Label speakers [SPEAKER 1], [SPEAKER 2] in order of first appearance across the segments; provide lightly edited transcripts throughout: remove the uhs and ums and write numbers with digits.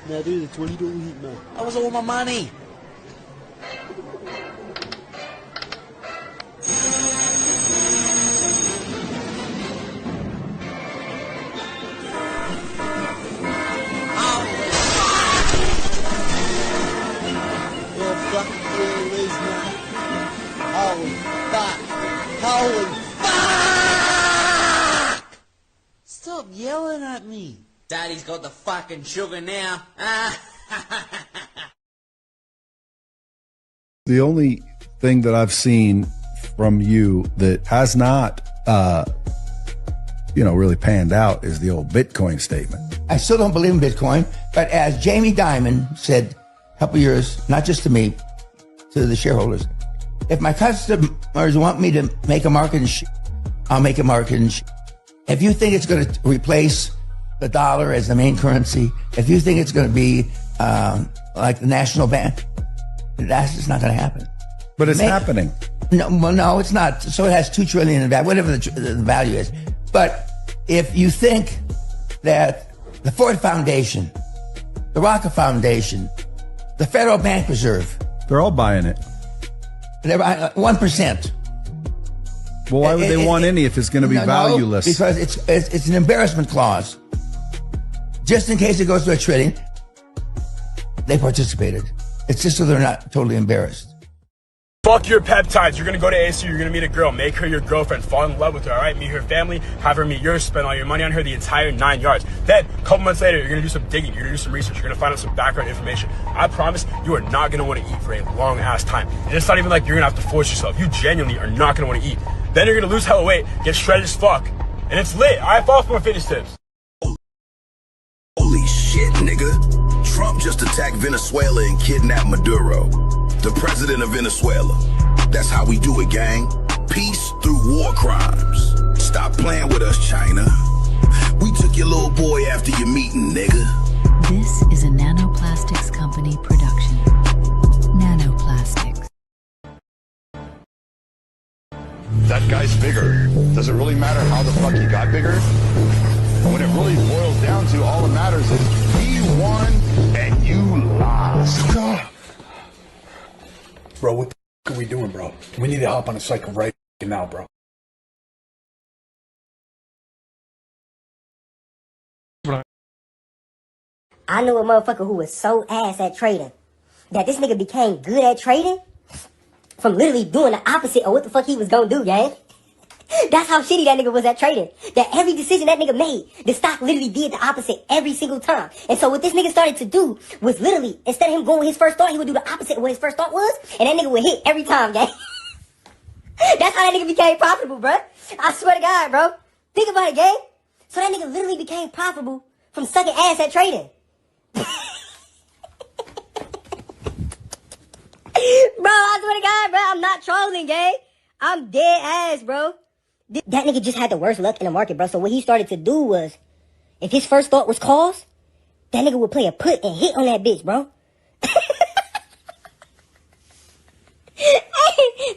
[SPEAKER 1] Now there's a $20 heat map.
[SPEAKER 2] That was all my money.
[SPEAKER 1] Well, fuck you, Liz, man. Holy fuck. Holy fuck!
[SPEAKER 2] Stop yelling at me. Daddy's got the fucking sugar now.
[SPEAKER 3] The only thing that I've seen from you that has not, really panned out is the old Bitcoin statement.
[SPEAKER 4] I still don't believe in Bitcoin, but as Jamie Dimon said a couple years, not just to me, to the shareholders, if my customers want me to make a market in I'll make a market in If you think it's going to replace the dollar as the main currency, if you think it's going to be like the national bank, that's just not going to happen.
[SPEAKER 3] But it's happening.
[SPEAKER 4] No, it's not. So it has $2 trillion in value, whatever the value is. But if you think that the Ford Foundation, the Rocket Foundation, the Federal Bank Reserve,
[SPEAKER 3] they're all buying it.
[SPEAKER 4] They're 1%.
[SPEAKER 3] Well, why would they want any if it's going to be valueless?
[SPEAKER 4] Because it's an embarrassment clause. Just in case it goes to $1 trillion, they participated. It's just so they're not totally embarrassed.
[SPEAKER 5] Fuck your peptides. You're gonna go to ASU, you're gonna meet a girl, make her your girlfriend, fall in love with her, alright? Meet her family, have her meet yours, spend all your money on her, the entire 9 yards. Then, a couple months later, you're gonna do some digging, you're gonna do some research, you're gonna find out some background information. I promise you are not gonna wanna eat for a long ass time. And it's not even like you're gonna have to force yourself. You genuinely are not gonna wanna eat. Then you're gonna lose hella weight, get shredded as fuck. And it's lit. Alright, follow for more fitness tips.
[SPEAKER 6] Holy shit, nigga. Trump just attacked Venezuela and kidnapped Maduro, the president of Venezuela. That's how we do it, gang. Peace through war crimes. Stop playing with us, China. We took your little boy after your meeting, nigga.
[SPEAKER 7] This is a Nanoplastics Company production. Nanoplastics.
[SPEAKER 8] That guy's bigger. Does it really matter how the fuck he got bigger? When it really boils down to, all that matters is he won and you lost.
[SPEAKER 9] Bro, what the fuck are we doing, bro? We need to hop on a cycle right now, bro.
[SPEAKER 10] I knew a motherfucker who was so ass at trading that this nigga became good at trading from literally doing the opposite of what the fuck he was gonna do, gang. That's how shitty that nigga was at trading. That every decision that nigga made, the stock literally did the opposite every single time. And so what this nigga started to do was literally, instead of him going with his first thought, he would do the opposite of what his first thought was, and that nigga would hit every time, gang. That's how that nigga became profitable, bro. I swear to God, bro. Think about it, gang. So that nigga literally became profitable from sucking ass at trading. Bro, I swear to God, bro, I'm not trolling, gang. I'm dead ass, bro. That nigga just had the worst luck in the market, bro. So what he started to do was, if his first thought was calls, that nigga would play a put and hit on that bitch, bro.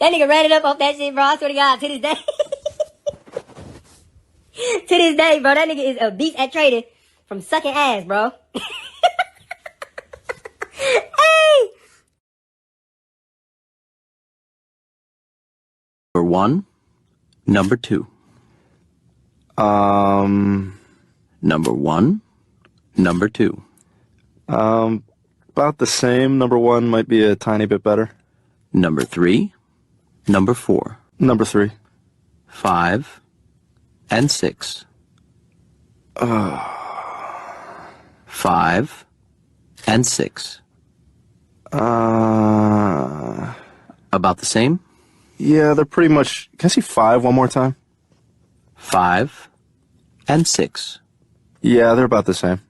[SPEAKER 10] That nigga ran it up off that shit, bro. I swear to God, to this day. To this day, bro, that nigga is a beast at trading from sucking ass, bro. Hey!
[SPEAKER 11] Number 1, number 2. Number 1, number 2.
[SPEAKER 12] About the same. Number 1 might be a tiny bit better.
[SPEAKER 11] Number 3, number 4.
[SPEAKER 12] Number 3.
[SPEAKER 11] 5 and 6. 5 and 6. About the same?
[SPEAKER 12] Yeah, they're pretty much... Can I see 5 one more time?
[SPEAKER 11] 5 and 6.
[SPEAKER 12] Yeah, they're about the same.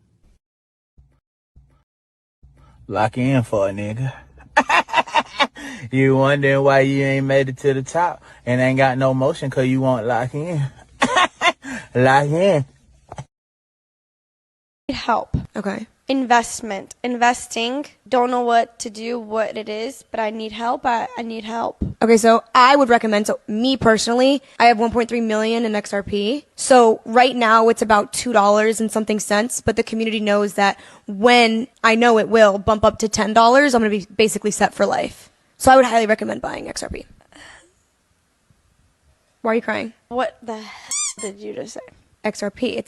[SPEAKER 13] Lock in for a nigga. You wondering why you ain't made it to the top and ain't got no motion cause you won't lock in. Lock in.
[SPEAKER 14] Help.
[SPEAKER 15] Okay.
[SPEAKER 14] Investing. Don't know what to do, what it is, but I need help. I need help.
[SPEAKER 15] Okay, so I would recommend, so me personally, I have 1.3 million in XRP. So right now it's about $2 and something cents, but the community knows that when I know it will bump up to $10, I'm going to be basically set for life. So I would highly recommend buying XRP. Why are you crying?
[SPEAKER 14] What the hell did you just say?
[SPEAKER 15] XRP.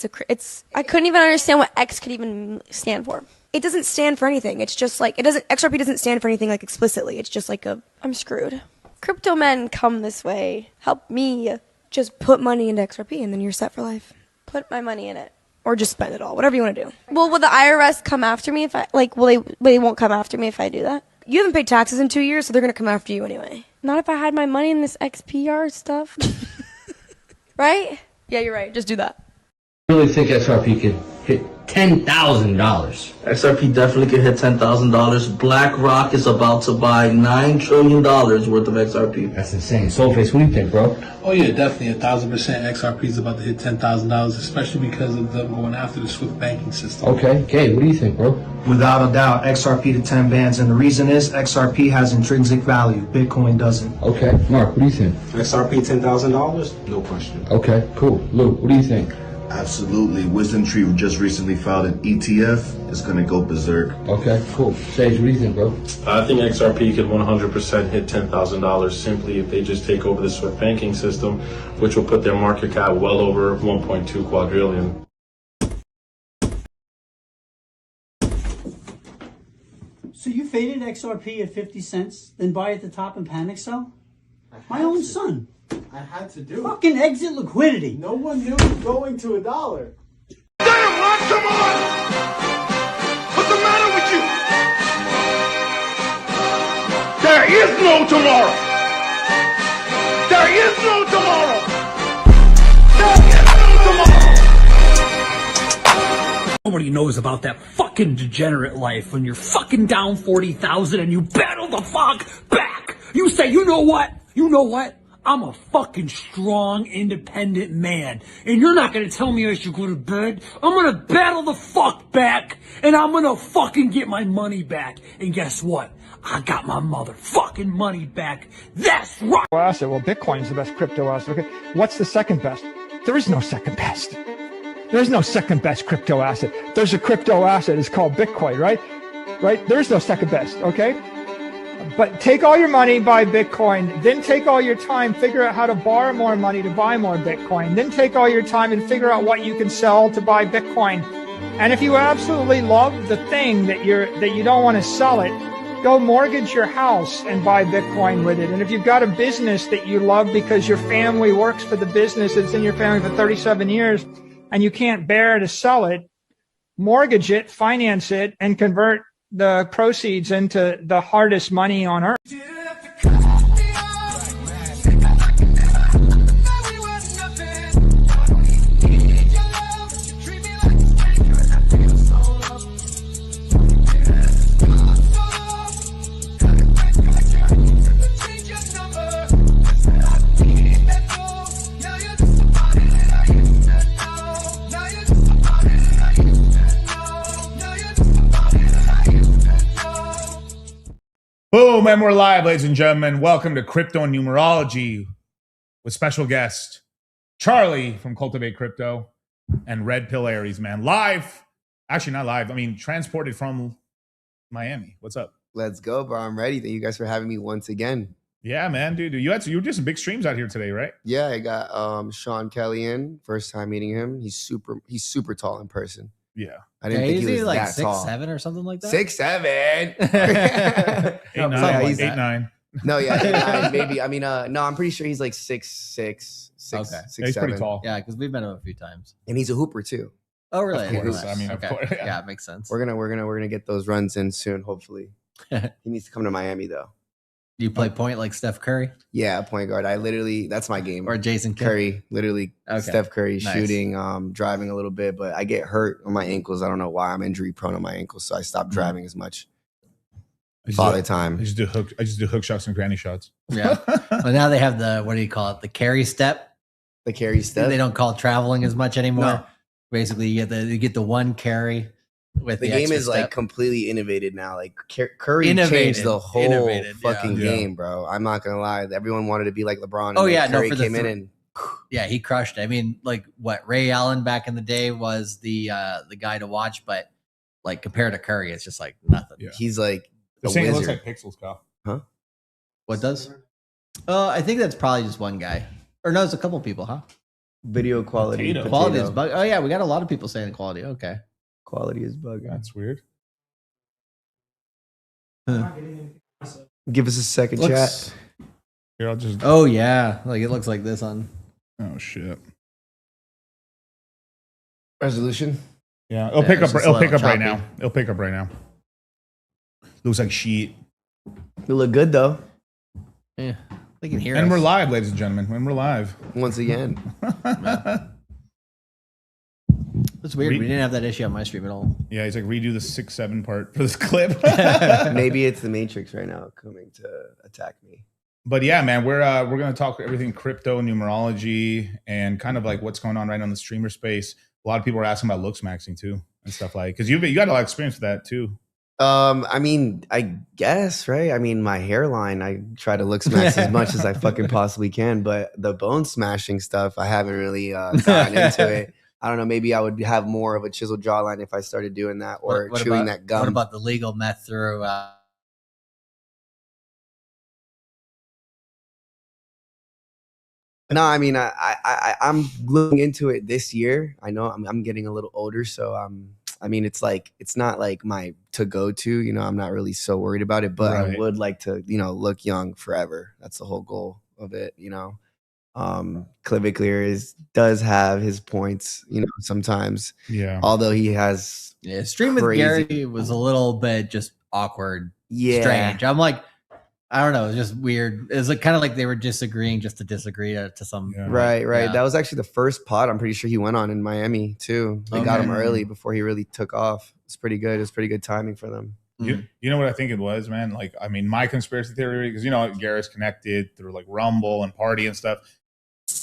[SPEAKER 14] I couldn't even understand what X could even stand for.
[SPEAKER 15] It doesn't stand for anything. It's just like, XRP doesn't stand for anything like explicitly. It's just like
[SPEAKER 14] I'm screwed. Crypto men come this way. Help me.
[SPEAKER 15] Just put money into XRP and then you're set for life.
[SPEAKER 14] Put my money in it.
[SPEAKER 15] Or just spend it all. Whatever you want to do.
[SPEAKER 14] Well, will the IRS come after me if I, they won't come after me if I do that?
[SPEAKER 15] You haven't paid taxes in 2 years, so they're going to come after you anyway.
[SPEAKER 14] Not if I had my money in this XPR stuff. Right?
[SPEAKER 15] Yeah, you're right. Just do that.
[SPEAKER 16] I really think XRP could hit $10,000.
[SPEAKER 17] XRP definitely could hit $10,000. BlackRock is about to buy $9 trillion worth of XRP.
[SPEAKER 16] That's insane. Soulface, what do you think, bro?
[SPEAKER 9] Oh yeah, definitely 1,000%. XRP is about to hit $10,000, especially because of them going after the Swift banking system.
[SPEAKER 16] Okay, Gabe, what do you think, bro?
[SPEAKER 18] Without a doubt, XRP to 10 bands, and the reason is XRP has intrinsic value. Bitcoin doesn't.
[SPEAKER 16] Okay, Mark, what do you think?
[SPEAKER 19] XRP $10,000? No question.
[SPEAKER 16] Okay, cool. Luke, what do you think?
[SPEAKER 6] Absolutely. Wisdom Tree just recently filed an ETF. It's going to go berserk.
[SPEAKER 16] Okay, cool. Sage, what do you think, bro?
[SPEAKER 20] I think XRP could 100% hit $10,000 simply if they just take over the Swift banking system, which will put their market cap well over 1.2 quadrillion.
[SPEAKER 21] So you faded XRP at 50 cents, then buy at the top and panic sell? My own son.
[SPEAKER 22] I had to do it.
[SPEAKER 21] Fucking exit liquidity.
[SPEAKER 22] No one knew it was going to $1.
[SPEAKER 8] Damn, Ron, come on! What's the matter with you? There is no tomorrow! There is no tomorrow! There is no tomorrow!
[SPEAKER 23] Nobody knows about that fucking degenerate life when you're fucking down 40,000 and you battle the fuck back. You say, you know what? You know what? I'm a fucking strong, independent man. And you're not gonna tell me I should go to bed. I'm gonna battle the fuck back. And I'm gonna fucking get my money back. And guess what? I got my motherfucking money back. That's right.
[SPEAKER 24] Asset. Well, Bitcoin's the best crypto asset. Okay. What's the second best? There is no second best. There's no second best crypto asset. There's a crypto asset. It's called Bitcoin, right? Right? There's no second best. Okay. But take all your money, buy Bitcoin, then take all your time, figure out how to borrow more money to buy more Bitcoin, then take all your time and figure out what you can sell to buy Bitcoin. And if you absolutely love the thing that you don't want to sell it, go mortgage your house and buy Bitcoin with it. And if you've got a business that you love because your family works for the business, it's in your family for 37 years, and you can't bear to sell it, mortgage it, finance it, and convert the proceeds into the hardest money on earth.
[SPEAKER 1] Boom, and we're live, ladies and gentlemen. Welcome to Crypto and Numerology with special guest Charlie from Cultivate Crypto and Red Pill Aries, man. Live. Actually, not live. I mean, transported from Miami. What's up?
[SPEAKER 2] Let's go, bro. I'm ready. Thank you guys for having me once again.
[SPEAKER 1] Yeah, man, dude. You were doing some big streams out here today, right?
[SPEAKER 2] Yeah, I got Sean Kelly in. First time meeting him. He's super tall in person.
[SPEAKER 1] Yeah.
[SPEAKER 2] I didn't think he was
[SPEAKER 3] like
[SPEAKER 2] that tall.
[SPEAKER 3] 6'7" or something like that.
[SPEAKER 2] 6'7".
[SPEAKER 1] 8'9".
[SPEAKER 2] No, yeah, 8'9", maybe. I mean, no, I'm pretty sure he's like 6'6",
[SPEAKER 3] Okay.
[SPEAKER 2] 6'7".
[SPEAKER 1] He's pretty tall.
[SPEAKER 3] Yeah, because we've met him a few times.
[SPEAKER 2] And he's a hooper too.
[SPEAKER 3] Oh, really?
[SPEAKER 2] Of course.
[SPEAKER 1] I mean,
[SPEAKER 3] okay.
[SPEAKER 1] of course.
[SPEAKER 3] Yeah, it makes sense.
[SPEAKER 2] We're gonna get those runs in soon. Hopefully, he needs to come to Miami though.
[SPEAKER 3] You play point like Steph Curry?
[SPEAKER 2] Yeah, point guard. That's my game.
[SPEAKER 3] Or Jason Kidd?
[SPEAKER 2] Curry, literally.
[SPEAKER 3] Okay.
[SPEAKER 2] Steph Curry,
[SPEAKER 3] Nice.
[SPEAKER 2] shooting, driving a little bit, but I get hurt on my ankles. I don't know why. I'm injury prone on my ankles, so I stopped driving as much. Father time.
[SPEAKER 1] I just do hook shots and granny shots.
[SPEAKER 3] Yeah. Well, now they have the, what do you call it? The carry step.
[SPEAKER 2] The carry step.
[SPEAKER 3] They don't call it traveling as much anymore.
[SPEAKER 2] No.
[SPEAKER 3] Basically, you get the one carry with
[SPEAKER 2] The
[SPEAKER 3] the
[SPEAKER 2] game
[SPEAKER 3] extra
[SPEAKER 2] is like
[SPEAKER 3] step.
[SPEAKER 2] completely innovated now. Like Curry
[SPEAKER 3] Innovated.
[SPEAKER 2] changed the whole
[SPEAKER 3] Innovated,
[SPEAKER 2] fucking
[SPEAKER 3] yeah.
[SPEAKER 2] game, bro. I'm not gonna lie. Everyone wanted to be like LeBron. And
[SPEAKER 3] Oh
[SPEAKER 2] then
[SPEAKER 3] yeah,
[SPEAKER 2] Curry
[SPEAKER 3] no, for
[SPEAKER 2] came in and
[SPEAKER 3] yeah, he crushed it. I mean, like what Ray Allen back in the day was the guy to watch, but like compared to Curry, it's just like nothing.
[SPEAKER 1] Yeah.
[SPEAKER 2] he's like
[SPEAKER 1] They're
[SPEAKER 2] a
[SPEAKER 1] saying it looks
[SPEAKER 2] wizard.
[SPEAKER 1] like pixels, Kyle.
[SPEAKER 2] Huh?
[SPEAKER 3] What does? I think that's probably just one guy, or no, it's a couple people, huh?
[SPEAKER 2] Video quality.
[SPEAKER 1] Potato.
[SPEAKER 3] Quality is bug. Oh yeah, we got a lot of people saying quality. Okay.
[SPEAKER 2] Quality is bug.
[SPEAKER 1] That's weird.
[SPEAKER 2] Give us a second,
[SPEAKER 3] Looks-
[SPEAKER 2] chat.
[SPEAKER 1] Here, I'll just.
[SPEAKER 3] Oh yeah, like it looks like this on.
[SPEAKER 1] Oh shit.
[SPEAKER 2] Resolution.
[SPEAKER 1] Yeah, it'll
[SPEAKER 3] Yeah,
[SPEAKER 1] pick
[SPEAKER 3] it's
[SPEAKER 1] up.
[SPEAKER 3] just a
[SPEAKER 1] It'll pick
[SPEAKER 3] little
[SPEAKER 1] up right
[SPEAKER 3] choppy.
[SPEAKER 1] now. It'll pick up right now. Looks like sheet.
[SPEAKER 2] You look good though.
[SPEAKER 3] Yeah, they can hear
[SPEAKER 1] And
[SPEAKER 3] us.
[SPEAKER 1] we're live, ladies and gentlemen. When we're live.
[SPEAKER 2] Once again.
[SPEAKER 3] It's weird. We didn't have that issue on my stream at all.
[SPEAKER 1] Yeah, he's like redo the 6-7 part for this clip.
[SPEAKER 2] Maybe it's the Matrix right now coming to attack me.
[SPEAKER 1] But yeah, man, we're gonna talk everything crypto, numerology, and kind of like what's going on right on the streamer space. A lot of people are asking about looks maxing too and stuff like because you got a lot of experience with that too.
[SPEAKER 2] I mean, I guess, right? I mean, my hairline, I try to look smash as much as I fucking possibly can, but the bone smashing stuff, I haven't really gotten into it. I don't know. Maybe I would have more of a chiseled jawline if I started doing that or
[SPEAKER 3] What
[SPEAKER 2] chewing
[SPEAKER 3] about,
[SPEAKER 2] that gum.
[SPEAKER 3] What about the legal meth through?
[SPEAKER 2] No, I mean, I'm looking into it this year. I know I'm getting a little older, so I mean, it's not like my to go to. You know, I'm not really so worried about it, but
[SPEAKER 1] Right.
[SPEAKER 2] I would like to, look young forever. That's the whole goal of it. Clear does have his points. Sometimes.
[SPEAKER 1] Yeah.
[SPEAKER 2] Although he has.
[SPEAKER 3] Yeah, stream with
[SPEAKER 2] crazy-
[SPEAKER 3] Gary was a little bit just awkward,
[SPEAKER 2] Yeah.
[SPEAKER 3] strange. I'm like, I don't know, it's just weird. It's like kind of like they were disagreeing just to disagree to some.
[SPEAKER 2] Right.
[SPEAKER 3] Yeah.
[SPEAKER 2] That was actually the first pod I'm pretty sure he went on in Miami too. They got him
[SPEAKER 1] Okay.
[SPEAKER 2] early before he really took off. It's pretty good. It was pretty good timing for them.
[SPEAKER 1] You know what I think it was, man? Like, I mean, my conspiracy theory, because Garrett's connected through like Rumble and Party and stuff.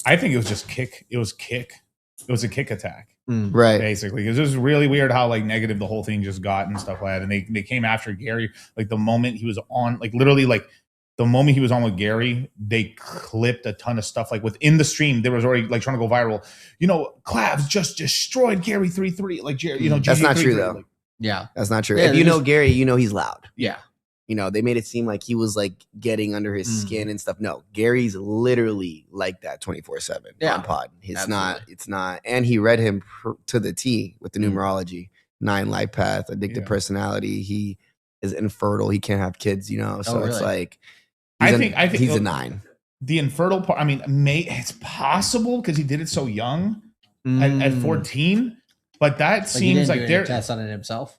[SPEAKER 1] I think it was just kick. It was a kick attack.
[SPEAKER 2] Right.
[SPEAKER 1] Basically, because it was really weird how like negative the whole thing just got and stuff like that. And they came after Gary like the moment he was on, like literally like the moment he was on with Gary, they clipped a ton of stuff. Like within the stream, there was already like trying to go viral. Clavs just destroyed Gary 3-3. Like
[SPEAKER 2] That's not true though.
[SPEAKER 1] Like,
[SPEAKER 3] Yeah.
[SPEAKER 2] That's not true.
[SPEAKER 3] Yeah,
[SPEAKER 2] If you
[SPEAKER 3] they
[SPEAKER 2] know
[SPEAKER 3] just-
[SPEAKER 2] Gary, he's loud.
[SPEAKER 3] Yeah.
[SPEAKER 2] They made it seem like he was like getting under his skin and stuff. No, Gary's literally like that 24/7
[SPEAKER 3] Yeah,
[SPEAKER 2] on pod.
[SPEAKER 3] absolutely.
[SPEAKER 2] It's not. And he read him to the T with the numerology, 9 life path, addictive personality. He is infertile. He can't have kids, So it's
[SPEAKER 3] really?
[SPEAKER 2] like,
[SPEAKER 1] I think
[SPEAKER 2] he's a 9.
[SPEAKER 1] The infertile part. I mean, it's possible because he did it so young at 14. But that
[SPEAKER 3] Like he
[SPEAKER 1] seems
[SPEAKER 3] didn't
[SPEAKER 1] like
[SPEAKER 3] do any
[SPEAKER 1] they're.
[SPEAKER 3] tests on it himself.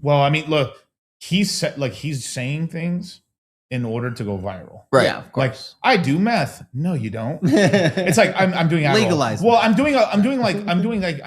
[SPEAKER 1] Well, I mean, look, he's saying things in order to go viral.
[SPEAKER 2] Right.
[SPEAKER 3] Yeah, of
[SPEAKER 1] Like
[SPEAKER 3] course.
[SPEAKER 1] I do meth. No, you don't. It's like I'm doing Adderall.
[SPEAKER 3] Legalize
[SPEAKER 1] Well,
[SPEAKER 3] meth.
[SPEAKER 1] I'm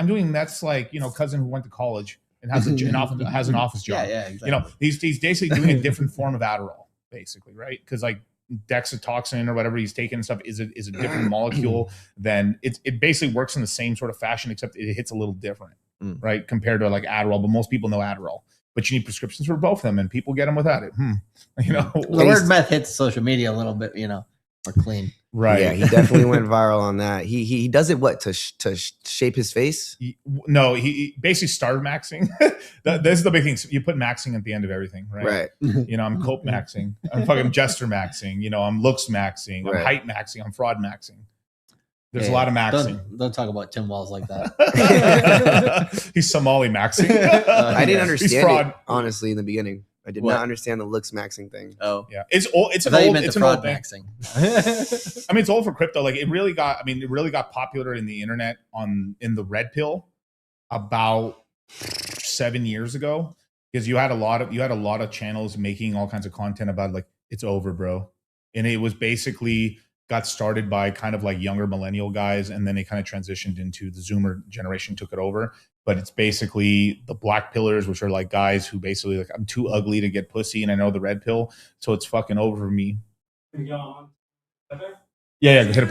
[SPEAKER 1] doing that's like cousin who went to college and has an office job.
[SPEAKER 3] Yeah, exactly.
[SPEAKER 1] He's basically doing a different form of Adderall, basically, right? Because like dexatoxin or whatever he's taking and stuff is a different molecule than it basically works in the same sort of fashion, except it hits a little different, right? Compared to like Adderall, but most people know Adderall. but you need prescriptions for both of them, and people get them without it. You know,
[SPEAKER 3] the word meth hits social media a little bit, you know, or clean.
[SPEAKER 1] Right.
[SPEAKER 2] Yeah, he definitely went viral on that. He does it to shape his face.
[SPEAKER 1] No, he basically started maxing. This is the big thing. So you put maxing at the end of everything, right?
[SPEAKER 2] Right.
[SPEAKER 1] You know, I'm cope maxing. I'm fucking jester maxing. You know, I'm looks maxing. I'm height maxing. I'm fraud maxing. There's a lot of maxing.
[SPEAKER 3] Don't talk about Tim Walz like that.
[SPEAKER 1] He's Somali maxing.
[SPEAKER 2] I didn't understand
[SPEAKER 1] He's fraud.
[SPEAKER 2] it, honestly, in the beginning. I did not understand the looks maxing thing.
[SPEAKER 3] Oh,
[SPEAKER 1] yeah, it's old. It's an old. It's an old maxing. I mean, it's old for crypto. Like it really got. I mean, it really got popular in the internet in the red pill about 7 years ago, because you had a lot of channels making all kinds of content about like it's over, bro, and it was basically got started by kind of like younger millennial guys, and then it kind of transitioned into the Zoomer generation took it over. But it's basically the black pillars, which are like guys who basically like, I'm too ugly to get pussy, and I know the red pill, so it's fucking over for me. Yeah, hit it.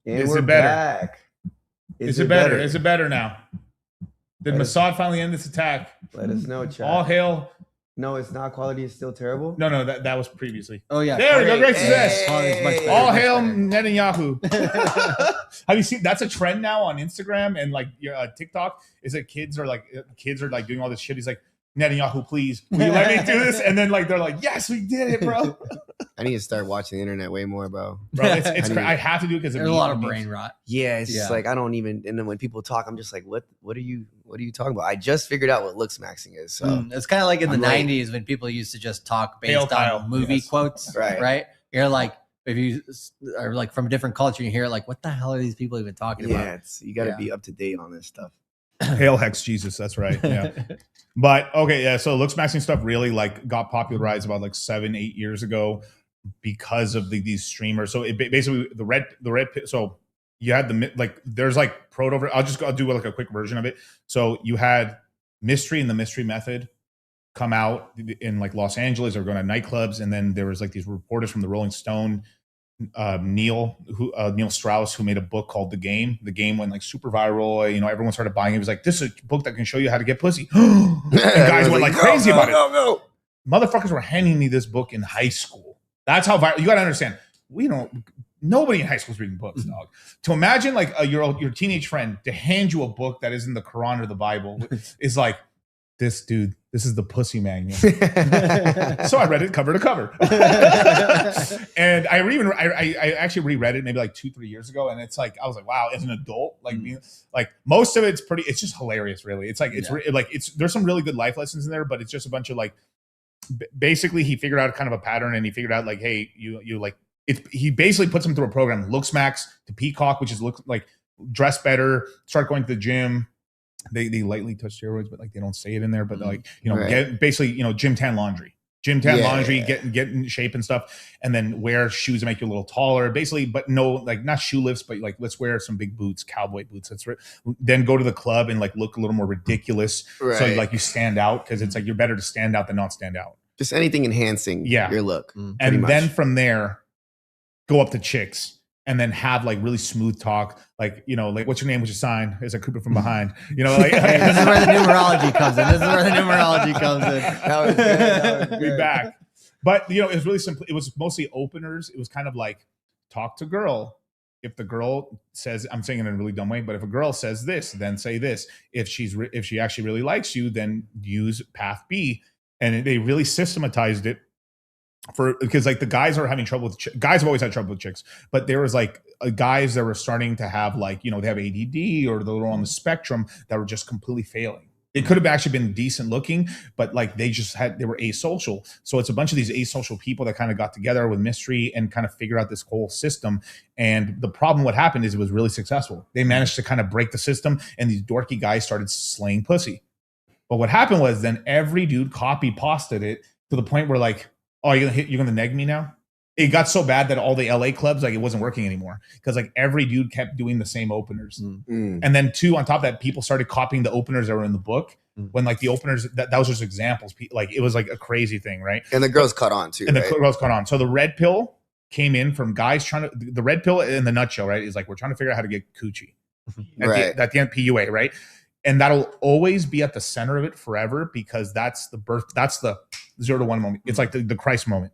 [SPEAKER 2] And
[SPEAKER 1] Is
[SPEAKER 2] we're
[SPEAKER 1] it better?
[SPEAKER 2] back.
[SPEAKER 1] Is it better? Is it better now? Did Mossad finally end this attack?
[SPEAKER 2] Let us know, chat.
[SPEAKER 1] All hail.
[SPEAKER 2] No, it's not. Quality is still terrible.
[SPEAKER 1] No, that was previously.
[SPEAKER 3] Oh yeah,
[SPEAKER 1] there we go. Great success.
[SPEAKER 2] Hey.
[SPEAKER 1] All hail Netanyahu. Have you seen? That's a trend now on Instagram and like TikTok. Is that kids are like doing all this shit. He's like, Netanyahu, please, will you let me do this? And then like they're like, yes, we did it, bro.
[SPEAKER 2] I need to start watching the internet way more, bro.
[SPEAKER 1] It's I have to do it because
[SPEAKER 3] there's a lot of brain rot.
[SPEAKER 2] Yeah, it's just like I don't even. And then when people talk, I'm just like, what are you talking about? I just figured out what looks maxing is. So
[SPEAKER 3] It's kind of like in the 90s when people used to just talk based on movie quotes, right? You're like, if you are like from a different culture, you hear it like, what the hell are these people even talking about?
[SPEAKER 2] Yeah, you got to be up to date on this stuff.
[SPEAKER 1] Hail Hex Jesus, that's right. Yeah. But okay, yeah. So looks maxing stuff really like got popularized about like 7-8 years ago because of these streamers. So it basically the red. So you had there's like proto. I'll do like a quick version of it. So you had Mystery and the Mystery Method come out in like Los Angeles or going to nightclubs, and then there was like these reporters from the Rolling Stone. Neil Strauss, who made a book called The Game. The Game went like super viral. You know, everyone started buying it. It was like, this is a book that can show you how to get pussy. And guys went like crazy about it.
[SPEAKER 2] No.
[SPEAKER 1] Motherfuckers were handing me this book in high school. That's how viral. You got to understand. Nobody in high school is reading books, dog. To imagine like your teenage friend to hand you a book that isn't the Quran or the Bible is like, this dude, this is the pussy manual. So I read it cover to cover. And I actually reread it maybe like 2-3 years ago. And it's like, I was like, wow, as an adult, like most of it's it's just hilarious, really. It's like, there's some really good life lessons in there, but it's just a bunch of like, basically he figured out kind of a pattern, and he figured out like, hey, you like, he basically puts them through a program, looks max to peacock, which is look like dress better, start going to the gym. They lightly touch steroids, but like they don't say it in there. But like, get basically, gym tan laundry, laundry, get in shape and stuff, and then wear shoes that make you a little taller, basically. But no, like not shoe lifts, but like let's wear some big boots, cowboy boots. That's right. Then go to the club and like look a little more ridiculous, so like you stand out, because it's like you're better to stand out than not stand out.
[SPEAKER 2] Just anything enhancing your look,
[SPEAKER 1] and then from there, go up to chicks. And then have like really smooth talk, like like what's your name, what's your sign? Is a Cooper from behind? Like
[SPEAKER 3] this is where the numerology comes in. That was good.
[SPEAKER 1] Be back. But it was really simple. It was mostly openers. It was kind of like talk to girl. If the girl says, I'm saying it in a really dumb way, but if a girl says this, then say this. If she actually really likes you, then use path B. And they really systematized it. Because like the guys are having trouble with guys have always had trouble with chicks, but there was like guys that were starting to have like they have ADD or they're on the spectrum that were just completely failing. It could have actually been decent looking, but like they were asocial. So it's a bunch of these asocial people that kind of got together with Mystery and kind of figured out this whole system. And the problem, what happened is it was really successful. They managed to kind of break the system, and these dorky guys started slaying pussy. But what happened was then every dude copy pasted it to the point where like, oh, you're gonna neg me now? It got so bad that all the LA clubs, like it wasn't working anymore. Because like every dude kept doing the same openers. And then two, on top of that, people started copying the openers that were in the book. When like the openers, that was just examples. Like it was like a crazy thing, right?
[SPEAKER 2] And the girls caught on too.
[SPEAKER 1] And
[SPEAKER 2] right?
[SPEAKER 1] the girls caught on. So the red pill came in from guys trying to, the red pill in the nutshell, right? Is like, we're trying to figure out how to get coochie. At the end, PUA, right? And that'll always be at the center of it forever, because that's the 0 to 1 moment. It's like the Christ moment,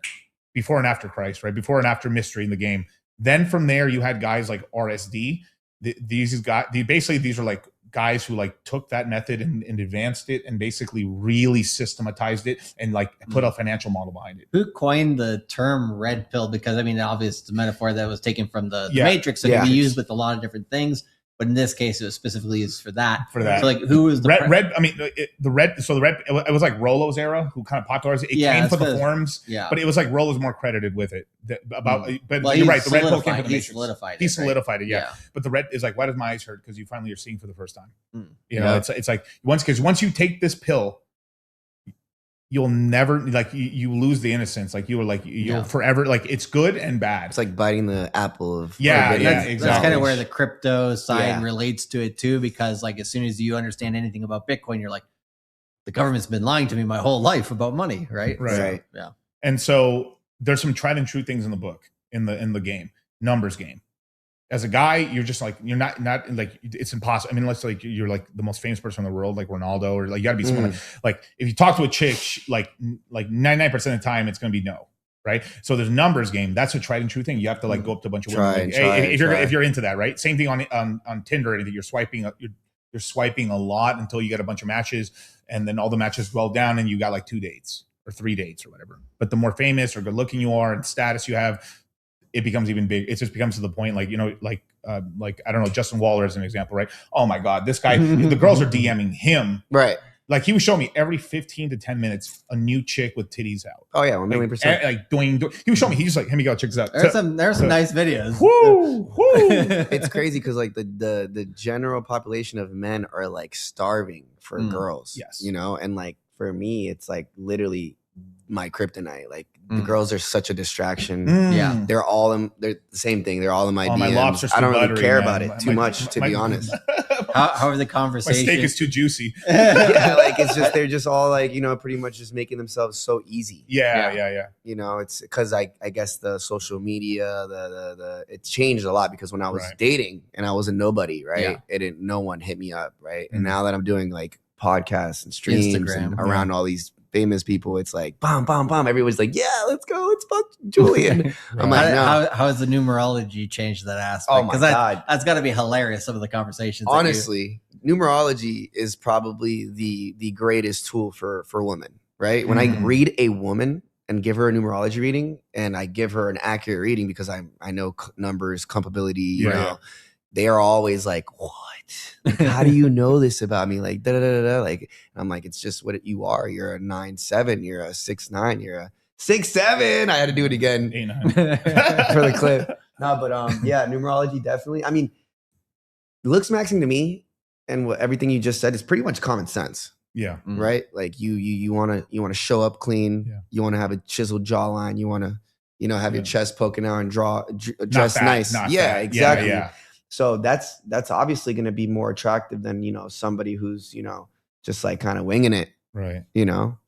[SPEAKER 1] before and after Christ, right? Before and after mystery in the game. Then from there, you had guys like RSD. These are like guys who like took that method and advanced it and basically really systematized it and like put a financial model behind it.
[SPEAKER 3] Who coined the term red pill? Because I mean, obviously it's a metaphor that was taken from the Matrix, so it can be used with a lot of different things. But in this case, it was specifically used for that. So like, who was the
[SPEAKER 1] red? I mean, the red. So the red. It was like Rolo's era, who kind of popularized it. It came from the forums, but it was like Rolo's more credited with it. But you're right. The red pill came from the Matrix.
[SPEAKER 3] He
[SPEAKER 1] solidified it. Yeah. But the red is like, why does my eyes hurt? Because you finally are seeing for the first time. You know, it's like once you take this pill, you'll never like you lose the innocence. Like you'll forever, like it's good and bad.
[SPEAKER 2] It's like biting the apple of
[SPEAKER 1] exactly.
[SPEAKER 3] That's kind of where the crypto side relates to it too, because like as soon as you understand anything about Bitcoin, you're like, the government's been lying to me my whole life about money, right?
[SPEAKER 1] Right.
[SPEAKER 3] Yeah.
[SPEAKER 1] And so there's some tried and true things in the book, in the game, numbers game. As a guy, you're just like, you're not like, it's impossible. I mean, unless like you're like the most famous person in the world, like Ronaldo, or like you gotta be someone like if you talk to a chick, like 99% of the time, it's gonna be no, right? So there's numbers game. That's a tried and true thing. You have to like go up to a bunch of women. If you're into that, right? Same thing on Tinder or anything. You're swiping a lot until you get a bunch of matches, and then all the matches dwell down, and you got like 2 dates or 3 dates or whatever. But the more famous or good looking you are and status you have, it becomes even big. It just becomes to the point, like, you know, like I don't know, Justin Waller as an example, right? Oh my God, this guy, the girls are DMing him.
[SPEAKER 2] Right.
[SPEAKER 1] Like he was showing me every 15 to 10 minutes, a new chick with titties out.
[SPEAKER 2] Oh yeah, 1,000,000%.
[SPEAKER 1] Like doing, he was showing me, he's just like, hey, me go, check this out.
[SPEAKER 3] There's some nice videos.
[SPEAKER 1] Woo.
[SPEAKER 2] It's crazy because like the general population of men are like starving for girls.
[SPEAKER 1] Yes.
[SPEAKER 2] You know, and like for me, it's like literally my kryptonite. Like the girls are such a distraction.
[SPEAKER 3] Yeah,
[SPEAKER 2] they're the same thing. They're all in my DMs.
[SPEAKER 1] My lobster's too
[SPEAKER 2] I don't really
[SPEAKER 1] buttery,
[SPEAKER 2] care
[SPEAKER 1] man.
[SPEAKER 2] about it too much, to be honest.
[SPEAKER 3] How are the conversations?
[SPEAKER 1] My steak is too juicy.
[SPEAKER 2] Yeah, like it's just they're just all like, you know, pretty much just making themselves so easy.
[SPEAKER 1] Yeah.
[SPEAKER 2] You know, it's because I guess the social media, it's changed a lot, because when I was dating and I was a nobody, right? No one hit me up, right? And now that I'm doing like podcasts and streams
[SPEAKER 3] Instagram,
[SPEAKER 2] around all these famous people, it's like bam, bam, bam. Everyone's like, yeah, let's go, let's fuck Julian. I'm like, no.
[SPEAKER 3] How has the numerology changed that aspect?
[SPEAKER 2] Oh my God,
[SPEAKER 3] that's got to be hilarious. Some of the conversations.
[SPEAKER 2] Honestly, numerology is probably the greatest tool for women. Right? When I read a woman and give her a numerology reading, and I give her an accurate reading because I know numbers, compatibility, you know, they are always like, what? Like, how do you know this about me? Like, da-da-da-da-da. Like, I'm like, it's just what you are. You're a 9'7", you're a 6'9", you're a 6'7". I had to do it again
[SPEAKER 1] 8'9"
[SPEAKER 2] for the clip. No, but yeah, numerology definitely. I mean, looks maxing to me, and everything you just said is pretty much common sense.
[SPEAKER 1] Yeah.
[SPEAKER 2] Right. Like you want to show up clean. Yeah. You want to have a chiseled jawline. You want to, you know, have your chest poking out and dress nice. Yeah, exactly. Yeah. So that's obviously going to be more attractive than, you know, somebody who's, you know, just like kind of winging it.
[SPEAKER 1] Right.
[SPEAKER 2] You know.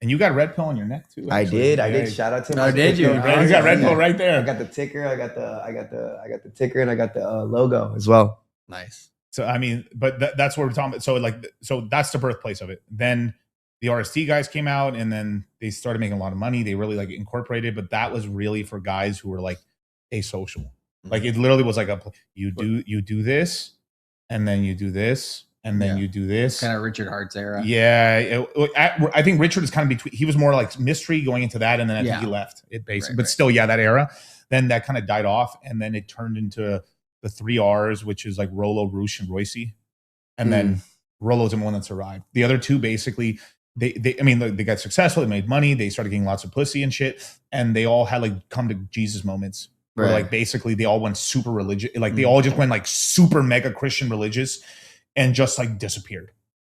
[SPEAKER 1] And you got red pill on your neck too.
[SPEAKER 2] Actually. I did. Shout out to him.
[SPEAKER 3] Oh, did you?
[SPEAKER 1] You got red pill right there.
[SPEAKER 2] I got the ticker. I got the ticker, and I got the logo as well.
[SPEAKER 3] Nice.
[SPEAKER 1] So I mean, but that's what we're talking about. So that's the birthplace of it. Then the RST guys came out, and then they started making a lot of money. They really like incorporated, but that was really for guys who were like asocial. Like it literally was like you do this, and then you do this, and then you do this.
[SPEAKER 3] Kind of Richard Hart's era.
[SPEAKER 1] Yeah, I think Richard is kind of between. He was more like mystery going into that, and then I think he left it basically. But still, that era. Then that kind of died off, and then it turned into the 3 R's, which is like Rolo, Roosh, and Royce. And then Rolo's the one that survived. The other two basically, they got successful, they made money, they started getting lots of pussy and shit, and they all had like come to Jesus moments where like basically they all went super religious, like they all just went like super mega Christian religious and just like disappeared.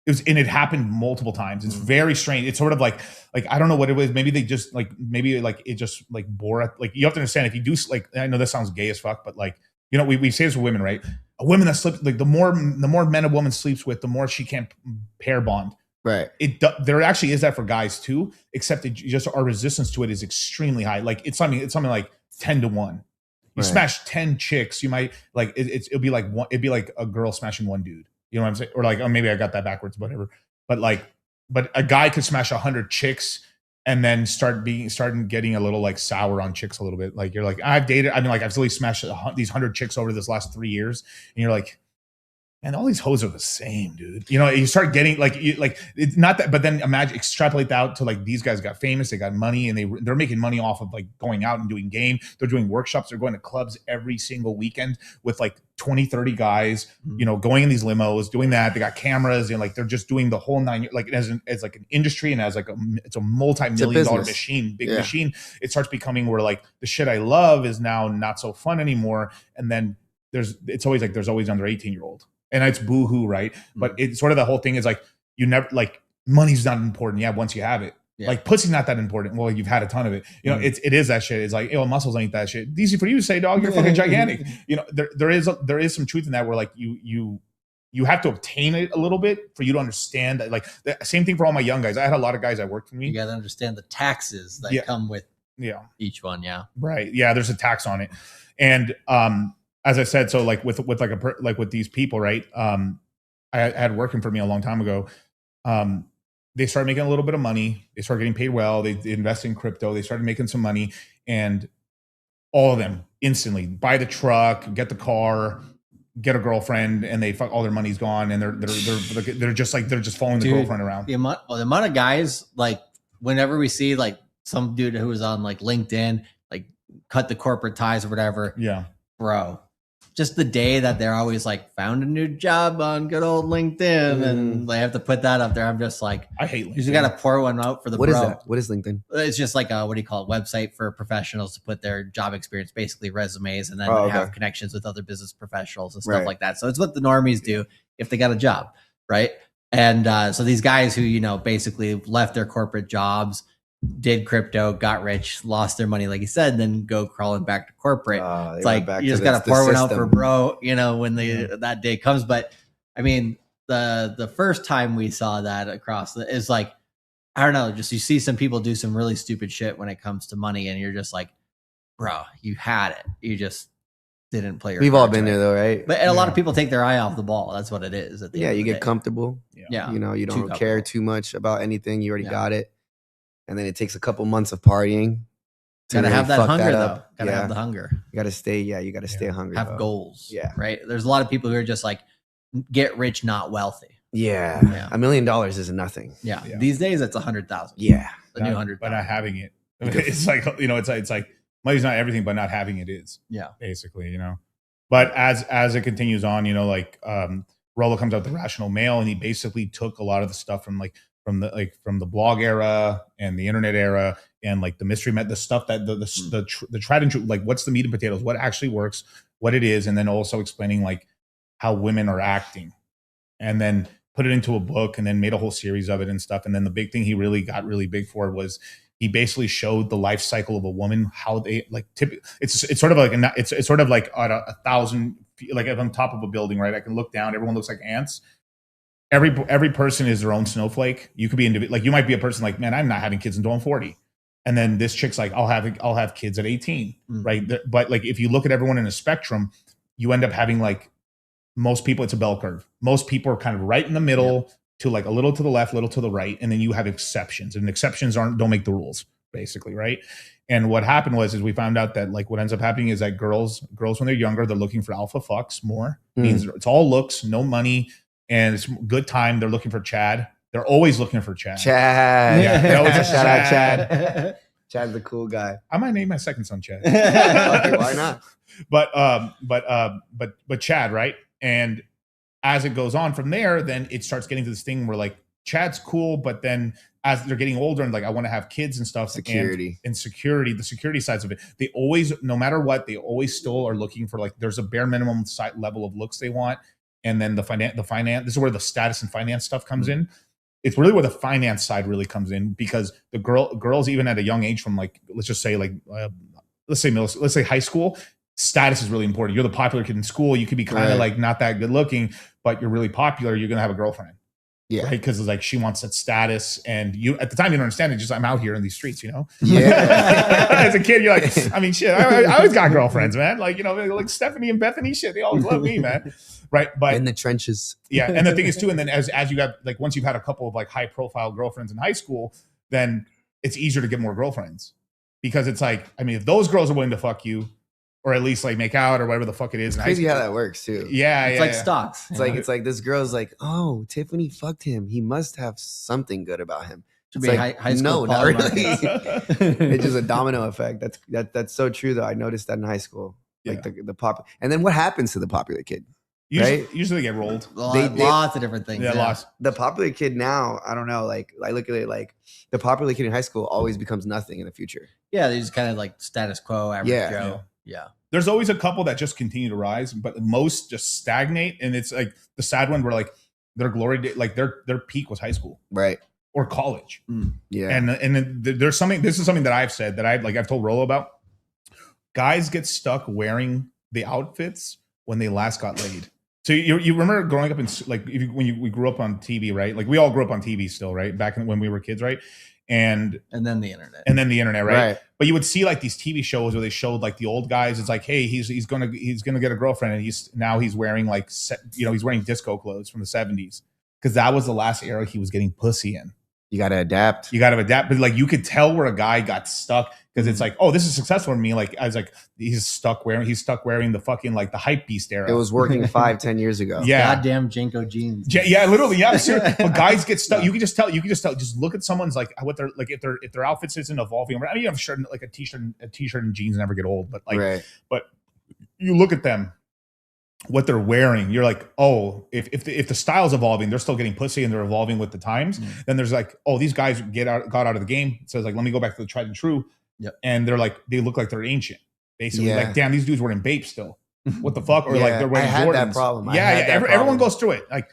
[SPEAKER 1] and it happened multiple times. It's very strange. It's sort of like I don't know what it was. Maybe they just maybe it just bore it. Like, you have to understand, if you do, like, I know this sounds gay as fuck, but like, you know, we say this with women, right? A woman that sleeps, like, the more men a woman sleeps with, the more she can't pair bond.
[SPEAKER 2] Right.
[SPEAKER 1] There actually is that for guys too, except just our resistance to it is extremely high. Like, it's something like 10 to 1. You smash 10 chicks, you might like it'd be like one, it'd be like a girl smashing one dude. You know what I'm saying? Or like, oh, maybe I got that backwards, whatever. But a guy could smash 100 chicks and then start getting a little like sour on chicks a little bit. Like, you're like, I've really smashed these 100 chicks over this last 3 years, and you're like, man, all these hoes are the same, dude. You know, you start getting it's not that, but then extrapolate that out to like, these guys got famous, they got money, and they're making money off of like going out and doing game. They're doing workshops. They're going to clubs every single weekend with like 20, 30 guys, you know, going in these limos, doing that. They got cameras, and like, they're just doing the whole nine, like, as like an industry, and as like it's a multi-million-dollar machine, machine. It starts becoming where like, the shit I love is now not so fun anymore. And then there's always under 18-year-old. And it's boohoo, right? But it's sort of the whole thing is like, you never, like, money's not important. Yeah, once you have it. Yeah. Like, pussy's not that important. Well, you've had a ton of it. You know, it is that shit. It's like, muscles ain't that shit. Easy for you to say, dog. You're fucking gigantic. You know, there is some truth in that, where like you have to obtain it a little bit for you to understand that. Like, the same thing for all my young guys. I had a lot of guys that worked for me.
[SPEAKER 3] You got to understand the taxes that come with each one. Yeah.
[SPEAKER 1] Right. Yeah. There's a tax on it. And, as I said, so like with these people, right? I had working for me a long time ago. They started making a little bit of money. They started getting paid well. They invest in crypto. They started making some money, and all of them instantly buy the truck, get the car, get a girlfriend, and all their money's gone, and they're just following the girlfriend around.
[SPEAKER 3] The amount of guys, like, whenever we see like some dude who was on like LinkedIn, like, cut the corporate ties or whatever.
[SPEAKER 1] Yeah,
[SPEAKER 3] bro. Just the day that they're always like, found a new job on good old LinkedIn, and they have to put that up there. I'm just like,
[SPEAKER 1] I hate LinkedIn.
[SPEAKER 3] You just got to pour one out for the
[SPEAKER 2] What
[SPEAKER 3] bro.
[SPEAKER 2] is that? What is LinkedIn?
[SPEAKER 3] It's just like what do you call it? Website for professionals to put their job experience, basically resumes, and then have connections with other business professionals and stuff like that. So it's what the normies do if they got a job, right? And so these guys who, you know, basically left their corporate jobs, did crypto, got rich, lost their money, like you said, and then go crawling back to corporate. It's like, you just got to pour one out for bro, you know, when that day comes. But I mean, the first time we saw that across is like, I don't know, just you see some people do some really stupid shit when it comes to money, and you're just like, bro, you had it. You just didn't play your
[SPEAKER 2] We've all been there though, right?
[SPEAKER 3] But a lot of people take their eye off the ball. That's what it is. At the end
[SPEAKER 2] you
[SPEAKER 3] of the
[SPEAKER 2] get
[SPEAKER 3] day.
[SPEAKER 2] comfortable.
[SPEAKER 3] Yeah.
[SPEAKER 2] You know, you don't care too much about anything. You already got it. And then it takes a couple months of partying.
[SPEAKER 3] Gotta have that hunger, though. Gotta have the hunger.
[SPEAKER 2] You gotta stay. Yeah, you gotta stay hungry.
[SPEAKER 3] Have goals.
[SPEAKER 2] Yeah.
[SPEAKER 3] Right. There's a lot of people who are just like, get rich, not wealthy.
[SPEAKER 2] Yeah. $1 million is nothing.
[SPEAKER 3] Yeah. These days, it's 100,000.
[SPEAKER 2] Yeah.
[SPEAKER 3] The new 100,000.
[SPEAKER 1] But not having it. It's like, you know, it's like money's not everything, but not having it is.
[SPEAKER 3] Yeah.
[SPEAKER 1] Basically, you know. But as it continues on, you know, like Rollo comes out with The Rational Male, and he basically took a lot of the stuff from the blog era and the internet era, and like the mystery the stuff that the tried and true, like, what's the meat and potatoes, what actually works, what it is, and then also explaining like how women are acting, and then put it into a book, and then made a whole series of it and stuff. And then the big thing he really got really big for was he basically showed the life cycle of a woman, how they like it's sort of like it's sort of like at 1,000, like if I'm top of a building, right? I can look down, everyone looks like ants. Every person is their own snowflake. You could be like, you might be a person like, man, I'm not having kids until I'm 40. And then this chick's like, I'll have kids at 18. Right. But like, if you look at everyone in a spectrum, you end up having like, most people, it's a bell curve. Most people are kind of right in the middle to like a little to the left, little to the right. And then you have exceptions, and exceptions don't make the rules, basically. Right. And what happened is we found out that like what ends up happening is that girls when they're younger, they're looking for alpha fucks more. Means it's all looks, no money. And it's good time. They're looking for Chad. They're always looking for Chad.
[SPEAKER 2] Yeah.
[SPEAKER 1] Shout out Chad.
[SPEAKER 2] Chad's the cool guy.
[SPEAKER 1] I might name my second son Chad.
[SPEAKER 2] Okay, why not?
[SPEAKER 1] But Chad, right? And as it goes on from there, then it starts getting to this thing where like Chad's cool, but then as they're getting older and like, I want to have kids and stuff.
[SPEAKER 2] Security.
[SPEAKER 1] And security, the security sides of it. They always, no matter what, they always still are looking for like, there's a bare minimum level of looks they want. and then the finance. This is where the status and finance stuff comes in. It's really where the finance side really comes in, because the girls, even at a young age, from like, let's just say like, let's say high school, status is really important. You're the popular kid in school. You could be kind of like not that good looking, but you're really popular. You're going to have a girlfriend.
[SPEAKER 2] Yeah.
[SPEAKER 1] Right. Because it's like she wants that status. And you, at the time, you don't understand it. Just, I'm out here in these streets, you know?
[SPEAKER 2] Yeah.
[SPEAKER 1] As a kid, you're like, I mean, shit, I always got girlfriends, man. Like, you know, like Stephanie and Bethany, shit, they always love me, man. Right. But
[SPEAKER 2] in the trenches.
[SPEAKER 1] Yeah. And the thing is too, and then as you got, like, once you've had a couple of like high profile girlfriends in high school, then it's easier to get more girlfriends, because it's like, I mean, if those girls are willing to fuck you, or at least like make out or whatever the fuck it is.
[SPEAKER 2] It's crazy how that works too.
[SPEAKER 1] Yeah,
[SPEAKER 3] it's like stocks.
[SPEAKER 2] It's like this girl's like, oh, Tiffany fucked him. He must have something good about him.
[SPEAKER 3] Should
[SPEAKER 2] It's
[SPEAKER 3] be
[SPEAKER 2] like,
[SPEAKER 3] high school.
[SPEAKER 2] no, not really. It's just a domino effect. That's so true though. I noticed that in high school. Like the pop, and then what happens to the popular kid?
[SPEAKER 1] Usually they get rolled.
[SPEAKER 3] Lots of different things.
[SPEAKER 1] Yeah, lots.
[SPEAKER 2] The popular kid now, I don't know. Like I look at it like the popular kid in high school always becomes nothing in the future.
[SPEAKER 3] Yeah, they just kind of like status quo, average Joe. Yeah.
[SPEAKER 1] There's always a couple that just continue to rise, but most just stagnate. And it's like the sad one where like their glory day, like their peak was high school,
[SPEAKER 2] right,
[SPEAKER 1] or college.
[SPEAKER 2] Yeah.
[SPEAKER 1] And there's something. This is something that I've said that I've told Rolo about. Guys get stuck wearing the outfits when they last got laid. So you remember growing up in like we grew up on TV, right? Like we all grew up on TV still, right? Back when we were kids, right? And
[SPEAKER 3] then the internet,
[SPEAKER 1] right? But you would see like these TV shows where they showed like the old guys. It's like, hey, he's gonna get a girlfriend, and he's wearing like he's wearing disco clothes from the 70s, because that was the last era he was getting pussy in.
[SPEAKER 2] You got to adapt.
[SPEAKER 1] But like you could tell where a guy got stuck, because it's like, oh, this is successful for me. Like I was like, he's stuck wearing the fucking like the hype beast era.
[SPEAKER 2] It was working 5-10 years ago.
[SPEAKER 1] Yeah,
[SPEAKER 3] goddamn Jenko jeans.
[SPEAKER 1] Yeah, literally. Yeah, sure. But guys get stuck. You can just tell. Just look at someone's like what they're like, if their outfits isn't evolving. I mean, I'm sure like a t-shirt and jeans never get old, but like, but you look at them, what they're wearing, you're like, oh, if the style's evolving, they're still getting pussy and they're evolving with the times. Then there's like, oh, these guys got out of the game. So it's like, let me go back to the tried and true.
[SPEAKER 3] Yep.
[SPEAKER 1] And they're like, they look like they're ancient, basically.
[SPEAKER 2] Yeah.
[SPEAKER 1] Like, damn, these dudes were in Bape still. What the fuck? Or like they're wearing
[SPEAKER 2] I had
[SPEAKER 1] Jordans.
[SPEAKER 2] that problem.
[SPEAKER 1] Everyone goes through it. Like,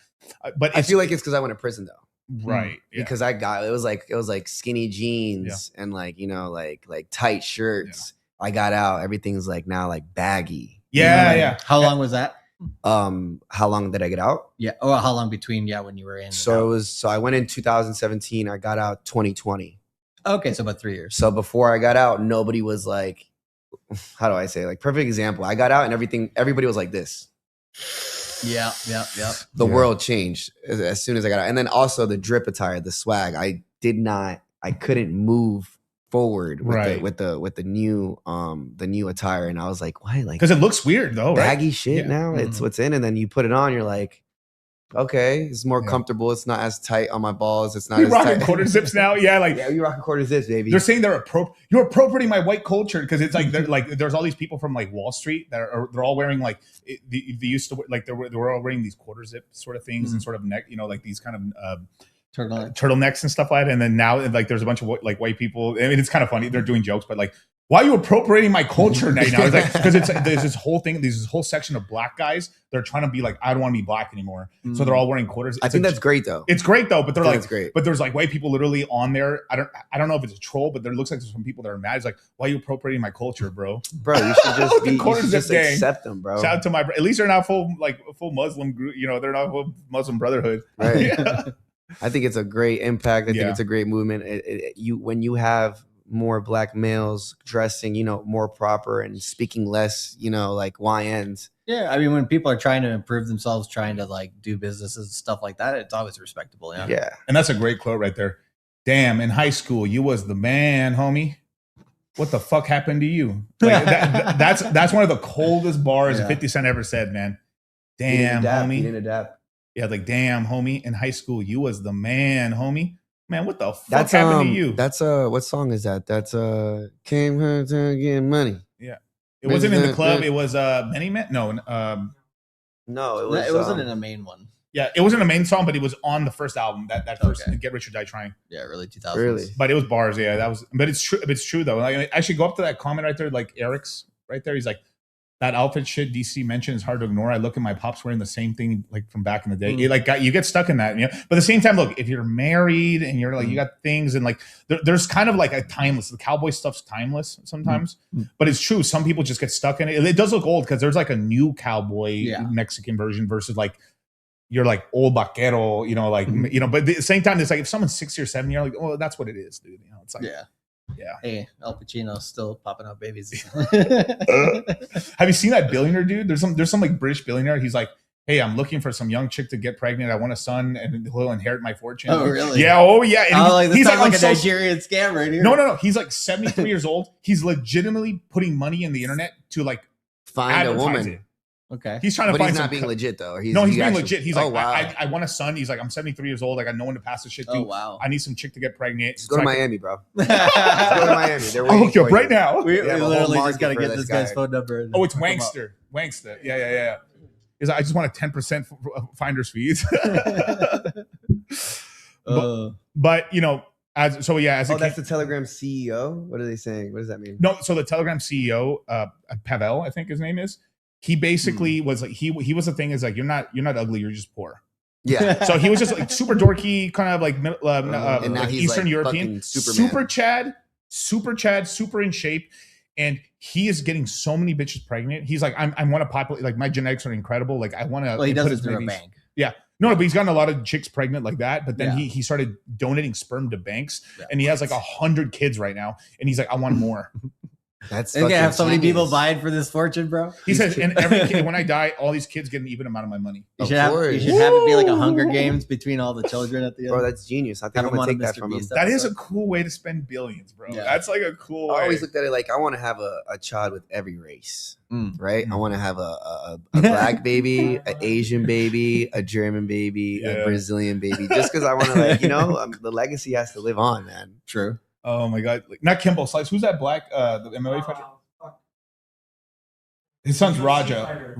[SPEAKER 1] but
[SPEAKER 2] I feel like it's because I went to prison though.
[SPEAKER 1] Right.
[SPEAKER 2] Because I got it was like skinny jeans and like, you know, like tight shirts. I got out. Everything's like now like baggy.
[SPEAKER 1] Yeah.
[SPEAKER 3] How long was that?
[SPEAKER 2] How long did I get out?
[SPEAKER 3] Yeah. Oh, how long between when you were in?
[SPEAKER 2] So I went in 2017. I got out 2020.
[SPEAKER 3] Okay, so about 3 years.
[SPEAKER 2] So before I got out, nobody was like, how do I say? Like, perfect example. I got out and everybody was like this.
[SPEAKER 3] Yeah.
[SPEAKER 2] The world changed as soon as I got out. And then also the drip attire, the swag. I couldn't move forward with the new attire. And I was like, why? Like,
[SPEAKER 1] because it looks weird though, right?
[SPEAKER 2] Baggy shit now. It's what's in, and then you put it on, you're like, okay, it's more comfortable. It's not as tight on my balls. It's not
[SPEAKER 1] we
[SPEAKER 2] as
[SPEAKER 1] rocking
[SPEAKER 2] tight.
[SPEAKER 1] quarter zips now. Yeah, like
[SPEAKER 2] we rocking quarter zips, baby.
[SPEAKER 1] They're saying you're appropriating my white culture, because it's like there's all these people from like Wall Street that they're all wearing like they used to like they were all wearing these quarter zip sort of things and sort of neck, you know, like these kind of turtlenecks and stuff like that. And then now like there's a bunch of like white people. I mean, it's kind of funny. They're doing jokes, but like, why are you appropriating my culture now? It's like, because there's this whole thing, there's this whole section of black guys. They're trying to be like, I don't want to be black anymore. So they're all wearing quarters.
[SPEAKER 2] I think that's great though.
[SPEAKER 1] It's great though, but they're like,
[SPEAKER 2] it's great.
[SPEAKER 1] But there's like white people literally on there. I don't know if it's a troll, but there looks like there's some people that are mad. It's like, why are you appropriating my culture, bro?
[SPEAKER 2] Bro, you should just accept them, bro.
[SPEAKER 1] Shout out to at least they're not full Muslim group. You know, they're not full Muslim Brotherhood.
[SPEAKER 2] Right.
[SPEAKER 1] Yeah.
[SPEAKER 2] I think it's a great impact. I think it's a great movement. When you have more black males dressing, you know, more proper and speaking less, you know, like YNs.
[SPEAKER 3] Yeah, I mean, when people are trying to improve themselves, trying to like do businesses and stuff like that, it's always respectable.
[SPEAKER 2] Yeah.
[SPEAKER 1] And that's a great quote right there. Damn, in high school, you was the man, homie. What the fuck happened to you? Like, that's one of the coldest bars 50 Cent ever said, man. Damn, homie.
[SPEAKER 2] You didn't adapt.
[SPEAKER 1] Yeah, like, damn, homie. In high school, you was the man, homie. Man, what the fuck happened to you?
[SPEAKER 2] That's what song is that? That's came here to get money.
[SPEAKER 1] Yeah. It wasn't in the club. It was Many Men. No,
[SPEAKER 2] no,
[SPEAKER 3] it wasn't in a main one.
[SPEAKER 1] Yeah, it wasn't a main song, but it was on the first album. That first Get Rich or Die Trying.
[SPEAKER 3] Yeah, early 2000s.
[SPEAKER 2] Really?
[SPEAKER 1] But it was bars. Yeah, that was. But it's true. It's true though. Like, I should go up to that comment right there, like Eric's right there. He's like, that outfit shit DC mentioned is hard to ignore. I look at my pops wearing the same thing like from back in the day. You get stuck in that, you know. But at the same time, look, if you're married and you're like you got things and like there's kind of like a timeless. The cowboy stuff's timeless sometimes, but it's true. Some people just get stuck in it. It does look old because there's like a new cowboy Mexican version versus like you're like old vaquero, you know, like you know. But at the same time, it's like if someone's 60 or 70, you're like, oh, that's what it is, dude. You know, it's like yeah.
[SPEAKER 3] Hey, Al Pacino's still popping out babies.
[SPEAKER 1] Have you seen that billionaire dude? There's some like British billionaire. He's like, hey, I'm looking for some young chick to get pregnant. I want a son, and he'll inherit my fortune.
[SPEAKER 3] Oh, really?
[SPEAKER 1] Yeah. Oh, yeah. And
[SPEAKER 3] he's like a Nigerian scam right here.
[SPEAKER 1] No. He's like 73 years old. He's legitimately putting money in the internet to like
[SPEAKER 2] find a woman.
[SPEAKER 1] It.
[SPEAKER 3] Okay.
[SPEAKER 1] He's trying to find.
[SPEAKER 2] He's not being legit though.
[SPEAKER 1] He's being legit. He's like, I want a son. He's like, I'm 73 years old. I got no one to pass this shit to.
[SPEAKER 3] Oh, wow.
[SPEAKER 1] I need some chick to get pregnant.
[SPEAKER 2] Just go to Miami, bro. Just go to Miami. They're waiting
[SPEAKER 1] for you right now.
[SPEAKER 3] We literally just got to get this guy's phone number.
[SPEAKER 1] Oh, it's Wankster. Wankster. Yeah. Is I just want a 10% finder's fees. but you know, as that's
[SPEAKER 2] the Telegram CEO. What are they saying? What does that mean?
[SPEAKER 1] No, so the Telegram CEO, Pavel, I think his name is. He basically was like he was the thing is like you're not ugly, you're just poor.
[SPEAKER 2] Yeah.
[SPEAKER 1] So he was just like super dorky, kind of like
[SPEAKER 2] and now
[SPEAKER 1] like
[SPEAKER 2] he's
[SPEAKER 1] Eastern
[SPEAKER 2] like
[SPEAKER 1] European, super Chad, super in shape, and he is getting so many bitches pregnant. He's like, I want to populate, like my genetics are incredible. Like I want to.
[SPEAKER 3] Well, he does it through a bank.
[SPEAKER 1] Yeah. No, but he's gotten a lot of chicks pregnant like that. But then he started donating sperm to banks, and he has like 100 kids right now. And he's like, I want more.
[SPEAKER 2] That's
[SPEAKER 3] gonna have so many people vying for this fortune, bro.
[SPEAKER 1] He says, and every kid, when I die, all these kids get an even amount of my money.
[SPEAKER 3] You should have it be like a Hunger Games between all the children at the end.
[SPEAKER 2] Bro, that's genius. I think I'm gonna take that from him.
[SPEAKER 1] That is a cool way to spend billions, bro. Yeah. That's like a cool way.
[SPEAKER 2] I always looked at it like I want to have a child with every race, right? I want to have a black baby, an Asian baby, a German baby, a Brazilian baby, just because I want to, like, you know, the legacy has to live on, man.
[SPEAKER 3] True.
[SPEAKER 1] Oh my God! Not Kimbo Slice. Who's that black? The MMA fighter. His son's Raja.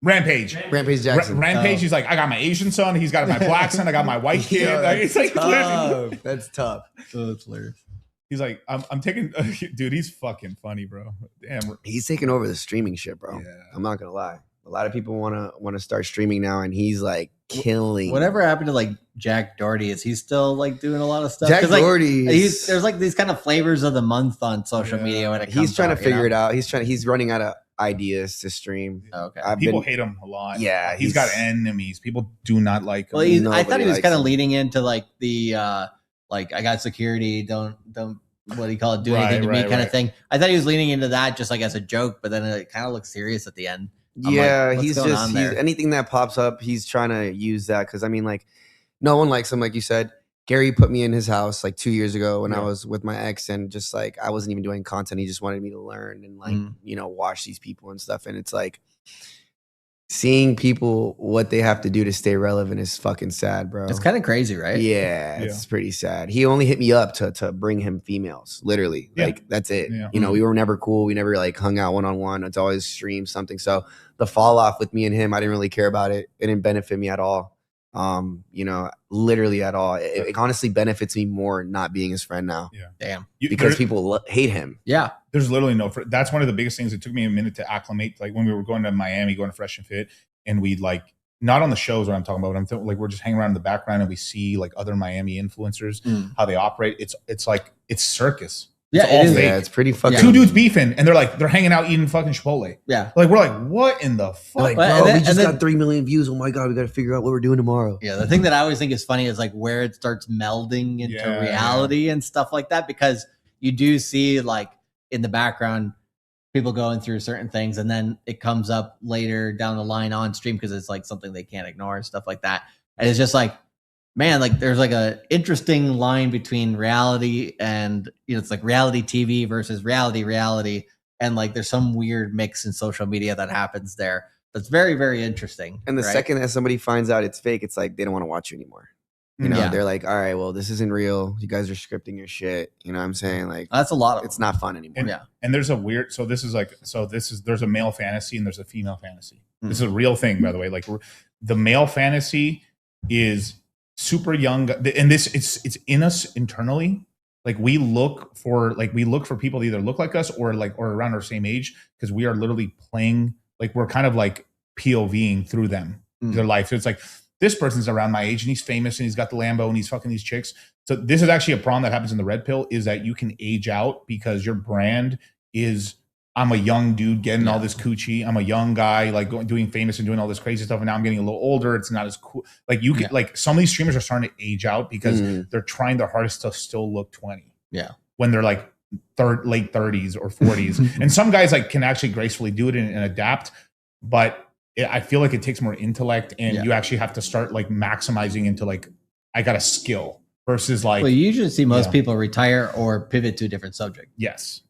[SPEAKER 1] Rampage.
[SPEAKER 2] Rampage Jackson.
[SPEAKER 1] Rampage. He's like, I got my Asian son. He's got my black son. I got my white kid.
[SPEAKER 2] That's tough. That's tough.
[SPEAKER 3] Oh, that's hilarious.
[SPEAKER 1] He's like, I'm taking, dude. He's fucking funny, bro. Damn.
[SPEAKER 2] He's taking over the streaming shit, bro. Yeah. I'm not gonna lie. A lot of people want to start streaming now, and he's like killing.
[SPEAKER 3] Whatever happened to like Jack Doherty? Is he still like doing a lot of stuff?
[SPEAKER 2] Jack Doherty,
[SPEAKER 3] there's like these kind of flavors of the month on social media when it comes.
[SPEAKER 2] He's trying to figure it out. He's running out of ideas to stream.
[SPEAKER 3] Okay,
[SPEAKER 1] people hate him a lot.
[SPEAKER 2] Yeah,
[SPEAKER 1] he's got enemies. People do not like him.
[SPEAKER 3] Well, I thought he was kind of leaning into like the like I got security. Don't what do you call it? Do anything to me kind of thing. I thought he was leaning into that just like as a joke, but then it kind of looked serious at the end.
[SPEAKER 2] He's anything that pops up, he's trying to use that because I mean, like, no one likes him, like you said. Gary put me in his house like 2 years ago when I was with my ex, and just like I wasn't even doing content. He just wanted me to learn and like you know, watch these people and stuff. And it's like seeing people what they have to do to stay relevant is fucking sad, bro.
[SPEAKER 3] It's kind of crazy, right?
[SPEAKER 2] Yeah, it's pretty sad. He only hit me up to bring him females, literally. Like that's it.
[SPEAKER 1] Yeah.
[SPEAKER 2] You know, we were never cool. We never like hung out one-on-one. It's always stream something. So the fall off with me and him, I didn't really care about it. It didn't benefit me at all. You know, literally at all. It honestly benefits me more not being his friend now.
[SPEAKER 1] Yeah.
[SPEAKER 3] Damn.
[SPEAKER 2] Because people hate him.
[SPEAKER 3] Yeah.
[SPEAKER 1] There's literally that's one of the biggest things. It took me a minute to acclimate. Like when we were going to Miami, going to Fresh and Fit, and we'd like, not on the shows what I'm talking about, but like we're just hanging around in the background and we see like other Miami influencers, how they operate. It's like, it's circus.
[SPEAKER 3] Yeah,
[SPEAKER 1] it's
[SPEAKER 2] it's pretty fucking.
[SPEAKER 1] Two dudes beefing, and they're hanging out eating fucking Chipotle.
[SPEAKER 3] Yeah,
[SPEAKER 1] like we're like, what in the fuck?
[SPEAKER 2] Like, bro, we just got 3 million views. Oh my God, we got to figure out what we're doing tomorrow.
[SPEAKER 3] Yeah, the thing that I always think is funny is like where it starts melding into reality and stuff like that, because you do see like in the background people going through certain things, and then it comes up later down the line on stream because it's like something they can't ignore and stuff like that. And it's just like, man, like there's like a interesting line between reality and, you know, it's like reality TV versus reality. And like, there's some weird mix in social media that happens there. That's very, very interesting.
[SPEAKER 2] And the second that somebody finds out it's fake, it's like, they don't want to watch you anymore. You know, they're like, all right, well, this isn't real. You guys are scripting your shit. You know what I'm saying? Like,
[SPEAKER 3] that's a lot of
[SPEAKER 2] it's not fun anymore.
[SPEAKER 1] And there's a weird, there's a male fantasy and there's a female fantasy. This is a real thing, by the way. Like the male fantasy is super young, and it's in us internally, Like we look for people that either look like us or around our same age, because we are literally playing, like we're kind of like POVing through them, their life. So it's like, this person's around my age and he's famous and he's got the Lambo and he's fucking these chicks. So this is actually a problem that happens in the red pill, is that you can age out because your brand is, I'm a young dude getting all this coochie. I'm a young guy like doing famous and doing all this crazy stuff. And now I'm getting a little older. It's not as cool. Like you can, like some of these streamers are starting to age out because they're trying their hardest to still look 20.
[SPEAKER 3] Yeah.
[SPEAKER 1] When they're like late 30s or 40s. And some guys like can actually gracefully do it and adapt. But I feel like it takes more intellect, and you actually have to start like maximizing into like, I got a skill versus like.
[SPEAKER 3] Well, you usually see most people retire or pivot to a different subject.
[SPEAKER 1] Yes.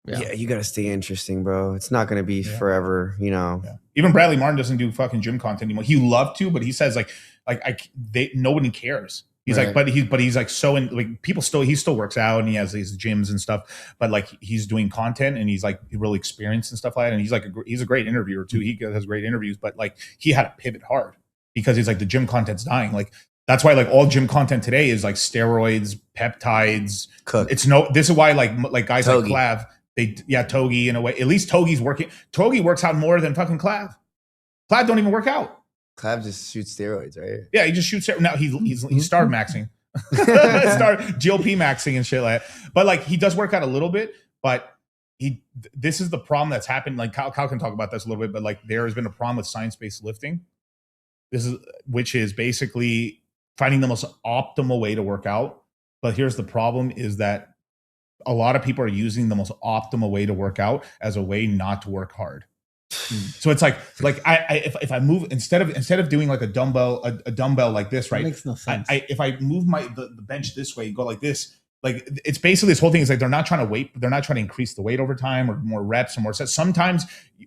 [SPEAKER 2] Yeah, you got to stay interesting, bro. It's not going to be forever, you know.
[SPEAKER 1] Yeah. Even Bradley Martin doesn't do fucking gym content anymore. He loved to, but he says nobody cares. He's like, but he's like so in, like people still, he still works out and he has these gyms and stuff, but like he's doing content and he's like really experienced and stuff like that. And he's like, he's a great interviewer too. He has great interviews, but like he had to pivot hard because he's like, the gym content's dying. Like that's why like all gym content today is like steroids, peptides. It's this is why like guys
[SPEAKER 2] Togi.
[SPEAKER 1] like Clav, Togi in a way, at least Togi's working. Togi works out more than fucking Clav. Clav don't even work out.
[SPEAKER 2] Clav just shoots steroids, right?
[SPEAKER 1] Yeah, he just shoots. Now he's starved maxing, GLP maxing and shit like that. But like he does work out a little bit. But this is the problem that's happened. Like Kyle can talk about this a little bit. But like there has been a problem with science-based lifting. Which is basically finding the most optimal way to work out. But here's the problem: is that a lot of people are using the most optimal way to work out as a way not to work hard. So it's like if I move instead of doing like a dumbbell like this, right?
[SPEAKER 3] That makes no sense.
[SPEAKER 1] If I move the bench this way, go like this, like it's basically this whole thing is like they're not trying to increase the weight over time or more reps or more sets. Sometimes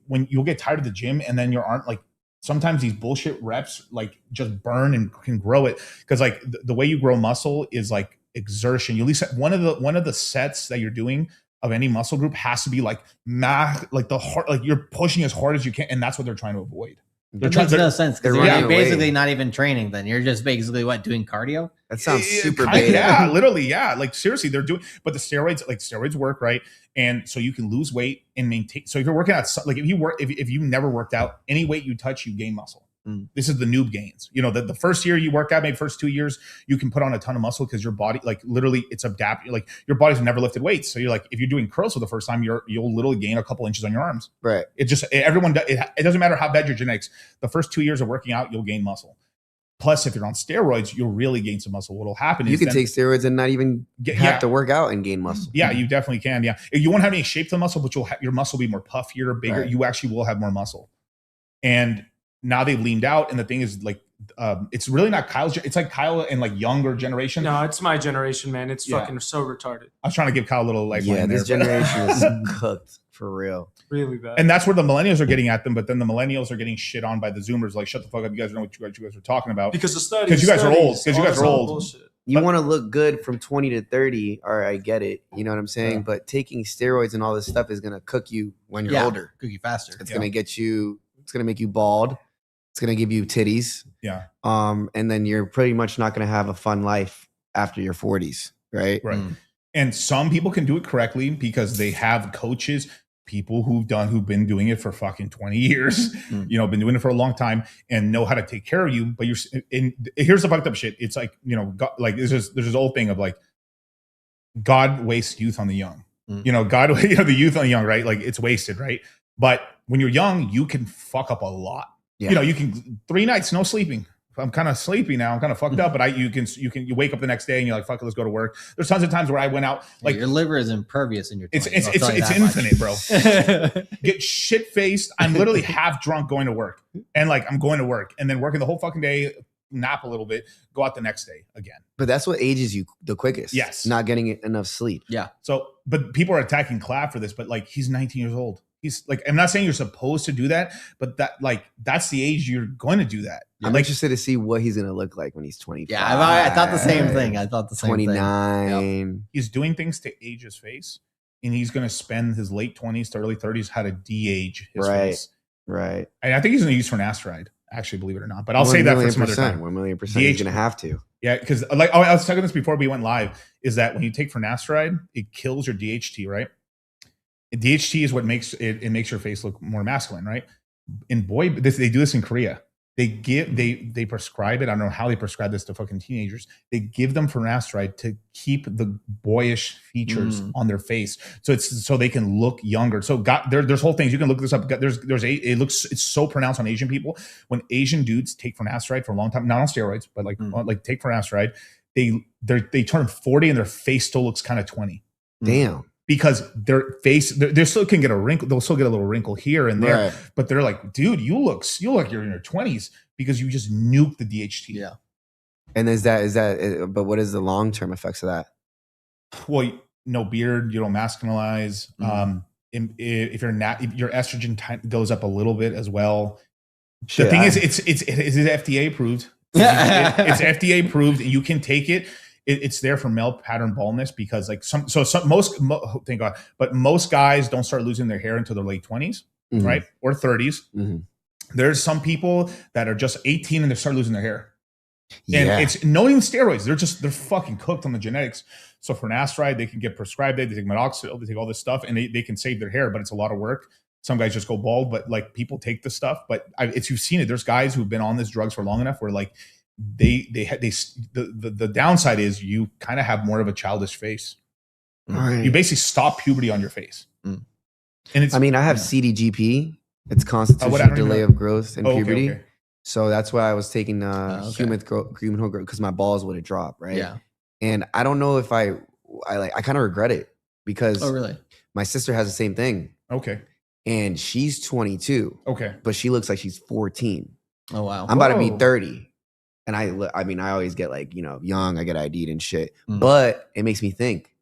[SPEAKER 1] when you'll get tired of the gym and then your arm, like sometimes these bullshit reps like just burn and can grow it, because like the way you grow muscle is like exertion. You at least one of the sets that you're doing of any muscle group has to be like the hard, like you're pushing as hard as you can, and that's what they're trying to avoid.
[SPEAKER 3] It makes no sense because you're basically not even training. Then you're just basically doing cardio.
[SPEAKER 2] That sounds super beta.
[SPEAKER 1] Yeah, literally, yeah. Like seriously, they're doing, but the steroids work, right? And so you can lose weight and maintain. So if you're working out, like if you never worked out, any weight you touch, you gain muscle. This is the noob gains. You know, the first year you work out, maybe first 2 years, you can put on a ton of muscle because your body, like literally, it's adapted. Like your body's never lifted weights, so you're like, if you're doing curls for the first time, you'll literally gain a couple inches on your arms.
[SPEAKER 2] Right.
[SPEAKER 1] It doesn't matter how bad your genetics. The first 2 years of working out, you'll gain muscle. Plus, if you're on steroids, you'll really gain some muscle. What'll happen is
[SPEAKER 2] you can take steroids and not even have to work out and gain muscle.
[SPEAKER 1] Yeah, you definitely can. Yeah, you won't have any shape to the muscle, but your muscle will be more puffier, bigger. Right. You actually will have more muscle. And now they've leaned out, and the thing is, like, it's really not Kyle's. It's like Kyle and like younger generation.
[SPEAKER 4] No, it's my generation, man. It's fucking so retarded.
[SPEAKER 1] I was trying to give Kyle a little like.
[SPEAKER 2] Yeah, this generation is cooked for real.
[SPEAKER 4] Really bad.
[SPEAKER 1] And that's where the millennials are getting at them, but then the millennials are getting shit on by the Zoomers. Like, shut the fuck up! You guys know what you guys are talking about.
[SPEAKER 4] Because the studies.
[SPEAKER 1] Because you guys are old. Because you guys are old.
[SPEAKER 4] Bullshit.
[SPEAKER 2] You want to look good from 20 to 30. All right, I get it. You know what I'm saying? Yeah. But taking steroids and all this stuff is gonna cook you when you're older.
[SPEAKER 3] Cook you faster.
[SPEAKER 2] It's gonna get you. It's gonna make you bald. It's going to give you titties.
[SPEAKER 1] Yeah.
[SPEAKER 2] And then you're pretty much not going to have a fun life after your 40s, right?
[SPEAKER 1] Right. And some people can do it correctly because they have coaches, people who've been doing it for fucking 20 years, you know, been doing it for a long time and know how to take care of you. But here's the fucked up shit. It's like, you know, God, like there's this old thing of like, God wastes youth on the young. You know, the youth on the young, right? Like it's wasted, right? But when you're young, you can fuck up a lot. Yeah. You know, you can 3 nights, no sleeping. I'm kind of sleepy now. I'm kind of fucked up, but you wake up the next day and you're like, fuck it, let's go to work. There's tons of times where I went out, like
[SPEAKER 3] your liver is impervious in your 20s.
[SPEAKER 1] It's infinite, bro. Get shit faced. I'm literally half drunk going to work, and like I'm going to work and then working the whole fucking day, nap a little bit, go out the next day again.
[SPEAKER 2] But that's what ages you the quickest.
[SPEAKER 1] Yes,
[SPEAKER 2] not getting enough sleep.
[SPEAKER 3] Yeah.
[SPEAKER 1] So, but people are attacking Clav for this, but like he's 19 years old. He's like, I'm not saying you're supposed to do that, but that's the age you're going to do that.
[SPEAKER 2] I'm interested to see what he's going to look like when he's 25.
[SPEAKER 3] Yeah, I thought the same thing. I thought the same
[SPEAKER 2] 29.
[SPEAKER 3] thing.
[SPEAKER 1] Yep. He's doing things to age his face, and he's going to spend his late 20s to early 30s how to de-age his face.
[SPEAKER 2] Right.
[SPEAKER 1] And I think he's going to use finasteride, actually, believe it or not. But I'll say that for some other time.
[SPEAKER 2] 1,000,000%. He's going to have to.
[SPEAKER 1] Yeah, because like I was talking this before we went live, is that when you take finasteride, it kills your DHT, right? And DHT is what makes it makes your face look more masculine, right? In they do this in Korea. They prescribe it. I don't know how they prescribe this to fucking teenagers. They give them finasteride to keep the boyish features on their face, so they can look younger. So there's whole things you can look this up. It's so pronounced on Asian people. When Asian dudes take finasteride for a long time, not on steroids, but like take finasteride, they turn 40 and their face still looks kind of 20.
[SPEAKER 2] Damn.
[SPEAKER 1] Because their face, they still can get a wrinkle. They'll still get a little wrinkle here and there, but they're like, dude, you look you're in your 20s because you just nuked the DHT.
[SPEAKER 3] Yeah.
[SPEAKER 2] And but what is the long-term effects of that?
[SPEAKER 1] Well, no beard, you don't masculinize. If your estrogen goes up a little bit as well. The thing is, it's FDA approved. It's FDA approved, and you can take it. It's there for male pattern baldness because like thank God, but most guys don't start losing their hair until their late 20s, right? Or 30s. There's some people that are just 18 and they start losing their hair. And it's not even steroids. They're fucking cooked on the genetics. So for finasteride, they can get prescribed it. They take minoxidil, they take all this stuff and they can save their hair, but it's a lot of work. Some guys just go bald, but like people take the stuff. But you've seen it. There's guys who've been on this drugs for long enough where like the downside is you kind of have more of a childish face. Right. You basically stop puberty on your face. And
[SPEAKER 2] I have CDGP. It's constitutional delay of growth in puberty. Okay. So that's why I was taking human growth because my balls would have dropped, right?
[SPEAKER 3] Yeah.
[SPEAKER 2] And I don't know if I kind of regret it because my sister has the same thing.
[SPEAKER 1] Okay.
[SPEAKER 2] And she's 22.
[SPEAKER 1] Okay.
[SPEAKER 2] But she looks like she's 14.
[SPEAKER 3] Oh wow.
[SPEAKER 2] I'm about to be 30. And I always get like, young, I get ID'd and shit. But it makes me think,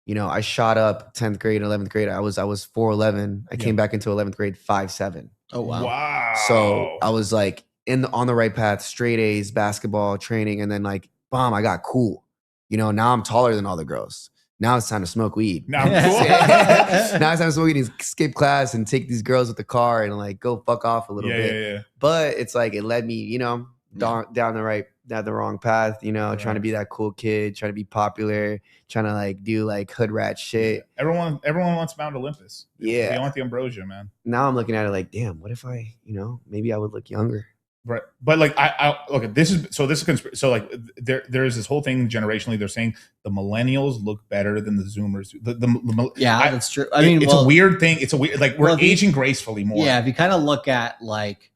[SPEAKER 2] I shot up 10th grade, 11th grade. I was 4'11". I came back into 11th grade, 5'7".
[SPEAKER 3] Oh, wow.
[SPEAKER 1] Wow.
[SPEAKER 2] So I was like on the right path, straight A's, basketball, training. And then like, I got cool. Now I'm taller than all the girls. Now it's time to smoke weed.
[SPEAKER 1] Now I'm cool.
[SPEAKER 2] Now it's time to smoke weed and skip class and take these girls with the car and like go fuck off a little bit.
[SPEAKER 1] Yeah.
[SPEAKER 2] But it's like, it led me, down the wrong path, trying to be that cool kid, trying to be popular, trying to like do like hood rat shit.
[SPEAKER 1] Everyone wants Mount Olympus.
[SPEAKER 2] Yeah.
[SPEAKER 1] They want the ambrosia, man.
[SPEAKER 2] Now I'm looking at it like, damn, what if I, maybe I would look younger.
[SPEAKER 1] Right. But like I okay, this is so like there's this whole thing generationally. They're saying the millennials look better than the Zoomers.
[SPEAKER 3] That's true.
[SPEAKER 1] It's a weird thing. It's a weird like we're aging gracefully more.
[SPEAKER 3] Yeah, if you kind of look at like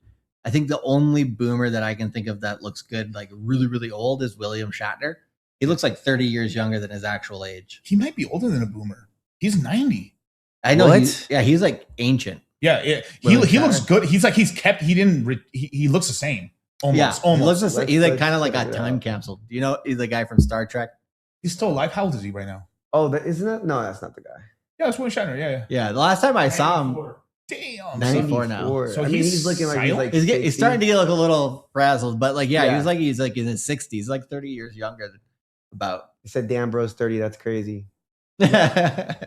[SPEAKER 3] I think the only boomer that I can think of that looks good, like really, really old, is William Shatner. He looks like 30 years younger than his actual age.
[SPEAKER 1] He might be older than a boomer. He's 90.
[SPEAKER 3] I know. He's like ancient.
[SPEAKER 1] Yeah. He looks good. He looks the same. Almost.
[SPEAKER 3] He looks the same. He's like kind of like got time capsule. He's the guy from Star Trek.
[SPEAKER 1] He's still alive. How old is he right now?
[SPEAKER 2] Oh, isn't that? No, that's not the guy.
[SPEAKER 1] Yeah, it's William Shatner. Yeah.
[SPEAKER 3] Yeah. The last time I saw him.
[SPEAKER 1] Damn,
[SPEAKER 3] 94 now.
[SPEAKER 2] So he's looking like
[SPEAKER 3] he's starting to get like a little frazzled, but like he's like in his 60s, like 30 years younger than about.
[SPEAKER 2] He said, "Damn, bro's 30. That's crazy."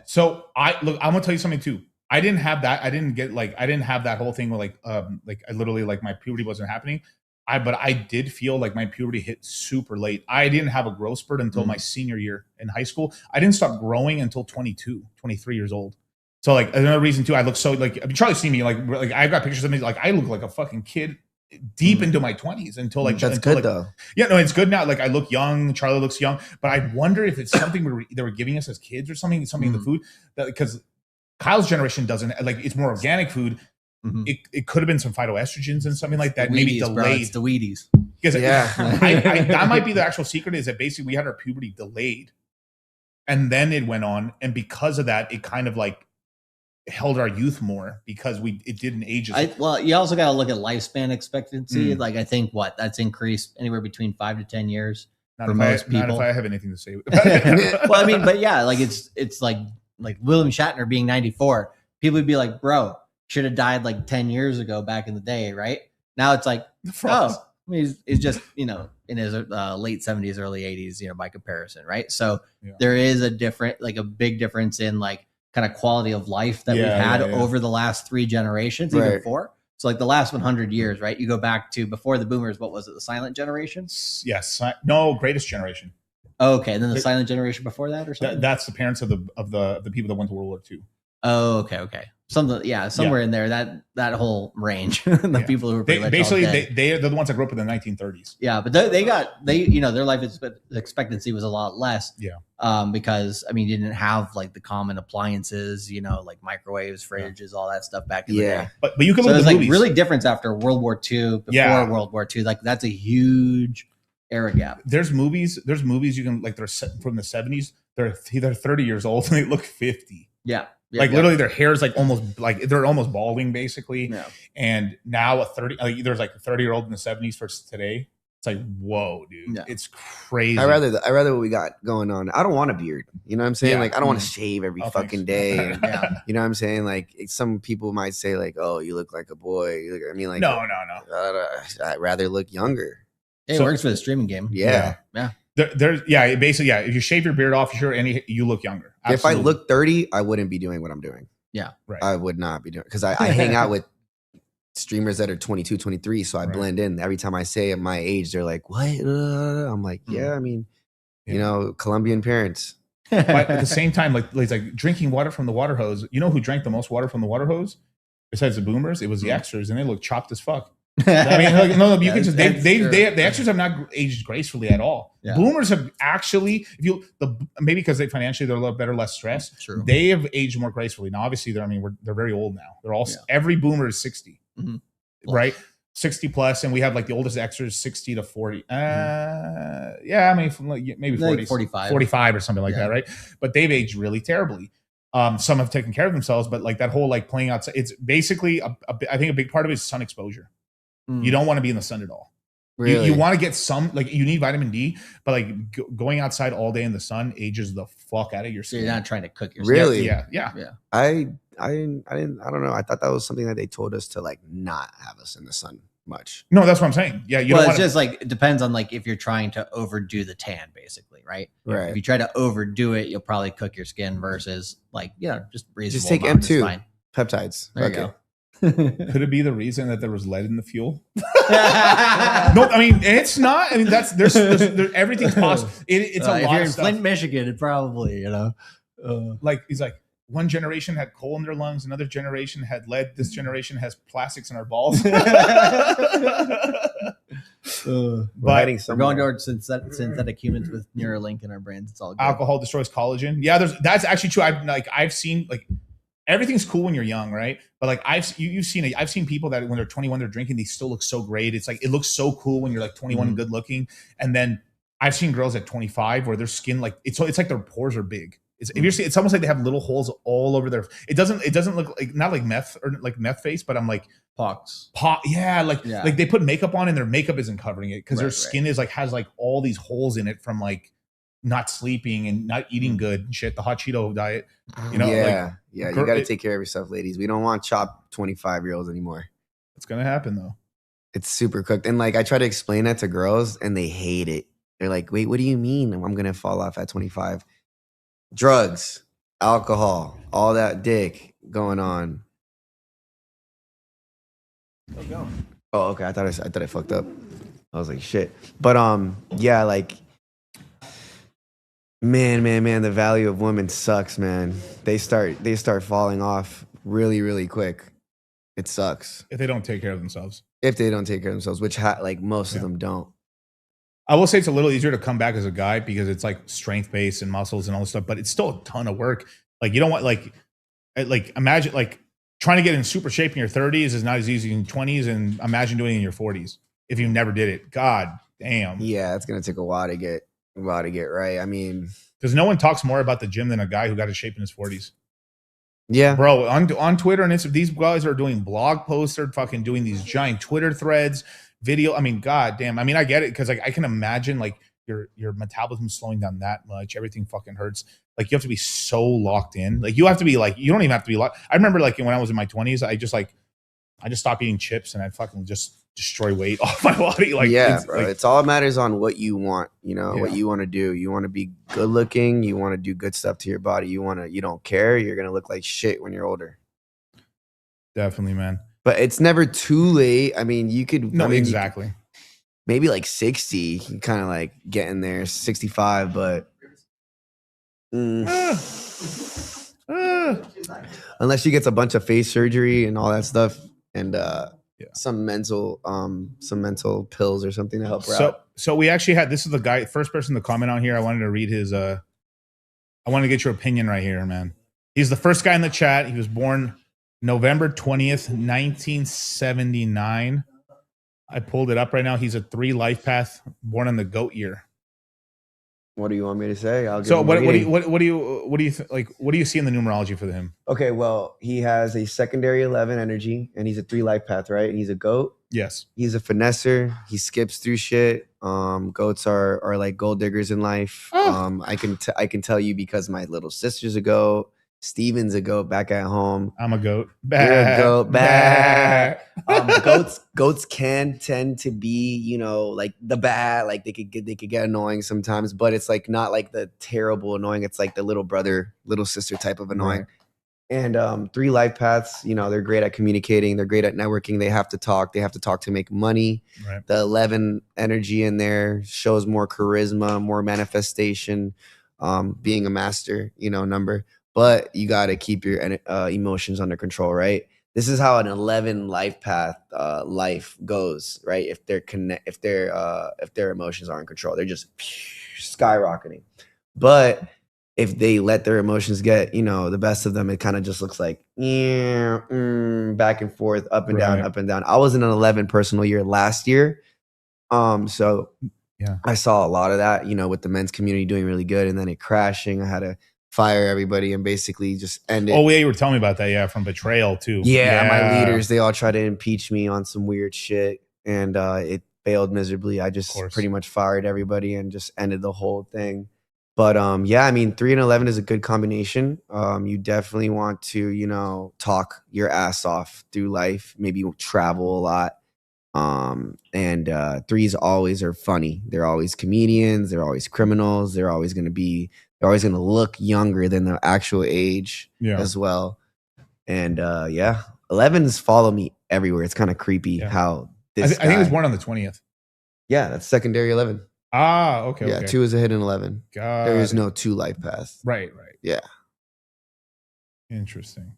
[SPEAKER 1] So I'm gonna tell you something too. I didn't have that. I didn't have that whole thing where I literally like my puberty wasn't happening. But I did feel like my puberty hit super late. I didn't have a growth spurt until my senior year in high school. I didn't start growing until 22, 23 years old. So like another reason too, I look so like Charlie's seen me like I've got pictures of me like I look like a fucking kid deep into my 20s until like
[SPEAKER 2] that's
[SPEAKER 1] until,
[SPEAKER 2] good though.
[SPEAKER 1] Yeah, no, it's good now. Like I look young, Charlie looks young, but I wonder if it's something they were giving us as kids or something in the food because Kyle's generation doesn't like it's more organic food. It could have been some phytoestrogens and something like that.
[SPEAKER 3] Wheaties,
[SPEAKER 1] maybe delayed.
[SPEAKER 3] Bro, it's the Wheaties.
[SPEAKER 1] Because that might be the actual secret is that basically we had our puberty delayed, and then it went on, and because of that, it kind of like held our youth more because it didn't age as
[SPEAKER 3] well. You also got to look at lifespan expectancy. Like I think that's increased anywhere between 5 to 10 years for most people.
[SPEAKER 1] Not if I have anything to say.
[SPEAKER 3] Well, I mean, but yeah, like it's like William Shatner being 94. People would be like, bro, should have died like 10 years ago back in the day, right? Now it's like, he's just, in his late 70s, early 80s, by comparison, right? So there is a big difference in like kind of quality of life that we've had over the last 3 generations, even 4. So like the last 100 years, right? You go back to before the boomers. What was it? The silent generation?
[SPEAKER 1] Yes. No, greatest generation.
[SPEAKER 3] Oh, okay. And then the silent generation before that or something?
[SPEAKER 1] That's the parents of the people that went to World War II.
[SPEAKER 3] Oh, okay. Somewhere in there, that whole range. The people who were
[SPEAKER 1] basically they're the ones that grew up in the 1930s.
[SPEAKER 3] Yeah, but their life expectancy was a lot less.
[SPEAKER 1] Yeah.
[SPEAKER 3] Because I mean, you didn't have like the common appliances, like microwaves, fridges, all that stuff back in the day.
[SPEAKER 1] But you can look at the movies.
[SPEAKER 3] Really difference after World War II, before World War II. Like that's a huge era gap.
[SPEAKER 1] There's movies you can like they're from the 70s. They're 30 years old and they look 50.
[SPEAKER 3] Yeah.
[SPEAKER 1] Literally their hair is like almost like they're almost balding basically.
[SPEAKER 3] Yeah.
[SPEAKER 1] And now there's like a 30-year-old in the 70s versus today. It's like, whoa, dude. Yeah. It's crazy.
[SPEAKER 2] I rather what we got going on. I don't want a beard. You know what I'm saying? Like I don't want to shave every fucking day. You know what I'm saying? Like some people might say like, oh, you look like a boy.
[SPEAKER 1] No.
[SPEAKER 2] I'd rather look younger.
[SPEAKER 3] It works for the streaming game.
[SPEAKER 2] Yeah.
[SPEAKER 1] Basically, if you shave your beard off, you look younger. Absolutely.
[SPEAKER 2] If I look 30, I wouldn't be doing what I'm doing.
[SPEAKER 3] Yeah.
[SPEAKER 1] Right.
[SPEAKER 2] I would not be doing because I hang out with streamers that are 22, 23. So I blend in. Every time I say my age, they're like, what? I'm like, I mean, Colombian parents.
[SPEAKER 1] But at the same time, like drinking water from the water hose. You know who drank the most water from the water hose? Besides the boomers, it was the extras, and they look chopped as fuck. I mean, you can just the extras have not aged gracefully at all. Yeah. Boomers have actually, maybe because they're a little better, less stressed.
[SPEAKER 3] True.
[SPEAKER 1] They have aged more gracefully. Now, obviously, they're very old now. They're all every boomer is 60, right? 60 plus, and we have like the oldest extras 60 to 40. I mean, maybe 40, 45 or something like that, right? But they've aged really terribly. Some have taken care of themselves, but like that whole like playing outside, it's basically I think a big part of it is sun exposure. You don't want to be in the sun at all. Really? You want to get some, like you need vitamin D, but like going outside all day in the sun ages the fuck out of your skin.
[SPEAKER 3] So you're not trying to cook your skin.
[SPEAKER 2] Really?
[SPEAKER 1] Yeah.
[SPEAKER 2] I don't know. I thought that was something that they told us to like not have us in the sun much.
[SPEAKER 1] No, that's what I'm saying. Yeah.
[SPEAKER 3] It's just like, it depends on like if you're trying to overdo the tan basically, right?
[SPEAKER 2] Right.
[SPEAKER 3] If you try to overdo it, you'll probably cook your skin versus like, just reasonable.
[SPEAKER 2] Just take M2 peptides.
[SPEAKER 3] There you go.
[SPEAKER 1] Could it be the reason that there was lead in the fuel? No, I mean it's not. I mean there's everything's possible. It's a lot.
[SPEAKER 3] If you're in
[SPEAKER 1] of stuff.
[SPEAKER 3] Flint, Michigan, it probably
[SPEAKER 1] like he's like one generation had coal in their lungs, another generation had lead. This generation has plastics in our balls.
[SPEAKER 3] We're going towards synthetic humans with Neuralink in our brains. It's all good.
[SPEAKER 1] Alcohol destroys collagen. Yeah, that's actually true. I've seen like. Everything's cool when you're young, right? But like I've seen people that when they're 21, they're drinking, they still look so great. It's like it looks so cool when you're like 21 and good looking. And then I've seen girls at 25 where their skin like it's like their pores are big. It's almost like they have little holes all over their. It doesn't look like not like meth or like meth face, but I'm like
[SPEAKER 3] pox.
[SPEAKER 1] Like they put makeup on and their makeup isn't covering it because their skin is like has like all these holes in it from like not sleeping and not eating good and shit. The hot Cheeto diet,
[SPEAKER 2] you got to take care of yourself, ladies. We don't want chopped 25-year-olds anymore.
[SPEAKER 1] It's gonna happen though.
[SPEAKER 2] It's super cooked, and like I try to explain that to girls, and they hate it. They're like, "Wait, what do you mean? I'm gonna fall off at 25? Drugs, alcohol, all that dick going on." Oh, okay. I thought I fucked up. I was like, shit. But like. Man, the value of women sucks, man. They start falling off really, really quick. It sucks.
[SPEAKER 1] If they don't take care of themselves.
[SPEAKER 2] Which most of them don't.
[SPEAKER 1] I will say it's a little easier to come back as a guy because it's like strength based and muscles and all this stuff, but it's still a ton of work. Like you don't want like imagine like trying to get in super shape in your 30s is not as easy in your 20s, and imagine doing it in your 40s if you never did it. God damn.
[SPEAKER 2] Yeah, it's gonna take a while to get right. I mean,
[SPEAKER 1] because no one talks more about the gym than a guy who got in shape in his 40s.
[SPEAKER 2] Yeah,
[SPEAKER 1] bro, on Twitter and Instagram, these guys are doing blog posts. They're fucking doing these giant Twitter threads, video. I mean, god damn. I mean, I get it because like I can imagine like your metabolism slowing down that much. Everything fucking hurts. Like you have to be so locked in. Like you have to be like you don't even have to be locked. I remember like when I was in my 20s, I just stopped eating chips and I fucking just destroy weight off my body. Like
[SPEAKER 2] it's all matters on what you want. What you want to do. You want to be good looking. You want to do good stuff to your body. You don't care. You're gonna look like shit when you're older.
[SPEAKER 1] Definitely, man.
[SPEAKER 2] But it's never too late. I mean, you could.
[SPEAKER 1] No,
[SPEAKER 2] I mean,
[SPEAKER 1] exactly.
[SPEAKER 2] Maybe like 60, you can kind of like get in there, 65, but unless she gets a bunch of face surgery and all that stuff, and some mental pills or something to help her out.
[SPEAKER 1] So we actually had, this is the guy, first person to comment on here. I wanted to read his I wanted to get your opinion right here, man. He's the first guy in the chat. He was born November 20th, 1979. I pulled it up right now. He's a 3 life path, born in the goat year.
[SPEAKER 2] What do you want me to say? I'll give
[SPEAKER 1] so
[SPEAKER 2] him
[SPEAKER 1] what
[SPEAKER 2] a
[SPEAKER 1] do
[SPEAKER 2] reading.
[SPEAKER 1] what do you see in the numerology for him?
[SPEAKER 2] Okay, well, he has a secondary 11 energy, and he's a 3 life path, right? And he's a goat.
[SPEAKER 1] Yes.
[SPEAKER 2] He's a finesser. He skips through shit. Goats are like gold diggers in life. I can tell you because my little sister's a goat. Steven's a goat back at home.
[SPEAKER 1] I'm a goat.
[SPEAKER 2] You're a goat. Goats can tend to be, you know, like the bad, like they could get annoying sometimes, but it's like not like the terrible annoying. It's like the little brother, little sister type of annoying.
[SPEAKER 1] Right.
[SPEAKER 2] And 3 life paths, you know, they're great at communicating. They're great at networking. They have to talk. They have to talk to make money.
[SPEAKER 1] Right.
[SPEAKER 2] The 11 energy in there shows more charisma, more manifestation, being a master, you know, number. But you got to keep your emotions under control, right? This is how an 11 life path life goes, right? If their emotions are in control, they're just skyrocketing. But if they let their emotions get, you know, the best of them, it kind of just looks like back and forth, up and down, up and down. I was in an 11 personal year last year. So
[SPEAKER 1] yeah,
[SPEAKER 2] I saw a lot of that, you know, with the men's community doing really good, and then it crashing. I had to fire everybody and basically just end it.
[SPEAKER 1] Oh yeah, you were telling me about that. Yeah, from betrayal too.
[SPEAKER 2] Yeah, my leaders, they all tried to impeach me on some weird shit, and it failed miserably. I just pretty much fired everybody and just ended the whole thing. But yeah, I mean, 3 and 11 is a good combination. You definitely want to, you know, talk your ass off through life. Maybe travel a lot. And 3s always are funny. They're always comedians. They're always criminals. They're always going to look younger than their actual age as well. And yeah, 11s follow me everywhere. It's kind of creepy how this
[SPEAKER 1] I think he was born on the 20th.
[SPEAKER 2] Yeah, that's secondary 11.
[SPEAKER 1] Ah, okay.
[SPEAKER 2] Yeah,
[SPEAKER 1] okay.
[SPEAKER 2] 2 is a hidden 11. There is no 2 life path.
[SPEAKER 1] Right.
[SPEAKER 2] Yeah.
[SPEAKER 1] Interesting.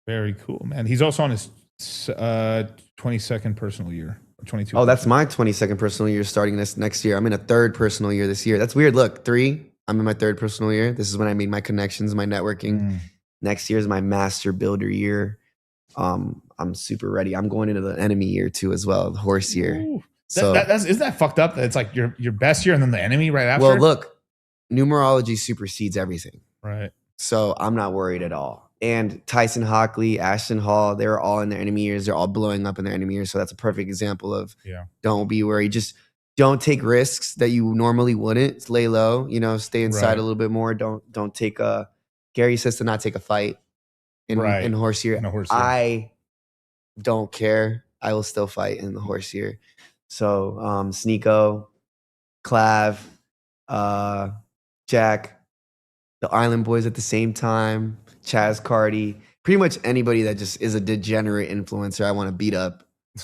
[SPEAKER 1] Very cool, man. He's also on his 22nd personal year. 22.
[SPEAKER 2] Oh, that's my 22nd personal year starting this next year. I'm in a 3rd personal year this year. That's weird. Look, 3, I'm in my 3rd personal year. This is when I made my connections, my networking. Next year is my master builder year. I'm super ready. I'm going into the enemy year too as well, the horse year.
[SPEAKER 1] Ooh.
[SPEAKER 2] So
[SPEAKER 1] isn't that fucked up? That it's like your best year and then the enemy right after.
[SPEAKER 2] Well, look, numerology supersedes everything.
[SPEAKER 1] Right.
[SPEAKER 2] So I'm not worried at all. And Tyson Hockley, Ashton Hall, they're all in their enemy years. They're all blowing up in their enemy years. So that's a perfect example of don't be worried. Just don't take risks that you normally wouldn't. Lay low, you know, stay inside a little bit more. Don't take Gary says to not take a fight in horse year. I don't care. I will still fight in the horse year. So Sneeko, Clav, Jack, the Island Boys at the same time, Chaz Cardi, pretty much anybody that just is a degenerate influencer I want to beat up.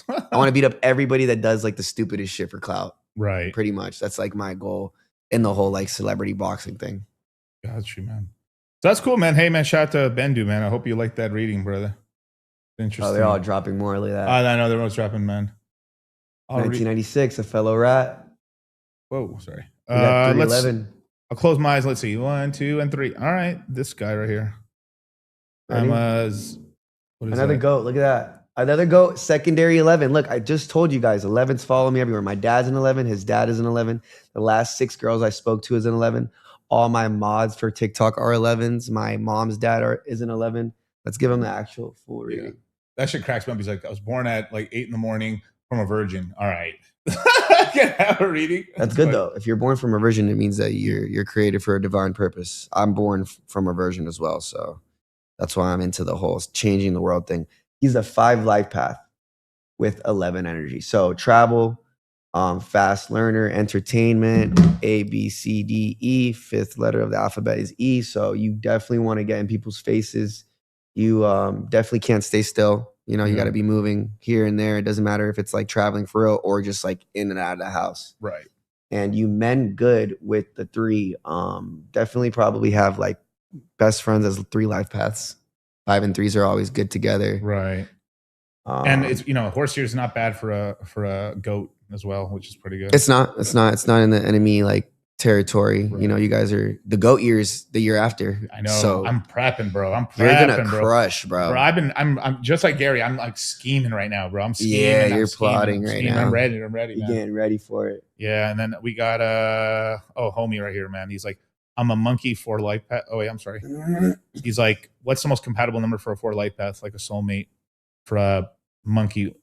[SPEAKER 2] I want to beat up everybody that does like the stupidest shit for clout.
[SPEAKER 1] Right.
[SPEAKER 2] Pretty much. That's like my goal in the whole like celebrity boxing thing.
[SPEAKER 1] Got you, man. So that's cool, man. Hey, man, shout out to Bendu, man. I hope you liked that reading, brother. Interesting.
[SPEAKER 2] Oh, they're all dropping more like that.
[SPEAKER 1] I know they're all dropping, man.
[SPEAKER 2] 1996, a fellow rat.
[SPEAKER 1] Whoa, sorry.
[SPEAKER 2] We got 311.
[SPEAKER 1] I'll close my eyes. Let's see. 1, 2, and 3. All right. This guy right here.
[SPEAKER 2] Ready?
[SPEAKER 1] What is
[SPEAKER 2] Another
[SPEAKER 1] that?
[SPEAKER 2] goat. Look at that. Another goat, secondary 11. Look, I just told you guys, 11s follow me everywhere. My dad's an 11. His dad is an 11. The last 6 girls I spoke to is an 11. All my mods for TikTok are 11s. My mom's dad is an 11. Let's give him the actual full reading.
[SPEAKER 1] Yeah. That shit cracks me up. He's like, I was born at like 8 a.m. from a virgin. All right. Can I have a reading?
[SPEAKER 2] That's good though. If you're born from a virgin, it means that you're created for a divine purpose. I'm born from a virgin as well. So that's why I'm into the whole changing the world thing. He's a 5 life path with 11 energy. So travel, fast learner, entertainment, A, B, C, D, E. 5th letter of the alphabet is E. So you definitely want to get in people's faces, You definitely can't stay still. You know, you got to be moving here and there. It doesn't matter if it's like traveling for real or just like in and out of the house.
[SPEAKER 1] Right.
[SPEAKER 2] And you men good with the 3. Definitely probably have like best friends as 3 life paths. 5 and 3s are always good together.
[SPEAKER 1] Right. And it's, you know, horse year is not bad for a goat as well, which is pretty good.
[SPEAKER 2] It's not in the enemy like territory. Right. You know, you guys are the goat years the year after.
[SPEAKER 1] I know.
[SPEAKER 2] So
[SPEAKER 1] I'm prepping, bro.
[SPEAKER 2] You're gonna crush, bro.
[SPEAKER 1] I'm just like Gary. I'm like scheming right now, bro. I'm scheming.
[SPEAKER 2] Yeah, you're plotting right now.
[SPEAKER 1] I'm ready. You're
[SPEAKER 2] getting ready for it.
[SPEAKER 1] Yeah, and then we got homie right here, man. He's like, I'm a monkey 4 life path. Oh wait, I'm sorry. He's like, what's the most compatible number for a 4 life path, like a soulmate for a monkey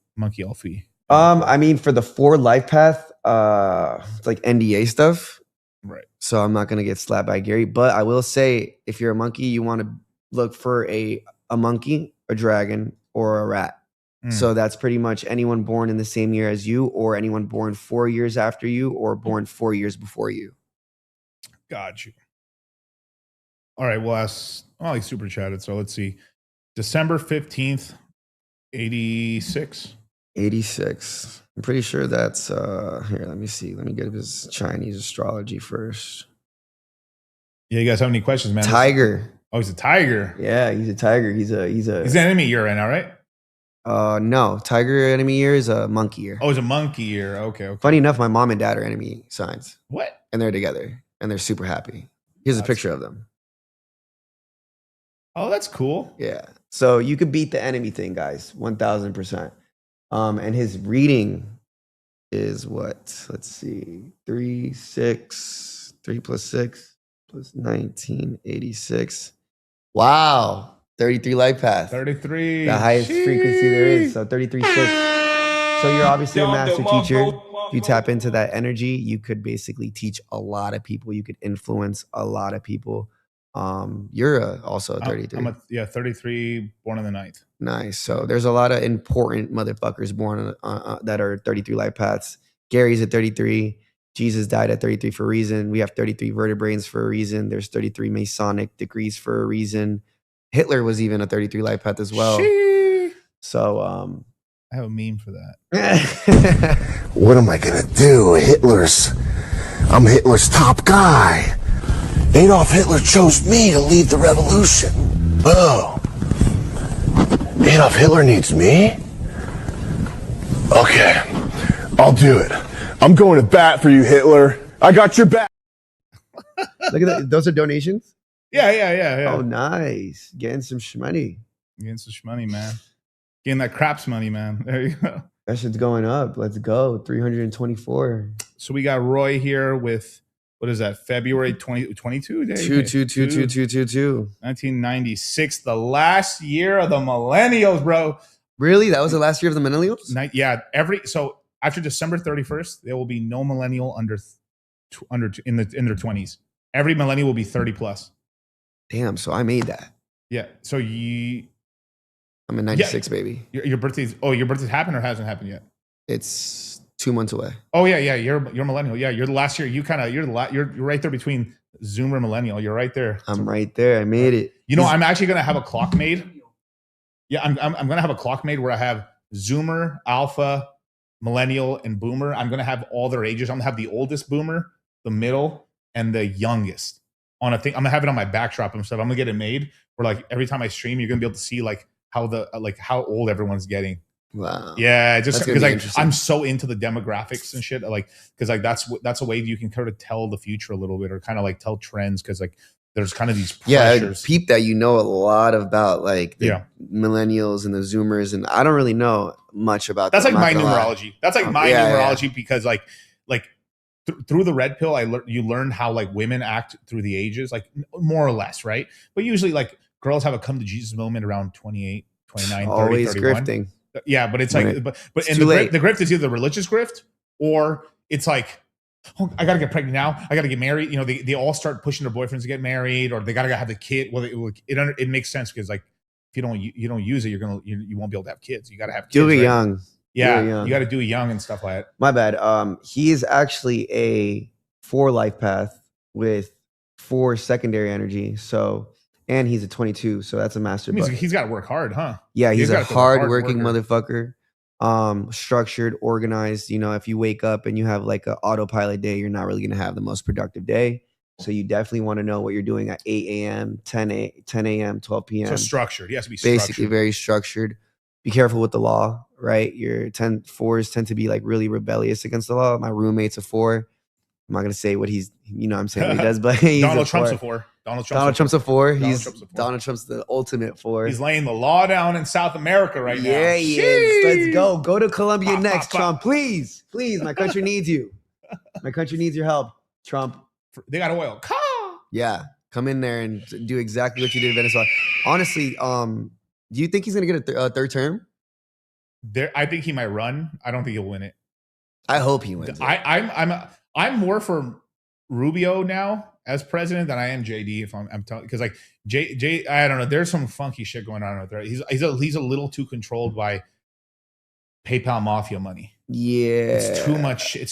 [SPEAKER 1] Alfie?
[SPEAKER 2] I mean, for the 4 life path, it's like NDA stuff.
[SPEAKER 1] Right.
[SPEAKER 2] So I'm not gonna get slapped by Gary, but I will say, if you're a monkey, you want to look for a monkey, a dragon, or a rat. So that's pretty much anyone born in the same year as you, or anyone born 4 years after you, or born 4 years before you.
[SPEAKER 1] Got you. All right. Well, he super chatted. So let's see. December 15th, 86.
[SPEAKER 2] 86. I'm pretty sure that's here. Let me see. Let me get his Chinese astrology first.
[SPEAKER 1] Yeah, you guys have any questions, man?
[SPEAKER 2] Tiger.
[SPEAKER 1] Oh, he's a tiger.
[SPEAKER 2] Yeah, he's a tiger. He's
[SPEAKER 1] an enemy year right now, right?
[SPEAKER 2] No, tiger enemy year is a monkey year.
[SPEAKER 1] Oh, it's a monkey year. Okay.
[SPEAKER 2] Funny enough, my mom and dad are enemy signs.
[SPEAKER 1] What?
[SPEAKER 2] And they're together, and they're super happy. Here's a picture of them.
[SPEAKER 1] Oh, that's cool.
[SPEAKER 2] Yeah. So you could beat the enemy thing, guys. 1000%. And his reading is what? Let's see. 3 plus 6 plus 19, 86. Wow. 33 life path.
[SPEAKER 1] 33.
[SPEAKER 2] The highest frequency there is. So 33.6. So you're obviously a master teacher. If you tap into that energy, you could basically teach a lot of people. You could influence a lot of people. You're also a 33.
[SPEAKER 1] 33, born on the 9th.
[SPEAKER 2] Nice. So there's a lot of important motherfuckers born that are 33 life paths. Gary's at 33. Jesus died at 33 for a reason. We have 33 vertebrates for a reason. There's 33 Masonic degrees for a reason. Hitler was even a 33 life path as well. So
[SPEAKER 1] I have a meme for that.
[SPEAKER 6] What am I gonna do? I'm Hitler's top guy. Adolf Hitler chose me to lead the revolution. Oh. Adolf Hitler needs me? Okay, I'll do it. I'm going to bat for you, Hitler. I got your back.
[SPEAKER 2] Look at that. Those are donations?
[SPEAKER 1] Yeah.
[SPEAKER 2] Oh, nice. Getting some shmoney.
[SPEAKER 1] Getting some shmoney, man. Getting that craps money, man. There you go.
[SPEAKER 2] That shit's going up. Let's go. 324.
[SPEAKER 1] So we got Roy here with, what is that, February 2022?
[SPEAKER 2] 2222222.
[SPEAKER 1] 1996, the last year of the millennials, bro.
[SPEAKER 2] Really? That was the last year of the millennials?
[SPEAKER 1] Yeah. So after December 31st, there will be no millennial in their 20s. Every millennial will be 30 plus.
[SPEAKER 2] Damn, so I made that.
[SPEAKER 1] Yeah. So
[SPEAKER 2] I'm a 96 baby.
[SPEAKER 1] Your birthday's happened or hasn't happened yet?
[SPEAKER 2] It's 2 months away.
[SPEAKER 1] Oh yeah. You're millennial. Yeah, you're the last year. You're right there between Zoomer millennial. You're right there.
[SPEAKER 2] I'm right there. I made it.
[SPEAKER 1] You know, I'm actually gonna have a clock made. Yeah, I'm gonna have a clock made where I have Zoomer, Alpha, Millennial, and Boomer. I'm gonna have all their ages. I'm gonna have the oldest Boomer, the middle, and the youngest on a thing. I'm gonna have it on my backdrop and stuff. I'm gonna get it made where like every time I stream, you're gonna be able to see like how old everyone's getting.
[SPEAKER 2] Wow.
[SPEAKER 1] Yeah, just because like I'm so into the demographics and shit. Like because like that's a way you can kind of tell the future a little bit or kind of like tell trends because like there's kind of these pressures.
[SPEAKER 2] Yeah, peep that you know a lot about like the millennials and the Zoomers, and I don't really know much about.
[SPEAKER 1] That's like my numerology. That's like my numerology because like through the red pill, you learned how like women act through the ages, like more or less, right? But usually like girls have a come to Jesus moment around 28, 29, 30,
[SPEAKER 2] always
[SPEAKER 1] 31.
[SPEAKER 2] grifting.
[SPEAKER 1] Yeah, but it's like, but and the grift is either the religious grift or it's like, oh, I gotta get pregnant now. I gotta get married. You know, they all start pushing their boyfriends to get married, or they gotta have the kid. Well, it makes sense because like if you don't use it, you won't be able to have kids. You gotta have kids.
[SPEAKER 2] Do it
[SPEAKER 1] right?
[SPEAKER 2] young.
[SPEAKER 1] Yeah, you gotta do it young and stuff like that.
[SPEAKER 2] My bad. He is actually a 4 life path with 4 secondary energy. So And he's a 22, so that's a master.
[SPEAKER 1] He's got to work hard, huh?
[SPEAKER 2] Yeah, he's a hard-working
[SPEAKER 1] worker.
[SPEAKER 2] motherfucker. Structured, organized. You know, if you wake up and you have like an autopilot day, you're not really gonna have the most productive day. So you definitely want to know what you're doing at 8 a.m., 10 a.m., 12 p.m.
[SPEAKER 1] So structured. He has to be structured.
[SPEAKER 2] Basically very structured. Be careful with the law, right? Your 4s tend to be like really rebellious against the law. My roommate's a 4. I'm not gonna say what he's, you know what I'm saying what he does, but he's
[SPEAKER 1] Donald Trump's a 4.
[SPEAKER 2] Donald Trump's a 4. Donald Trump's the ultimate 4.
[SPEAKER 1] He's laying the law down in South America right now.
[SPEAKER 2] Yeah, he is. Let's go. Go to Colombia next, Trump. Please. Please. My country needs you. My country needs your help, Trump.
[SPEAKER 1] They got oil.
[SPEAKER 2] Yeah. Come in there and do exactly what you did in Venezuela. Honestly, do you think he's going to get a third term?
[SPEAKER 1] I think he might run. I don't think he'll win it.
[SPEAKER 2] I hope he wins.
[SPEAKER 1] I'm more for Rubio now as president than I am JD. If I'm telling, because like J I don't know. There's some funky shit going on out there. He's a little too controlled by PayPal mafia money.
[SPEAKER 2] Yeah,
[SPEAKER 1] it's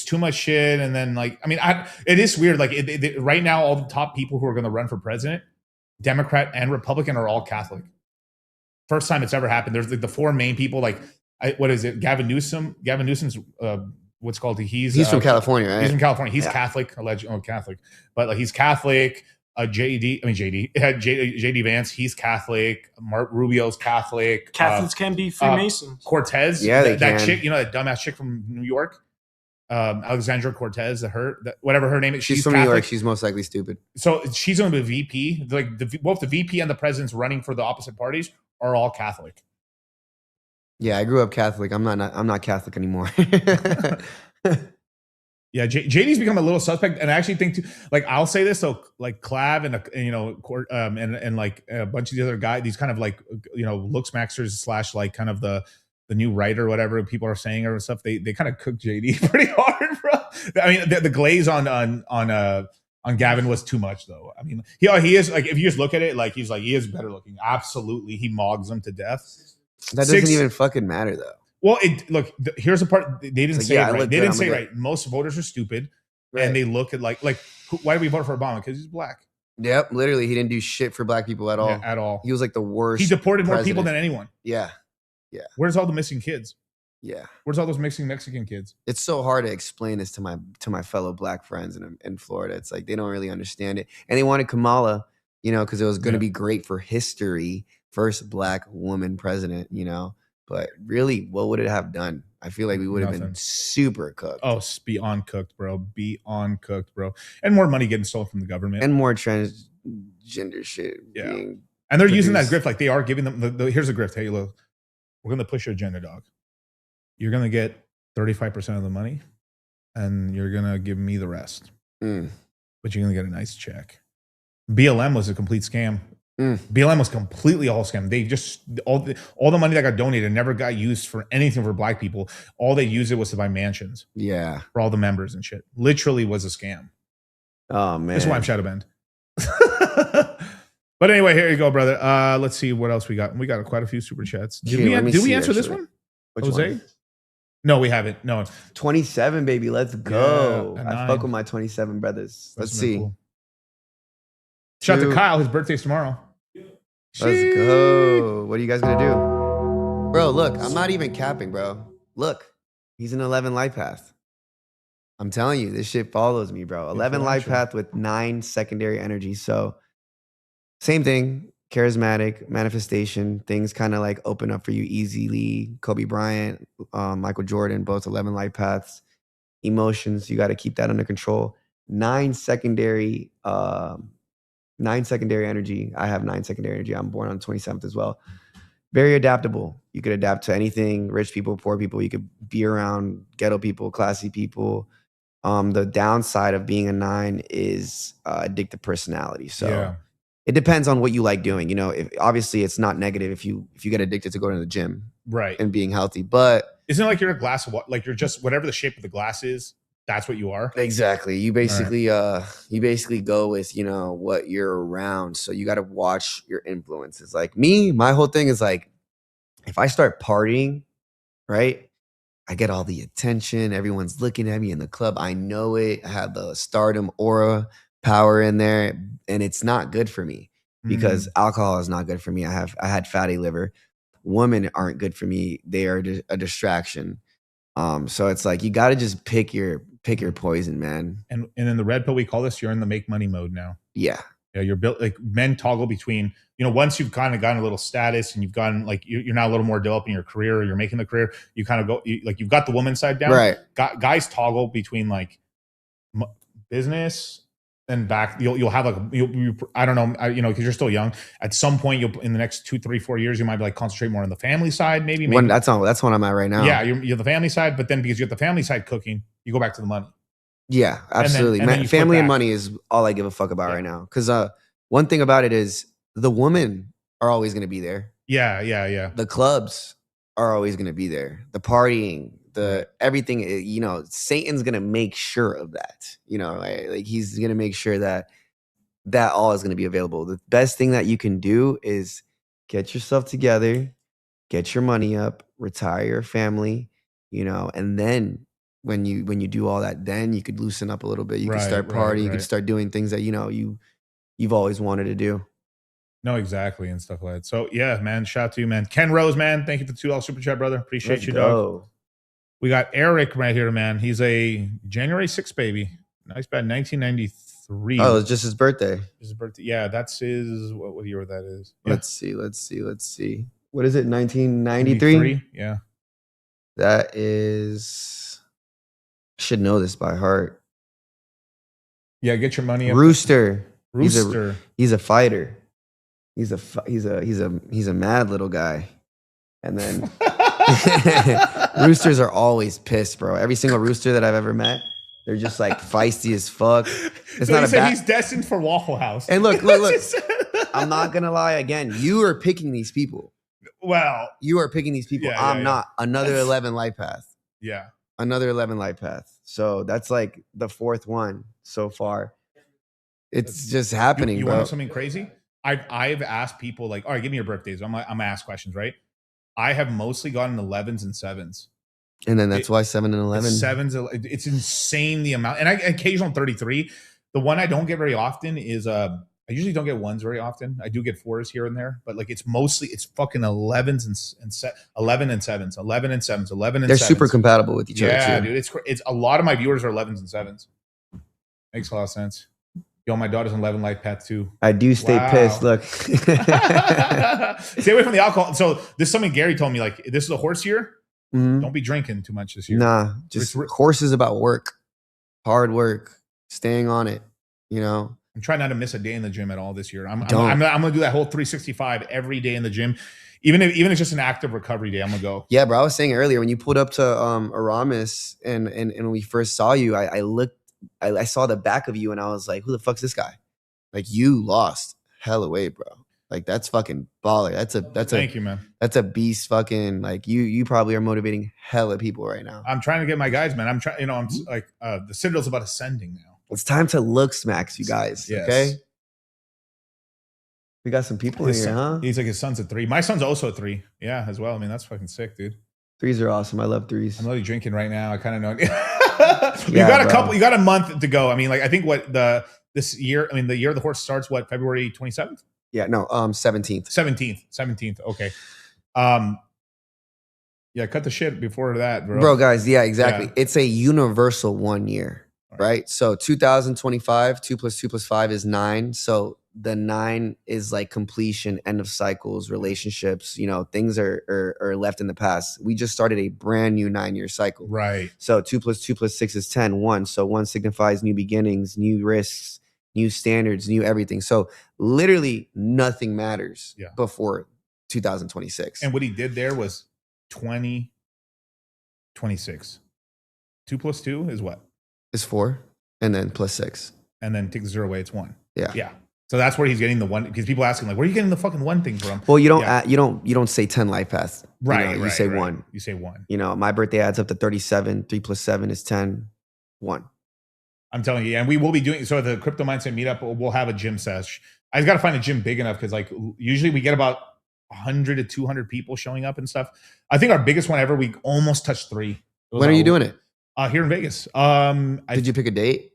[SPEAKER 1] too much shit. And then like, I mean, it is weird. Like right now, all the top people who are going to run for president, Democrat and Republican, are all Catholic. First time it's ever happened. There's like the 4 main people. Like, what is it? Gavin Newsom. Gavin Newsom's what's called. He's
[SPEAKER 2] from California, right?
[SPEAKER 1] He's from California. He's Catholic, Catholic, but like he's Catholic. JD Vance, he's Catholic. Mark Rubio's Catholic.
[SPEAKER 4] Catholics can be Freemasons.
[SPEAKER 1] Cortez, that chick, you know, that dumbass chick from New York, Alexandra Cortez. Whatever her name is,
[SPEAKER 2] she's from Catholic. New York. She's most likely stupid.
[SPEAKER 1] So she's going to be VP. Like both the VP and the president's running for the opposite parties are all Catholic.
[SPEAKER 2] Yeah, I grew up Catholic. I'm not Catholic anymore.
[SPEAKER 1] Yeah, JD's become a little suspect, and I actually think too. Like, I'll say this though, like Clav and you know, and like a bunch of the other guys, these kind of like, you know, looksmaxers / like kind of the new writer, whatever people are saying or stuff. They kind of cook JD pretty hard, bro. I mean, the glaze on Gavin was too much though. I mean, he is like, if you just look at it, like he is better looking. Absolutely, he mogs them to death.
[SPEAKER 2] That doesn't even fucking matter though.
[SPEAKER 1] Well, here's the part they didn't say it right. They didn't say right. Most voters are stupid, and they look at like why do we vote for Obama? Because he's black.
[SPEAKER 2] Yep, literally, he didn't do shit for black people at all.
[SPEAKER 1] Yeah, at all.
[SPEAKER 2] He was like the worst.
[SPEAKER 1] He deported more people than anyone.
[SPEAKER 2] Yeah.
[SPEAKER 1] Where's all the missing kids?
[SPEAKER 2] Yeah.
[SPEAKER 1] Where's all those missing Mexican kids?
[SPEAKER 2] It's so hard to explain this to my fellow black friends in Florida. It's like they don't really understand it, and they wanted Kamala, you know, because it was going to be great for history, first black woman president, you know. But really, what would it have done? I feel like we would have been super cooked.
[SPEAKER 1] Oh, beyond cooked, bro. Beyond cooked, bro. And more money getting stolen from the government.
[SPEAKER 2] And more transgender shit.
[SPEAKER 1] Yeah. And they're using that grift. Like they are giving them, here's a grift. Hey, look, we're going to push your agenda, dog. You're going to get 35% of the money and you're going to give me the rest. But you're going to get a nice check. BLM was a complete scam. BLM was completely all scam. They just all the money that got donated never got used for anything for black people. All they used it was to buy mansions.
[SPEAKER 2] Yeah,
[SPEAKER 1] for all the members and shit. Literally was a scam.
[SPEAKER 2] Oh man,
[SPEAKER 1] that's why I'm shadow banned. But anyway, here you go, brother. Let's see what else we got. We got quite a few super chats. Did we answer this one,
[SPEAKER 2] Which
[SPEAKER 1] Jose?
[SPEAKER 2] One?
[SPEAKER 1] No, we haven't. No,
[SPEAKER 2] 27, baby. Let's go.
[SPEAKER 1] Yeah,
[SPEAKER 2] I fuck with my 27 brothers. Let's see.
[SPEAKER 1] Cool. Shout out to Kyle. His birthday's tomorrow.
[SPEAKER 2] Let's go. What are you guys gonna do, bro? Look, I'm not even capping, bro. Look, he's an 11 life path. I'm telling you, this shit follows me, bro. 11 life path with 9 secondary energies. So, same thing. Charismatic manifestation. Things kind of like open up for you easily. Kobe Bryant, Michael Jordan, both 11 life paths. Emotions, you got to keep that under control. 9 secondary energy. I have 9 secondary energy. I'm born on the 27th as well. Very adaptable. You could adapt to anything. Rich people, poor people. You could be around ghetto people, classy people. The downside of being a 9 is addictive personality. So it depends on what you like doing. You know, obviously it's not negative if you get addicted to going to the gym,
[SPEAKER 1] right,
[SPEAKER 2] and being healthy. But
[SPEAKER 1] isn't it like you're a glass of water? Like you're just whatever the shape of the glass is. That's what you are.
[SPEAKER 2] Exactly. You basically go with, you know, what you're around. So you got to watch your influences. Like me, my whole thing is like, if I start partying, right, I get all the attention. Everyone's looking at me in the club. I know it. I have the stardom aura power in there, and it's not good for me. because alcohol is not good for me. I had fatty liver. Women aren't good for me. They are a distraction. So it's like you got to just pick your poison, man.
[SPEAKER 1] And in the red pill, we call this, you're in the make money mode now.
[SPEAKER 2] Yeah.
[SPEAKER 1] Yeah, you're built like men toggle between, once you've kind of gotten a little status and you've gotten like you're now a little more developing your career, or you're making the career, you kind of go like you've got the woman side down.
[SPEAKER 2] Right.
[SPEAKER 1] Guys toggle between like business and back. You'll have like I don't know, because you're still young. At some point, you'll in the next 2, 3, 4 years, you might be like concentrate more on the family side. Maybe
[SPEAKER 2] that's what I'm at right now.
[SPEAKER 1] Yeah, you're the family side, but then because you got the family side cooking, you go back to the money.
[SPEAKER 2] Yeah, absolutely.
[SPEAKER 1] And then
[SPEAKER 2] family and money is all I give a fuck about right now. Because one thing about it is the women are always going to be there.
[SPEAKER 1] Yeah.
[SPEAKER 2] The clubs are always going to be there. The partying, everything. Satan's going to make sure of that. Like he's going to make sure that all is going to be available. The best thing that you can do is get yourself together, get your money up, retire your family, and then. When you do all that, then you could loosen up a little bit. You can start partying. You can start doing things that you've always wanted to do.
[SPEAKER 1] No, exactly, and stuff like that. So yeah, man, shout out to you, man. Ken Rose, man, thank you for the $2 super chat, brother. Appreciate you, dog. We got Eric right here, man. He's a January 6th baby. Nice bad, 1993.
[SPEAKER 2] Oh, it's just his birthday.
[SPEAKER 1] His birthday. Yeah, that's his. What year that is? Yeah.
[SPEAKER 2] Let's see. What is it? 1993.
[SPEAKER 1] Yeah.
[SPEAKER 2] That is. Should know this by heart.
[SPEAKER 1] Yeah, get your money up.
[SPEAKER 2] Rooster.
[SPEAKER 1] Rooster.
[SPEAKER 2] He's a fighter. He's a mad little guy. And then roosters are always pissed, bro. Every single rooster that I've ever met, they're just like feisty as fuck. It's
[SPEAKER 1] so
[SPEAKER 2] not
[SPEAKER 1] he's destined for Waffle House.
[SPEAKER 2] And look. I'm not gonna lie again. You are picking these people.
[SPEAKER 1] Well,
[SPEAKER 2] you are picking these people. I'm not. Another 11 life path.
[SPEAKER 1] Yeah.
[SPEAKER 2] Another 11 life path. So that's like the 4th one so far. It's just happening.
[SPEAKER 1] You
[SPEAKER 2] bro.
[SPEAKER 1] want something crazy? I've asked people like, all right, give me your birthdays. I'm gonna ask questions, right? I have mostly gotten 11s and 7s.
[SPEAKER 2] And then that's why 7 and 11.
[SPEAKER 1] 7s, it's insane the amount. And I occasional 33. The one I don't get very often is I usually don't get 1s very often. I do get 4s here and there, but like it's fucking 11s and 11 and 7s, 11 and 7s, 11 and 7s.
[SPEAKER 2] They're super compatible with each other.
[SPEAKER 1] Yeah, dude. It's a lot of my viewers are 11s and 7s. Makes a lot of sense. Yo, my daughter's an 11 life path too.
[SPEAKER 2] I do stay pissed. Look.
[SPEAKER 1] Stay away from the alcohol. So this is something Gary told me, like, this is a horse year.
[SPEAKER 2] Mm-hmm.
[SPEAKER 1] Don't be drinking too much this year.
[SPEAKER 2] Nah, just horses about work, hard work, staying on it,
[SPEAKER 1] I'm trying not to miss a day in the gym at all this year. I'm going to do that whole 365 every day in the gym. Even if it's just an active recovery day, I'm going to go.
[SPEAKER 2] Yeah, bro. I was saying earlier, when you pulled up to Aramis and when we first saw you, I saw the back of you and I was like, who the fuck's this guy? Like, you lost hella weight, bro. Like, that's fucking baller.
[SPEAKER 1] Thank you, man.
[SPEAKER 2] That's a beast fucking, like, you probably are motivating hella people right now.
[SPEAKER 1] I'm trying to get my guys, man. I'm trying, I'm like, the Citadel's about ascending now.
[SPEAKER 2] It's time to look smacks, you guys.
[SPEAKER 1] Yes.
[SPEAKER 2] Okay. We got some people in here, huh?
[SPEAKER 1] He's like, his son's a 3. My son's also a 3. Yeah, as well. I mean, that's fucking sick, dude.
[SPEAKER 2] 3s are awesome. I love 3s.
[SPEAKER 1] I'm literally drinking right now. I kind of know. You got a month to go. I mean, like, I think the year the horse starts, February 27th?
[SPEAKER 2] Yeah, no, 17th.
[SPEAKER 1] 17th. Okay. Yeah, cut the shit before that, bro.
[SPEAKER 2] Bro, guys, yeah, exactly. Yeah. It's a universal 1 year, right? So 2025, 2 + 2 + 5 is 9. So the 9 is like completion, end of cycles, relationships, things are left in the past. We just started a brand new 9-year cycle.
[SPEAKER 1] Right.
[SPEAKER 2] So 2 + 2 + 6 is 10, 1. So 1 signifies new beginnings, new risks, new standards, new everything. So literally nothing matters before 2026.
[SPEAKER 1] And what he did there was 26. 2 + 2 is what?
[SPEAKER 2] It's 4, and then +6.
[SPEAKER 1] And then take the 0 away, it's 1.
[SPEAKER 2] Yeah.
[SPEAKER 1] So that's where he's getting the 1, because people ask him, like, where are you getting the fucking 1 thing from?
[SPEAKER 2] Well, you don't you don't say 10 life paths.
[SPEAKER 1] Right.
[SPEAKER 2] You say 1.
[SPEAKER 1] You say 1.
[SPEAKER 2] My birthday adds up to 37. 3 + 7 is 10. 1.
[SPEAKER 1] I'm telling you, and we will be doing, so the Crypto Mindset meetup, we'll have a gym sesh. I just got to find a gym big enough, because like usually we get about 100 to 200 people showing up and stuff. I think our biggest one ever, we almost touched 3.
[SPEAKER 2] When are you doing it?
[SPEAKER 1] Here in Vegas.
[SPEAKER 2] Did you pick a date?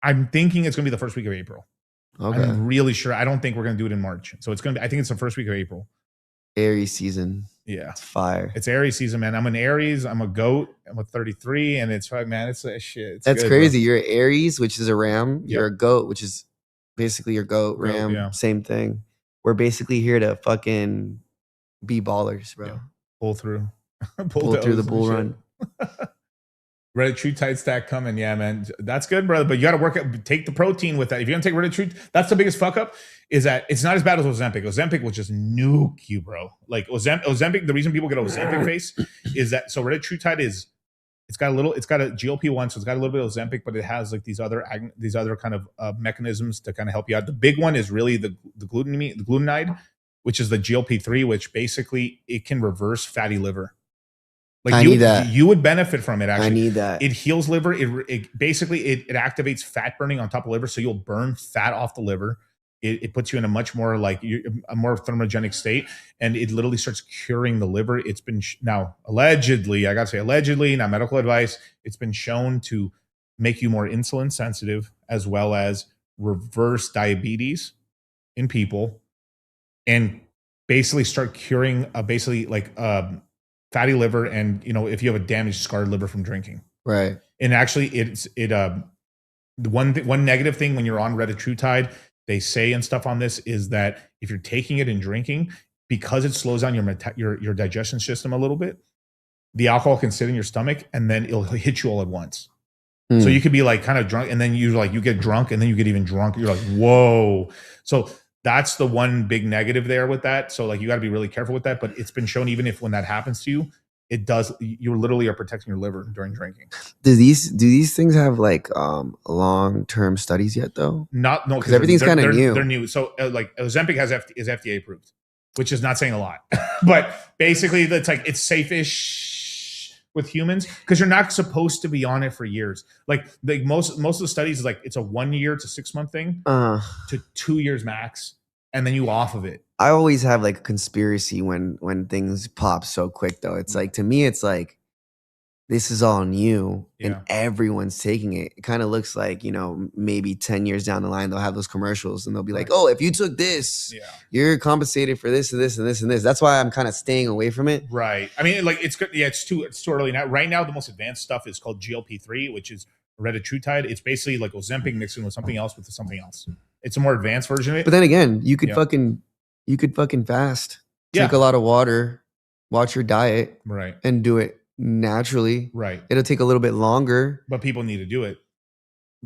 [SPEAKER 1] I'm thinking it's going to be the first week of April.
[SPEAKER 2] Okay.
[SPEAKER 1] I'm really sure. I don't think we're gonna do it in March. So it's gonna be. I think it's the first week of April.
[SPEAKER 2] Aries season.
[SPEAKER 1] Yeah,
[SPEAKER 2] it's fire.
[SPEAKER 1] It's Aries season, man. I'm an Aries. I'm a goat. I'm a 33, and it's like, man, it's a shit. It's
[SPEAKER 2] That's
[SPEAKER 1] good,
[SPEAKER 2] crazy.
[SPEAKER 1] bro.
[SPEAKER 2] You're Aries, which is a ram. You're a goat, which is basically your goat, ram.
[SPEAKER 1] yeah.
[SPEAKER 2] Same thing. We're basically here to fucking be ballers, bro.
[SPEAKER 1] Yeah. Pull through.
[SPEAKER 2] Pull through the
[SPEAKER 1] O's and
[SPEAKER 2] bull
[SPEAKER 1] shit.
[SPEAKER 2] run.
[SPEAKER 1] Reddit True Tight Stack coming. Yeah, man. That's good, brother. But you got to work out, take the protein with that. If you're going to take Reddit True, that's the biggest fuck up is that it's not as bad as Ozempic. Ozempic will just nuke you, bro. Like Ozempic, the reason people get Ozempic face is that, so Reddit True Tight is, it's got a GLP-1, so it's got a little bit of Ozempic, but it has like these other kind of mechanisms to kind of help you out. The big one is really the glutamide, which is the GLP-3, which basically it can reverse fatty liver. Like
[SPEAKER 2] I need that.
[SPEAKER 1] You would benefit from it. Actually,
[SPEAKER 2] I need that.
[SPEAKER 1] It heals liver. It basically activates fat burning on top of liver, so you'll burn fat off the liver. It puts you in a much more a more thermogenic state, and it literally starts curing the liver. It's been now allegedly, I gotta say allegedly, not medical advice. It's been shown to make you more insulin sensitive, as well as reverse diabetes in people, and basically start curing fatty liver, and if you have a damaged, scarred liver from drinking.
[SPEAKER 2] Right.
[SPEAKER 1] And actually, one negative thing when you're on Retatrutide, they say and stuff on this is that if you're taking it and drinking, because it slows down your digestion system a little bit, the alcohol can sit in your stomach and then it'll hit you all at once. So you could be like kind of drunk, and then you get drunk, and then you get even drunk. You're like, whoa. So that's the one big negative there with that. So like you got to be really careful with that. But it's been shown, even if when that happens to you, it does, you literally are protecting your liver during drinking.
[SPEAKER 2] Do these things have like long-term studies yet though?
[SPEAKER 1] No,
[SPEAKER 2] because everything's kind of new.
[SPEAKER 1] They're new. So like Ozempic is FDA approved, which is not saying a lot. But basically, it's like it's safe-ish with humans, because you're not supposed to be on it for years. Like most of the studies is like it's a 1 year to 6 month thing to 2 years max, and then you off of it.
[SPEAKER 2] I always have like a conspiracy when things pop so quick though. It's like, to me, it's like this is all new and everyone's taking it. It kind of looks like, maybe 10 years down the line, they'll have those commercials and they'll be like, oh, if you took this, you're compensated for this and this and this and this. That's why I'm kind of staying away from it.
[SPEAKER 1] Right. I mean, like it's good. Yeah, it's too early now. Right now, the most advanced stuff is called GLP-3, which is Retatrutide. It's basically like Ozempic mixing with something else. It's a more advanced version of it.
[SPEAKER 2] But then again, you could fucking fast, take a lot of water, watch your diet,
[SPEAKER 1] right,
[SPEAKER 2] and do it naturally.
[SPEAKER 1] Right.
[SPEAKER 2] It'll take a little bit longer,
[SPEAKER 1] but people need to do it.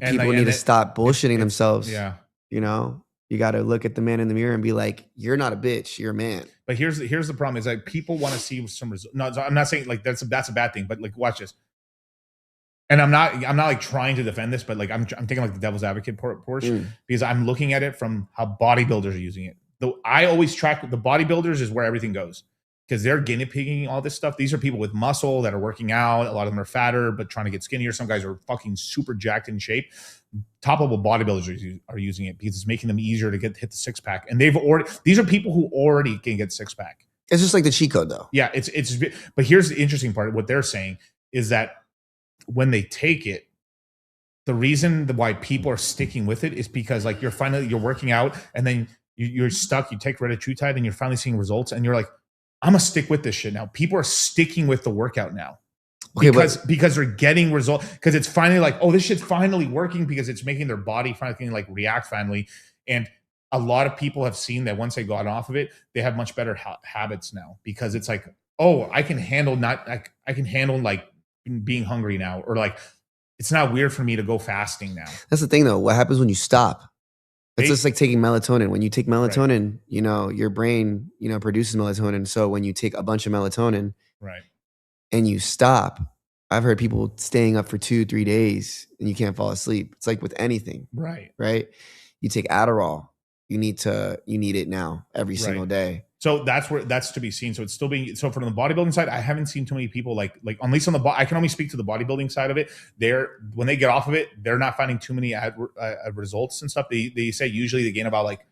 [SPEAKER 2] People need to stop bullshitting themselves.
[SPEAKER 1] Yeah.
[SPEAKER 2] You got to look at the man in the mirror and be like, you're not a bitch, you're a man.
[SPEAKER 1] But here's the problem is like people want to see some results. No, I'm not saying like that's a bad thing, but like watch this. And I'm not like trying to defend this, but like I'm taking like the devil's advocate portion because I'm looking at it from how bodybuilders are using it. Though I always track the bodybuilders is where everything goes, because they're guinea pigging all this stuff. These are people with muscle that are working out. A lot of them are fatter, but trying to get skinnier. Some guys are fucking super jacked in shape. Top level bodybuilders are using it because it's making them easier to hit the six pack. And these are people who already can get six pack.
[SPEAKER 2] It's just like the cheat code though.
[SPEAKER 1] Yeah, but here's the interesting part. What they're saying is that when they take it, the reason why people are sticking with it is because like you're working out and then you're stuck. You take Retatrutide and you're finally seeing results, and you're like, I'm gonna stick with this shit now. People are sticking with the workout now because they're getting results, because it's finally like, oh, this shit's finally working, because it's making their body finally like react finally. And a lot of people have seen that once they got off of it, they have much better habits now, because it's like, oh, I can handle like being hungry now, or like it's not weird for me to go fasting now.
[SPEAKER 2] That's the thing though. What happens when you stop? It's just like taking melatonin. When you take melatonin, your brain, produces melatonin. So when you take a bunch of melatonin,
[SPEAKER 1] right,
[SPEAKER 2] and you stop, I've heard people staying up for 2-3 days and you can't fall asleep. It's like with anything,
[SPEAKER 1] right?
[SPEAKER 2] You take Adderall, you need it now every single day.
[SPEAKER 1] So that's to be seen. So it's still being, so from the bodybuilding side, I haven't seen too many people like at least on I can only speak to the bodybuilding side of it. When they get off of it, they're not finding too many results and stuff. They say usually they gain about like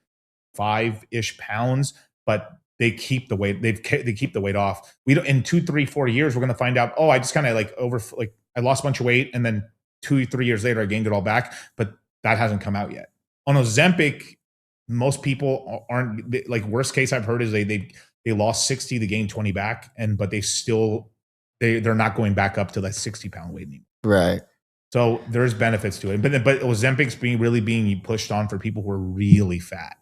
[SPEAKER 1] 5-ish pounds, but they keep the weight. They keep the weight off. We don't, in 2, 3, 4 years, we're going to find out, oh, I just kind of I lost a bunch of weight, and then 2-3 years later, I gained it all back, but that hasn't come out yet. On Ozempic, most people aren't like, worst case I've heard is they lost 60 to gain 20 back, but they're not going back up to that 60-pound weight anymore.
[SPEAKER 2] Right.
[SPEAKER 1] So there's benefits to it, but Ozempic's really being pushed on for people who are really fat.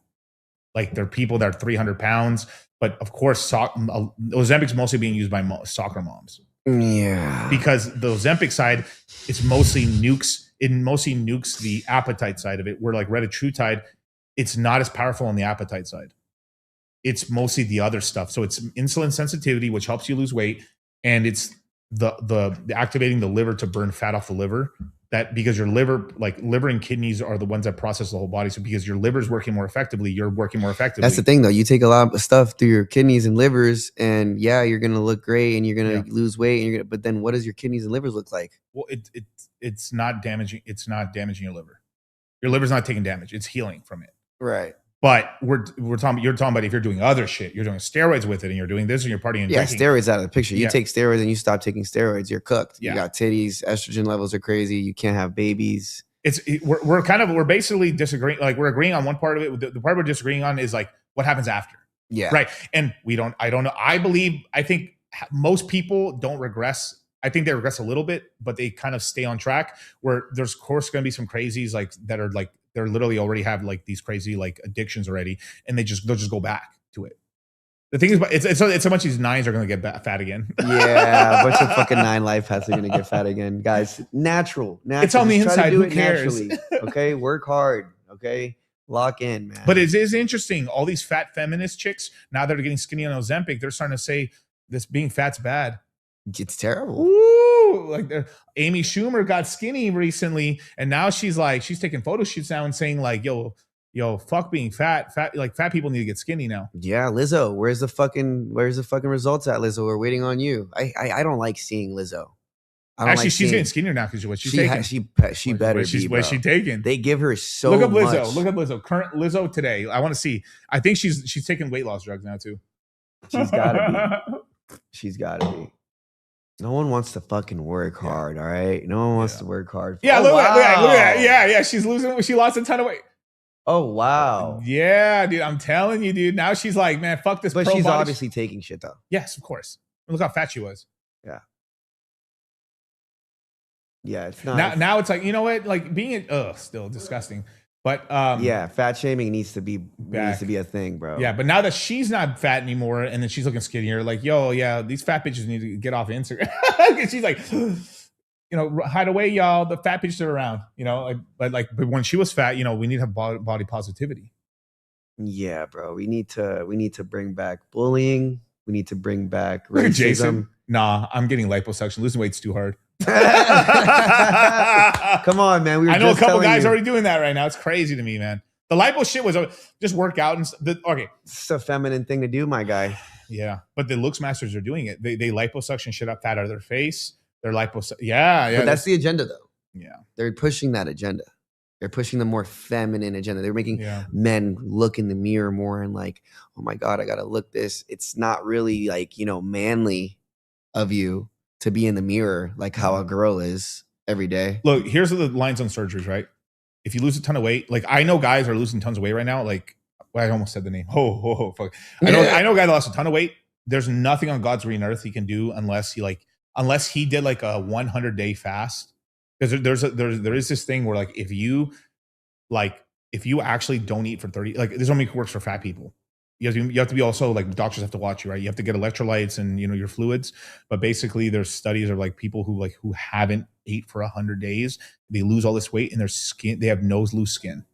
[SPEAKER 1] Like they're people that are 300 pounds, but of course, Ozempic's mostly being used by soccer moms.
[SPEAKER 2] Yeah.
[SPEAKER 1] Because the Ozempic side, it's mostly nukes. It mostly nukes the appetite side of it. Where like retatrutide, it's not as powerful on the appetite side. It's mostly the other stuff. So it's insulin sensitivity, which helps you lose weight, and it's the activating the liver to burn fat off the liver. That because your liver and kidneys are the ones that process the whole body. So because your liver's working more effectively, you're working more effectively.
[SPEAKER 2] That's the thing, though. You take a lot of stuff through your kidneys and livers, and yeah, you're gonna look great, and you're gonna lose weight, and but then what does your kidneys and livers look like?
[SPEAKER 1] Well, it's not damaging. It's not damaging your liver. Your liver's not taking damage. It's healing from it.
[SPEAKER 2] Right.
[SPEAKER 1] But you're talking about if you're doing other shit, you're doing steroids with it, and you're doing this, and you're partying. And drinking.
[SPEAKER 2] Steroids out of the picture. You take steroids and you stop taking steroids, you're cooked.
[SPEAKER 1] Yeah.
[SPEAKER 2] You got titties, estrogen levels are crazy. You can't have babies.
[SPEAKER 1] We're basically disagreeing. Like we're agreeing on one part of it. The part we're disagreeing on is like what happens after.
[SPEAKER 2] Yeah.
[SPEAKER 1] Right. And I don't know. I think most people don't regress. I think they regress a little bit, but they kind of stay on track. Where there's of course going to be some crazies like that are like they're literally already have like these crazy like addictions already, and they'll just go back to it. The thing is, it's a bunch of these nines are going to get fat again.
[SPEAKER 2] Yeah, a bunch of fucking 9 life hats are going to get fat again, guys. Natural.
[SPEAKER 1] It's on the inside. Who cares?
[SPEAKER 2] Naturally, okay, work hard. Okay, lock in, man.
[SPEAKER 1] But it is interesting. All these fat feminist chicks now that are getting skinny on Ozempic, they're starting to say this being fat's bad.
[SPEAKER 2] It's terrible.
[SPEAKER 1] Ooh, like Amy Schumer got skinny recently, and now she's taking photo shoots now and saying like, yo, fuck being fat. Like fat people need to get skinny now.
[SPEAKER 2] Yeah, Lizzo, where's the fucking results at, Lizzo? We're waiting on you. I don't like seeing Lizzo.
[SPEAKER 1] Actually, she's getting skinnier now because what she's taking.
[SPEAKER 2] She better be.
[SPEAKER 1] What's she taking?
[SPEAKER 2] They give her so
[SPEAKER 1] much.
[SPEAKER 2] Look
[SPEAKER 1] up Lizzo. Current Lizzo today. I want to see. I think she's taking weight loss drugs now too.
[SPEAKER 2] She's gotta be. She's gotta be. No one wants to fucking work hard, all right? No one wants to work hard.
[SPEAKER 1] Yeah, look at that. Yeah. She's losing. She lost a ton of weight.
[SPEAKER 2] Oh, wow.
[SPEAKER 1] Yeah, dude. I'm telling you, dude. Now she's like, man, fuck this.
[SPEAKER 2] But she's obviously taking shit, though.
[SPEAKER 1] Yes, of course. Look how fat she was.
[SPEAKER 2] Yeah. Yeah, it's not.
[SPEAKER 1] Now it's like, you know what? Like being still disgusting. But
[SPEAKER 2] yeah, fat shaming needs to be a thing, bro.
[SPEAKER 1] Yeah, but now that she's not fat anymore and then she's looking skinnier, like, yo, yeah, these fat bitches need to get off Instagram. She's like, hide away, y'all. The fat bitches are around, but when she was fat, we need to have body positivity.
[SPEAKER 2] Yeah, bro. We need to bring back bullying. We need to bring back racism.
[SPEAKER 1] Jason, nah, I'm getting liposuction. Losing weight's too hard.
[SPEAKER 2] Come on, man.
[SPEAKER 1] I know a couple guys already doing that right now. It's crazy to me, man. The lipo shit was just work out okay.
[SPEAKER 2] It's a feminine thing to do, my guy.
[SPEAKER 1] Yeah, but the looks masters are doing it. They liposuction shit up fat out of their face. They're yeah.
[SPEAKER 2] But that's the agenda, though.
[SPEAKER 1] Yeah,
[SPEAKER 2] they're pushing that agenda. They're pushing the more feminine agenda. They're making men look in the mirror more and like, oh my God, I gotta look this. It's not really like manly of you to be in the mirror like how a girl is every day.
[SPEAKER 1] Look, here's the lines on surgeries, right? If you lose a ton of weight, like I know guys are losing tons of weight right now. Like I almost said the name. Oh, fuck. I know a guy that lost a ton of weight. There's nothing on God's green earth he can do unless he did like a 100-day fast. Because there is this thing where like if you actually don't eat for 30, like this only works for fat people. You have to be also like doctors have to watch you, right? You have to get electrolytes and your fluids. But basically, there's studies of like people who haven't ate for 100 days, they lose all this weight and their skin, they have no loose skin.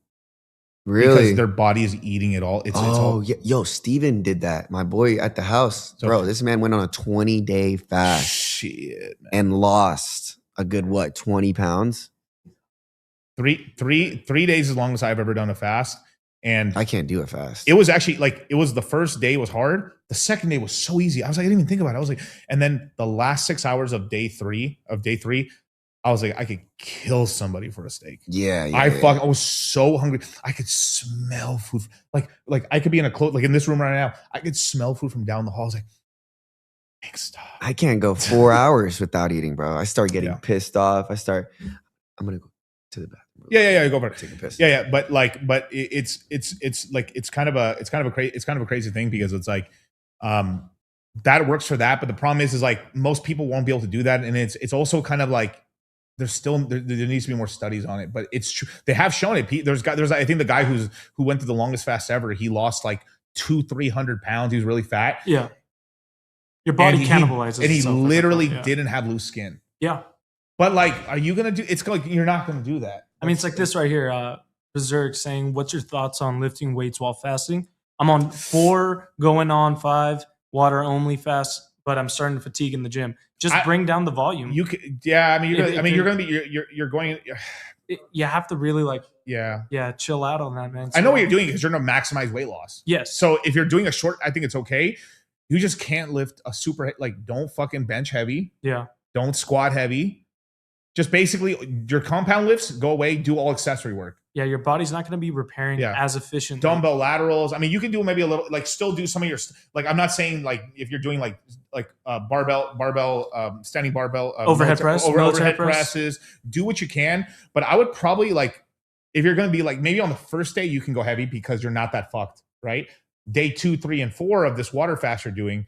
[SPEAKER 2] Really?
[SPEAKER 1] Because their body is eating it all. It's all.
[SPEAKER 2] Yeah. Yo, Steven did that. My boy at the house, bro. This man went on a 20-day fast.
[SPEAKER 1] Shit, man.
[SPEAKER 2] And lost a good 20 pounds.
[SPEAKER 1] 3 days as long as I've ever done a fast. And
[SPEAKER 2] I can't do it fast.
[SPEAKER 1] It was actually like, it was the first day was hard. The second day was so easy. I was like, I didn't even think about it. I was like, and then the last 6 hours of day three, I was like, I could kill somebody for a steak.
[SPEAKER 2] Yeah.
[SPEAKER 1] I was so hungry. I could smell food. Like I could be in like in this room right now. I could smell food from down the hall. I was like, stop.
[SPEAKER 2] I can't go 4 hours without eating, bro. I start getting pissed off. I'm going to go to the bathroom.
[SPEAKER 1] Yeah. Go for it.
[SPEAKER 2] Take a piss.
[SPEAKER 1] Yeah. But it's kind of a crazy thing because it's like, that works for that. But the problem is like most people won't be able to do that. And it's also kind of like, there needs to be more studies on it, but it's true. They have shown it. There's I think the guy who went through the longest fast ever, he lost like 200-300 pounds. He was really fat.
[SPEAKER 4] Yeah. Your body cannibalizes.
[SPEAKER 1] And he literally
[SPEAKER 4] yeah.
[SPEAKER 1] didn't have loose skin.
[SPEAKER 4] Yeah.
[SPEAKER 1] But like, are you going to do, it's like, you're not going to do that.
[SPEAKER 4] I mean, it's like this right here. Berserk saying, what's your thoughts on lifting weights while fasting? I'm on 4, going on 5, water only fast, but I'm starting to fatigue in the gym. Just bring down the volume.
[SPEAKER 1] You could, yeah. I mean, you're going to be, you're going.
[SPEAKER 4] You have to really like,
[SPEAKER 1] yeah,
[SPEAKER 4] chill out on that, man.
[SPEAKER 1] I know what you're doing because you're going to maximize weight loss.
[SPEAKER 4] Yes.
[SPEAKER 1] So if you're doing a short, I think it's okay. You just can't lift a super, like, don't fucking bench heavy.
[SPEAKER 4] Yeah.
[SPEAKER 1] Don't squat heavy. Just basically your compound lifts, go away, do all accessory work.
[SPEAKER 4] Yeah, your body's not going to be repairing as efficiently.
[SPEAKER 1] Dumbbell laterals. I mean, you can do maybe a little, like still do some of your, like, I'm not saying like if you're doing like barbell, standing barbell.
[SPEAKER 4] Overhead press.
[SPEAKER 1] Overhead presses. Do what you can. But I would probably like, if you're going to be like, maybe on the first day you can go heavy because you're not that fucked, right? Day 2, 3, and 4 of this water fast you're doing,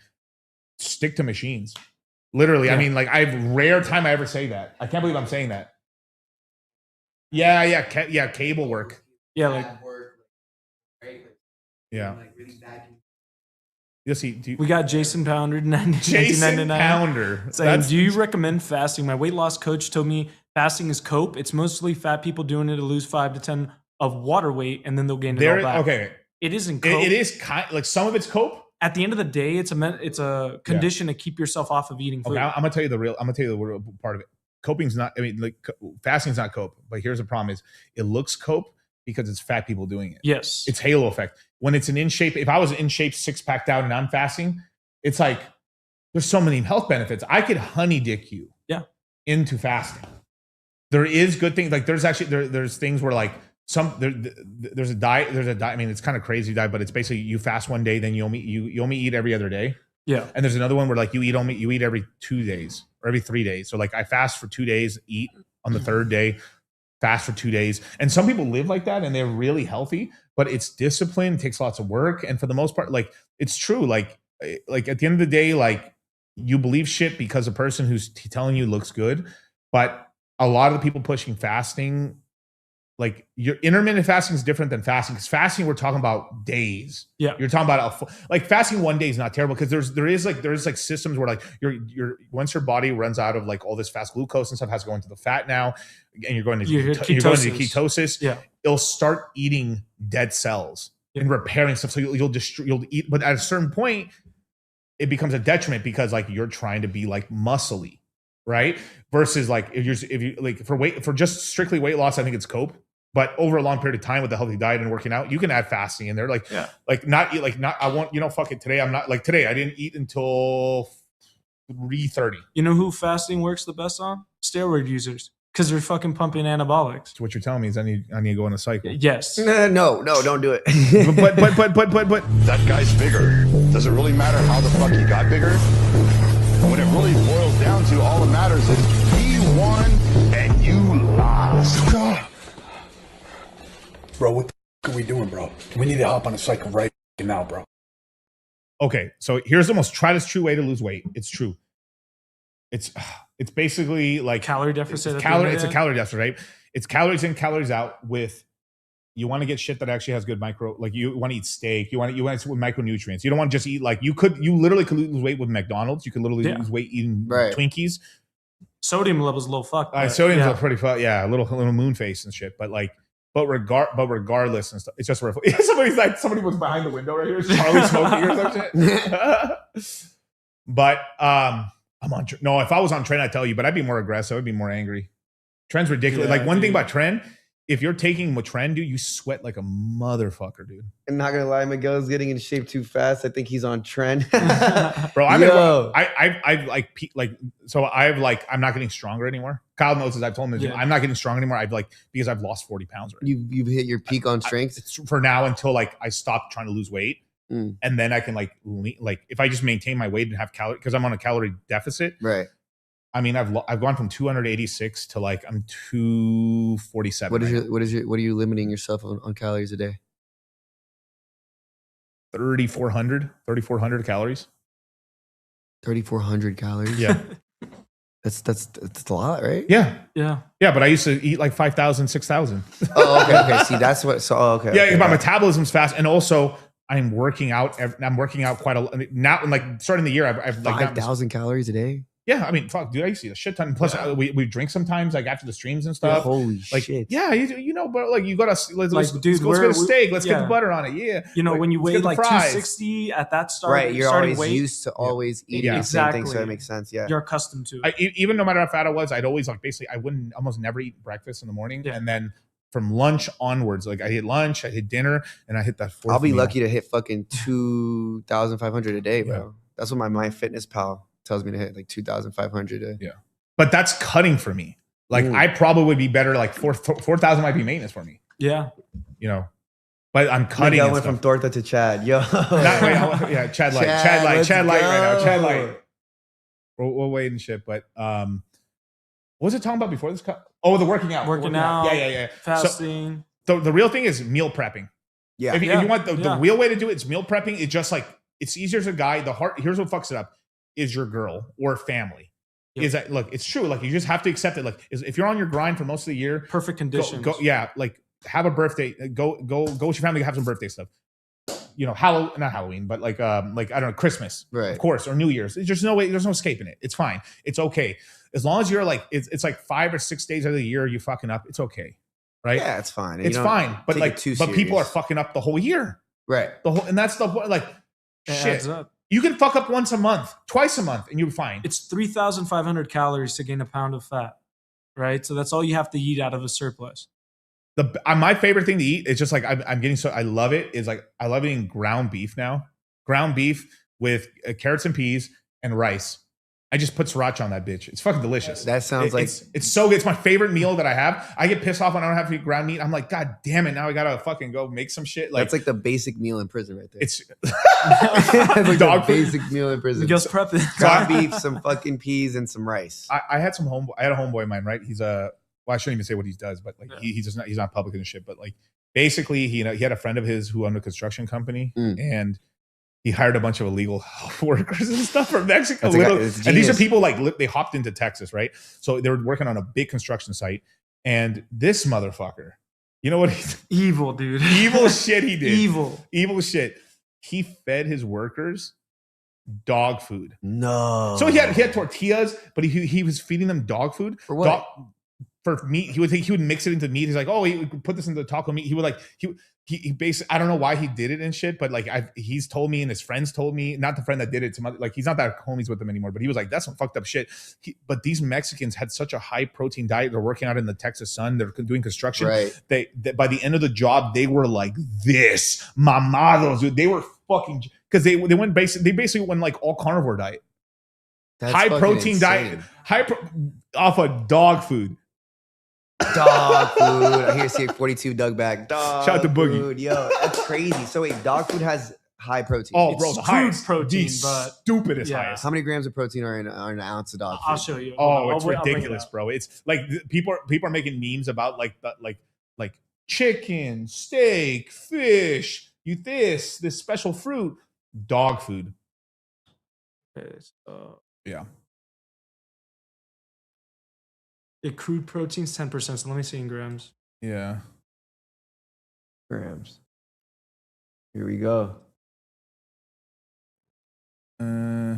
[SPEAKER 1] stick to machines. Literally. Yeah. I mean, like rare time I ever say that. I can't believe I'm saying that. Yeah, cable work.
[SPEAKER 4] Yeah, like
[SPEAKER 1] yeah. You'll see.
[SPEAKER 4] We got Jason Pounder,
[SPEAKER 1] Jason Pounder
[SPEAKER 4] saying, "Do you recommend fasting? My weight loss coach told me fasting is cope. It's mostly fat people doing it to lose 5 to 10 of water weight, and then they'll gain it all back."
[SPEAKER 1] Okay,
[SPEAKER 4] it isn't cope.
[SPEAKER 1] It is like some of it's cope.
[SPEAKER 4] At the end of the day, it's a condition to keep yourself off of eating food.
[SPEAKER 1] Okay, I'm gonna tell you the real part of it. Coping's not, I mean, like fasting's not cope, but here's the problem is it looks cope because it's fat people doing it.
[SPEAKER 4] Yes.
[SPEAKER 1] It's halo effect. When it's an in shape, if I was in shape, 6-packed out and I'm fasting, it's like, there's so many health benefits. I could honey dick you into fasting. There is good things. Like there's actually, there's things where like there's a diet, I mean, it's kind of crazy diet, but it's basically you fast one day, then you only eat every other day.
[SPEAKER 4] Yeah.
[SPEAKER 1] And there's another one where like you eat every 2 days or every 3 days. So like I fast for 2 days, eat on the third day, fast for 2 days. And some people live like that and they're really healthy, but it's discipline, it takes lots of work. And for the most part, like it's true. Like at the end of the day, like you believe shit because a person who's telling you looks good. But a lot of the people pushing fasting, like your intermittent fasting is different than fasting because fasting, we're talking about days.
[SPEAKER 4] Yeah.
[SPEAKER 1] You're talking about like fasting one day is not terrible because there is like systems where like your once your body runs out of like all this fast glucose and stuff has to go into the fat now and you're going to ketosis.
[SPEAKER 4] Yeah.
[SPEAKER 1] It'll start eating dead cells and repairing stuff. So you'll eat, but at a certain point it becomes a detriment because like you're trying to be like muscly, right? Versus like if you like for just strictly weight loss, I think it's cope. But over a long period of time with a healthy diet and working out, you can add fasting in there. Like, I won't, fuck it. Today, I'm not like today. I didn't eat until 3:30.
[SPEAKER 4] You know who fasting works the best on? Steroid users. Because they're fucking pumping anabolics.
[SPEAKER 1] So what you're telling me is I need to go on a cycle.
[SPEAKER 4] Yes.
[SPEAKER 2] No, don't do it.
[SPEAKER 1] but
[SPEAKER 8] that guy's bigger. Does it really matter how the fuck he got bigger? When it really boils down to, all that matters is he won and you lost.
[SPEAKER 22] Bro, what the fuck are we doing, bro? We need to hop on a cycle right now, bro.
[SPEAKER 1] Okay, so here's the most tried and true way to lose weight. It's true. It's basically like
[SPEAKER 4] calorie deficit.
[SPEAKER 1] It's a calorie deficit, right? It's calories in, calories out. With you want to get shit that actually has good micro. Like you want to eat steak. You want to with micronutrients. You don't want to just eat like you literally could lose weight with McDonald's. You could literally lose weight eating Twinkies.
[SPEAKER 4] Sodium levels a little fucked.
[SPEAKER 1] Sodium's pretty fucked. Yeah, a little moon face and shit. But like. But regardless and stuff, it's just somebody was behind the window right here. Charlie smoking or some shit. But I'm on. No, if I was on Trend, I'd tell you. But I'd be more aggressive. I'd be more angry. Trend's ridiculous. Like one thing about Trend, if you're taking what Trend do, you sweat like a motherfucker, dude.
[SPEAKER 2] I'm not gonna lie, Miguel's getting in shape too fast. I think he's on Trend.
[SPEAKER 1] Bro, I'm not getting stronger anymore. Kyle knows this. I've told him this. I'm not getting strong anymore. Because I've lost 40 pounds already.
[SPEAKER 2] You've hit your peak on strength?
[SPEAKER 1] It's for now until like I stop trying to lose weight. And then I can like if I just maintain my weight and have calorie because I'm on a calorie deficit.
[SPEAKER 2] Right.
[SPEAKER 1] I mean, I've gone from 286 to like I'm 247.
[SPEAKER 2] What are you limiting yourself on calories a day?
[SPEAKER 1] 3,400 calories.
[SPEAKER 2] 3,400 calories.
[SPEAKER 1] Yeah.
[SPEAKER 2] That's a lot, right?
[SPEAKER 1] Yeah.
[SPEAKER 4] Yeah.
[SPEAKER 1] Yeah, but I used to eat like 5,000, 6,000.
[SPEAKER 2] Oh, okay. See, that's what. So, okay.
[SPEAKER 1] Yeah,
[SPEAKER 2] okay,
[SPEAKER 1] my metabolism's fast, and also I'm working out. I'm working out quite a lot. Now, like starting the year, I've like
[SPEAKER 2] 5,000 calories a day.
[SPEAKER 1] Yeah, I mean, fuck, dude, I used to eat a shit ton. Plus, we drink sometimes, like after the streams and stuff.
[SPEAKER 2] Holy
[SPEAKER 1] like,
[SPEAKER 2] shit!
[SPEAKER 1] Yeah, you know, but like you gotta let's
[SPEAKER 4] dude,
[SPEAKER 1] let's get a steak. Let's get the butter on it. Yeah,
[SPEAKER 4] you know,
[SPEAKER 1] like,
[SPEAKER 4] when you weigh like
[SPEAKER 1] fries.
[SPEAKER 4] 260 at that start,
[SPEAKER 2] right? You're always
[SPEAKER 4] weight,
[SPEAKER 2] used to always eating the same thing, so that makes sense. Yeah,
[SPEAKER 4] you're accustomed to it.
[SPEAKER 1] Even no matter how fat I was, I'd always like basically I wouldn't almost never eat breakfast in the morning, and then from lunch onwards, like I hit lunch, I hit dinner, and I hit that.
[SPEAKER 2] I'll be lucky to hit fucking 2,500 a day, bro. Yeah. That's what my MyFitnessPal tells me to hit, like 2,500 a day.
[SPEAKER 1] Yeah. But that's cutting for me. Like I probably would be better. Like 4,000 might be maintenance for me.
[SPEAKER 4] Yeah,
[SPEAKER 1] you know, but I'm cutting.
[SPEAKER 2] I went from Torta to Chad. Yo,
[SPEAKER 1] Chad Light right now. Chad Light. We'll wait and shit. But what was it talking about before this cut? Oh, the working out. Yeah.
[SPEAKER 4] Fasting.
[SPEAKER 1] So the real thing is meal prepping.
[SPEAKER 2] Yeah.
[SPEAKER 1] If you want the real way to do it, it's meal prepping. It's just like it's easier as a guy. Here's what fucks it up: is your girl or family. Is that look? It's true. Like you just have to accept it. Like if you're on your grind for most of the year,
[SPEAKER 4] perfect conditions.
[SPEAKER 1] Like have a birthday. Go with your family. Have some birthday stuff. You know, not Halloween, but like I don't know, Christmas,
[SPEAKER 2] right?
[SPEAKER 1] Of course, or New Year's. There's no way. There's no escaping it. It's fine. It's okay as long as you're like it's like 5 or 6 days of the year you fucking up. It's okay, right?
[SPEAKER 2] Yeah, it's fine.
[SPEAKER 1] It's fine. But like, people are fucking up the whole year,
[SPEAKER 2] right?
[SPEAKER 1] And that's the like shit. You can fuck up once a month, twice a month, and you'll be fine.
[SPEAKER 4] It's 3,500 calories to gain a pound of fat, right? So that's all you have to eat out of a surplus.
[SPEAKER 1] My favorite thing to eat is just like I'm getting I love it. Is like I love eating ground beef now. Ground beef with carrots and peas and rice. I just put sriracha on that bitch. It's fucking delicious.
[SPEAKER 2] That sounds like
[SPEAKER 1] it's so good. It's my favorite meal that I have. I get pissed off when I don't have to eat ground meat. I'm like, God damn it! Now I gotta fucking go make some shit. Like
[SPEAKER 2] that's like the basic meal in prison, right there.
[SPEAKER 1] It's
[SPEAKER 2] like the basic meal in prison.
[SPEAKER 4] Just prep it.
[SPEAKER 2] Ground beef, some fucking peas, and some rice.
[SPEAKER 1] I had some I had a homeboy of mine. Right, he's well, I shouldn't even say what he does, but like he's not public and shit. But like basically, he had a friend of his who owned a construction company and. He hired a bunch of illegal workers and stuff from Mexico. And these are people like they hopped into Texas, right? So they were working on a big construction site. And this motherfucker, you know what?
[SPEAKER 4] Evil, dude.
[SPEAKER 1] Evil shit he did.
[SPEAKER 4] Evil
[SPEAKER 1] shit. He fed his workers dog food.
[SPEAKER 2] No.
[SPEAKER 1] So he had tortillas, but he was feeding them dog food.
[SPEAKER 2] For what?
[SPEAKER 1] For meat. He would mix it into meat. He's like, oh, he would put this into taco meat. He would like he basically, I don't know why he did it and shit, but like he's told me and his friends told me, not the friend that did it, like he's not that homies with them anymore, but he was like, that's some fucked up shit. But these Mexicans had such a high protein diet. They're working out in the Texas sun. They're doing construction.
[SPEAKER 2] Right.
[SPEAKER 1] They by the end of the job, they were like this mamados. Dude. They were fucking, because they basically went like all carnivore diet.
[SPEAKER 2] That's
[SPEAKER 1] high protein
[SPEAKER 2] insane.
[SPEAKER 1] diet, off of dog food.
[SPEAKER 2] Dog food. I hear CX42 dug back. Dog
[SPEAKER 1] Shout out to Boogie.
[SPEAKER 2] food. Yo, that's crazy. So wait, dog food has high protein.
[SPEAKER 1] Oh, bro, the highest
[SPEAKER 4] protein,
[SPEAKER 1] the
[SPEAKER 4] but
[SPEAKER 1] stupidest highest.
[SPEAKER 2] How many grams of protein are in an ounce of dog food?
[SPEAKER 4] I'll show you.
[SPEAKER 1] Oh, it's ridiculous, bro. It's like people are making memes about like chicken, steak, fish, this special fruit, dog food.
[SPEAKER 4] Okay, so
[SPEAKER 1] yeah.
[SPEAKER 4] Crude protein's 10%. So let me see in grams.
[SPEAKER 1] Yeah.
[SPEAKER 2] Grams. Here we go.
[SPEAKER 4] So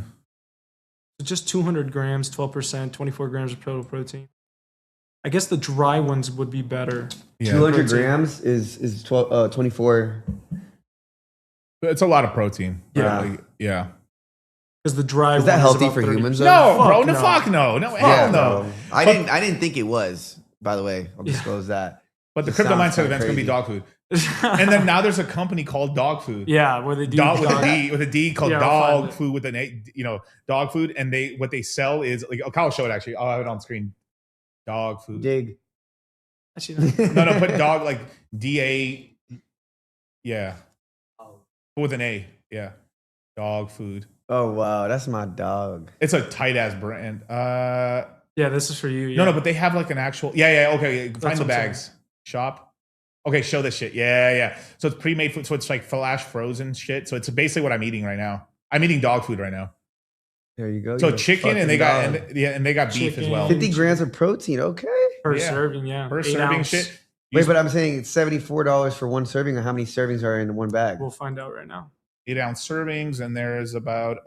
[SPEAKER 4] just 200 grams, 12%, 24 grams of total protein. I guess the dry ones would be better.
[SPEAKER 2] Yeah. 200 grams is 24.
[SPEAKER 1] It's a lot of protein.
[SPEAKER 2] Yeah.
[SPEAKER 1] Like, yeah.
[SPEAKER 4] Because the dry
[SPEAKER 2] is that healthy for humans? Though?
[SPEAKER 1] No, bro. No, fuck no. No, hell no.
[SPEAKER 2] Bro. I didn't think it was. By the way, I'll disclose that.
[SPEAKER 1] But the crypto mindset event's gonna be dog food. And then now there's a company called Dog Food.
[SPEAKER 4] Yeah, where they do
[SPEAKER 1] dog with a D called Dog Food with an A, Dog Food, and what they sell is like I'll show it actually. I'll have it on screen. Dog food.
[SPEAKER 2] Dig.
[SPEAKER 1] No, put dog like DA. Yeah. With an A. Yeah. Dog food.
[SPEAKER 2] Oh wow, that's my dog.
[SPEAKER 1] It's a tight ass brand.
[SPEAKER 4] Yeah, this is for you.
[SPEAKER 1] No,
[SPEAKER 4] yeah.
[SPEAKER 1] but they have like an actual. Yeah. Okay, find
[SPEAKER 4] That's
[SPEAKER 1] the
[SPEAKER 4] what I'm
[SPEAKER 1] bags. Shop. Okay, show this shit. Yeah. So it's pre-made food. So it's like flash frozen shit. So it's basically what I'm eating right now. I'm eating dog food right now.
[SPEAKER 2] There you go.
[SPEAKER 1] So
[SPEAKER 2] You're a
[SPEAKER 1] chicken, and
[SPEAKER 2] fucking
[SPEAKER 1] they got
[SPEAKER 2] dog.
[SPEAKER 1] and they got beef as well.
[SPEAKER 2] 50 grams of protein. Okay.
[SPEAKER 4] Per serving, yeah.
[SPEAKER 1] Per
[SPEAKER 4] 8
[SPEAKER 1] serving
[SPEAKER 4] ounce.
[SPEAKER 1] shit.
[SPEAKER 2] Wait, but I'm saying it's $74 for one serving, or how many servings are in one bag?
[SPEAKER 4] We'll find out right now.
[SPEAKER 1] 8-ounce servings, and there's about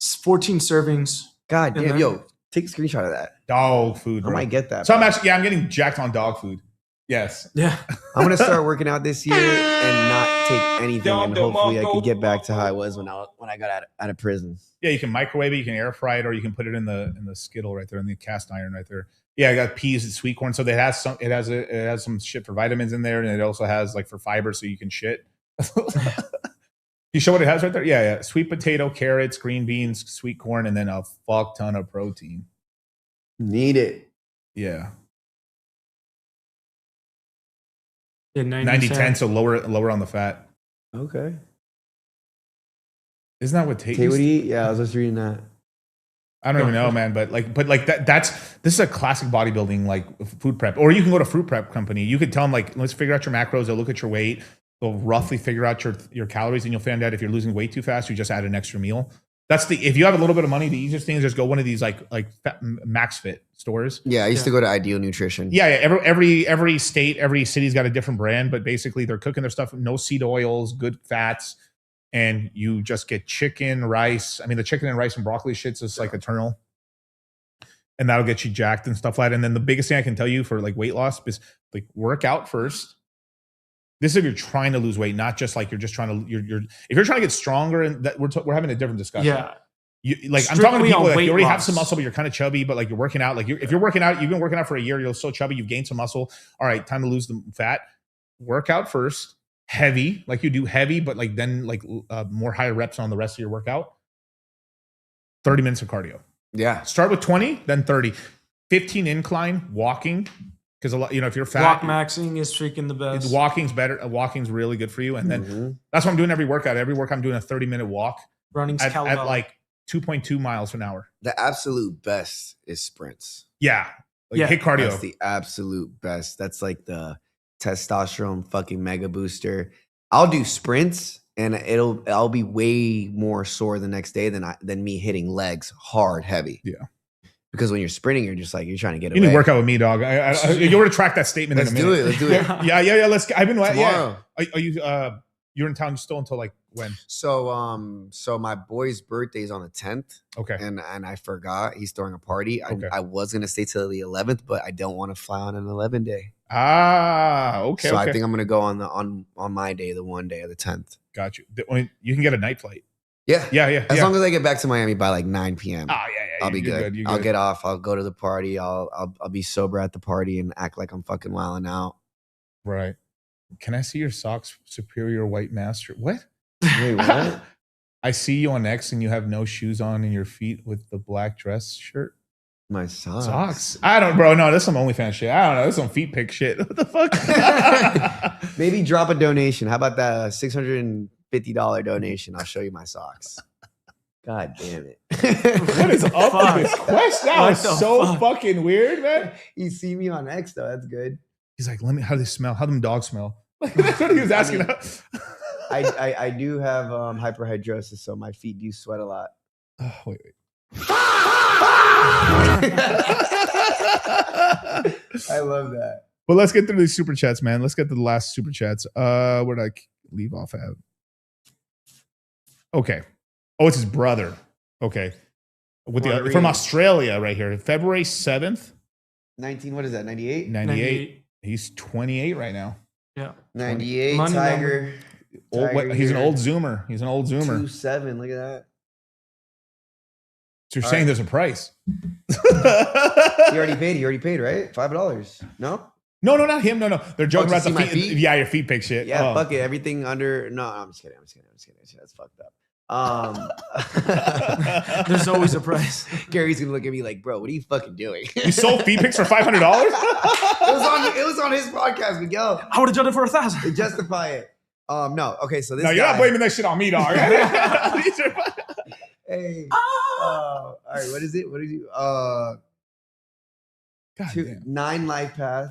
[SPEAKER 4] 14 servings.
[SPEAKER 2] God
[SPEAKER 4] in
[SPEAKER 2] damn,
[SPEAKER 4] there.
[SPEAKER 2] yo, take a screenshot of that.
[SPEAKER 1] dog food.
[SPEAKER 2] I
[SPEAKER 1] Bro.
[SPEAKER 2] might get that.
[SPEAKER 1] So
[SPEAKER 2] bro.
[SPEAKER 1] I'm getting jacked on dog food. Yes.
[SPEAKER 4] Yeah.
[SPEAKER 2] I'm gonna start working out this year and not take anything, and hopefully I can get back to how I was when I got out of prison.
[SPEAKER 1] Yeah, you can microwave it, you can air fry it, or you can put it in the skittle right there, in the cast iron right there. Yeah, I got peas and sweet corn, so it has some shit for vitamins in there, and it also has like for fiber, so you can shit. You show what it has right there? Yeah. Sweet potato, carrots, green beans, sweet corn, and then a fuck ton of protein.
[SPEAKER 2] Need it.
[SPEAKER 1] Yeah.
[SPEAKER 4] Yeah,
[SPEAKER 1] 90-10, so lower on the fat.
[SPEAKER 2] Okay.
[SPEAKER 1] Isn't that what Tate
[SPEAKER 2] Tate would
[SPEAKER 1] used
[SPEAKER 2] eat? Yeah, I was just reading that.
[SPEAKER 1] I don't even know, man, but this is a classic bodybuilding like food prep. Or you can go to fruit prep company. You could tell them like, let's figure out your macros. They'll look at your weight. They'll roughly figure out your calories, and you'll find out if you're losing weight too fast, you just add an extra meal. If you have a little bit of money, the easiest thing is just go one of these like Max Fit stores.
[SPEAKER 2] Yeah, I used to go to Ideal Nutrition.
[SPEAKER 1] Yeah. Every state, every city's got a different brand, but basically they're cooking their stuff with no seed oils, good fats, and you just get chicken, rice. I mean, the chicken and rice and broccoli shit's just like eternal. And that'll get you jacked and stuff like that. And then the biggest thing I can tell you for like weight loss is like work out first. This is if you're trying to lose weight, not just like you're just trying to if you're trying to get stronger, and that we're having a different discussion.
[SPEAKER 4] Yeah.
[SPEAKER 1] I'm talking to
[SPEAKER 4] Strictly
[SPEAKER 1] people
[SPEAKER 4] on
[SPEAKER 1] like
[SPEAKER 4] weight
[SPEAKER 1] you already have
[SPEAKER 4] loss.
[SPEAKER 1] some muscle, but you're kind of chubby, but like you're working out. Like if you're working out, you've been working out for a year, you're so chubby, you've gained some muscle. All right, time to lose the fat. Work out first, heavy, like you do heavy, but like then like more higher reps on the rest of your workout. 30 minutes of cardio.
[SPEAKER 2] Yeah.
[SPEAKER 1] Start with 20, then 30. 15 incline, walking. Because a lot, if you're fat,
[SPEAKER 4] Walk maxing is freaking the best.
[SPEAKER 1] Walking's better. Walking's really good for you. And then that's what I'm doing every workout. Every workout I'm doing a 30-minute walk.
[SPEAKER 4] Running's
[SPEAKER 1] at
[SPEAKER 4] cowbell.
[SPEAKER 1] like 2.2 miles an hour.
[SPEAKER 2] The absolute best is sprints.
[SPEAKER 1] Yeah. Hit cardio.
[SPEAKER 2] That's the absolute best. That's like the testosterone fucking mega booster. I'll do sprints and I'll be way more sore the next day than me hitting legs hard, heavy.
[SPEAKER 1] Yeah.
[SPEAKER 2] Because when you're sprinting, you're just like, you're trying to get away.
[SPEAKER 1] You need to work out with me, dog. You'll retract that statement
[SPEAKER 2] Let's
[SPEAKER 1] in a minute.
[SPEAKER 2] Let's do it.
[SPEAKER 1] Yeah. I've been
[SPEAKER 2] Tomorrow.
[SPEAKER 1] Yeah. Are you you're in town still until like when?
[SPEAKER 2] So my boy's birthday is on the 10th.
[SPEAKER 1] Okay.
[SPEAKER 2] And I forgot he's throwing a party.
[SPEAKER 1] Okay.
[SPEAKER 2] I was gonna stay till the 11th, but I don't want to fly on an 11 day.
[SPEAKER 1] Okay.
[SPEAKER 2] So I think I'm gonna go on my day, the one day of the 10th.
[SPEAKER 1] Got you. You can get a night flight.
[SPEAKER 2] Yeah.
[SPEAKER 1] Yeah.
[SPEAKER 2] As long as I get back to Miami by like 9 p.m.
[SPEAKER 1] Oh, yeah.
[SPEAKER 2] I'll be
[SPEAKER 1] You're
[SPEAKER 2] good.
[SPEAKER 1] You're
[SPEAKER 2] I'll
[SPEAKER 1] good.
[SPEAKER 2] get off. I'll go to the party. I'll be sober at the party and act like I'm fucking wilding out.
[SPEAKER 1] Right. Can I see your socks, Superior White Master? What?
[SPEAKER 2] Wait, what?
[SPEAKER 1] I see you on X and you have no shoes on in your feet with the black dress shirt.
[SPEAKER 2] My socks.
[SPEAKER 1] Socks? I don't, bro. No, that's some OnlyFans shit. I don't know. That's some feet pic shit. What the fuck?
[SPEAKER 2] Maybe drop a donation. How about that $650 donation? I'll show you my socks. God damn it.
[SPEAKER 1] What is up with this question? That was so fucking weird, man.
[SPEAKER 2] You see me on X though. That's good.
[SPEAKER 1] He's like, how do they smell? How them dogs smell? That's what he was asking.
[SPEAKER 2] I do have hyperhidrosis, so my feet do sweat a lot.
[SPEAKER 1] Oh, wait.
[SPEAKER 2] I love that.
[SPEAKER 1] But let's get through these super chats, man. Let's get to the last super chats. Where did I leave off at? Okay. Oh, it's his brother. Okay. From Australia right here. February 7th.
[SPEAKER 2] 19, what is that? 98?
[SPEAKER 1] 98. He's 28 right now.
[SPEAKER 4] Yeah.
[SPEAKER 2] 98,
[SPEAKER 4] Money
[SPEAKER 2] Tiger.
[SPEAKER 1] He's an old Zoomer. He's an old Zoomer.
[SPEAKER 2] 2.7, look at that.
[SPEAKER 1] So you're saying there's a price.
[SPEAKER 2] He already paid, right? $5. No?
[SPEAKER 1] No, not him. No. They're joking about the
[SPEAKER 2] my
[SPEAKER 1] feet.
[SPEAKER 2] feet?
[SPEAKER 1] Yeah, your feet pic shit.
[SPEAKER 2] Yeah, fuck it. Everything under. No, I'm just kidding. That's fucked up.
[SPEAKER 4] There's always a price.
[SPEAKER 2] Gary's gonna look at me like, bro, what are you fucking doing?
[SPEAKER 1] You sold feet pics for $500?
[SPEAKER 2] It was on his podcast, Miguel.
[SPEAKER 4] I would have done it for $1,000.
[SPEAKER 2] Justify it. No. Okay, so this
[SPEAKER 1] No, you're not blaming that shit on me, dog.
[SPEAKER 2] Hey. All right, what is it? What did you 9 life path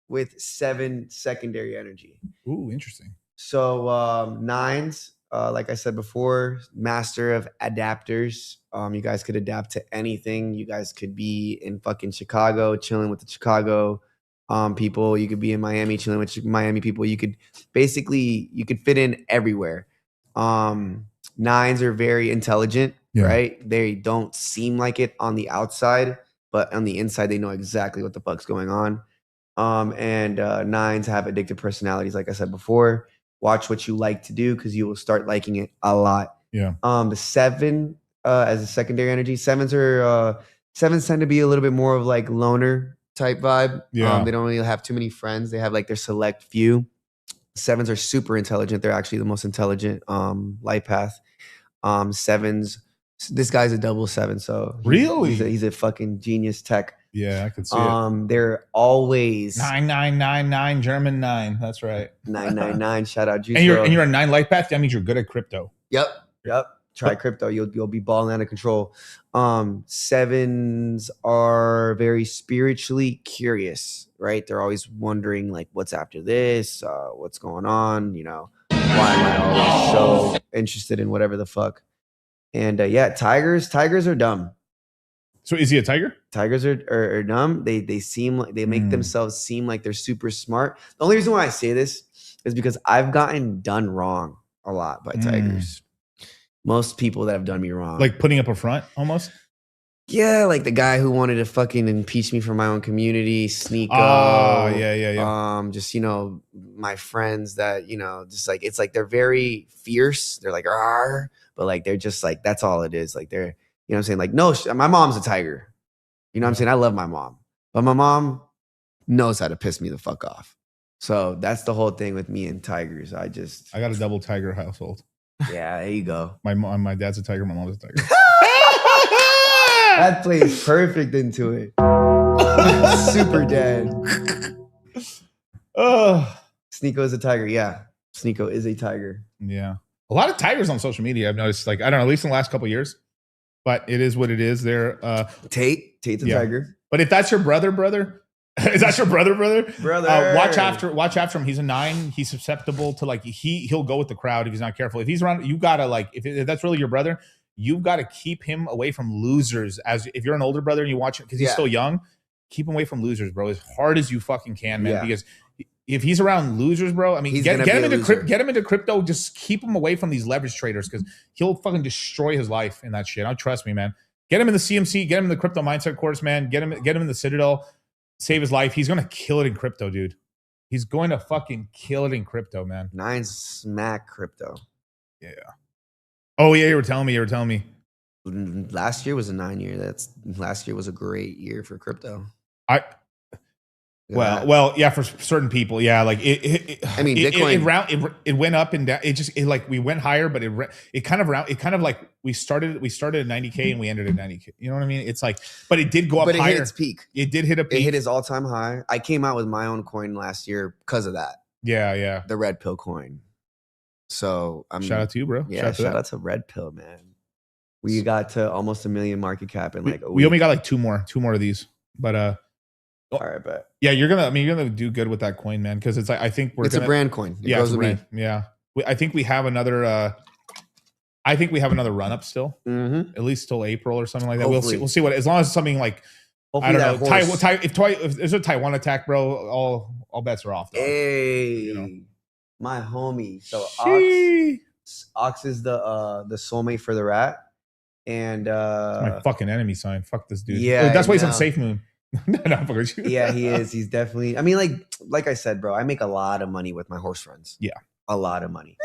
[SPEAKER 2] with 7 secondary energy.
[SPEAKER 1] Ooh, interesting.
[SPEAKER 2] So 9s, like I said before, master of adapters. You guys could adapt to anything. You guys could be in fucking Chicago, chilling with the Chicago people. You could be in Miami, chilling with Miami people. You could fit in everywhere. 9s are very intelligent, right? They don't seem like it on the outside, but on the inside, they know exactly what the fuck's going on. And 9s have addictive personalities, like I said before. Watch what you like to do because you will start liking it a lot.
[SPEAKER 1] Yeah.
[SPEAKER 2] The 7 as a secondary energy, 7s tend to be a little bit more of like loner type vibe.
[SPEAKER 1] Yeah.
[SPEAKER 2] They don't really have too many friends. They have like their select few. 7s are super intelligent. They're actually the most intelligent life path. 7s. This guy's a double 7, so
[SPEAKER 1] really
[SPEAKER 2] he's a fucking genius tech.
[SPEAKER 1] Yeah, I could see it.
[SPEAKER 2] They're always
[SPEAKER 1] 9999 German 9. That's right.
[SPEAKER 2] 999. Shout out Juice.
[SPEAKER 1] And you're a 9 life path. That means you're good at crypto.
[SPEAKER 2] Yep. Try crypto. You'll be balling out of control. 7s are very spiritually curious, right? They're always wondering like, what's after this? What's going on? You know, why am I always so interested in whatever the fuck? And tigers are dumb.
[SPEAKER 1] So is he a tiger?
[SPEAKER 2] Tigers are dumb. They seem like they make themselves seem like they're super smart. The only reason why I say this is because I've gotten done wrong a lot by tigers. Most people that have done me wrong.
[SPEAKER 1] Like putting up a front almost?
[SPEAKER 2] Yeah, like the guy who wanted to fucking impeach me from my own community, Sneeko.
[SPEAKER 1] Oh, yeah.
[SPEAKER 2] Just, my friends that, just like, it's like they're very fierce. They're like, "Arr," but like, they're just like, that's all it is. Like they're, you know what I'm saying? Like, no, my mom's a tiger. You know what I'm saying? I love my mom, but my mom knows how to piss me the fuck off. So that's the whole thing with me and tigers. I got
[SPEAKER 1] a double tiger household.
[SPEAKER 2] Yeah, there you go.
[SPEAKER 1] My dad's a tiger. My mom's a tiger.
[SPEAKER 2] That plays perfect into it. Super dead. Sneeko is a tiger. Yeah. Sneeko is a tiger.
[SPEAKER 1] Yeah. A lot of tigers on social media. I've noticed, like, I don't know, at least in the last couple of years. But it is what it is. They're
[SPEAKER 2] Tate's a tiger.
[SPEAKER 1] But if that's your brother, is that your brother? Watch after him. He's a 9. He's susceptible to like he'll go with the crowd if he's not careful. If he's around, you gotta like if that's really your brother, you've got to keep him away from losers. As if you're an older brother and you watch it because he's still young, keep him away from losers, bro, as hard as you fucking can, man. Because if he's around losers, bro, I mean, get him into crypto. Just keep him away from these leverage traders because he'll fucking destroy his life in that shit. Trust me, man. Get him in the CMC, get him in the crypto mindset course, man. Get him in the Citadel, save his life. He's gonna kill it in crypto, dude. He's going to fucking kill it in crypto, man.
[SPEAKER 2] 9 smack crypto.
[SPEAKER 1] Yeah. Oh yeah, you were telling me.
[SPEAKER 2] Last year was a 9 year. Last year was a great year for crypto.
[SPEAKER 1] Well, yeah, for certain people, yeah. Like Bitcoin, it went up and down. We went higher, but it kind of like we started at 90K and we ended at 90K. You know what I mean? It's like, but it did go up higher. But it hit
[SPEAKER 2] its peak.
[SPEAKER 1] It did hit a peak.
[SPEAKER 2] It hit its all-time high. I came out with my own coin last year because of that.
[SPEAKER 1] Yeah.
[SPEAKER 2] The red pill coin. So
[SPEAKER 1] shout out to you, bro.
[SPEAKER 2] Yeah, shout out to red pill, man. We got to almost 1 million market cap in like a week.
[SPEAKER 1] We only got like two more of these, but
[SPEAKER 2] all right, but
[SPEAKER 1] yeah, you're gonna do good with that coin, man. Because it's like I think
[SPEAKER 2] it's a brand coin. It goes with me.
[SPEAKER 1] Yeah, I think we have another. Run up still, at least till April or something like that.
[SPEAKER 2] Hopefully.
[SPEAKER 1] We'll see what. As long as something like
[SPEAKER 2] hopefully
[SPEAKER 1] I don't know. If there's a Taiwan attack, bro, all bets are off. Though.
[SPEAKER 2] Hey, my homie. So Ox is the soulmate for the rat, and
[SPEAKER 1] my fucking enemy sign. Fuck this dude.
[SPEAKER 2] Yeah,
[SPEAKER 1] that's why he's on Safe Moon.
[SPEAKER 2] Yeah, he is. He's definitely. I mean, like I said, bro, I make a lot of money with my horse friends.
[SPEAKER 1] Yeah,
[SPEAKER 2] a lot of money.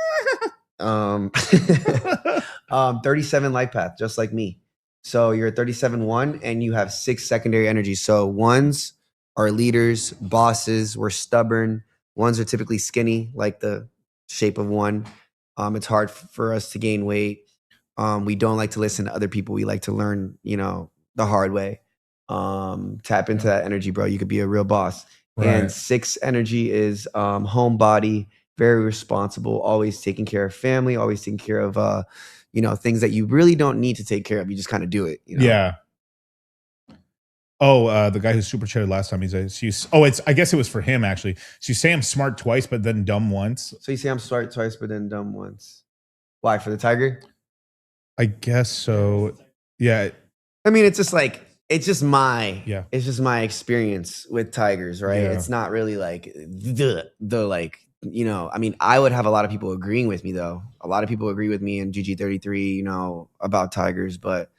[SPEAKER 2] 37 life path, just like me. So you're a 37-1, and you have 6 secondary energies. So 1s are leaders, bosses. We're stubborn. 1s are typically skinny, like the shape of 1. It's hard for us to gain weight. We don't like to listen to other people. We like to learn, the hard way. Tap into that energy, bro. You could be a real boss. Right. And 6 energy is homebody, very responsible, always taking care of family, always taking care of things that you really don't need to take care of. You just kind of do it.
[SPEAKER 1] Yeah. Oh, the guy who super chatted last time. I guess it was for him actually. So you say I'm smart twice, but then dumb once.
[SPEAKER 2] So you say I'm smart twice, but then dumb once. Why, for the tiger?
[SPEAKER 1] I guess so. Yeah.
[SPEAKER 2] I mean, it's just my
[SPEAKER 1] Yeah.
[SPEAKER 2] It's just my experience with tigers, right?
[SPEAKER 1] Yeah.
[SPEAKER 2] It's not really like the like, I mean, I would have a lot of people agreeing with me though. A lot of people agree with me in GG33, about tigers, but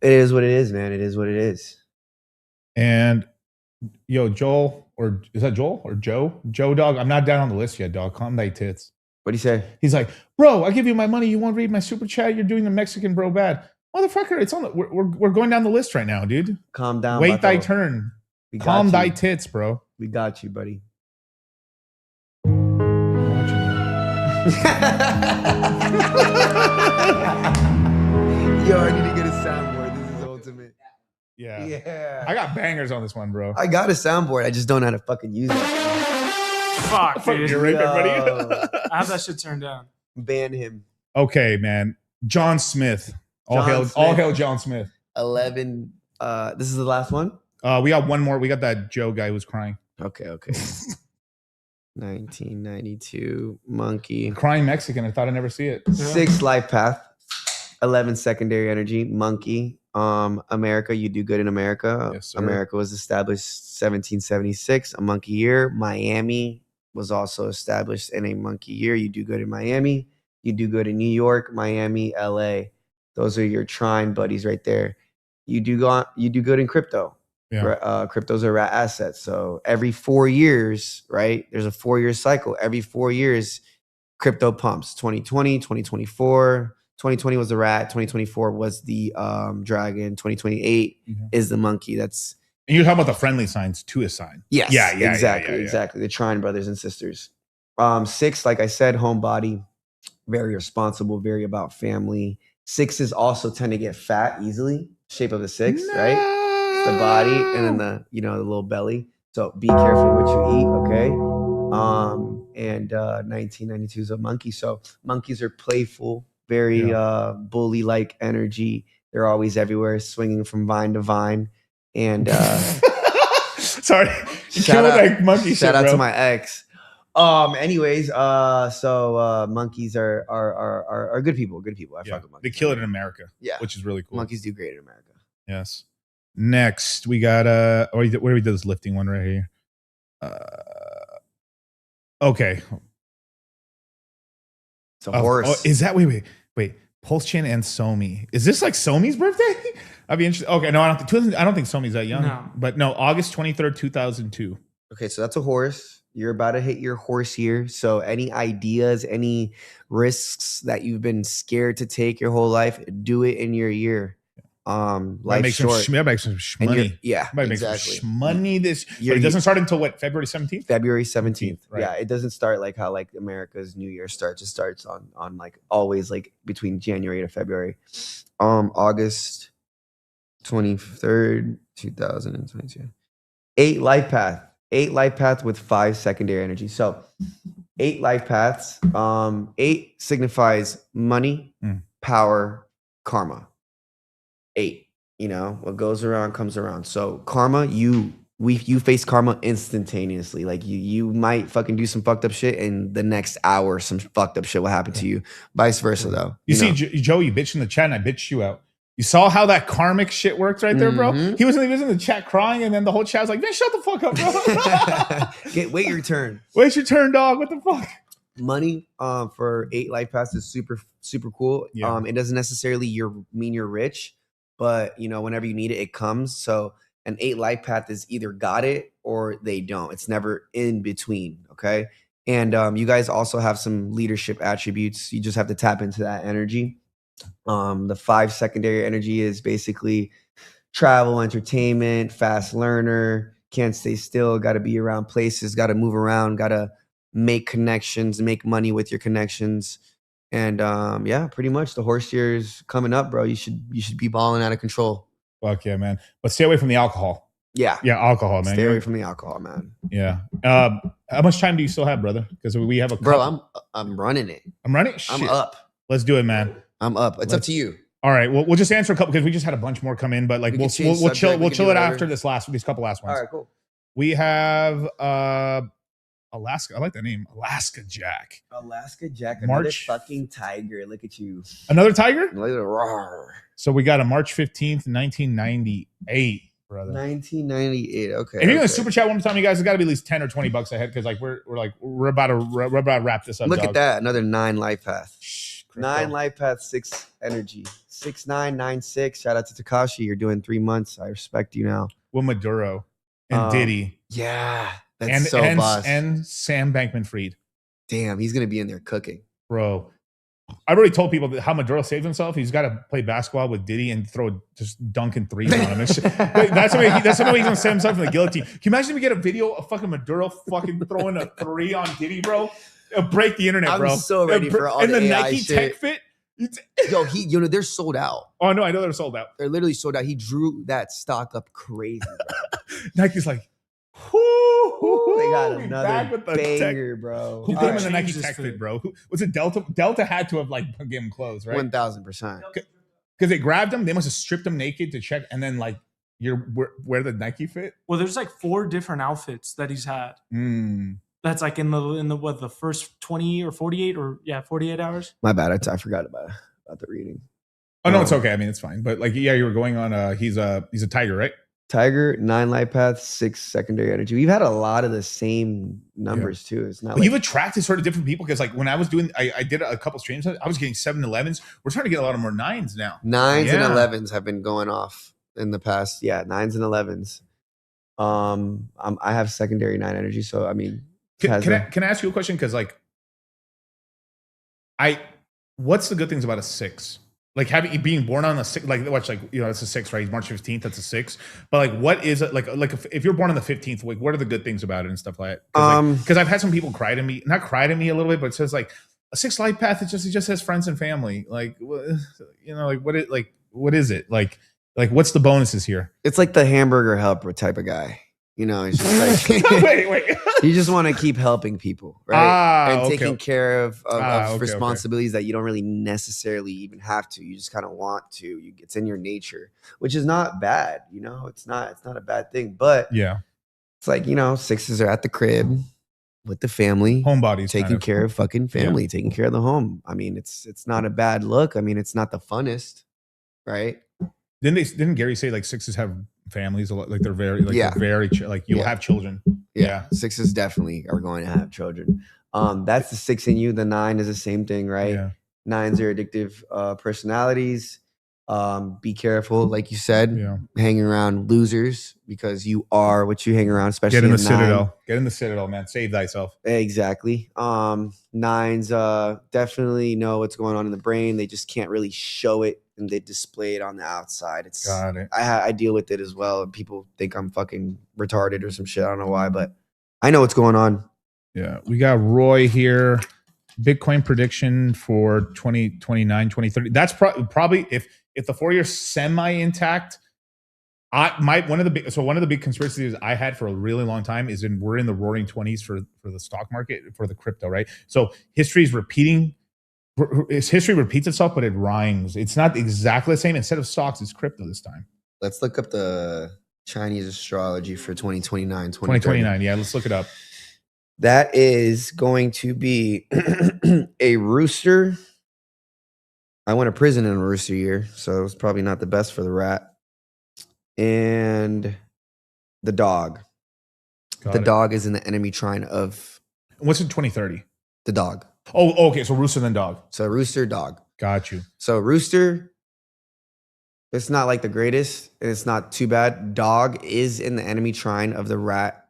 [SPEAKER 2] it is what it is, man. It is what it is.
[SPEAKER 1] And Joel, or is that Joel or Joe? Joe, dog, I'm not down on the list yet, dog. Calm thy tits.
[SPEAKER 2] What'd he say?
[SPEAKER 1] He's like, bro, I give you my money. You won't read my super chat. You're doing the Mexican bro bad. Motherfucker, it's on we're going down the list right now, dude.
[SPEAKER 2] Calm down.
[SPEAKER 1] Wait thy turn. Calm thy tits, bro.
[SPEAKER 2] We got you, buddy. Yo, I need to get a soundboard. This is ultimate.
[SPEAKER 1] Yeah.
[SPEAKER 2] Yeah.
[SPEAKER 1] I got bangers on this one, bro.
[SPEAKER 2] I got a soundboard. I just don't know how to fucking use it.
[SPEAKER 4] Fuck, dude.
[SPEAKER 1] You're right, everybody.
[SPEAKER 4] I have that shit turned down.
[SPEAKER 2] Ban him.
[SPEAKER 1] Okay, man. John Smith. All hail John Smith.
[SPEAKER 2] 11. This is the last one?
[SPEAKER 1] We got one more. We got that Joe guy who was crying.
[SPEAKER 2] Okay. 1992 monkey.
[SPEAKER 1] Crying Mexican. I thought I'd never see it.
[SPEAKER 2] 6 life path. 11 secondary energy. Monkey. America, you do good in America.
[SPEAKER 1] Yes, sir.
[SPEAKER 2] America was established 1776, a monkey year. Miami was also established in a monkey year. You do good in Miami. You do good in New York, Miami, LA. Those are your trine buddies right there. You do good in crypto.
[SPEAKER 1] Yeah.
[SPEAKER 2] Cryptos are rat assets. So every 4 years, right? There's a 4-year cycle. Every 4 years, crypto pumps. 2020, 2024. 2020 was the rat. 2024 was the dragon. 2028 is the monkey.
[SPEAKER 1] And you're talking about the friendly signs to a sign.
[SPEAKER 2] Yes.
[SPEAKER 1] Yeah.
[SPEAKER 2] Exactly. The trine brothers and sisters. 6, like I said, homebody. Very responsible. Very about family. 6s also tend to get fat easily. Shape of the 6, right? It's the body and then the little belly. So be careful what you eat, okay? And 1992 is a monkey. So monkeys are playful, very bully-like energy. They're always everywhere, swinging from vine to vine. And
[SPEAKER 1] sorry, shout out
[SPEAKER 2] to my ex. Anyways, so monkeys are good people. Good people. I fuck with monkeys.
[SPEAKER 1] They kill it in America.
[SPEAKER 2] Yeah,
[SPEAKER 1] which is really cool.
[SPEAKER 2] Monkeys do great in America.
[SPEAKER 1] Yes. Next, we got where do we do this lifting one right here? Okay.
[SPEAKER 2] It's a horse.
[SPEAKER 1] Oh, is that wait? Pulchin and Somi. Is this like Somi's birthday? I'd be interested. Okay, no, I don't think Somi's that young.
[SPEAKER 4] No.
[SPEAKER 1] But no, August 23rd, 2002.
[SPEAKER 2] Okay, so that's a horse. You're about to hit your horse year. So any ideas, any risks that you've been scared to take your whole life, do it in your year. Life short.
[SPEAKER 1] Make some money.
[SPEAKER 2] Yeah,
[SPEAKER 1] exactly. Money this. But it doesn't start until what? February 17th.
[SPEAKER 2] February 17th.
[SPEAKER 1] Right.
[SPEAKER 2] Yeah, it doesn't start like how like America's New Year starts. It starts on like always like between January to February. August 23rd, 2022. 8 life path. 8 life path with 5 secondary energy. So 8 life paths. 8 signifies money, power, karma. 8, what goes around comes around. So karma, you face karma instantaneously. Like you might fucking do some fucked up shit, and the next hour some fucked up shit will happen to you. Vice versa, though.
[SPEAKER 1] You see, Joe, you bitched in the chat, and I bitched you out. You saw how that karmic shit works right there, bro. He was in the chat crying, and then the whole chat was like, "Man, shut the fuck up, bro."
[SPEAKER 2] Wait your turn.
[SPEAKER 1] Wait your turn, dog. What the fuck?
[SPEAKER 2] Money for 8 life paths is super super cool.
[SPEAKER 1] Yeah.
[SPEAKER 2] It doesn't necessarily mean you're rich, but whenever you need it, it comes. So an 8 life path is either got it or they don't. It's never in between. Okay. And you guys also have some leadership attributes. You just have to tap into that energy. The 5 secondary energy is basically travel, entertainment, fast learner, can't stay still, got to be around places, got to move around, got to make connections, make money with your connections. And yeah, pretty much the horse year is coming up, bro. You should be balling out of control.
[SPEAKER 1] Fuck yeah, man. But stay away from the alcohol.
[SPEAKER 2] Yeah.
[SPEAKER 1] Yeah, alcohol, man.
[SPEAKER 2] Stay away from the alcohol, man.
[SPEAKER 1] Yeah. How much time do you still have, brother? Because we have a couple.
[SPEAKER 2] Bro, I'm running it.
[SPEAKER 1] I'm running. Shit.
[SPEAKER 2] I'm up.
[SPEAKER 1] Let's do it, man.
[SPEAKER 2] I'm up. It's up to you.
[SPEAKER 1] All right. Well, we'll just answer a couple because we just had a bunch more come in, but like we'll chill it after these couple last ones.
[SPEAKER 2] All right, cool.
[SPEAKER 1] We have Alaska. I like that name, Alaska Jack.
[SPEAKER 2] Alaska Jack,
[SPEAKER 1] March
[SPEAKER 2] another fucking tiger. Look at you.
[SPEAKER 1] Another tiger?
[SPEAKER 2] Roar.
[SPEAKER 1] So we got a March 15th, 1998, brother.
[SPEAKER 2] 1998. Okay.
[SPEAKER 1] If you're gonna super chat one more time, you guys, it's got to be at least $10 or $20 ahead because like we're about to wrap this up.
[SPEAKER 2] Look
[SPEAKER 1] dog.
[SPEAKER 2] at that, another 9 life path. 9 life path, 6 energy, 6996. Shout out to Takashi. You're doing 3 months. I respect you now.
[SPEAKER 1] With Maduro and Diddy.
[SPEAKER 2] Yeah, that's so boss.
[SPEAKER 1] And Sam Bankman-Fried.
[SPEAKER 2] Damn, he's gonna be in there cooking,
[SPEAKER 1] bro. I've already told people how Maduro saved himself. He's got to play basketball with Diddy and just dunking threes on him. That's the way he's gonna save himself from the guillotine. Can you imagine if we get a video of fucking Maduro fucking throwing a 3 on Diddy, bro? It'll break the internet, bro.
[SPEAKER 2] I'm so ready for all the AI
[SPEAKER 1] Nike
[SPEAKER 2] shit.
[SPEAKER 1] Tech Fit.
[SPEAKER 2] Yo, they're sold out.
[SPEAKER 1] Oh no, I know they're sold out.
[SPEAKER 2] They're literally sold out. He drew that stock up crazy, bro.
[SPEAKER 1] Nike's like,
[SPEAKER 2] they got another banger, bro.
[SPEAKER 1] Who put him in the Nike Tech Fit, bro? Was it Delta? Delta had to have like given him clothes, right?
[SPEAKER 2] 1000%.
[SPEAKER 1] Because they grabbed him, they must have stripped him naked to check, and then like wear the Nike Fit.
[SPEAKER 4] Well, there's like 4 different outfits that he's had. That's like in the first 20 or 48 or 48 hours.
[SPEAKER 2] My bad. I forgot about the reading.
[SPEAKER 1] Oh no, it's okay. I mean, it's fine. But like, yeah, you were going on. He's a tiger, right?
[SPEAKER 2] Tiger, 9 life paths, 6 secondary energy. We've had a lot of the same numbers too. It's not.
[SPEAKER 1] But you've attracted sort of different people because like when I was doing, I did a couple streams. I was getting 7-11s. We're trying to get a lot of more 9s now.
[SPEAKER 2] 9s and 11s have been going off in the past. Yeah, 9s and 11s. I have secondary 9 energy, so I mean.
[SPEAKER 1] Can I ask you a question? Because like, what's the good things about a 6? Like being born on a 6, like watch, like it's a 6, right? March 15th, that's a 6. But like, what is it like if you're born on the 15th, like what are the good things about it and stuff like that? Because I've had some people not cry to me a little bit, but it says like a 6 life path. It just has friends and family. Like like what is it like what's the bonuses here?
[SPEAKER 2] It's like the hamburger helper type of guy. He's just like
[SPEAKER 1] wait.
[SPEAKER 2] You just want to keep helping people, right? And taking care of responsibilities that you don't really necessarily even have to. You just kind of want to. It's in your nature, which is not bad. It's not a bad thing. But
[SPEAKER 1] yeah,
[SPEAKER 2] it's like 6s are at the crib with the family,
[SPEAKER 1] homebodies,
[SPEAKER 2] taking care of fucking family, taking care of the home. I mean, it's not a bad look. I mean, it's not the funnest, right?
[SPEAKER 1] Didn't Gary say like 6s have families a lot, like they're very like you'll have children.
[SPEAKER 2] Yeah, 6s definitely are going to have children. That's the 6 in you. The 9 is the same thing, right?
[SPEAKER 1] Yeah.
[SPEAKER 2] 9s are addictive personalities. Be careful, like you said, hanging around losers because you are what you hang around, especially
[SPEAKER 1] get in the Citadel. Get in the Citadel, man. Save thyself.
[SPEAKER 2] Exactly. 9s definitely know what's going on in the brain. They just can't really show it and they display it on the outside.
[SPEAKER 1] Got it.
[SPEAKER 2] I deal with it as well. And people think I'm fucking retarded or some shit. I don't know why, but I know what's going on.
[SPEAKER 1] Yeah. We got Roy here. Bitcoin prediction for 2029, 2030. That's probably if the 4-year semi intact. One of the big conspiracies I had for a really long time is we're in the roaring 20s for the stock market, for the crypto, right? So history repeats itself, but it rhymes. It's not exactly the same. Instead of stocks, it's crypto this time.
[SPEAKER 2] Let's look up the Chinese astrology for 2029,
[SPEAKER 1] 2029. Yeah, let's look it up.
[SPEAKER 2] That is going to be a rooster. I went to prison in a rooster year, so it's probably not the best for the rat. And the dog. The dog is in the enemy trine of.
[SPEAKER 1] What's in 2030?
[SPEAKER 2] The dog.
[SPEAKER 1] Oh, okay. So rooster then dog.
[SPEAKER 2] So rooster, dog.
[SPEAKER 1] Got you.
[SPEAKER 2] So rooster, it's not like the greatest, and it's not too bad. Dog is in the enemy trine of the rat,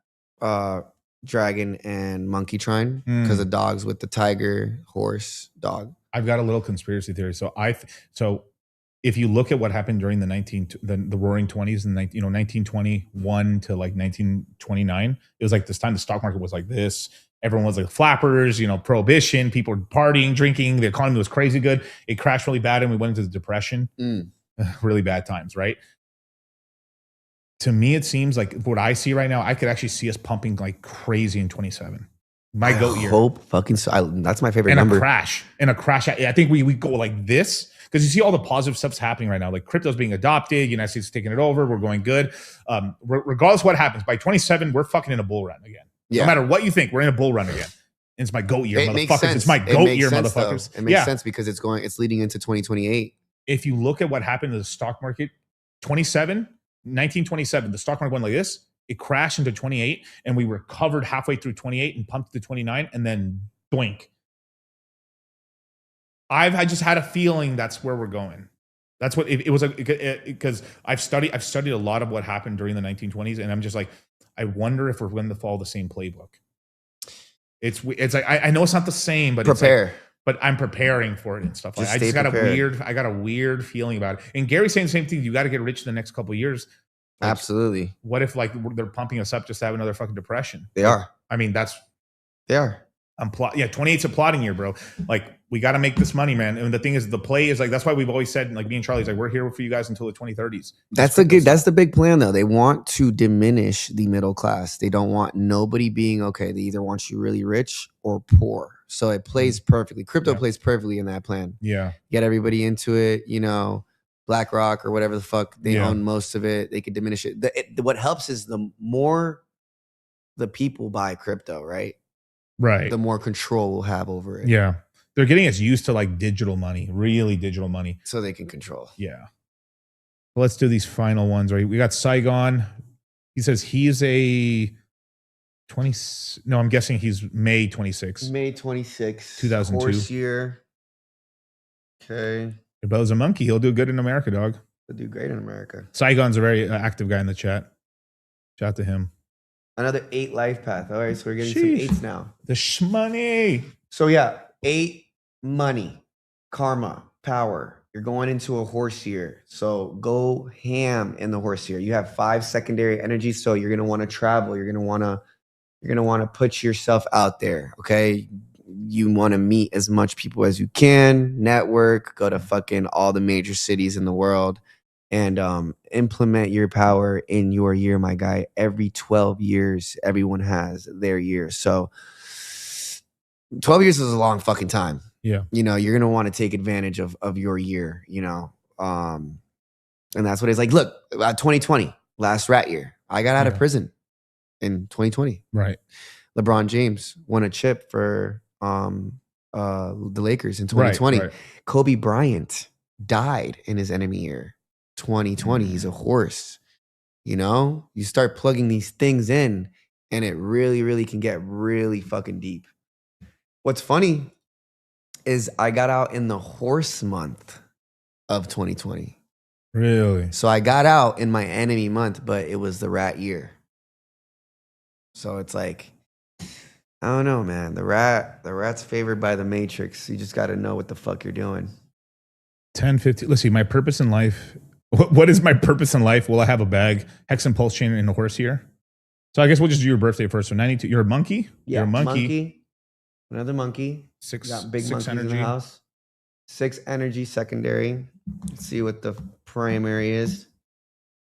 [SPEAKER 2] dragon, and monkey trine because the dog's with the tiger, horse, dog.
[SPEAKER 1] I've got a little conspiracy theory. So if you look at what happened during the Roaring 20s and 1921 to like 1929, it was like this time the stock market was like this. Everyone was like flappers, prohibition, people were partying, drinking, the economy was crazy good. It crashed really bad and we went into the depression. Really bad times, right? to me, it seems like what I see right now, I could actually see us pumping like crazy in 27. My goat year.
[SPEAKER 2] Hope fucking so. That's my favorite
[SPEAKER 1] and
[SPEAKER 2] number.
[SPEAKER 1] a crash. I think we go like this because you see all the positive stuff's happening right now. Like crypto's being adopted. United States is taking it over. We're going good. Regardless of what happens, by 27, we're fucking in a bull run again. No matter what you think, we're in a bull run again. And it's my goat year, motherfuckers. It's my goat year, motherfuckers.
[SPEAKER 2] It makes sense because it's leading into 2028.
[SPEAKER 1] If you look at what happened to the stock market, 1927, the stock market went like this. It crashed into 28, and we recovered halfway through 28 and pumped to 29, and then blink. I just had a feeling that's where we're going. That's what it was, because I've studied a lot of what happened during the 1920s, and I'm just like, I wonder if we're going to follow the same playbook. It's like I know it's not the same, but
[SPEAKER 2] prepare.
[SPEAKER 1] It's like, but I'm preparing for it and stuff. Like, I just got a weird feeling about it. And Gary's saying the same thing. You got to get rich in the next couple of years. Like,
[SPEAKER 2] absolutely.
[SPEAKER 1] What if like they're pumping us up just to have another fucking depression?
[SPEAKER 2] They are.
[SPEAKER 1] I mean,
[SPEAKER 2] they are.
[SPEAKER 1] 28's a plotting year, bro. Like, we got to make this money, man. And the thing is, the play is like, that's why we've always said, like me and Charlie's like, we're here for you guys until the 2030s.
[SPEAKER 2] That's the big plan though. They want to diminish the middle class. They don't want nobody being okay. They either want you really rich or poor. So it plays perfectly. Crypto plays perfectly in that plan.
[SPEAKER 1] Yeah.
[SPEAKER 2] Get everybody into it, BlackRock or whatever the fuck, they own most of it. They could diminish it. What helps is the more the people buy crypto, right?
[SPEAKER 1] Right.
[SPEAKER 2] The more control we'll have over it.
[SPEAKER 1] Yeah. They're getting us used to like digital money, really digital money.
[SPEAKER 2] So they can control.
[SPEAKER 1] Yeah. Well, let's do these final ones, right? We got Saigon. He says he's a 20. No, I'm guessing he's May 26.
[SPEAKER 2] May 26.
[SPEAKER 1] 2002.
[SPEAKER 2] Horse year. Okay.
[SPEAKER 1] Your brother's a monkey. He'll do good in America, dog.
[SPEAKER 2] He'll do great in America.
[SPEAKER 1] Saigon's a very active guy in the chat. Shout out to him.
[SPEAKER 2] Another 8 life path. All right, so we're getting some 8s now.
[SPEAKER 1] The shmoney.
[SPEAKER 2] So yeah, 8 money, karma, power. You're going into a horse year. So go ham in the horse year. You have 5 secondary energies. So you're gonna want to travel. You're gonna want to put yourself out there. Okay. You want to meet as much people as you can, network, go to fucking all the major cities in the world, and implement your power in your year, my guy. Every 12 years, everyone has their year. So 12 years is a long fucking time.
[SPEAKER 1] Yeah.
[SPEAKER 2] You're going to want to take advantage of your year, and that's what it's like. Look, 2020, last rat year, I got out of prison in 2020.
[SPEAKER 1] Right.
[SPEAKER 2] LeBron James won a chip for the Lakers in 2020.
[SPEAKER 1] Right.
[SPEAKER 2] Kobe Bryant died in his enemy year, 2020. He's a horse. You start plugging these things in, and it really, really can get really fucking deep. What's funny is I got out in the horse month of 2020.
[SPEAKER 1] Really?
[SPEAKER 2] So I got out in my enemy month, but it was the rat year. So it's like, I don't know, man. The rat's favored by the matrix. You just got to know what the fuck you're doing.
[SPEAKER 1] 10, 15. Let's see. My purpose in life. What is my purpose in life? Will I have a bag? Hex and pulse chain in the horse here. So I guess we'll just do your birthday first. So 92. You're a monkey?
[SPEAKER 2] Yeah,
[SPEAKER 1] You're a monkey.
[SPEAKER 2] Another monkey.
[SPEAKER 1] 6.
[SPEAKER 2] Got big
[SPEAKER 1] 6
[SPEAKER 2] monkeys
[SPEAKER 1] energy.
[SPEAKER 2] in the house. 6 energy secondary. Let's see what the primary is.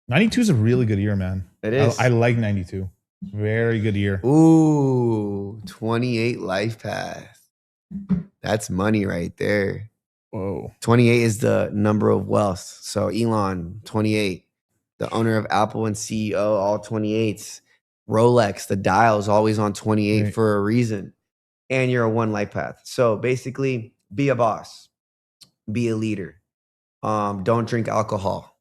[SPEAKER 1] 92 is a really good year, man.
[SPEAKER 2] It is.
[SPEAKER 1] I like 92. Very good year.
[SPEAKER 2] Ooh, 28 life path. That's money right there.
[SPEAKER 1] Whoa.
[SPEAKER 2] 28 is the number of wealth. So Elon, 28. The owner of Apple and CEO, all 28s. Rolex, the dial is always on 28 for a reason. And you're a 1 life path. So basically, be a boss. Be a leader. Don't drink alcohol.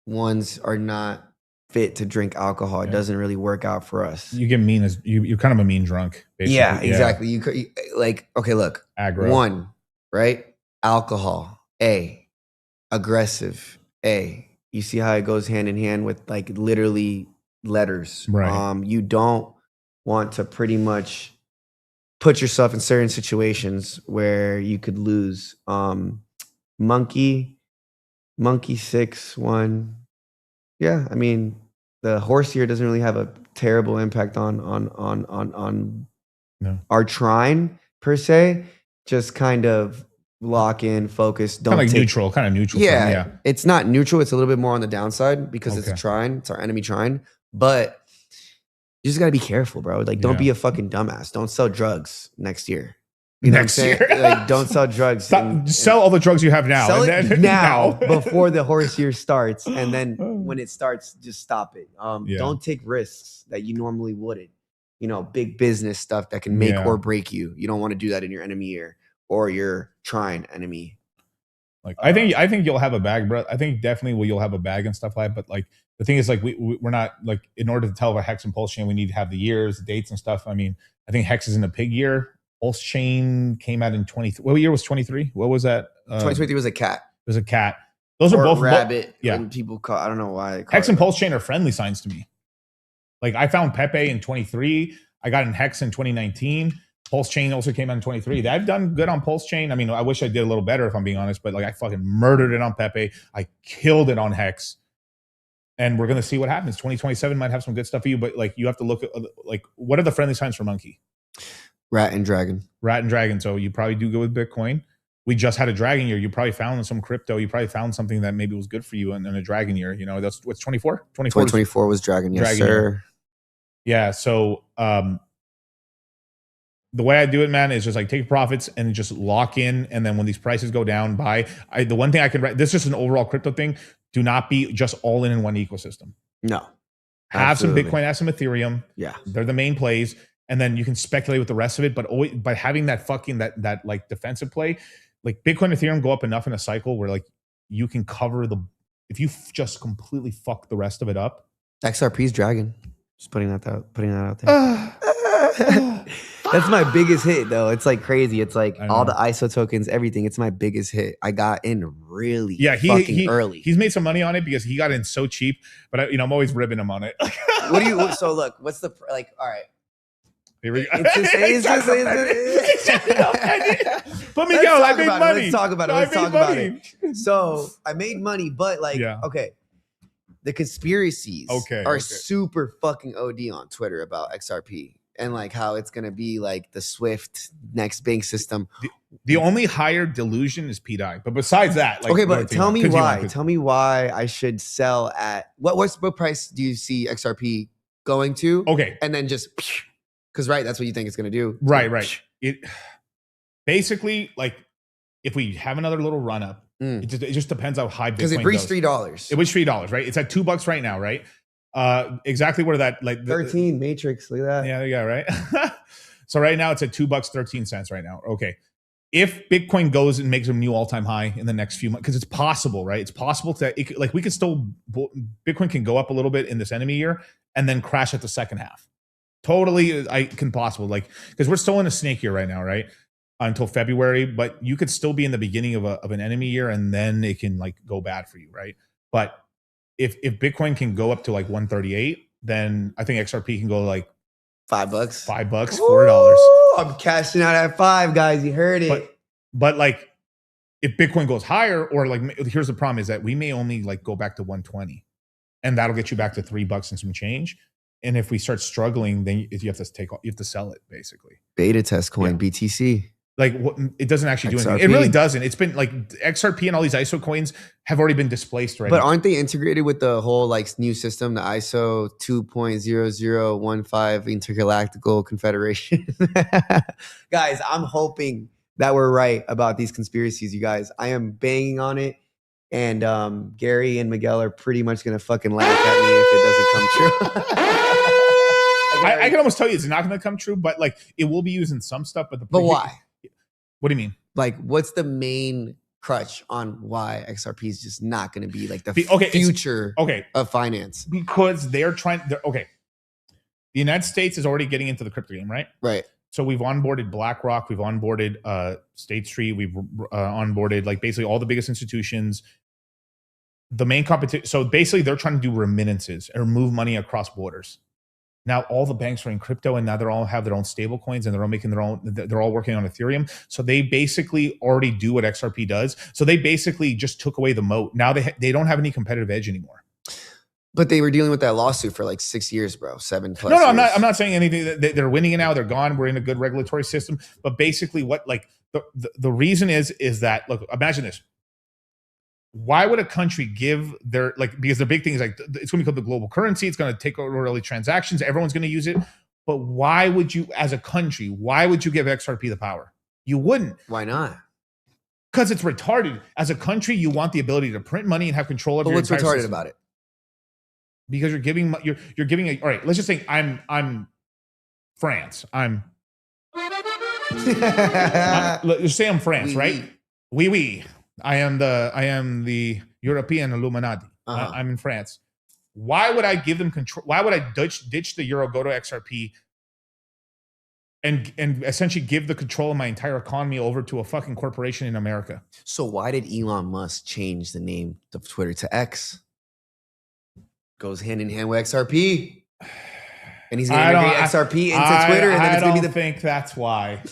[SPEAKER 2] 1s are not fit to drink alcohol. It doesn't really work out for us.
[SPEAKER 1] You get mean as you're kind of a mean drunk. Basically.
[SPEAKER 2] Yeah, exactly. You like, okay, look.
[SPEAKER 1] Aggro.
[SPEAKER 2] 1, right? Alcohol. A. Aggressive. A. You see how it goes hand in hand with like literally letters.
[SPEAKER 1] Right.
[SPEAKER 2] You don't want to pretty much put yourself in certain situations where you could lose. Monkey 6, 1. Yeah, I mean, the horse year doesn't really have a terrible impact on
[SPEAKER 1] No.
[SPEAKER 2] our trine per se. Just kind of lock in, focus. Don't
[SPEAKER 1] Kind of like
[SPEAKER 2] take,
[SPEAKER 1] neutral, kind of neutral.
[SPEAKER 2] Yeah,
[SPEAKER 1] Yeah.
[SPEAKER 2] it's not neutral. It's a little bit more on the downside because it's a
[SPEAKER 1] Okay.
[SPEAKER 2] trine. It's our enemy trine. But you just got to be careful, bro. Like, don't
[SPEAKER 1] Yeah.
[SPEAKER 2] be a fucking dumbass. Don't sell drugs next year. You know
[SPEAKER 1] Next
[SPEAKER 2] what I'm saying?
[SPEAKER 1] year.
[SPEAKER 2] Like, don't sell drugs.
[SPEAKER 1] Sell all the drugs you have now.
[SPEAKER 2] Sell
[SPEAKER 1] and
[SPEAKER 2] it
[SPEAKER 1] then,
[SPEAKER 2] now before the horse year starts. And then when it starts, just stop it.
[SPEAKER 1] Yeah.
[SPEAKER 2] Don't take risks that you normally wouldn't. You know, big business stuff that can make
[SPEAKER 1] Yeah.
[SPEAKER 2] or break you. You don't want to do that in your enemy year or your trine enemy.
[SPEAKER 1] Like I think you'll have a bag, bro. I think definitely you'll have a bag and stuff like that. But like the thing is, like we're not like, in order to tell about Hex and Pulse Chain, we need to have the years, the dates and stuff. I mean, I think Hex is in a pig year. Pulse Chain came out in 23. What year was 23? What was that?
[SPEAKER 2] 2023 was a cat.
[SPEAKER 1] It was a cat. Those are
[SPEAKER 2] Or
[SPEAKER 1] both
[SPEAKER 2] rabbit.
[SPEAKER 1] Yeah.
[SPEAKER 2] And people call, I don't know why. They call
[SPEAKER 1] Hex
[SPEAKER 2] it
[SPEAKER 1] and
[SPEAKER 2] that.
[SPEAKER 1] Pulse Chain are friendly signs to me. Like I found Pepe in 23. I got in Hex in 2019. Pulse Chain also came out in 23. I've done good on Pulse Chain. I mean, I wish I did a little better if I'm being honest, but like I fucking murdered it on Pepe. I killed it on Hex. And we're gonna see what happens. 2027 might have some good stuff for you, but like you have to look at like what are the friendly signs for Monkey?
[SPEAKER 2] Rat and dragon.
[SPEAKER 1] Rat and dragon. So you probably do good with Bitcoin. We just had a dragon year. You probably found some crypto. You probably found something that maybe was good for you in a dragon year. You know, that's what's 24?
[SPEAKER 2] 2024 was dragon. Yes,
[SPEAKER 1] Dragon
[SPEAKER 2] sir.
[SPEAKER 1] year. Yeah. So the way I do it, man, is just like take profits and just lock in. And then when these prices go down, buy. The one thing I can, this is just an overall crypto thing. Do not be just all in one ecosystem.
[SPEAKER 2] No.
[SPEAKER 1] Have
[SPEAKER 2] Absolutely.
[SPEAKER 1] some Bitcoin, have some Ethereum.
[SPEAKER 2] Yeah.
[SPEAKER 1] They're the main plays. And then you can speculate with the rest of it. But always by having that fucking, that like defensive play, like Bitcoin, Ethereum go up enough in a cycle where like you can cover if you just completely fuck the rest of it up.
[SPEAKER 2] XRP's dragon. Just putting that out there. That's my biggest hit, though. It's like crazy. It's like all the ISO tokens, everything. It's my biggest hit. I got in really fucking early.
[SPEAKER 1] He's made some money on it because he got in so cheap. But I'm always ribbing him on it.
[SPEAKER 2] What do you? So look, what's the like? All right.
[SPEAKER 1] Here we go.
[SPEAKER 2] It's just
[SPEAKER 1] But Miguel, I made money.
[SPEAKER 2] Let's talk about it. Let's talk about it. So I made money, but like, okay, the conspiracies are super fucking OD on Twitter about XRP. And like how it's gonna be like the Swift next bank system.
[SPEAKER 1] The only higher delusion is P-Dye. But besides that, like,
[SPEAKER 2] okay, but tell me why. Tell me why I should sell at what price do you see XRP going to?
[SPEAKER 1] Okay,
[SPEAKER 2] and then just because that's what you think it's gonna do.
[SPEAKER 1] Right. It basically like if we have another little run up, it just depends how high Bitcoin
[SPEAKER 2] because it reached
[SPEAKER 1] goes.
[SPEAKER 2] $3.
[SPEAKER 1] It was $3, right? It's at $2 right now, right? Exactly where that like
[SPEAKER 2] 13 matrix. Look at that.
[SPEAKER 1] Yeah, right. So right now it's at $2.13 right now. Okay. If Bitcoin goes and makes a new all-time high in the next few months, because it's possible, right? It's possible like we could still Bitcoin can go up a little bit in this enemy year and then crash at the second half. Totally, I can possible like because we're still in a snake year right now, right? Until February, but you could still be in the beginning of an enemy year and then it can like go bad for you, right? But if Bitcoin can go up to like 138, then I think XRP can go like
[SPEAKER 2] $5,
[SPEAKER 1] $4.
[SPEAKER 2] I'm cashing out at $5, guys. You heard it.
[SPEAKER 1] But like if Bitcoin goes higher, or like here's the problem is that we may only like go back to 120, and that'll get you back to $3 and some change. And if we start struggling, then you have to sell it basically.
[SPEAKER 2] Beta test coin BTC.
[SPEAKER 1] Like it doesn't actually do anything.
[SPEAKER 2] XRP.
[SPEAKER 1] It really doesn't. It's been like XRP and all these ISO coins have already been displaced already.
[SPEAKER 2] But aren't they integrated with the whole like new system, the ISO 2.0015 Intergalactical Confederation? Guys, I'm hoping that we're right about these conspiracies, you guys. I am banging on it. And Gary and Miguel are pretty much going to fucking laugh at me if it doesn't come true.
[SPEAKER 1] I can almost tell you it's not going to come true, but like it will be used in some stuff. But
[SPEAKER 2] why?
[SPEAKER 1] What do you mean?
[SPEAKER 2] Like, what's the main crutch on why XRP is just not going to be like the future of finance?
[SPEAKER 1] Because they're okay. The United States is already getting into the crypto game, right?
[SPEAKER 2] Right.
[SPEAKER 1] So we've onboarded BlackRock, we've onboarded State Street, we've onboarded like basically all the biggest institutions. The main competition. So basically, they're trying to do remittances or move money across borders. Now all the banks are in crypto, and now they all have their own stable coins, and they're all making their own. They're all working on Ethereum. So they basically already do what XRP does. So they basically just took away the moat. Now they don't have any competitive edge anymore.
[SPEAKER 2] But they were dealing with that lawsuit for like 6 years, bro. 7+
[SPEAKER 1] No,
[SPEAKER 2] years.
[SPEAKER 1] I'm not saying anything. They're winning it now. They're gone. We're in a good regulatory system. But basically, what like The reason is that, look, imagine this. Why would a country give their, like, because the big thing is like, it's going to become the global currency. It's going to take over early transactions. Everyone's going to use it. But why would you, as a country, why would you give XRP the power? You wouldn't.
[SPEAKER 2] Why not?
[SPEAKER 1] Because it's retarded. As a country, you want the ability to print money and have control of your
[SPEAKER 2] what's
[SPEAKER 1] entire
[SPEAKER 2] retarded
[SPEAKER 1] system.
[SPEAKER 2] about it?
[SPEAKER 1] Because you're giving all right, let's just say I'm France. Let's say I'm France, right? Oui. I am the European Illuminati. I'm in France. Why would I give them control? Why would I ditch the euro, go to XRP, and essentially give the control of my entire economy over to a fucking corporation in America?
[SPEAKER 2] So why did Elon Musk change the name of Twitter to X? Goes hand in hand with XRP. And he's going to integrate XRP into Twitter. And then it's going to be the.
[SPEAKER 1] think that's why.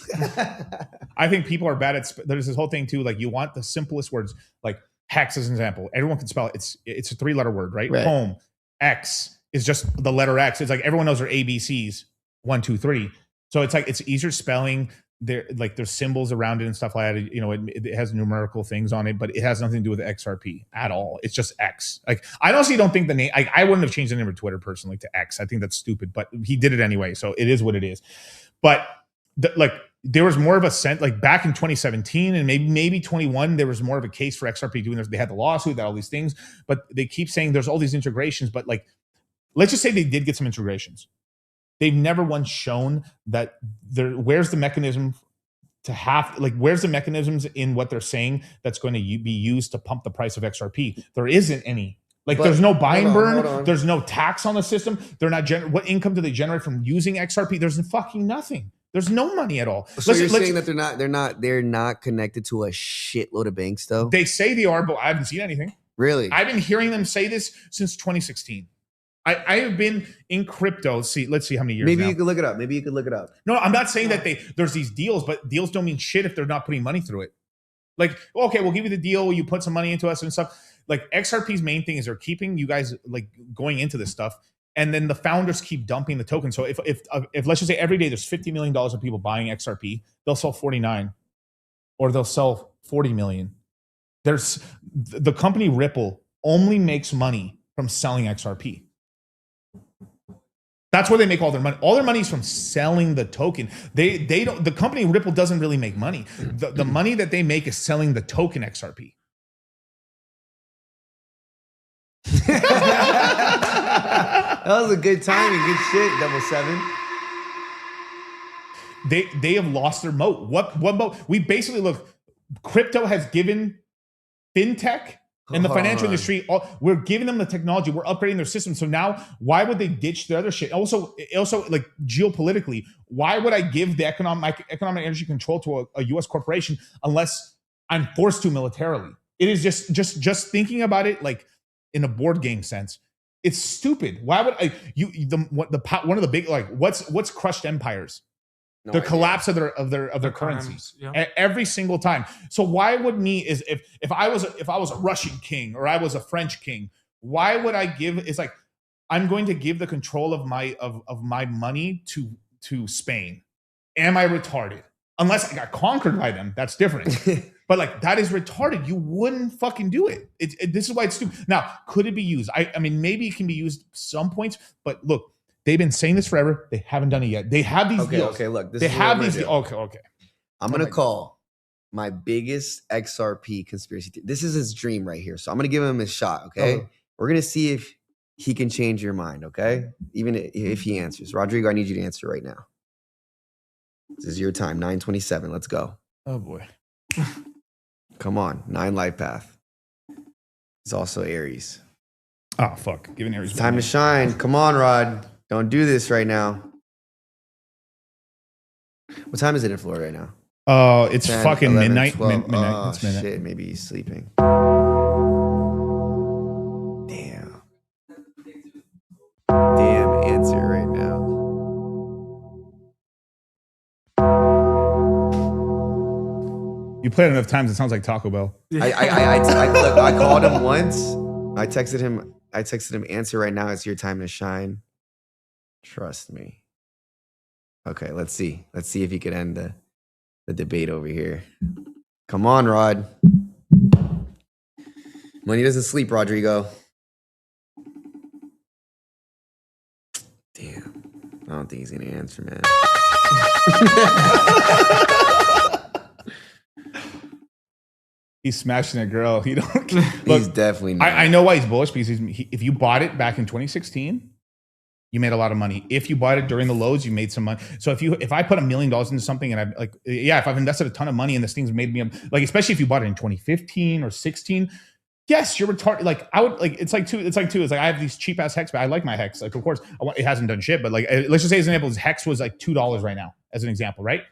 [SPEAKER 1] I think people are bad at. There's this whole thing too. Like, you want the simplest words, like hex as an example. Everyone can spell it. It's a 3-letter word, right? Home. X is just the letter X. It's like everyone knows their ABCs. 1, 2, 3. So it's like it's easier spelling. There's symbols around it and stuff like that. You know, it has numerical things on it, but it has nothing to do with XRP at all. It's just X. Like, I honestly don't think the name. I wouldn't have changed the name of Twitter personally to X. I think that's stupid, but he did it anyway, so it is what it is. But there was more of a sense, like back in 2017 and maybe 21, there was more of a case for XRP doing this. They had the lawsuit, that all these things, but they keep saying there's all these integrations. But like, let's just say they did get some integrations. They've never once shown that where's the mechanism to have, like, where's the mechanisms in what they're saying that's going to be used to pump the price of XRP? There isn't any. Like, there's no buy and burn. There's no tax on the system. They're not what income do they generate from using XRP? There's fucking nothing. There's no money at all.
[SPEAKER 2] So you're saying that they're not connected to a shitload of banks though?
[SPEAKER 1] They say they are, but I haven't seen anything.
[SPEAKER 2] Really?
[SPEAKER 1] I've been hearing them say this since 2016. I have been in crypto. Let's see how many years.
[SPEAKER 2] Maybe
[SPEAKER 1] now.
[SPEAKER 2] you could look it up.
[SPEAKER 1] No, I'm not saying that there's these deals, but deals don't mean shit if they're not putting money through it. Like, okay, we'll give you the deal. You put some money into us and stuff. Like, XRP's main thing is they're keeping you guys like going into this stuff, and then the founders keep dumping the token. So if let's just say every day there's $50 million of people buying XRP, they'll sell 49, or they'll sell 40 million. There's the company Ripple only makes money from selling XRP. That's where they make all their money. All their money is from selling the token. They don't. The company Ripple doesn't really make money. The money that they make is selling the token XRP.
[SPEAKER 2] That was a good timing. Good shit, 77.
[SPEAKER 1] They have lost their moat. What moat? We basically look. Crypto has given fintech and the financial industry, we're giving them the technology. We're upgrading their system. So now, why would they ditch the other shit? Also, like, geopolitically, why would I give the economic energy control to a U.S. corporation unless I'm forced to militarily? It is just thinking about it like in a board game sense. It's stupid. Why would one of the big, like, what's crushed empires? No the idea. Collapse of their currencies every single time. So why would if I was a Russian king or I was a French king, why would I give? It's like, I'm going to give the control of my money to Spain. Am I retarded? Unless I got conquered by them, that's different. But like, that is retarded. You wouldn't fucking do it. This is why it's stupid. Now, could it be used? I mean, maybe it can be used some points, but look. They've been saying this forever. They haven't done it yet. They have these deals.
[SPEAKER 2] Okay, look.
[SPEAKER 1] They have these deals. Okay.
[SPEAKER 2] I'm going to call my biggest XRP conspiracy theory. This is his dream right here. So I'm going to give him a shot, okay? We're going to see if he can change your mind, okay? Even if he answers. Rodrigo, I need you to answer right now. This is your time, 9:27. Let's go.
[SPEAKER 1] Oh, boy.
[SPEAKER 2] Come on, 9 life path. He's also Aries.
[SPEAKER 1] Oh, fuck. Giving Aries.
[SPEAKER 2] Time to shine. Come on, Rod. Don't do this right now. What time is it in Florida right now?
[SPEAKER 1] Oh, it's 10, fucking 11, midnight.
[SPEAKER 2] Midnight.
[SPEAKER 1] Oh, it's midnight.
[SPEAKER 2] Shit. Maybe he's sleeping. Damn. Damn answer right now.
[SPEAKER 1] You played enough times, it sounds like Taco Bell.
[SPEAKER 2] I called him once. I texted him, answer right now. It's your time to shine. Trust me. Okay, let's see. Let's see if he could end the the debate over here. Come on, Rod. Money doesn't sleep, Rodrigo. Damn. I don't think he's going to answer, man.
[SPEAKER 1] He's smashing a girl. He don't.
[SPEAKER 2] Look, he's definitely not.
[SPEAKER 1] I know why he's bullish, because if you bought it back in 2016, you made a lot of money. If you bought it during the lows, you made some money. So if I put $1 million into something, and if I've invested a ton of money and this thing's made me like, especially if you bought it in 2015 or 16, yes, you're retarded. Like I would like, it's like I have these cheap ass hex, but I like my hex. Like, of course, it hasn't done shit, but like, let's just say as an example, hex was like $2 right now, as an example, right?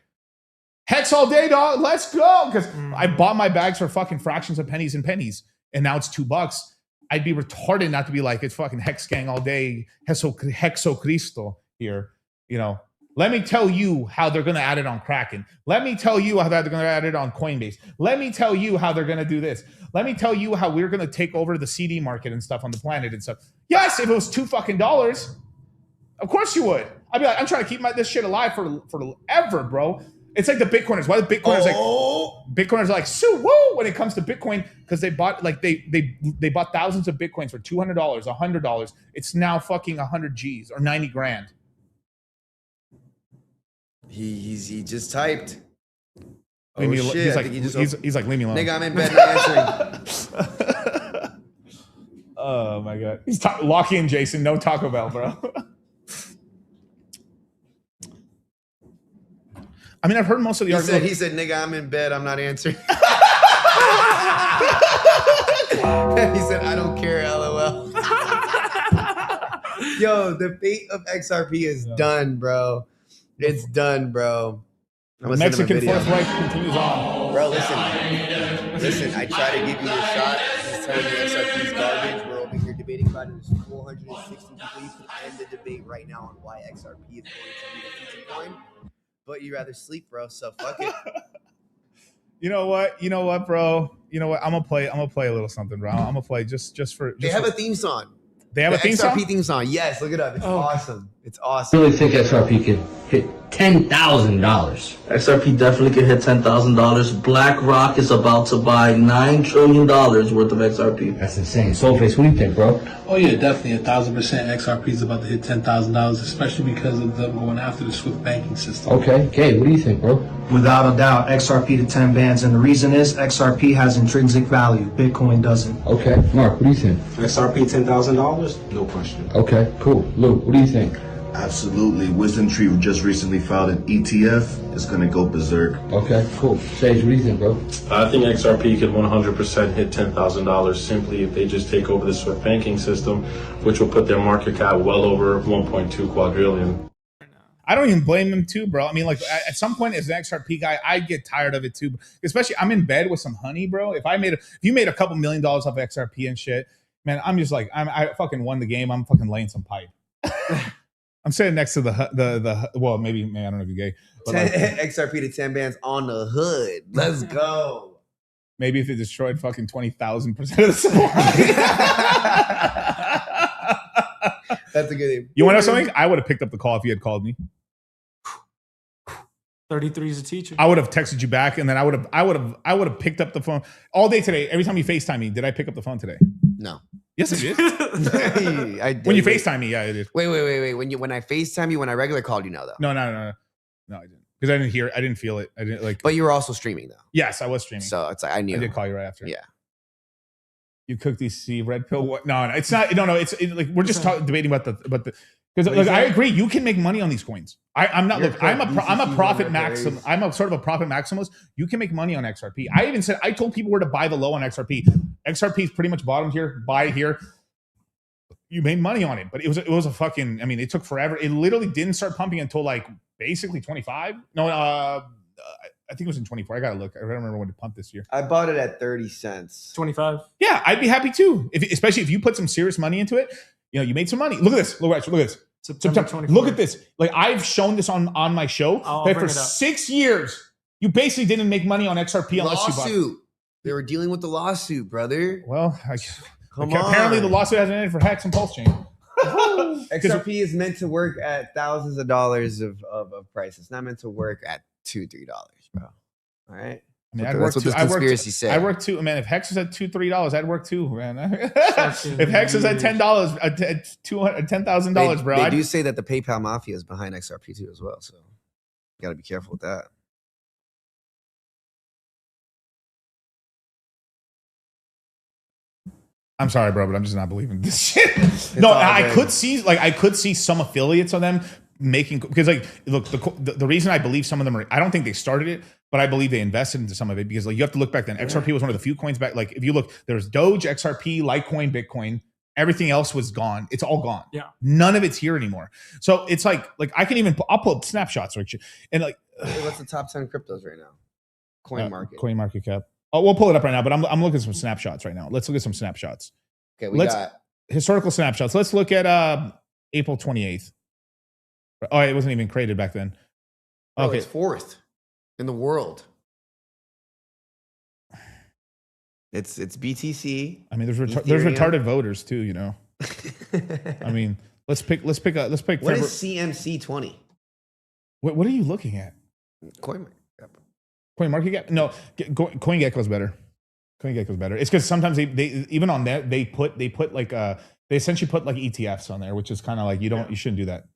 [SPEAKER 1] Hex all day, dog. Let's go. Because I bought my bags for fucking fractions of pennies and pennies, and now it's $2. I'd be retarded not to be like, it's fucking hex gang all day, hexo Cristo here. You know, let me tell you how they're gonna add it on Kraken. Let me tell you how they're gonna add it on Coinbase. Let me tell you how they're gonna do this. Let me tell you how we're gonna take over the CD market and stuff on the planet and stuff. Yes, if it was $2 of course you would. I'd be like, I'm trying to keep this shit alive for forever, bro. It's like the Bitcoiners. Why the Bitcoiners Bitcoiners are like, so woo when it comes to Bitcoin, because they bought like they bought thousands of Bitcoins for $200, $100. It's now fucking 100 G's or 90 grand.
[SPEAKER 2] He just typed.
[SPEAKER 1] He's like, leave me alone.
[SPEAKER 2] Nigga, I'm in bed not answering.
[SPEAKER 1] Oh my god. He's Lockie and Jason, no Taco Bell, bro. I mean, I've heard most of the arguments.
[SPEAKER 2] He said, nigga, I'm in bed, I'm not answering. He said, I don't care, LOL. Yo, the fate of XRP is done, bro. It's done, bro.
[SPEAKER 1] Mexican Fourth Reich continues on.
[SPEAKER 2] Bro, listen, I try to give you a shot. He's telling me XRP is garbage. We're over here debating about it. There's 460 people. You can end the debate right now on why XRP is going to be the future coin. But you'd rather sleep, bro. So fuck it.
[SPEAKER 1] You know what, bro? You know what? I'm gonna play a little something, bro. I'm gonna play just for.
[SPEAKER 2] They have a theme song.
[SPEAKER 1] They have a theme song.
[SPEAKER 2] XRP theme song. Yes, look it up. It's awesome. It's awesome.
[SPEAKER 16] I really think XRP could hit $10,000.
[SPEAKER 17] XRP definitely could hit $10,000. BlackRock is about to buy $9 trillion worth of XRP.
[SPEAKER 16] That's insane. Soulface, what do you think, bro?
[SPEAKER 9] Oh yeah, definitely 1,000% XRP is about to hit $10,000, especially because of them going after the SWIFT banking system.
[SPEAKER 16] Okay, Kay, what do you think, bro?
[SPEAKER 18] Without a doubt, XRP to 10 bands, and the reason is XRP has intrinsic value. Bitcoin doesn't.
[SPEAKER 16] Okay, Mark, what do you think?
[SPEAKER 19] XRP $10,000? No question.
[SPEAKER 16] Okay, cool. Luke, what do you think?
[SPEAKER 5] Absolutely. Wisdom Tree just recently filed an ETF. It's going to go berserk.
[SPEAKER 16] Okay, cool. Sage, what do you think, bro?
[SPEAKER 20] I think XRP could 100% hit $10,000 simply if they just take over the SWIFT banking system, which will put their market cap well over 1.2 quadrillion.
[SPEAKER 1] I don't even blame him too, bro. I mean, like at some point as an XRP guy, I'd get tired of it too. Especially I'm in bed with some honey, bro. If you made a couple $1 million off of XRP and shit, man, I'm just like, I fucking won the game. I'm fucking laying some pipe. I'm sitting next to the well, maybe I don't know if you're gay. But like,
[SPEAKER 2] XRP to 10 bands on the hood. Let's go.
[SPEAKER 1] Maybe if it destroyed fucking 20,000% of the supply.
[SPEAKER 2] That's a good name.
[SPEAKER 1] You want to know something? I would have picked up the call if you had called me.
[SPEAKER 4] 33 is a teacher.
[SPEAKER 1] I would have texted you back, and then I would have picked up the phone all day today. Every time you FaceTime me, did I pick up the phone today?
[SPEAKER 2] No.
[SPEAKER 1] Yes, I did.
[SPEAKER 2] I did.
[SPEAKER 1] When you FaceTime me, yeah, I did.
[SPEAKER 2] Wait. When I FaceTime you, when I regular called you, no, though.
[SPEAKER 1] No, I didn't. Because I didn't hear it. I didn't feel it. I didn't like.
[SPEAKER 2] But you were also streaming, though.
[SPEAKER 1] Yes, I was streaming.
[SPEAKER 2] So it's like I knew.
[SPEAKER 1] I did call you right after.
[SPEAKER 2] Yeah.
[SPEAKER 1] You cooked these red pill. What? No, it's not. No. It's like we're just debating about the because like I agree. You can make money on these coins. I'm not. Look, I'm a profit maxim. I'm a sort of a profit maximalist. You can make money on XRP. I told people where to buy the low on XRP. XRP is pretty much bottomed here. Buy it here. You made money on it, but it was a fucking. I mean, it took forever. It literally didn't start pumping until like basically 25. No, I think it was in 24. I gotta look. I don't remember when it pumped this year.
[SPEAKER 2] I bought it at 30 cents.
[SPEAKER 4] 25.
[SPEAKER 1] Yeah, I'd be happy too. Especially if you put some serious money into it. You know, you made some money. Look at this. Look at this. September. Look at this. Like I've shown this on my show. That for 6 years, you basically didn't make money on XRP unless you bought it.
[SPEAKER 2] They were dealing with the lawsuit, brother.
[SPEAKER 1] Well,
[SPEAKER 2] Come on.
[SPEAKER 1] Apparently the lawsuit hasn't ended for Hex and Pulse Chain.
[SPEAKER 2] XRP is meant to work at thousands of dollars of price. It's not meant to work at $2-3, bro. All right.
[SPEAKER 1] I mean,
[SPEAKER 2] that's what this conspiracy said.
[SPEAKER 1] I work too. Man, if Hex is at $2-3, I'd work too, man. If Hex is at $10, at $10,000, bro.
[SPEAKER 2] They do say that the PayPal mafia is behind XRP too as well. So you got to be careful with that.
[SPEAKER 1] I'm sorry, bro, but I'm just not believing this shit. No, I could see some affiliates of them making, because like, look, the reason I believe some of them are, I don't think they started it, but I believe they invested into some of it, because like you have to look back then. XRP was one of the few coins back. Like if you look, there's Doge, XRP, Litecoin, Bitcoin. Everything else was gone. It's all gone.
[SPEAKER 4] Yeah.
[SPEAKER 1] None of it's here anymore. So it's like I can even, I'll pull up snapshots, right? And like,
[SPEAKER 2] what's the top 10 cryptos right now?
[SPEAKER 1] Coin market cap. Oh, we'll pull it up right now, but I'm looking at some snapshots right now. Let's look at some snapshots.
[SPEAKER 2] Okay, we got
[SPEAKER 1] historical snapshots. Let's look at April 28th. Oh, it wasn't even created back then. Okay,
[SPEAKER 2] it's 4th in the world. It's BTC.
[SPEAKER 1] I mean, there's retarded voters too, you know. I mean, let's pick. What is
[SPEAKER 2] CMC 20?
[SPEAKER 1] What are you looking at? Coin market cap? No, CoinGecko's better. CoinGecko's better. It's because sometimes they even on that they put like they essentially put like ETFs on there, which is kind of like you shouldn't do that.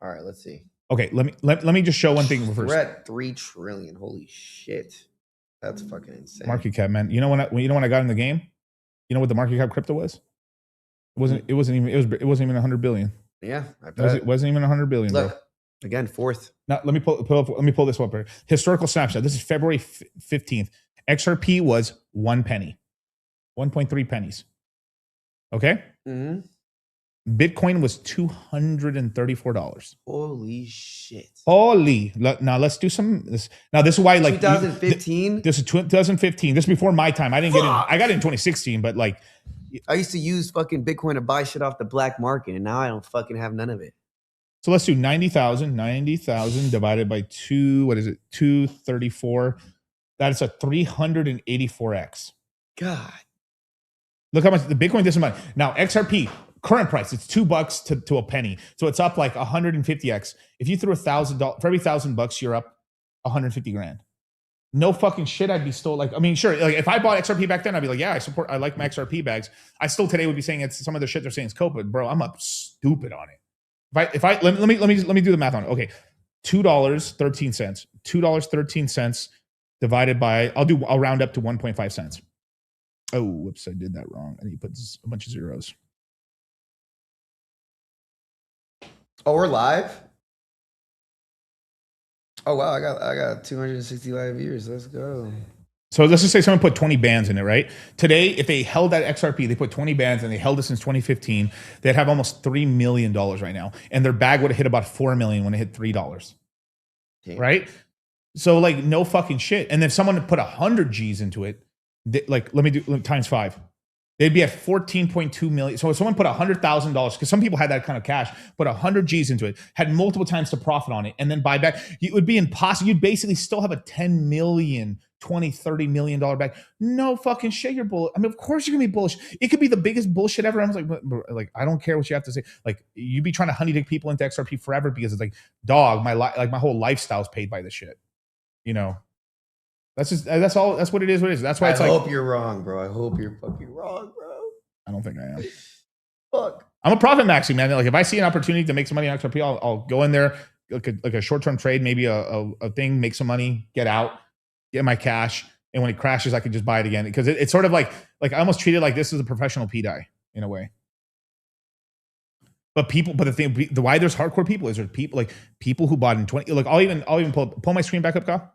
[SPEAKER 2] All right, let's see.
[SPEAKER 1] Okay, let me just show one thing first.
[SPEAKER 2] We're at 3 trillion. Holy shit, that's fucking insane.
[SPEAKER 1] Market cap, man. You know when I got in the game, you know what the market cap crypto was? It wasn't even 100 billion.
[SPEAKER 2] Yeah, I bet.
[SPEAKER 1] It wasn't even 100 billion.
[SPEAKER 2] Look,
[SPEAKER 1] bro.
[SPEAKER 2] Again, 4th.
[SPEAKER 1] Now let me pull this up here. Historical snapshot. This is February 15th. XRP was 1 penny, 1.3 pennies. Okay.
[SPEAKER 2] Mm-hmm.
[SPEAKER 1] Bitcoin was $234.
[SPEAKER 2] Holy shit.
[SPEAKER 1] Holy. Now let's do some. Now this is why, like
[SPEAKER 2] 2015.
[SPEAKER 1] This is 2015. This is before my time. I didn't get in. I got in 2016, but like
[SPEAKER 2] I used to use fucking Bitcoin to buy shit off the black market, and now I don't fucking have none of it.
[SPEAKER 1] So let's do 90,000 divided by 2. What is it? 234. That's a 384x.
[SPEAKER 2] God.
[SPEAKER 1] Look how much the Bitcoin this month. Now XRP current price, it's $2 to a penny. So it's up like 150x. If you threw $1,000 for every $1,000, you're up 150 grand. No fucking shit. I'd be still like, I mean, sure. Like if I bought XRP back then, I'd be like, yeah, I like my XRP bags. I still today would be saying it's some of the shit they're saying is cope, but bro, I'm up stupid on it. Let me do the math on it. Okay, $2.13. $2.13 divided by I'll round up to 1.5 cents. Oh, whoops, I did that wrong. I need to put a bunch of zeros.
[SPEAKER 2] Oh, we're live. Oh wow, I got 265 viewers. Let's go.
[SPEAKER 1] So let's just say someone put 20 bands in it, right? Today, if they held that XRP, they put 20 bands and they held it since 2015, they'd have almost $3 million right now. And their bag would have hit about $4 million when it hit $3. Damn. Right? So like no fucking shit. And if someone put 100 G's into it, let me do times 5. They'd be at 14.2 million. So if someone put $100,000, because some people had that kind of cash, put 100 G's into it, had multiple times to profit on it, and then buy back, it would be impossible. You'd basically still have a 10 million, 20, $30 million bag. No fucking shit, you're bull. I mean, of course you're gonna be bullish. It could be the biggest bullshit ever. I was like, I don't care what you have to say. Like, you'd be trying to honey dick people into XRP forever because it's like, dog, my whole lifestyle's paid by this shit. You know. That's all. That's what it is. What it is. That's why it's
[SPEAKER 2] I hope you're wrong, bro. I hope you're fucking wrong, bro.
[SPEAKER 1] I don't think I am.
[SPEAKER 2] Fuck.
[SPEAKER 1] I'm a profit maxing, man. Like if I see an opportunity to make some money on XRP, I'll go in there, like a short-term trade, maybe a thing, make some money, get out, get my cash, and when it crashes, I can just buy it again. Because it's sort of like I almost treat it like this is a professional PDI in a way. But the thing, why there's hardcore people is there's people who bought in 20. Like I'll even pull my screen back up, Kyle.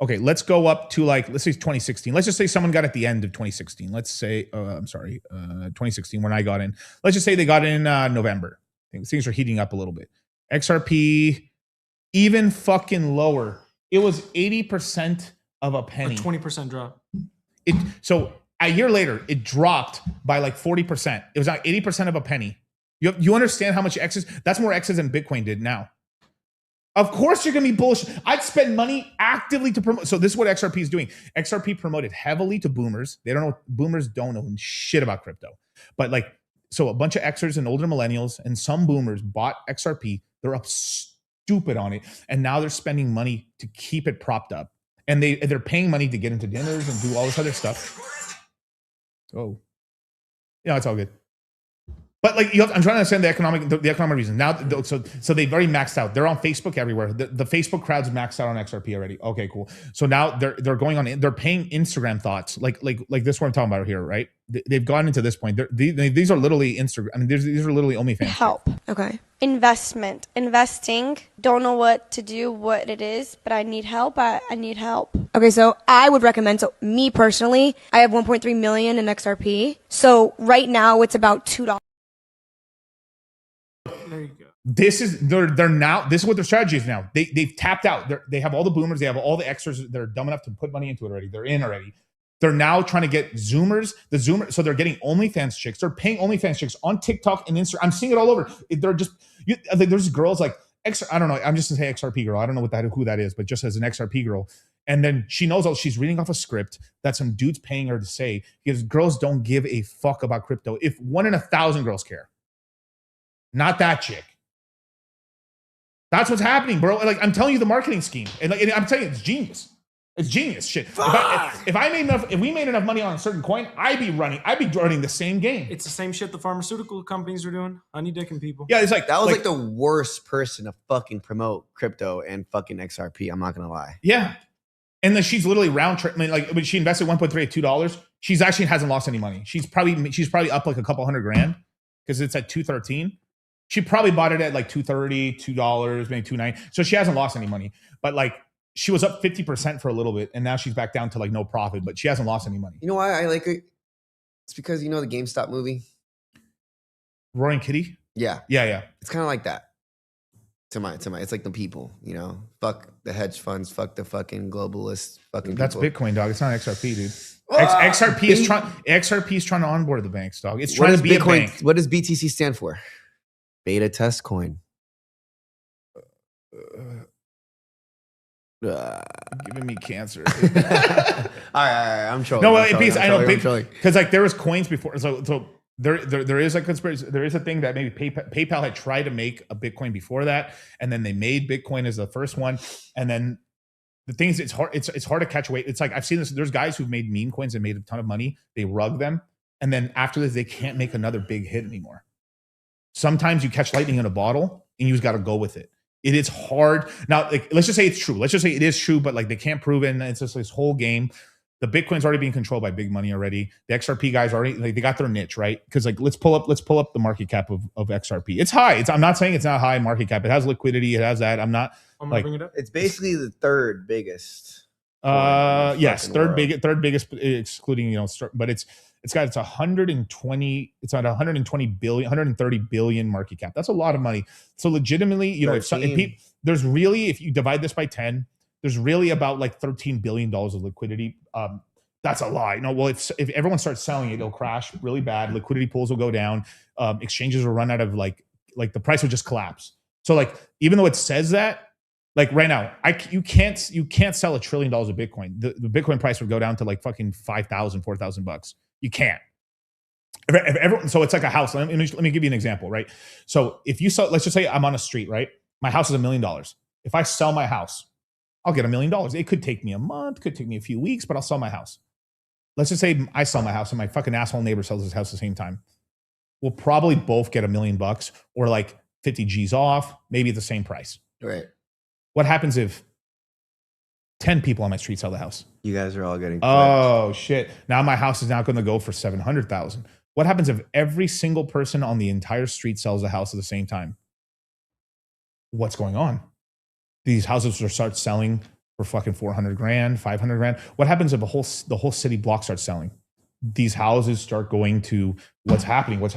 [SPEAKER 1] Okay, let's go up to let's say 2016. Let's just say someone got at the end of 2016. Let's say, 2016 when I got in. Let's just say they got in November. Things are heating up a little bit. XRP, even fucking lower. It was 80% of a penny.
[SPEAKER 4] A 20% drop.
[SPEAKER 1] So a year later, it dropped by like 40%. It was like 80% of a penny. You understand how much X's? That's more X's than Bitcoin did now. Of course you're going to be bullish. I'd spend money actively to promote. So this is what XRP is doing. XRP promoted heavily to boomers. Boomers don't know shit about crypto. But so a bunch of Xers and older millennials and some boomers bought XRP. They're up stupid on it. And now they're spending money to keep it propped up. and they're paying money to get into dinners and do all this other stuff. Oh, yeah, it's all good. But like, I'm trying to understand the economic reason. Now, so they've already maxed out. They're on Facebook everywhere. The Facebook crowd's maxed out on XRP already. Okay, cool. So now they're going on. They're paying Instagram thoughts, like this. What I'm talking about here, right? They've gotten into this point. These are literally Instagram. I mean, these are literally OnlyFans.
[SPEAKER 14] Help.
[SPEAKER 15] Okay.
[SPEAKER 14] Investing. Don't know what to do, what it is, but I need help. I need help.
[SPEAKER 15] Okay, so I would recommend, so me personally, I have 1.3 million in XRP. So right now it's about $2.
[SPEAKER 4] There you go.
[SPEAKER 1] This is what their strategy is now. They've tapped out. They have all the boomers. They have all the extras that are dumb enough to put money into it already. They're in already. They're now trying to get Zoomers. So they're getting OnlyFans chicks. They're paying OnlyFans chicks on TikTok and Instagram. I'm seeing it all over. They're just there's girls like I don't know. I'm just gonna say XRP girl. I don't know who that is, but just as an XRP girl. And then she knows she's reading off a script that some dude's paying her to say, because girls don't give a fuck about crypto. If 1 in 1,000 girls care. Not that chick. That's what's happening, bro. Like, I'm telling you the marketing scheme. And I'm telling you, it's genius. It's genius shit. If we made enough money on a certain coin, I'd be running the same game.
[SPEAKER 4] It's the same shit the pharmaceutical companies are doing. Honey dicking people.
[SPEAKER 1] Yeah, it's like
[SPEAKER 2] that was like the worst person to fucking promote crypto and fucking XRP. I'm not gonna lie.
[SPEAKER 1] Yeah. And then she's literally round trip. I mean, like when she invested 1.3 at $2, she's actually hasn't lost any money. She's probably up like a couple $100,000 because it's at 213. She probably bought it at like $2.30, $2, maybe $2.90. So she hasn't lost any money. But like she was up 50% for a little bit, and now she's back down to like no profit, but she hasn't lost any money.
[SPEAKER 2] You know why I like it? It's because the GameStop movie?
[SPEAKER 1] Roaring Kitty?
[SPEAKER 2] Yeah.
[SPEAKER 1] Yeah.
[SPEAKER 2] It's kind of like that. To my it's like the people, fuck the hedge funds, fuck the fucking globalists, fucking
[SPEAKER 1] That's
[SPEAKER 2] people.
[SPEAKER 1] Bitcoin, dog. It's not XRP, dude. XRP is trying to onboard the banks, dog. It's trying to be Bitcoin, a bank.
[SPEAKER 2] What does BTC stand for? Beta test coin.
[SPEAKER 1] Giving me cancer.
[SPEAKER 2] all right, I'm trolling.
[SPEAKER 1] No, I know because like there was coins before. So there is a conspiracy. There is a thing that maybe PayPal had tried to make a Bitcoin before that, and then they made Bitcoin as the first one, and then the thing is, it's hard. It's hard to catch weight. It's like I've seen this. There's guys who've made meme coins and made a ton of money. They rug them, and then after this, they can't make another big hit anymore. Sometimes you catch lightning in a bottle and you just got to go with it. It is hard. Now, like, let's just say it's true. Let's just say it is true, but like they can't prove it. And it's just this whole game. The Bitcoin's already being controlled by big money already. The XRP guys already, like, they got their niche, right? Because like, let's pull up the market cap of XRP. It's high. I'm not saying it's not high market cap. It has liquidity. It has that. I'm like,
[SPEAKER 4] bring it up.
[SPEAKER 2] It's basically the third biggest.
[SPEAKER 1] Yes, third biggest, excluding, but it's at 120 billion, 130 billion market cap. That's a lot of money. So legitimately, there's really, if you divide this by 10, there's really about like $13 billion of liquidity. That's a lot. Well, if everyone starts selling it, it'll crash really bad. Liquidity pools will go down. Exchanges will run out of like the price will just collapse. So like, even though it says that, like right now, you can't sell $1 trillion of Bitcoin. The Bitcoin price would go down to like fucking $5,000, $4,000. You can't. So it's like a house. Let me give you an example, right? So if you sell, let's just say I'm on a street, right? My house is $1 million. If I sell my house, I'll get $1 million. It could take me a month, could take me a few weeks, but I'll sell my house. Let's just say I sell my house and my fucking asshole neighbor sells his house at the same time. We'll probably both get $1 million or like 50 G's off, maybe at the same price.
[SPEAKER 2] Right.
[SPEAKER 1] What happens if 10 people on my street sell the house?
[SPEAKER 2] You guys are all getting
[SPEAKER 1] Oh shit. Now my house is now going to go for 700,000. What happens if every single person on the entire street sells a house at the same time? What's going on? These houses will start selling for fucking 400 grand, 500 grand. What happens if the whole city block starts selling? These houses start going to what's happening. And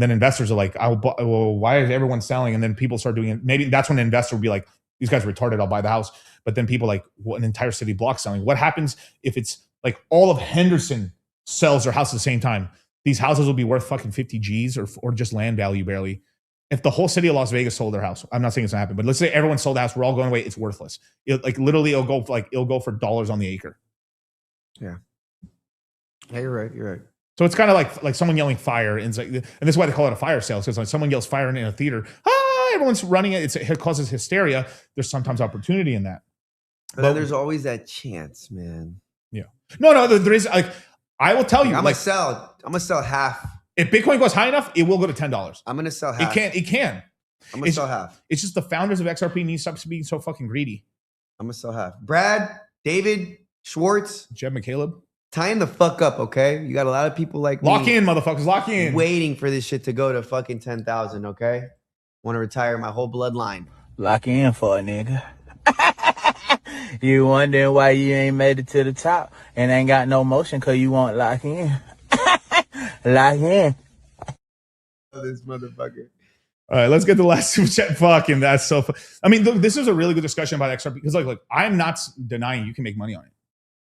[SPEAKER 1] then investors are like, well, why is everyone selling? And then people start doing it. Maybe that's when an investor will be like, these guys are retarded, I'll buy the house. But then people like, what, an entire city block selling? What happens if it's like all of Henderson sells their house at the same time? These houses will be worth fucking 50 G's or just land value barely. If the whole city of Las Vegas sold their house, I'm not saying it's not happening, but let's say everyone sold the house, we're all going away, it's worthless. It'll go for dollars on the acre.
[SPEAKER 2] Yeah. Yeah, you're right.
[SPEAKER 1] So it's kind of like someone yelling fire, and this is why they call it a fire sale. Because when someone yells fire in a theater, why everyone's running it. It causes hysteria. There's sometimes opportunity in that.
[SPEAKER 2] But then there's always that chance, man.
[SPEAKER 1] Yeah. No, there is. Like, I will tell you.
[SPEAKER 2] I'm gonna sell half.
[SPEAKER 1] If Bitcoin goes high enough, it will go to $10.
[SPEAKER 2] I'm gonna sell half.
[SPEAKER 1] It can.
[SPEAKER 2] I'm gonna sell half.
[SPEAKER 1] It's just the founders of XRP need to stop being so fucking greedy.
[SPEAKER 2] I'm gonna sell half. Brad, David, Schwartz,
[SPEAKER 1] Jeb McCaleb,
[SPEAKER 2] tie him the fuck up, okay? You got a lot of people like
[SPEAKER 1] lock
[SPEAKER 2] me
[SPEAKER 1] in, motherfuckers, lock in,
[SPEAKER 2] waiting for this shit to go to fucking 10,000, okay? Want to retire my whole bloodline.
[SPEAKER 13] Lock in for a nigga. You wondering why you ain't made it to the top and ain't got no motion because you won't lock in. Lock in.
[SPEAKER 2] This motherfucker.
[SPEAKER 1] All right, let's get the last super chat. Fucking, that's so fun. I mean, this is a really good discussion about XRP because, like, I'm not denying you can make money on it,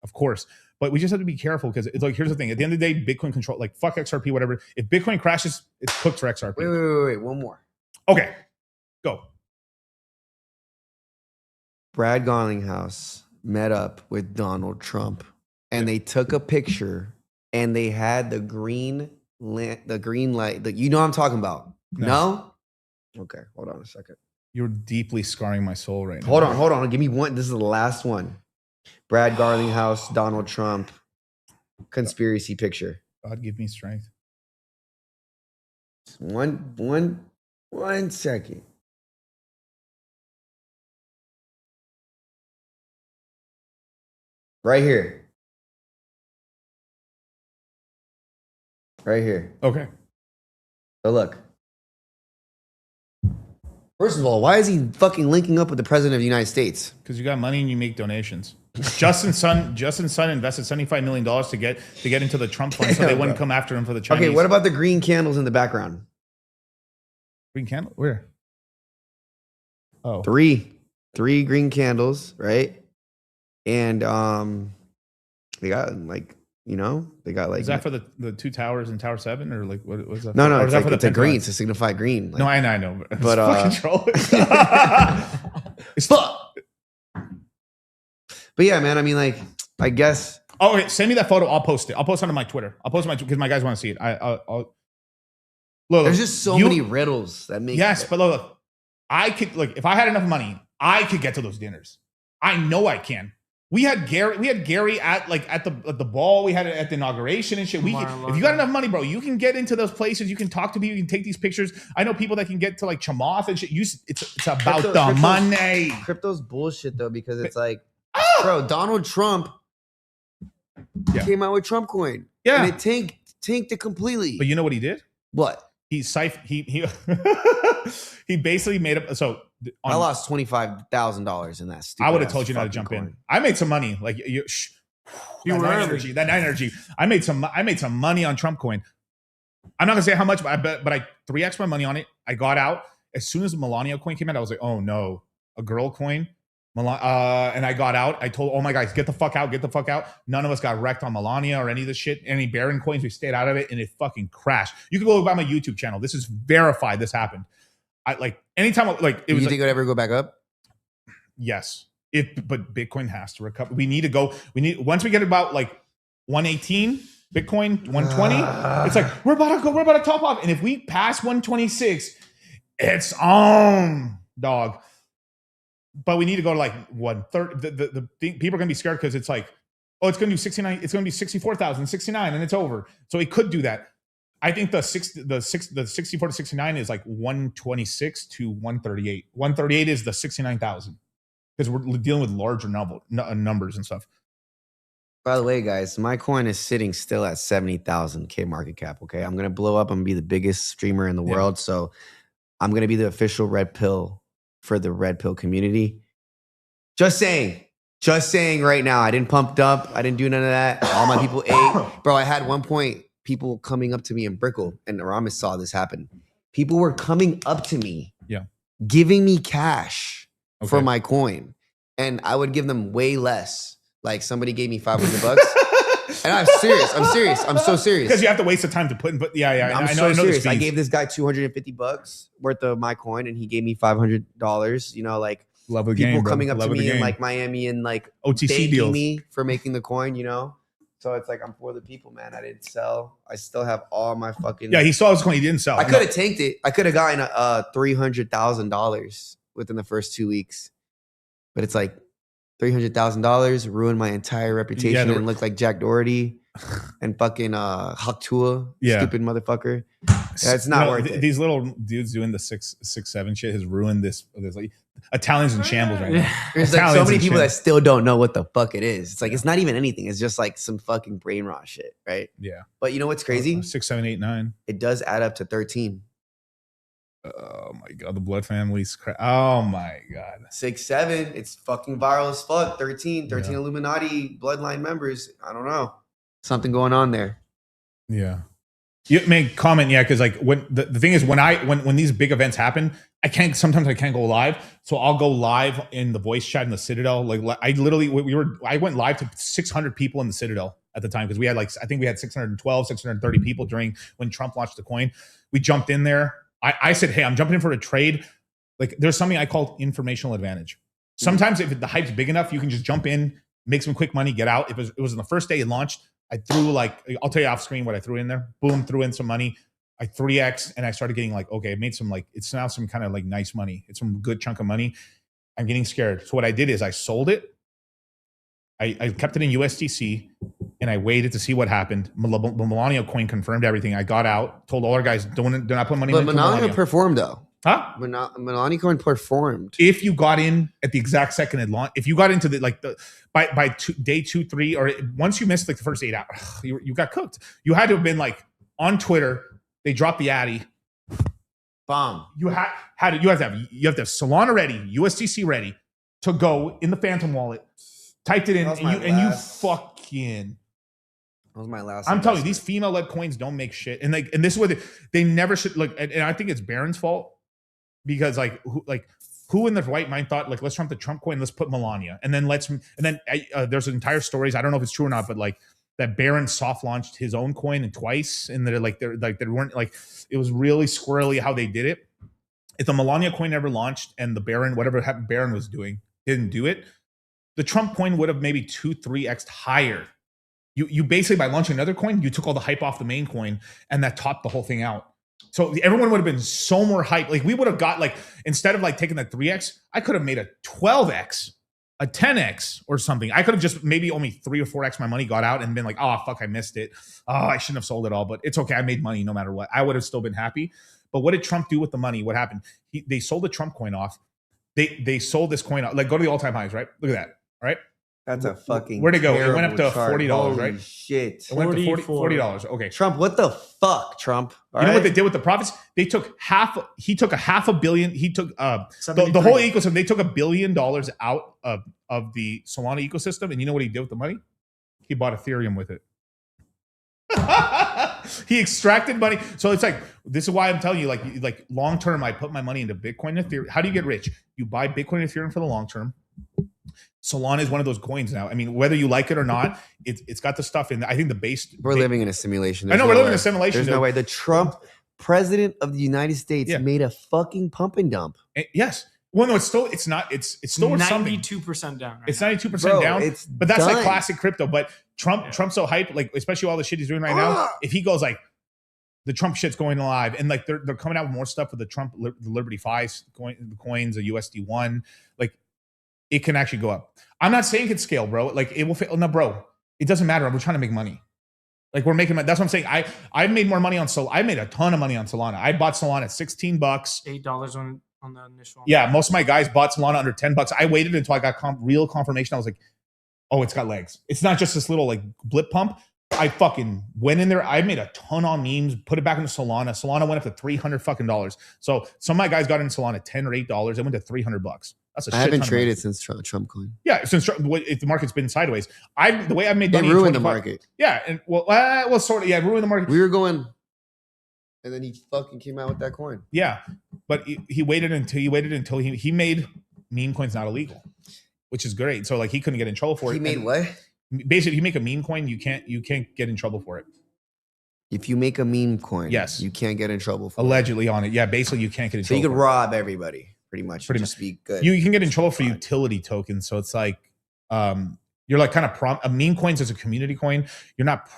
[SPEAKER 1] of course, but we just have to be careful because it's like, here's the thing: at the end of the day, Bitcoin control, like, fuck XRP, whatever. If Bitcoin crashes, it's cooked for XRP.
[SPEAKER 2] Wait, one more.
[SPEAKER 1] Okay, go.
[SPEAKER 2] Brad Garlinghouse met up with Donald Trump, and they took a picture, and they had the green light. You know what I'm talking about? No? Okay, hold on a second.
[SPEAKER 1] You're deeply scarring my soul right now.
[SPEAKER 2] Hold on. Give me one. This is the last one. Brad Garlinghouse, Donald Trump, conspiracy picture.
[SPEAKER 1] God give me strength.
[SPEAKER 2] One second. Right here. Right here.
[SPEAKER 1] Okay.
[SPEAKER 2] So look. First of all, why is he fucking linking up with the president of the United States?
[SPEAKER 1] Because you got money and you make donations. Justin Sun invested $75 million to get into the Trump fund so they wouldn't come after him for the Chinese.
[SPEAKER 2] Okay, what about the green candles in the background?
[SPEAKER 1] Green candle? Where? Oh.
[SPEAKER 2] Three green candles, right? And they got like,
[SPEAKER 1] is that for the two towers in Tower 7 or like what was that?
[SPEAKER 2] No,
[SPEAKER 1] or is that for
[SPEAKER 2] it's a green to signify green.
[SPEAKER 1] No, I know.
[SPEAKER 2] But
[SPEAKER 1] fucking trolling. It's fuck.
[SPEAKER 2] But yeah, man, I mean, like, I guess.
[SPEAKER 1] Oh, okay, send me that photo. I'll post it. I'll post it on my Twitter. I'll post it because my guys want to see it. I'll look.
[SPEAKER 2] There's just so many riddles that make.
[SPEAKER 1] Yes, but look, I could if I had enough money, I could get to those dinners. I know I can. We had Gary at the ball. We had it at the inauguration and shit. If you got enough money, bro, you can get into those places. You can talk to people. You can take these pictures. I know people that can get to like Chamath and shit. It's about the money.
[SPEAKER 2] Crypto's bullshit though, because it's like, bro, Donald Trump came out with Trump coin.
[SPEAKER 1] Yeah,
[SPEAKER 2] and it tanked it completely.
[SPEAKER 1] But you know what he did?
[SPEAKER 2] What?
[SPEAKER 1] He basically made up. So
[SPEAKER 2] I lost $25,000 in that.
[SPEAKER 1] I would have told you not to jump in. I made some money. Like that energy. I made some money on Trump coin. I'm not gonna say how much, but I 3x my money on it. I got out as soon as the Melania coin came out. I was like, oh no, a girl coin. And I got out. I told all my guys, get the fuck out. None of us got wrecked on Melania or any of this shit. Any Baron coins, we stayed out of it, and it fucking crashed. You can go by my YouTube channel. This is verified. This happened. Anytime it was.
[SPEAKER 2] You think it would ever go back up?
[SPEAKER 1] Yes. But Bitcoin has to recover. Once we get about like 118 Bitcoin, 120, it's like we're about to top off. And if we pass 126, it's on, dog. But we need to go to like 130. The people are gonna be scared because it's like, oh, it's gonna do 69, it's gonna be 64,000, 69, and it's over. So it could do that. I think the 64 to 69 is like 126 to 138. 138 is the 69,000 because we're dealing with larger numbers and stuff.
[SPEAKER 2] By the way, guys, my coin is sitting still at 70,000 K market cap. Okay, I'm gonna blow up. I'm gonna be the biggest streamer in the world. So I'm gonna be the official red pill for the red pill community. Just saying right now. I didn't pump dump. I didn't do none of that. All my people ate. Bro, I had 1 point people coming up to me in Brickell, and Aramis saw this happen. People were coming up to me, giving me cash for my coin, and I would give them way less. Like somebody gave me $500, and I'm serious. I'm so serious
[SPEAKER 1] because you have to waste the time to put in. But I know
[SPEAKER 2] serious. I gave this guy $250 worth of my coin, and he gave me $500. You know, like
[SPEAKER 1] love a
[SPEAKER 2] people
[SPEAKER 1] game,
[SPEAKER 2] coming up to me in like Miami and like
[SPEAKER 1] OTC
[SPEAKER 2] thanking
[SPEAKER 1] deals
[SPEAKER 2] me for making the coin. You know. So it's like I'm for the people, man. I didn't sell. I still have all my fucking.
[SPEAKER 1] Yeah, he saw his coin. He didn't sell.
[SPEAKER 2] I could have tanked it. I could have gotten $300,000 within the first 2 weeks, but it's like $300,000 ruined my entire reputation and looked like Jack Doherty and fucking Haktua, stupid motherfucker. Yeah, it's not worth it.
[SPEAKER 1] These little dudes doing the 6-7 shit has ruined this. Like Italians in shambles right now.
[SPEAKER 2] There's like so many people that still don't know what the fuck it is. It's like it's not even anything. It's just like some fucking brain rot shit, right?
[SPEAKER 1] Yeah.
[SPEAKER 2] But you know what's crazy?
[SPEAKER 1] 6, 7, 8, 9.
[SPEAKER 2] It does add up to 13.
[SPEAKER 1] Oh my god, the blood families. Oh my god.
[SPEAKER 2] 6, 7. It's fucking viral as fuck. 13 Illuminati bloodline members. I don't know. Something going on there.
[SPEAKER 1] Yeah. You make comment, yeah, because like when the thing is when these big events happen, sometimes I can't go live. So I'll go live in the voice chat in the Citadel. Like I went live to 600 people in the Citadel at the time because we had I think we had 612, 630 people during when Trump launched the coin. We jumped in there. I said, hey, I'm jumping in for a trade. Like there's something I call informational advantage. Sometimes if the hype's big enough, you can just jump in, make some quick money, get out. If it was on the first day it launched, I threw I'll tell you off screen what I threw in there. Boom, threw in some money. I 3x and I started getting okay, I made some it's now some kind of nice money. It's some good chunk of money. I'm getting scared. So what I did is I sold it. I kept it in USDC and I waited to see what happened. Melania coin confirmed everything. I got out, told all our guys, do not put money in
[SPEAKER 2] But Melania performed though.
[SPEAKER 1] Huh?
[SPEAKER 2] Melania coin performed.
[SPEAKER 1] If you got in at the exact second it launched, if you got into by day 2, 3, or once you missed the first 8 hours, you got cooked. You had to have been on Twitter. They dropped the Addy.
[SPEAKER 2] Bomb.
[SPEAKER 1] You have to have Solana ready, USDC ready to go in the Phantom wallet. Typed it in and you fucking.
[SPEAKER 2] That was my last.
[SPEAKER 1] I'm telling you, these female-led coins don't make shit, and this is what they never should look. And I think it's Barron's fault because who in their right mind thought let's trump the Trump coin, let's put Melania, and then there's entire stories. I don't know if it's true or not, but that Barron soft launched his own coin and twice, and they weren't it was really squirrely how they did it. If the Melania coin never launched and the Barron whatever Barron was doing didn't do it, the Trump coin would have maybe 2-3x higher. You basically by launching another coin, you took all the hype off the main coin, and that topped the whole thing out. So everyone would have been so more hype. We would have got instead of taking that 3x, I could have made a 12x, a 10x or something. I could have just maybe only 3 or 4x my money got out and been oh fuck, I missed it. Oh, I shouldn't have sold it all, but it's okay. I made money no matter what. I would have still been happy. But what did Trump do with the money? What happened? They sold the Trump coin off. They sold this coin off. Go to the all-time highs, right? Look at that. Right?
[SPEAKER 2] That's a fucking.
[SPEAKER 1] Where'd it go? It went up to $40,
[SPEAKER 2] Holy
[SPEAKER 1] right?
[SPEAKER 2] Shit.
[SPEAKER 1] It went up to $40. Okay.
[SPEAKER 2] Trump, what the fuck, Trump?
[SPEAKER 1] You know what they did with the profits? They took he took a $500 million. He took the whole ecosystem. They took $1 billion out of the Solana ecosystem. And you know what he did with the money? He bought Ethereum with it. He extracted money. So it's this is why I'm telling you, long term, I put my money into Bitcoin and Ethereum. How do you get rich? You buy Bitcoin and Ethereum for the long term. Solana is one of those coins now. I mean, whether you like it or not, it's got the stuff in. I think the base.
[SPEAKER 2] We're living in a simulation.
[SPEAKER 1] I know we're living in a simulation.
[SPEAKER 2] There's no way. The Trump president of the United States made a fucking pump and dump.
[SPEAKER 1] Yes. Well, no, it's still not. It's still
[SPEAKER 4] 92% down.
[SPEAKER 1] It's 92% down. But that's classic crypto. But Trump's so hyped, especially all the shit he's doing right now. If he goes the Trump shit's going live, and they're coming out with more stuff with the Trump the Liberty Fives coins, the USD1, it can actually go up. I'm not saying it can scale, bro. It will fail. No, bro. It doesn't matter. We're trying to make money. We're making money. That's what I'm saying. I've made more money on Solana. I made a ton of money on Solana. I bought Solana at $16.
[SPEAKER 4] $8 on the initial.
[SPEAKER 1] Yeah, most of my guys bought Solana under $10. I waited until I got real confirmation. I was like, oh, it's got legs. It's not just this little blip pump. I fucking went in there. I made a ton on memes, put it back into Solana. Solana went up to $300. So some of my guys got in Solana $10 or $8. It went to $300.
[SPEAKER 2] I haven't traded since Trump coin.
[SPEAKER 1] Yeah, since the market's been sideways. The way I made money,
[SPEAKER 2] it ruined the market.
[SPEAKER 1] Yeah, and sort of. Yeah, ruined the market.
[SPEAKER 2] We were going, and then he fucking came out with that coin.
[SPEAKER 1] Yeah, but he waited until he made meme coins not illegal, which is great. So he couldn't get in trouble for it.
[SPEAKER 2] He made what?
[SPEAKER 1] Basically, if you make a meme coin, you can't get in trouble for it.
[SPEAKER 2] If you make a meme coin,
[SPEAKER 1] yes,
[SPEAKER 2] you can't get in trouble for
[SPEAKER 1] allegedly on it. Yeah, basically you can't get in trouble.
[SPEAKER 2] So you could rob everybody. Pretty much.
[SPEAKER 1] Be good. You can get in trouble for utility tokens. So it's You're like kind of a meme coins is a community coin. You're not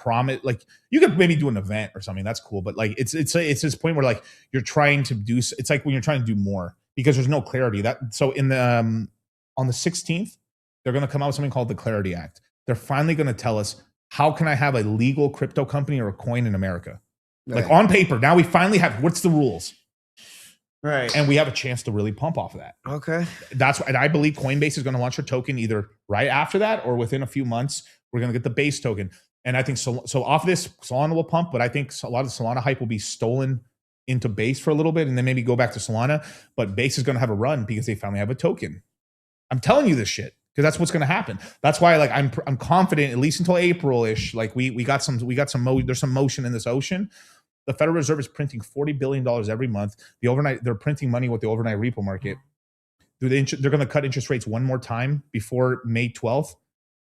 [SPEAKER 1] like you could maybe do an event or something. That's cool. But like it's this point where like you're trying to do, it's like when you're trying to do more because there's no clarity so in the, on the 16th, they're going to come out with something called the Clarity Act. They're finally going to tell us, how can I have a legal crypto company or a coin in America? Like on paper. Now we finally have, what's the rules?
[SPEAKER 2] Right.
[SPEAKER 1] And we have a chance to really pump off of that.
[SPEAKER 2] Okay.
[SPEAKER 1] And I believe Coinbase is going to launch a token either right after that or within a few months. We're going to get the base token. And I think so off this, Solana will pump, but I think a lot of the Solana hype will be stolen into base for a little bit and then maybe go back to Solana. But base is going to have a run because they finally have a token. I'm telling you this shit because that's what's going to happen. That's why like I'm confident at least until April-ish. Like we got some there's some motion in this ocean. The Federal Reserve is printing $40 billion every month. They're printing money with the overnight repo market. They're going to cut interest rates one more time before May 12th.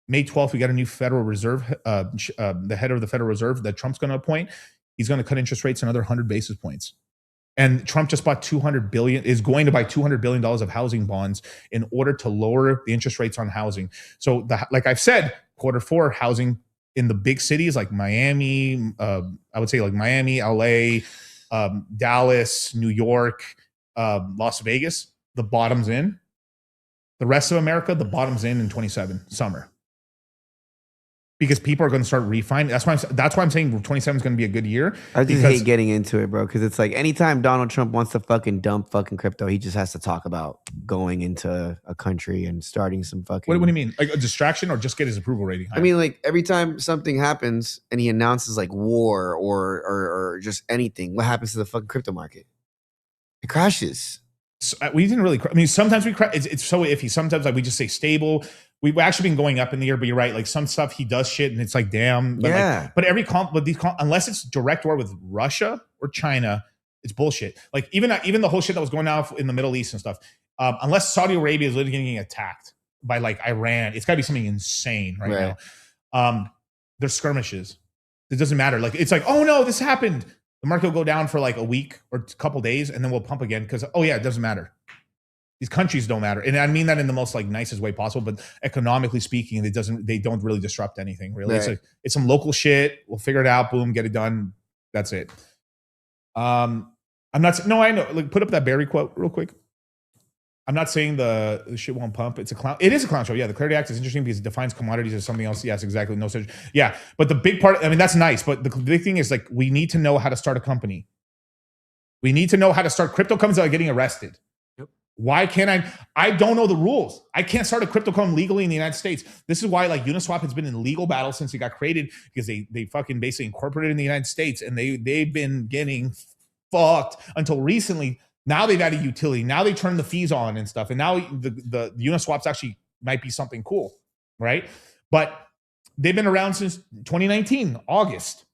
[SPEAKER 1] May 12th, we got a new Federal Reserve, the head of the Federal Reserve that Trump's going to appoint. He's going to cut interest rates another 100 basis points. And Trump just bought is going to buy $200 billion of housing bonds in order to lower the interest rates on housing. So like I've said, Q4 housing in the big cities like Miami, I would say like Miami, LA, Dallas, New York, Las Vegas, the bottom's in. The rest of America, the bottom's in 27 summer. Because people are going to start refining. That's why I'm saying 27 is going to be a good year.
[SPEAKER 2] I just hate getting into it, bro. Because it's like anytime Donald Trump wants to fucking dump fucking crypto, he just has to talk about going into a country and starting some fucking.
[SPEAKER 1] What do you mean? Like a distraction or just get his approval rating higher?
[SPEAKER 2] I mean, like every time something happens and he announces like war or just anything, what happens to the fucking crypto market? It crashes.
[SPEAKER 1] So, we didn't really. I mean, sometimes we crash. It's so iffy. Sometimes like we just say stable. We've actually been going up in the year, but you're right. Like some stuff he does shit, and it's like damn. But
[SPEAKER 2] yeah.
[SPEAKER 1] But unless it's direct war with Russia or China, it's bullshit. Like even the whole shit that was going on in the Middle East and stuff. Unless Saudi Arabia is literally getting attacked by like Iran, it's got to be something insane right now. There's skirmishes. It doesn't matter. Like it's like, oh no, this happened. The market will go down for like a week or a couple days, and then we'll pump again because it doesn't matter. These countries don't matter, and I mean that in the most like nicest way possible. But economically speaking, they don't really disrupt anything. Really, it's some local shit. We'll figure it out. Boom, get it done. That's it. I'm not. No, I know. Like, put up that Barry quote real quick. I'm not saying the shit won't pump. It's a clown. It is a clown show. Yeah, the Clarity Act is interesting because it defines commodities as something else. Yes, exactly. No such. Yeah, but the big part. I mean, that's nice. But the big thing is like we need to know how to start a company. We need to know how to start crypto companies without getting arrested. Why can't I don't know the rules. I can't start a crypto coin legally in the United States. This is why like Uniswap has been in legal battle since it got created because they fucking basically incorporated in the United States and they've been getting fucked until recently. Now they've added utility. Now they turn the fees on and stuff. And now the Uniswaps actually might be something cool, right? But they've been around since 2019, August.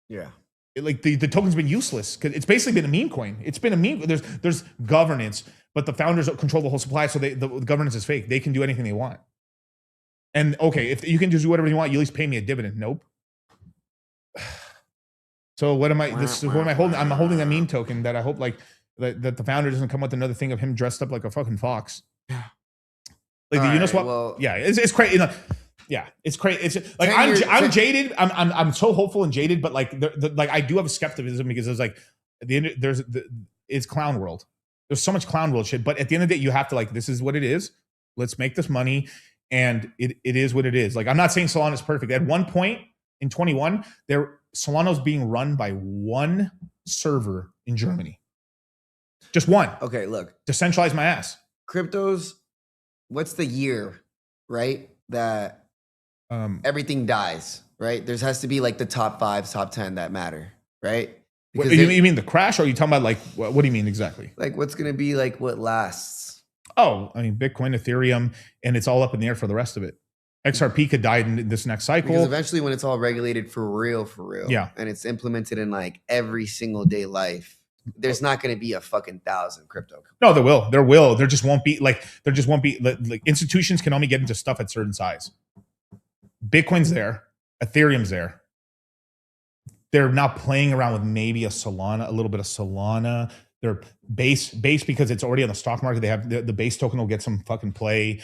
[SPEAKER 2] Yeah.
[SPEAKER 1] Like the token's been useless because it's basically been a meme coin. It's been a meme. There's governance, but the founders control the whole supply, so the governance is fake. They can do anything they want. And okay, if you can just do whatever you want, you at least pay me a dividend. Nope. So what am I? What am I holding? I'm holding a meme token that I hope like that the founder doesn't come with another thing of him dressed up like a fucking fox. Yeah. Like the Uniswap. Yeah, it's crazy. Yeah, it's crazy. It's like I'm jaded. I'm so hopeful and jaded, but like like I do have a skepticism because it's like it's clown world. There's so much clown world shit, but at the end of the day, you have to like this is what it is. Let's make this money, and it is what it is. Like I'm not saying Solana is perfect. At one point in 21, Solana's being run by one server in Germany, just one.
[SPEAKER 2] Okay, look,
[SPEAKER 1] decentralize my ass.
[SPEAKER 2] Cryptos. What's the year, right? That everything dies, right? There has to be like the top 5, top 10 that matter, right?
[SPEAKER 1] Because you mean the crash, or are you talking about like what do you mean exactly?
[SPEAKER 2] Like what's going to be like what lasts?
[SPEAKER 1] Oh, I mean Bitcoin, Ethereum, and it's all up in the air for the rest of it. XRP could die in this next cycle.
[SPEAKER 2] Because eventually, when it's all regulated for real,
[SPEAKER 1] yeah,
[SPEAKER 2] and it's implemented in like every single day life, there's not going to be a fucking 1,000 crypto.
[SPEAKER 1] No, there will. There will. There just won't be like institutions can only get into stuff at certain size. Bitcoin's there, Ethereum's there. They're now playing around with maybe a little bit of Solana. They're base because it's already on the stock market. They have the base token will get some fucking play.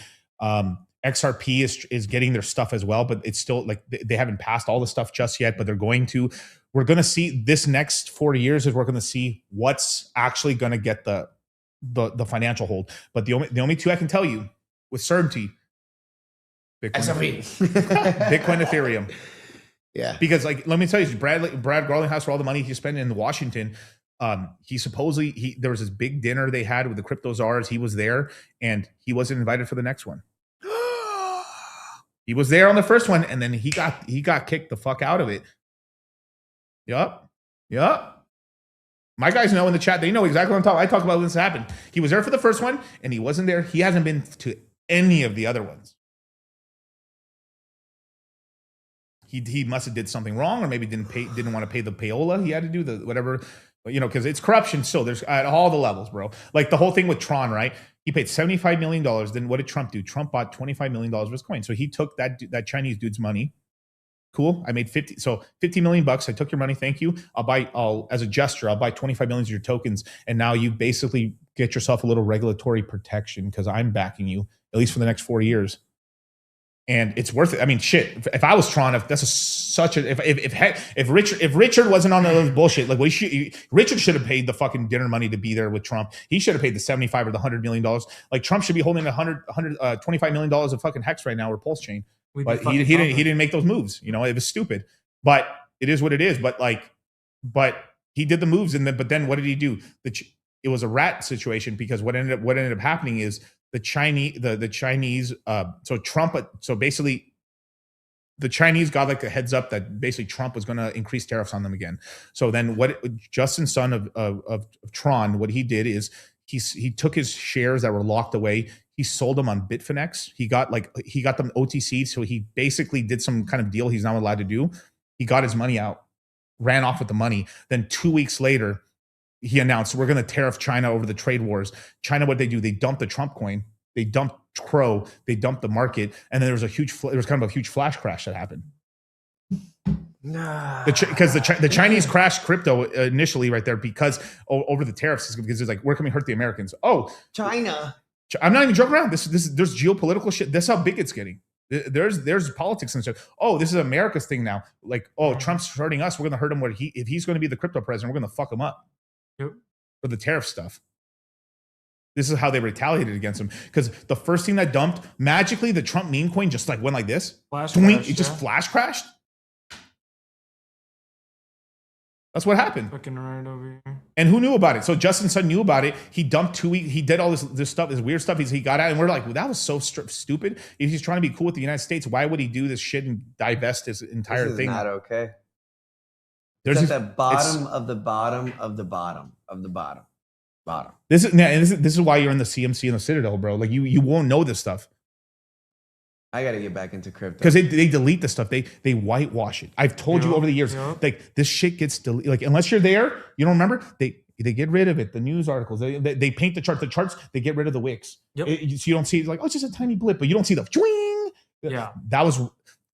[SPEAKER 1] XRP is getting their stuff as well, but it's still like they haven't passed all the stuff just yet, but they're going to. We're going to see this next 4 years is we're going to see what's actually going to get the financial hold. But the only two I can tell you with certainty, Bitcoin, Bitcoin, Ethereum.
[SPEAKER 2] Yeah.
[SPEAKER 1] Because like, let me tell you, Brad Garlinghouse, for all the money he's spending in Washington, he supposedly there was this big dinner they had with the crypto czars. He was there and he wasn't invited for the next one. He was there on the first one, and then he got kicked the fuck out of it. Yup. My guys know in the chat, they know exactly what I'm talking. I talk about when this happened. He was there for the first one, and he wasn't there. He hasn't been to any of the other ones. He must have did something wrong, or maybe didn't want to pay the payola. He had to do the whatever, because it's corruption still. There's at all the levels, bro. Like the whole thing with Tron, right? He paid $75 million. Then what did Trump do? Trump bought $25 million of his coin. So he took that Chinese dude's money. Cool. I made 50 million bucks. I took your money. Thank you. I'll as a gesture, I'll buy 25 million of your tokens. And now you basically get yourself a little regulatory protection because I'm backing you at least for the next 4 years. And it's worth it. I mean, shit. If I was Tron, if Richard wasn't on those bullshit, like Richard should have paid the fucking dinner money to be there with Trump. He should have paid the 75 or the $100 million. Like Trump should be holding $125 million of fucking Hex right now or Pulse Chain. But he didn't make those moves. It was stupid. But it is what it is. But he did the moves, but then what did he do? It was a rat situation because what ended up happening is the Chinese, so basically the Chinese got like a heads up that basically Trump was going to increase tariffs on them again. So then Justin Sun of Tron, what he did is he took his shares that were locked away. He sold them on Bitfinex. He got them OTC. So he basically did some kind of deal he's not allowed to do. He got his money out, ran off with the money. Then 2 weeks later, he announced we're going to tariff China over the trade wars. China, what they do? They dump the Trump coin. They dumped Crow. They dumped the market, and then there was kind of a huge flash crash that happened. Because the Chinese crashed crypto initially right there because over the tariffs, because it's like, where can we hurt the Americans? Oh,
[SPEAKER 2] China.
[SPEAKER 1] I'm not even joking around. There's geopolitical shit. That's how big it's getting. There's politics and stuff. Oh, this is America's thing now. Like, oh, Trump's hurting us. We're gonna hurt him. If he's going to be the crypto president, we're gonna fuck him up.
[SPEAKER 4] Yep.
[SPEAKER 1] For the tariff stuff. This is how they retaliated against him. Because the first thing that dumped, magically, the Trump meme coin just like went like this. Just flash crashed. That's what happened.
[SPEAKER 4] Fucking right over here.
[SPEAKER 1] And who knew about it? So Justin Sun knew about it. He dumped 2 weeks. He did all this stuff, this weird stuff. He got out, and we're like, well, that was so stupid. If he's trying to be cool with the United States, why would he do this shit and divest his entire thing?
[SPEAKER 2] Not okay.
[SPEAKER 1] There's
[SPEAKER 2] at the bottom of the bottom of the bottom of the bottom.
[SPEAKER 1] This is why you're in the CMC and the Citadel, bro. Like you won't know this stuff.
[SPEAKER 2] I got to get back into crypto
[SPEAKER 1] because they delete the stuff. They whitewash it. I've told you over the years, like this shit gets deleted. Like unless you're there, you don't remember. They get rid of it. The news articles, they paint the chart. The charts, they get rid of the wicks.
[SPEAKER 4] Yep.
[SPEAKER 1] So you don't see like, oh, it's just a tiny blip, but you don't see the twing.
[SPEAKER 4] Yeah,
[SPEAKER 1] that was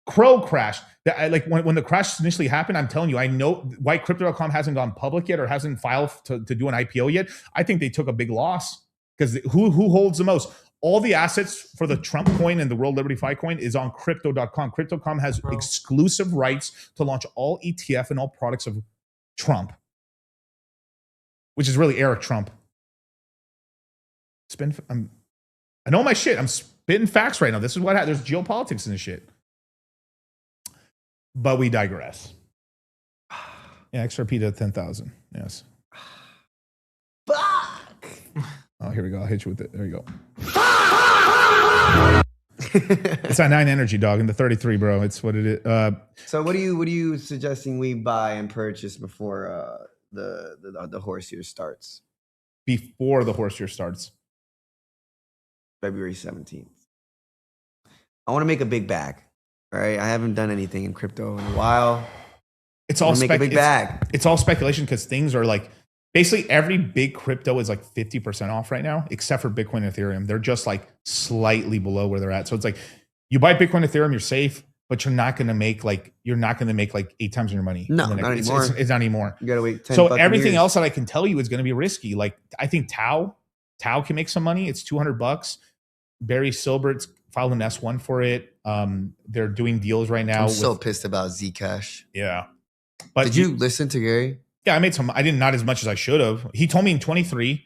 [SPEAKER 1] Crow crash. Like when the crash initially happened, I'm telling you, I know why Crypto.com hasn't gone public yet or hasn't filed to do an IPO yet. I think they took a big loss because who holds the most? All the assets for the Trump coin and the World Liberty Fi coin is on Crypto.com. Crypto.com has exclusive rights to launch all ETF and all products of Trump, which is really Eric Trump. I know my shit. I'm spitting facts right now. This is what there's geopolitics in this shit. But we digress. Yeah, XRP to 10,000. Yes.
[SPEAKER 2] Fuck.
[SPEAKER 1] Oh, here we go. I'll hit you with it. There you go. It's a 9 energy, dog, and the 33, bro. It's what it is.
[SPEAKER 2] So what are you suggesting we buy and purchase before the horse year starts?
[SPEAKER 1] Before the horse year starts.
[SPEAKER 2] February 17th. I want to make a big bag. All right. I haven't done anything in crypto in a while.
[SPEAKER 1] It's all
[SPEAKER 2] make a big bag.
[SPEAKER 1] It's all speculation because things are like basically every big crypto is like 50% off right now, except for Bitcoin and Ethereum. They're just like slightly below where they're at. So it's like you buy Bitcoin, Ethereum, you're safe, but you're not going to make like 8 times your money.
[SPEAKER 2] No, not anymore.
[SPEAKER 1] It's not anymore.
[SPEAKER 2] You got to wait 10
[SPEAKER 1] So
[SPEAKER 2] fucking
[SPEAKER 1] everything
[SPEAKER 2] years.
[SPEAKER 1] else that I can tell you is going to be risky. Like I think Tau can make some money. It's $200. Barry Silbert's filed an S1 for it. They're doing deals right now.
[SPEAKER 2] I'm so pissed about Zcash.
[SPEAKER 1] Yeah. But
[SPEAKER 2] did you listen to Gary?
[SPEAKER 1] Yeah, I made some. I didn't, not as much as I should have. He told me in 23,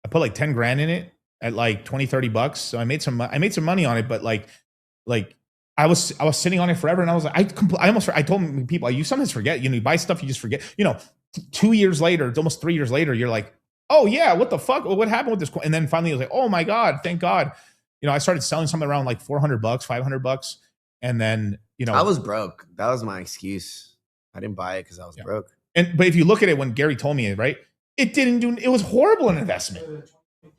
[SPEAKER 1] I put like 10 grand in it at like 20, 30 bucks. So I made some money on it, but like I was sitting on it forever, and I was like, I told people, you sometimes forget, you buy stuff, you just forget, 2 years later, it's almost 3 years later, you're like, oh yeah, what the fuck? What happened with this? And then finally I was like, oh my God, thank God. I started selling something around like $400, $500. And then,
[SPEAKER 2] I was broke. That was my excuse. I didn't buy it because I was broke.
[SPEAKER 1] But if you look at it, when Gary told me it, right, it was horrible an investment.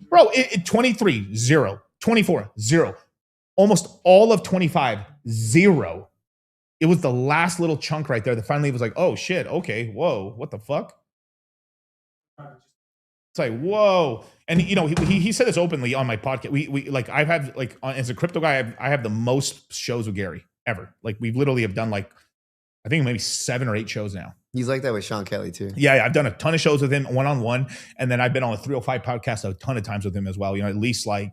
[SPEAKER 1] Bro, 23, 0, 24, 0. Almost all of 25, 0. It was the last little chunk right there that finally was like, oh shit, okay, whoa, what the fuck? It's like, whoa. And he said this openly on my podcast. We like, I've had like, as a crypto guy, I have the most shows with Gary ever. Like, we've literally have done like, I think maybe 7 or 8 shows now.
[SPEAKER 2] He's like that with Sean Kelly too.
[SPEAKER 1] Yeah, I've done a ton of shows with him one-on-one, and then I've been on the 305 podcast a ton of times with him as well. At least like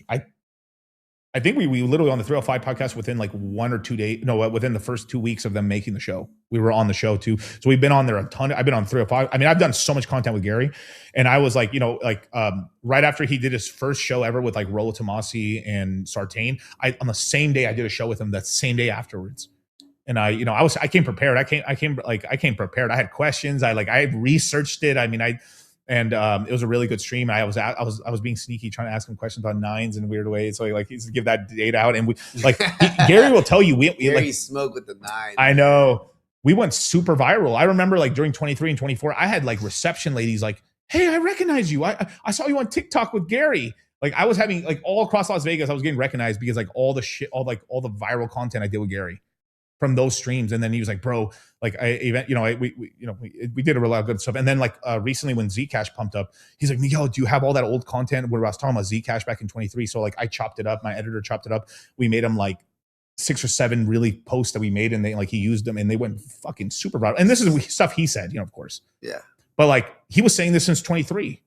[SPEAKER 1] I think we literally on the 305 podcast within like 1 or 2 days. No, within the first 2 weeks of them making the show, we were on the show too. So we've been on there a ton. I've been on 305. I mean, I've done so much content with Gary, and I was like, right after he did his first show ever with like Rollo Tomasi and Sartain, on the same day I did a show with him. That same day afterwards. And I came prepared. I came prepared. I had questions. I researched it. I mean, it was a really good stream. I was being sneaky, trying to ask him questions about nines in weird ways. So he's to give that data out. And Gary will tell you,
[SPEAKER 2] Gary smoke with the nines.
[SPEAKER 1] I know. We went super viral. I remember like during 23 and 24, I had like reception ladies like, hey, I recognize you. I saw you on TikTok with Gary. Like, I was having like all across Las Vegas, I was getting recognized because like all the viral content I did with Gary from those streams. And then he was like, bro, like we did a lot of good stuff. And then like recently when Zcash pumped up, he's like, yo, do you have all that old content where I was talking about Zcash back in 23? So like I chopped it up. My editor chopped it up. We made him like 6 or 7 really posts that we made, and he used them and they went fucking super viral. And this is stuff he said, of course.
[SPEAKER 2] Yeah.
[SPEAKER 1] But like he was saying this since 23,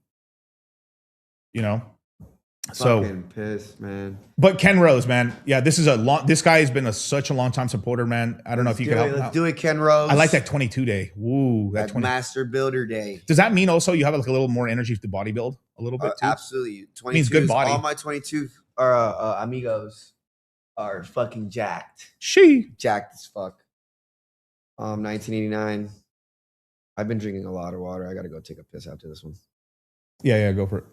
[SPEAKER 1] So
[SPEAKER 2] fucking pissed, man.
[SPEAKER 1] But Ken Rose, man, yeah, this guy has been such a long time supporter, man. I don't know if you can help.
[SPEAKER 2] Let's do it, Ken Rose.
[SPEAKER 1] I like that 22 day. Woo,
[SPEAKER 2] that Master Builder Day.
[SPEAKER 1] Does that mean also you have like a little more energy to bodybuild a little bit too?
[SPEAKER 2] Absolutely. 22
[SPEAKER 1] means good body.
[SPEAKER 2] All my 22 amigos are fucking jacked. Jacked as fuck. 1989. I've been drinking a lot of water. I gotta go take a piss after this one.
[SPEAKER 1] Yeah, go for it.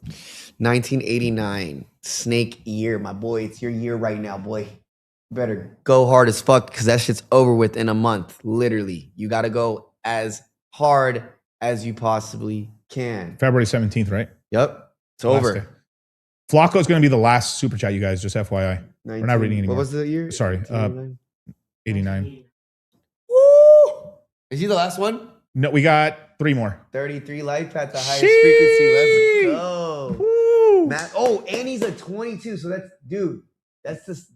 [SPEAKER 2] 1989, snake year, my boy. It's your year right now, boy. You better go hard as fuck because that shit's over with in a month. Literally, you got to go as hard as you possibly can.
[SPEAKER 1] February 17th, right?
[SPEAKER 2] Yep, it's over.
[SPEAKER 1] Flacco's going to be the last super chat, you guys. Just FYI,
[SPEAKER 2] 19,
[SPEAKER 1] we're not reading anymore.
[SPEAKER 2] What was the year?
[SPEAKER 1] Sorry, 89.
[SPEAKER 2] Woo! Is he the last one?
[SPEAKER 1] No, we got 3 more.
[SPEAKER 2] 33 life at the highest frequency. Let's go. Woo. And he's a 22. So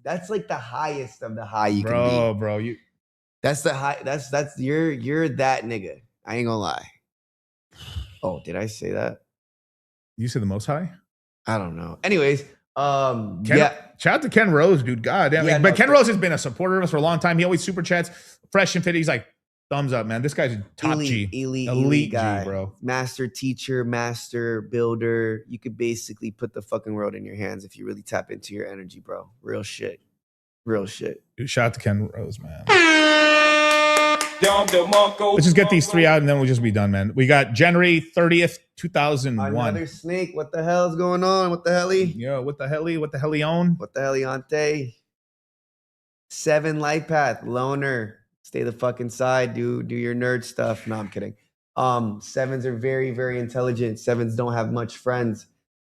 [SPEAKER 2] that's like the highest of the high you can be.
[SPEAKER 1] Bro,
[SPEAKER 2] that's the high. You're that nigga. I ain't gonna lie. Oh, did I say that?
[SPEAKER 1] You said the most high?
[SPEAKER 2] I don't know. Anyways,
[SPEAKER 1] shout out to Ken Rose, dude. God damn.
[SPEAKER 2] Yeah,
[SPEAKER 1] Ken Rose has been a supporter of us for a long time. He always super chats, fresh and fit. He's like, thumbs up, man. This guy's a top elite
[SPEAKER 2] guy,
[SPEAKER 1] G, bro.
[SPEAKER 2] Master teacher, master builder. You could basically put the fucking world in your hands if you really tap into your energy, bro. Real shit.
[SPEAKER 1] Dude, shout out to Ken Rose, man. Let's just get these 3 out and then we'll just be done, man. We got January 30th, 2001.
[SPEAKER 2] Another snake. What the hell is going on? What the helly?
[SPEAKER 1] Yo, what the helly? What the hellion?
[SPEAKER 2] What the helliante? 7 life path. Loner. Stay the fuck inside. Do your nerd stuff. No, I'm kidding. 7s are very, very intelligent. 7s don't have much friends.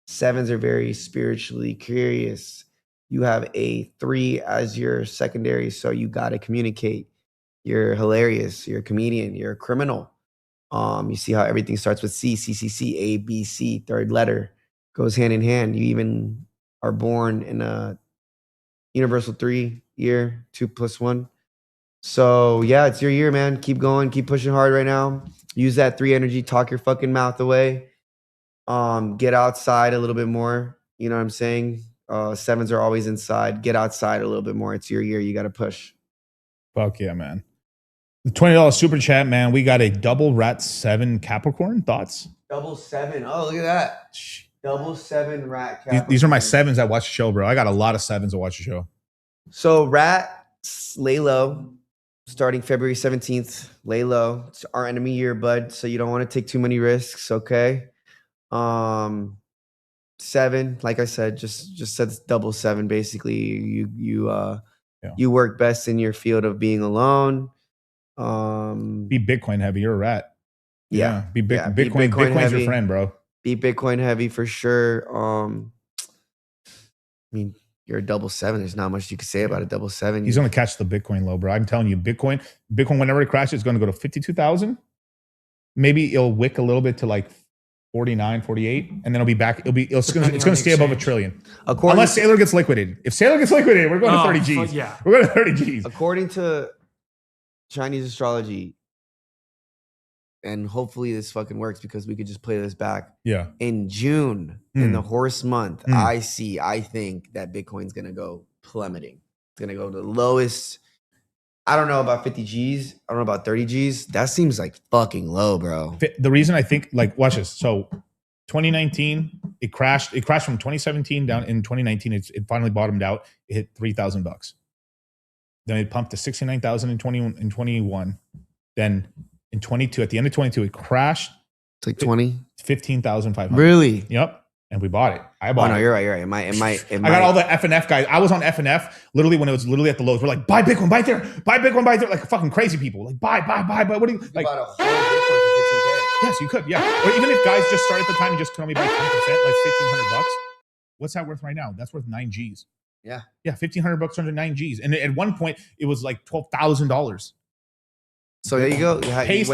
[SPEAKER 2] 7s are very spiritually curious. You have a 3 as your secondary, so you got to communicate. You're hilarious. You're a comedian. You're a criminal. You see how everything starts with C, C, C, C, A, B, C, 3rd letter. Goes hand in hand. You even are born in a universal 3 year, 2 + 1. So yeah, it's your year, man. Keep going, keep pushing hard right now. Use that 3 energy, talk your fucking mouth away. Get outside a little bit more. You know what I'm saying? Sevens are always inside. Get outside a little bit more. It's your year. You got to push.
[SPEAKER 1] Fuck yeah, man. The $20 super chat, man. We got a double rat 7 Capricorn. Thoughts?
[SPEAKER 2] Double 7. Oh, look at that. Double 7 rat Capricorn.
[SPEAKER 1] These are my 7s that watch the show, bro. I got a lot of 7s that watch the show.
[SPEAKER 2] So rat, lay low. Starting February 17th, lay low. It's our enemy year, bud. So you don't want to take too many risks, okay? 7, like I said, just said double 7. Basically, you work best in your field of being alone.
[SPEAKER 1] Be Bitcoin heavy. You're a rat.
[SPEAKER 2] Yeah.
[SPEAKER 1] Be Bitcoin's
[SPEAKER 2] heavy.
[SPEAKER 1] your friend, bro.
[SPEAKER 2] Be Bitcoin heavy for sure. I mean, you're a double 7. There's not much you can say about a double 7.
[SPEAKER 1] He's going to catch the Bitcoin low, bro. I'm telling you, Bitcoin, whenever it crashes, it's going to go to 52,000. Maybe it'll wick a little bit to like 49, 48, and then it'll be back. It's going to stay above $1 trillion. Unless Sailor gets liquidated. If Sailor gets liquidated, we're going to 30 G's.
[SPEAKER 4] Yeah.
[SPEAKER 1] We're going to 30 G's.
[SPEAKER 2] According to Chinese astrology, and hopefully this fucking works because we could just play this back.
[SPEAKER 1] Yeah.
[SPEAKER 2] In June, in the horse month, I think that Bitcoin's going to go plummeting. It's going to go to the lowest. I don't know about 50 G's. I don't know about 30 G's. That seems like fucking low, bro.
[SPEAKER 1] The reason I think, like, watch this. So 2019, it crashed from 2017 down in 2019. It finally bottomed out. It hit $3,000. Then it pumped to 69,000 in 21. Then in 22, at the end of 22, it crashed.
[SPEAKER 2] It's like 20?
[SPEAKER 1] 15,500.
[SPEAKER 2] Really?
[SPEAKER 1] Yep. And we bought it. I bought it.
[SPEAKER 2] No, you're right. I
[SPEAKER 1] got all the FNF guys. I was on FNF literally when it was literally at the lows. We're like, buy Bitcoin, buy Ethereum, buy Bitcoin, buy Ethereum. Like fucking crazy people. Like, buy. What do you like?
[SPEAKER 2] Bought a whole Bitcoin for 15K.
[SPEAKER 1] Yes, you could. Yeah. Or even if guys just started at the time and just could only buy 10%, like $1,500. What's that worth right now? That's worth 9 G's.
[SPEAKER 2] Yeah.
[SPEAKER 1] Yeah. $1,500 under 9 G's. And at one point it was like $12,000.
[SPEAKER 2] So there you go.
[SPEAKER 1] Pays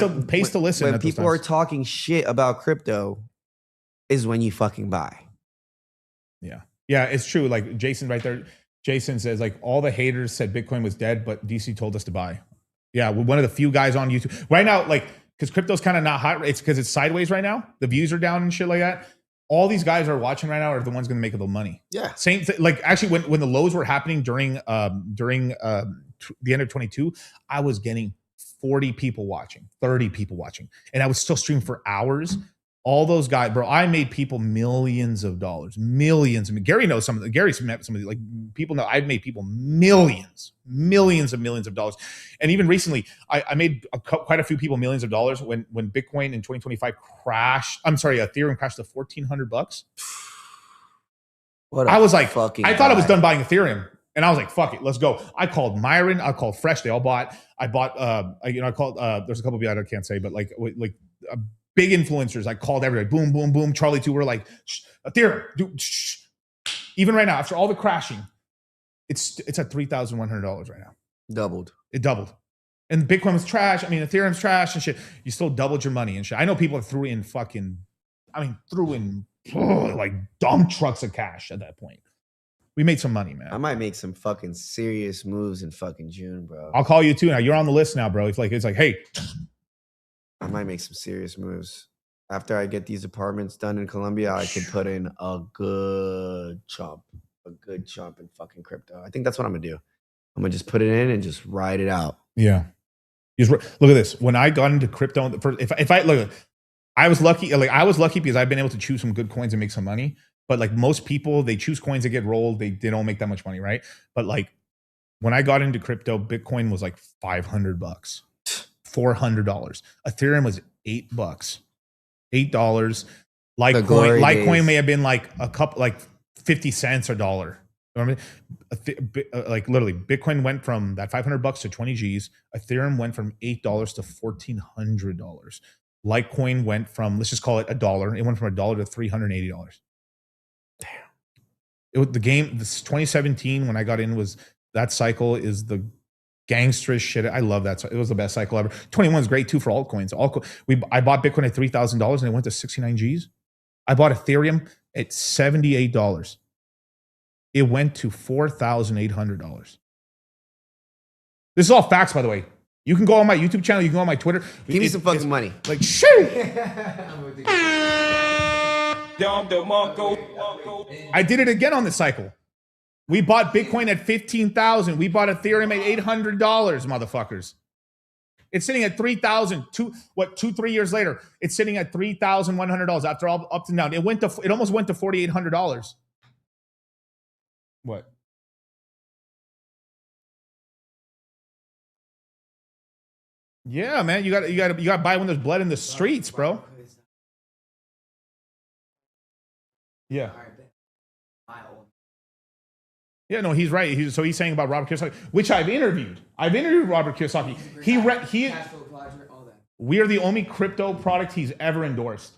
[SPEAKER 1] to listen.
[SPEAKER 2] When people are talking shit about crypto is when you fucking buy.
[SPEAKER 1] Yeah. Yeah, it's true. Like Jason right there. Jason says like all the haters said Bitcoin was dead, but DC told us to buy. Yeah. We're one of the few guys on YouTube right now, like, because crypto's kind of not hot. It's because it's sideways right now. The views are down and shit like that. All these guys are watching right now are the ones going to make the money.
[SPEAKER 2] Yeah.
[SPEAKER 1] Same thing. Like actually when the lows were happening during the end of 22, I was getting 40 people watching, 30 people watching. And I would still stream for hours. All those guys, bro, I made people millions of dollars, millions. I mean, Gary knows some of the, Gary's met some of the, like, people know I've made people millions of dollars. And even recently, I made quite a few people millions of dollars when Bitcoin in 2025 crashed. I'm sorry, Ethereum crashed to $1,400. I was like, I thought I was done buying Ethereum. And I was like, fuck it, let's go. I called Myron, I called Fresh, they all bought. I called, there's a couple of you I can't say, but like big influencers. I called everybody. Boom, boom, boom. Charlie too. We're like, Ethereum, dude. Even right now, after all the crashing, it's at $3,100 right now.
[SPEAKER 2] Doubled.
[SPEAKER 1] It doubled. And Bitcoin was trash. I mean, Ethereum's trash and shit. You still doubled your money and shit. I know people threw in like dump trucks of cash at that point. We made some money, man.
[SPEAKER 2] I might make some fucking serious moves in fucking June, bro.
[SPEAKER 1] I'll call you too now. You're on the list now, bro. It's like, hey.
[SPEAKER 2] I might make some serious moves. After I get these apartments done in Colombia, I could put in a good chump in fucking crypto. I think that's what I'm gonna do. I'm gonna just put it in and just ride it out.
[SPEAKER 1] Yeah. Look at this. When I got into crypto, if I look, I was lucky. Like I was lucky because I've been able to choose some good coins and make some money. But like most people, they choose coins that get rolled. They don't make that much money, right? But like when I got into crypto, Bitcoin was like $500, $400. Ethereum was $8, $8. Litecoin may have been like a couple, like 50 cents or $1. You know what I mean? Like literally, Bitcoin went from that $500 to 20 G's. Ethereum went from $8 to $1,400. Litecoin went from, let's just call it $1. It went from $1 to $380. Damn. The game, this 2017 when I got in was that cycle is the gangsterish shit. I love that. So it was the best cycle ever. 21 is great too for altcoins. I bought Bitcoin at $3,000 and it went to 69 G's. I bought Ethereum at $78. It went to $4,800. This is all facts, by the way. You can go on my YouTube channel. You can go on my Twitter.
[SPEAKER 2] Give me some fucking money.
[SPEAKER 1] Like, shit. I did it again on this cycle. We bought Bitcoin at 15,000. We bought Ethereum at $800, motherfuckers. It's sitting at 3,000. 2-3 years later, it's sitting at $3,100 after all up and down. It almost went to $4,800. What? Yeah, man, you got to buy when there's blood in the streets, bro. Yeah. Yeah, no, he's right. He's saying about Robert Kiyosaki, which I've interviewed. I've interviewed Robert Kiyosaki. We are the only crypto product he's ever endorsed.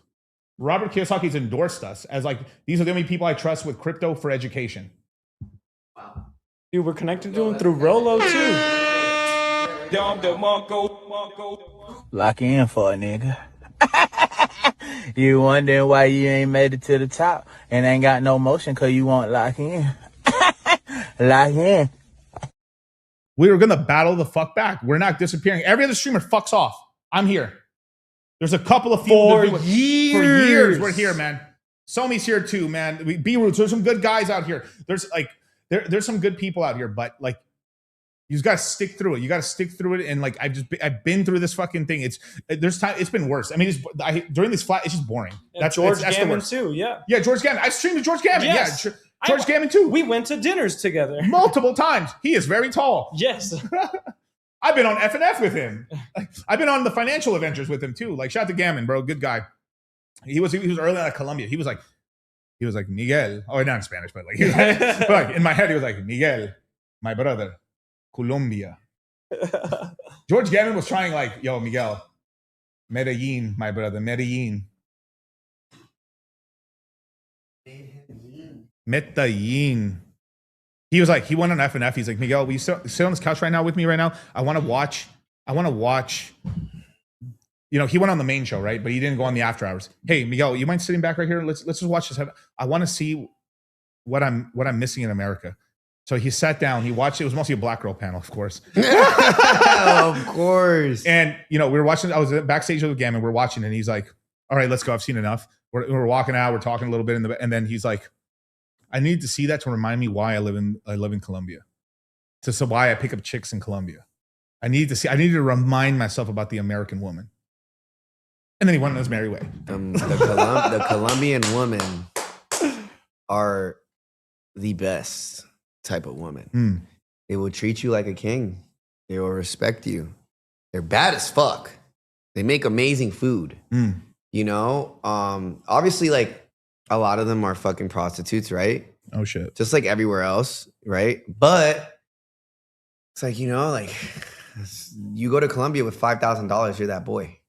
[SPEAKER 1] Robert Kiyosaki's endorsed us as like, these are the only people I trust with crypto for education.
[SPEAKER 4] Wow. Dude, we're connected to him through Rolo too.
[SPEAKER 13] Lock in for a nigga. You wondering why you ain't made it to the top and ain't got no motion because you won't lock in. Lock in.
[SPEAKER 1] We were going to battle the fuck back. We're not disappearing. Every other streamer fucks off. I'm here. There's a couple of
[SPEAKER 4] for years.
[SPEAKER 1] We're here, man. Somi's here too, man. B-Roots. There's some good guys out here. There's like there's some good people out here, but like you just gotta stick through it. You gotta stick through it, and like I've been through this fucking thing. It's been worse. I mean, during this flat, it's just boring.
[SPEAKER 4] And that's George Gammon too. Yeah,
[SPEAKER 1] George Gammon. I streamed to George Gammon.
[SPEAKER 4] Yes.
[SPEAKER 1] Yeah, George Gammon too.
[SPEAKER 4] We went to dinners together
[SPEAKER 1] multiple times. He is very tall.
[SPEAKER 4] Yes.
[SPEAKER 1] I've been on F&F with him. I've been on the financial adventures with him too. Like, shout out to Gammon, bro. Good guy. He was early on at Colombia. He was like Miguel. Oh, not in Spanish, but like in my head, he was like, Miguel, my brother, Colombia. George Gammon was trying like, yo, Miguel, Medellin, my brother, Medellin. Medellin. He was like, he went on F&F. He's like, Miguel, will you sit on this couch right now with me right now? I want to watch. You know, he went on the main show, right? But he didn't go on the after hours. Hey, Miguel, you mind sitting back right here? Let's just watch this. I want to see what I'm missing in America. So he sat down. He watched. It was mostly a black girl panel, of course.
[SPEAKER 2] Of course.
[SPEAKER 1] And you know, we were watching. I was backstage with Gammon. We're watching, and he's like, "All right, let's go. I've seen enough." We're walking out. We're talking a little bit, and then he's like, I need to see that to remind me why I live in Colombia. So why I pick up chicks in Colombia. I need to remind myself about the American woman. And then he went on his merry way.
[SPEAKER 2] The Colombian women are the best type of woman. They will treat you like a king. They will respect you. They're bad as fuck. They make amazing food. You know, obviously, like, a lot of them are fucking prostitutes, right?
[SPEAKER 1] Oh, shit.
[SPEAKER 2] Just like everywhere else, right? But it's like, you know, like, you go to Colombia with $5,000, you're that boy.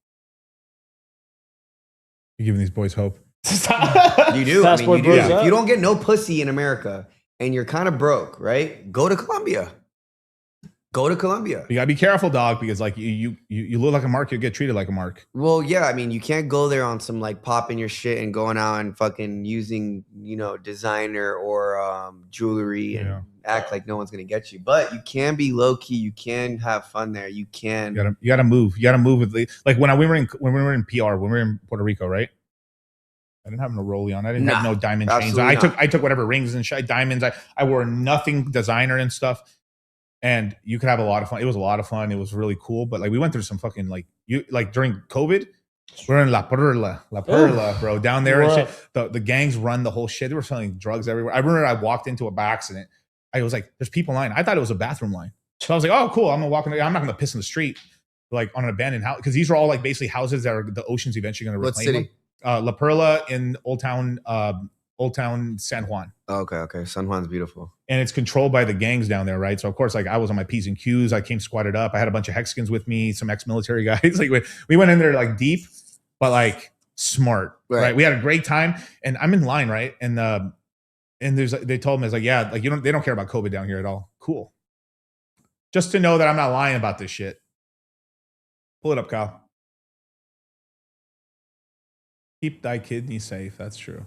[SPEAKER 1] You're giving these boys hope.
[SPEAKER 2] You do. I mean, you do. If you don't get no pussy in America and you're kind of broke, right? Go to Colombia. Go to Colombia.
[SPEAKER 1] You gotta be careful, dog, because like you look like a mark, you'll get treated like a mark.
[SPEAKER 2] Well, yeah, I mean, you can't go there on some like popping your shit and going out and fucking using, you know, designer or jewelry and act like no one's gonna get you. But you can be low key. You can have fun there. You can.
[SPEAKER 1] You gotta move. You gotta move with like when we were in PR, when we were in Puerto Rico, right? I didn't have no rollie on. I didn't have no diamond chains. I took whatever rings and diamonds. I wore nothing designer and stuff. And you could have a lot of fun. It was a lot of fun. It was really cool. But like we went through some fucking like during COVID, we're in La Perla, bro, down there. And shit. The gangs run the whole shit. They were selling drugs everywhere. I remember I walked into a by accident. I was like, there's people in line. I thought it was a bathroom line. So I was like, oh, cool. I'm not going to piss in the street like on an abandoned house. Because these are all like basically houses that are the ocean's eventually going to reclaim.
[SPEAKER 2] What city?
[SPEAKER 1] La Perla in Old Town San Juan.
[SPEAKER 2] Okay. San Juan's beautiful.
[SPEAKER 1] And it's controlled by the gangs down there, right? So of course, like I was on my P's and Q's. I came squatted up. I had a bunch of Hexicans with me, some ex-military guys. Like we went in there like deep, but like smart, right? We had a great time. And I'm in line, right? And they told me, it's like, yeah, like they don't care about COVID down here at all. Cool. Just to know that I'm not lying about this shit. Pull it up, Kyle. Keep thy kidney safe. That's true.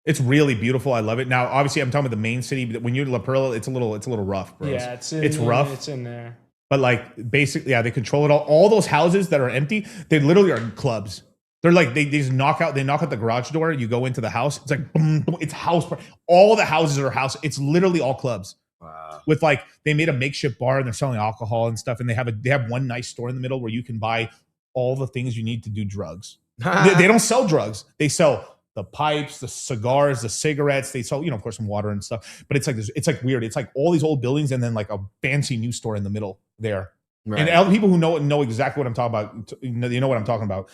[SPEAKER 1] It's really beautiful. I love it. Now, obviously, I'm talking about the main city. But when you're in La Perla, it's a little rough, bro.
[SPEAKER 4] Yeah, it's
[SPEAKER 1] rough.
[SPEAKER 4] It's in there.
[SPEAKER 1] But like, basically, yeah, they control it all. All those houses that are empty, they literally are clubs. They're like they just knock out the garage door. You go into the house. It's like boom, boom, it's house. All the houses are house. It's literally all clubs.
[SPEAKER 2] Wow.
[SPEAKER 1] With like they made a makeshift bar and they're selling alcohol and stuff. And they have one nice store in the middle where you can buy all the things you need to do drugs. They don't sell drugs. They sell the pipes, the cigars, the cigarettes. They sell, of course, some water and stuff. But it's like this, it's like weird. It's like all these old buildings and then like a fancy new store in the middle there. Right. And other people who know exactly what I'm talking about. You know what I'm talking about.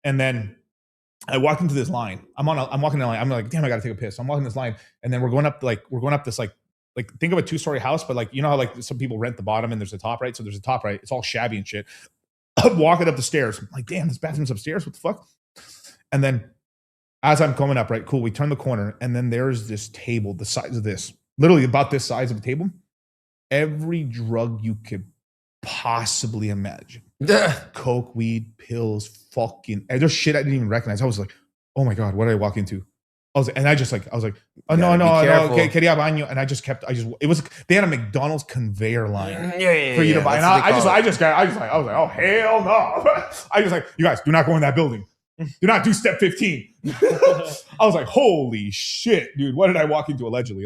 [SPEAKER 1] And then I walked into this line. I'm walking in the line. I'm like, damn, I gotta take a piss. I'm walking this line, and then we're going up this like think of a 2-story house, but like how like some people rent the bottom and there's a top right. So there's a top right. It's all shabby and shit. I'm walking up the stairs. I'm like, damn, this bathroom's upstairs. What the fuck? And then as I'm coming up, right, cool. We turn the corner, and then there's this table the size of this, literally about this size of a table. Every drug you could possibly imagine. Coke, weed, pills, fucking there's shit I didn't even recognize. I was like, oh my God, what did I walk into? I was like, oh no, quería baño. And they had a McDonald's conveyor line for you to buy. And I was like, oh hell no. I was like, you guys do not go in that building. Do not do step 15. I was like, holy shit, dude. What did I walk into? Allegedly.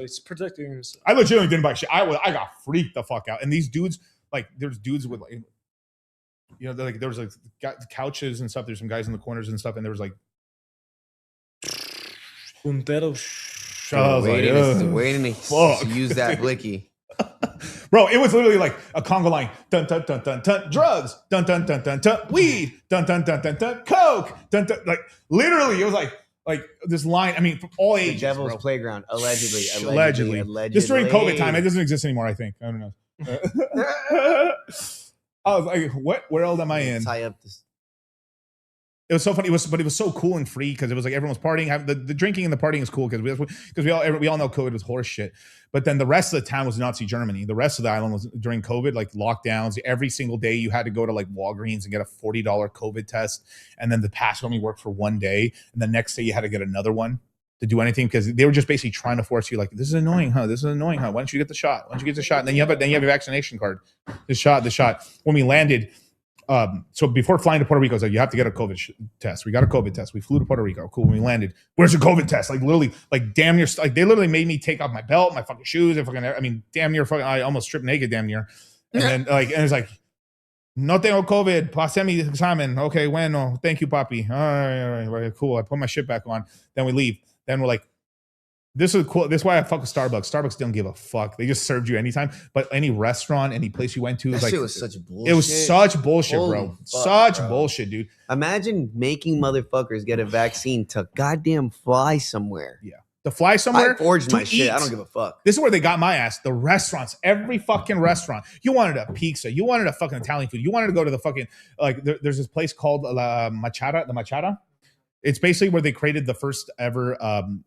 [SPEAKER 4] It's protecting yourself.
[SPEAKER 1] I legitimately didn't buy shit. I got freaked the fuck out. And these dudes, like, there's dudes with like, like there was like couches and stuff. There's some guys in the corners and stuff. And there was like,
[SPEAKER 2] waiting to use that blicky.
[SPEAKER 1] Bro, it was literally like a conga line. Dun dun dun dun dun. Drugs. Dun dun dun dun dun. Weed. Dun dun dun dun dun. Coke. Dun dun. Like literally, it was like this line. I mean, from all ages.
[SPEAKER 2] The Devil's Playground, allegedly.
[SPEAKER 1] This during COVID time, it doesn't exist anymore. I think. I don't know. I was like, what world am I in?
[SPEAKER 2] Tie up this.
[SPEAKER 1] It was so funny. But it was so cool and free because it was like everyone was partying. The drinking and the partying is cool because we all know COVID was horse shit. But then the rest of the town was Nazi Germany. The rest of the island was during COVID, like lockdowns. Every single day you had to go to like Walgreens and get a $40 COVID test. And then the pass only worked for one day. And the next day you had to get another one to do anything because they were just basically trying to force you like, this is annoying, huh? This is annoying, huh? Why don't you get the shot? And then you have your vaccination card. The shot. When we landed, so before flying to Puerto Rico, I was like, you have to get a COVID test. We got a COVID test. We flew to Puerto Rico. Cool. When we landed, where's your COVID test? Like literally, like damn near, like they literally made me take off my belt, my fucking shoes, damn near fucking, I almost stripped naked damn near. And then and it's like, no tengo COVID, pasé mi examen. Okay, bueno, thank you, papi. All right, cool. I put my shit back on. Then we leave. Then we're like, this is cool. This is why I fuck with Starbucks. Starbucks don't give a fuck. They just served you anytime. But any restaurant, any place you went to,
[SPEAKER 2] that
[SPEAKER 1] like,
[SPEAKER 2] shit was such bullshit.
[SPEAKER 1] It was such bullshit, bro. Such bullshit, dude.
[SPEAKER 2] Imagine making motherfuckers get a vaccine to goddamn fly somewhere.
[SPEAKER 1] Yeah. To fly somewhere.
[SPEAKER 2] I forged my
[SPEAKER 1] eat.
[SPEAKER 2] shit. I don't give a fuck.
[SPEAKER 1] This is where they got my ass. The restaurants, every fucking restaurant. You wanted a pizza. You wanted a fucking Italian food. You wanted to go to the fucking, like, there's this place called La Machada, the Machada. It's basically where they created the first ever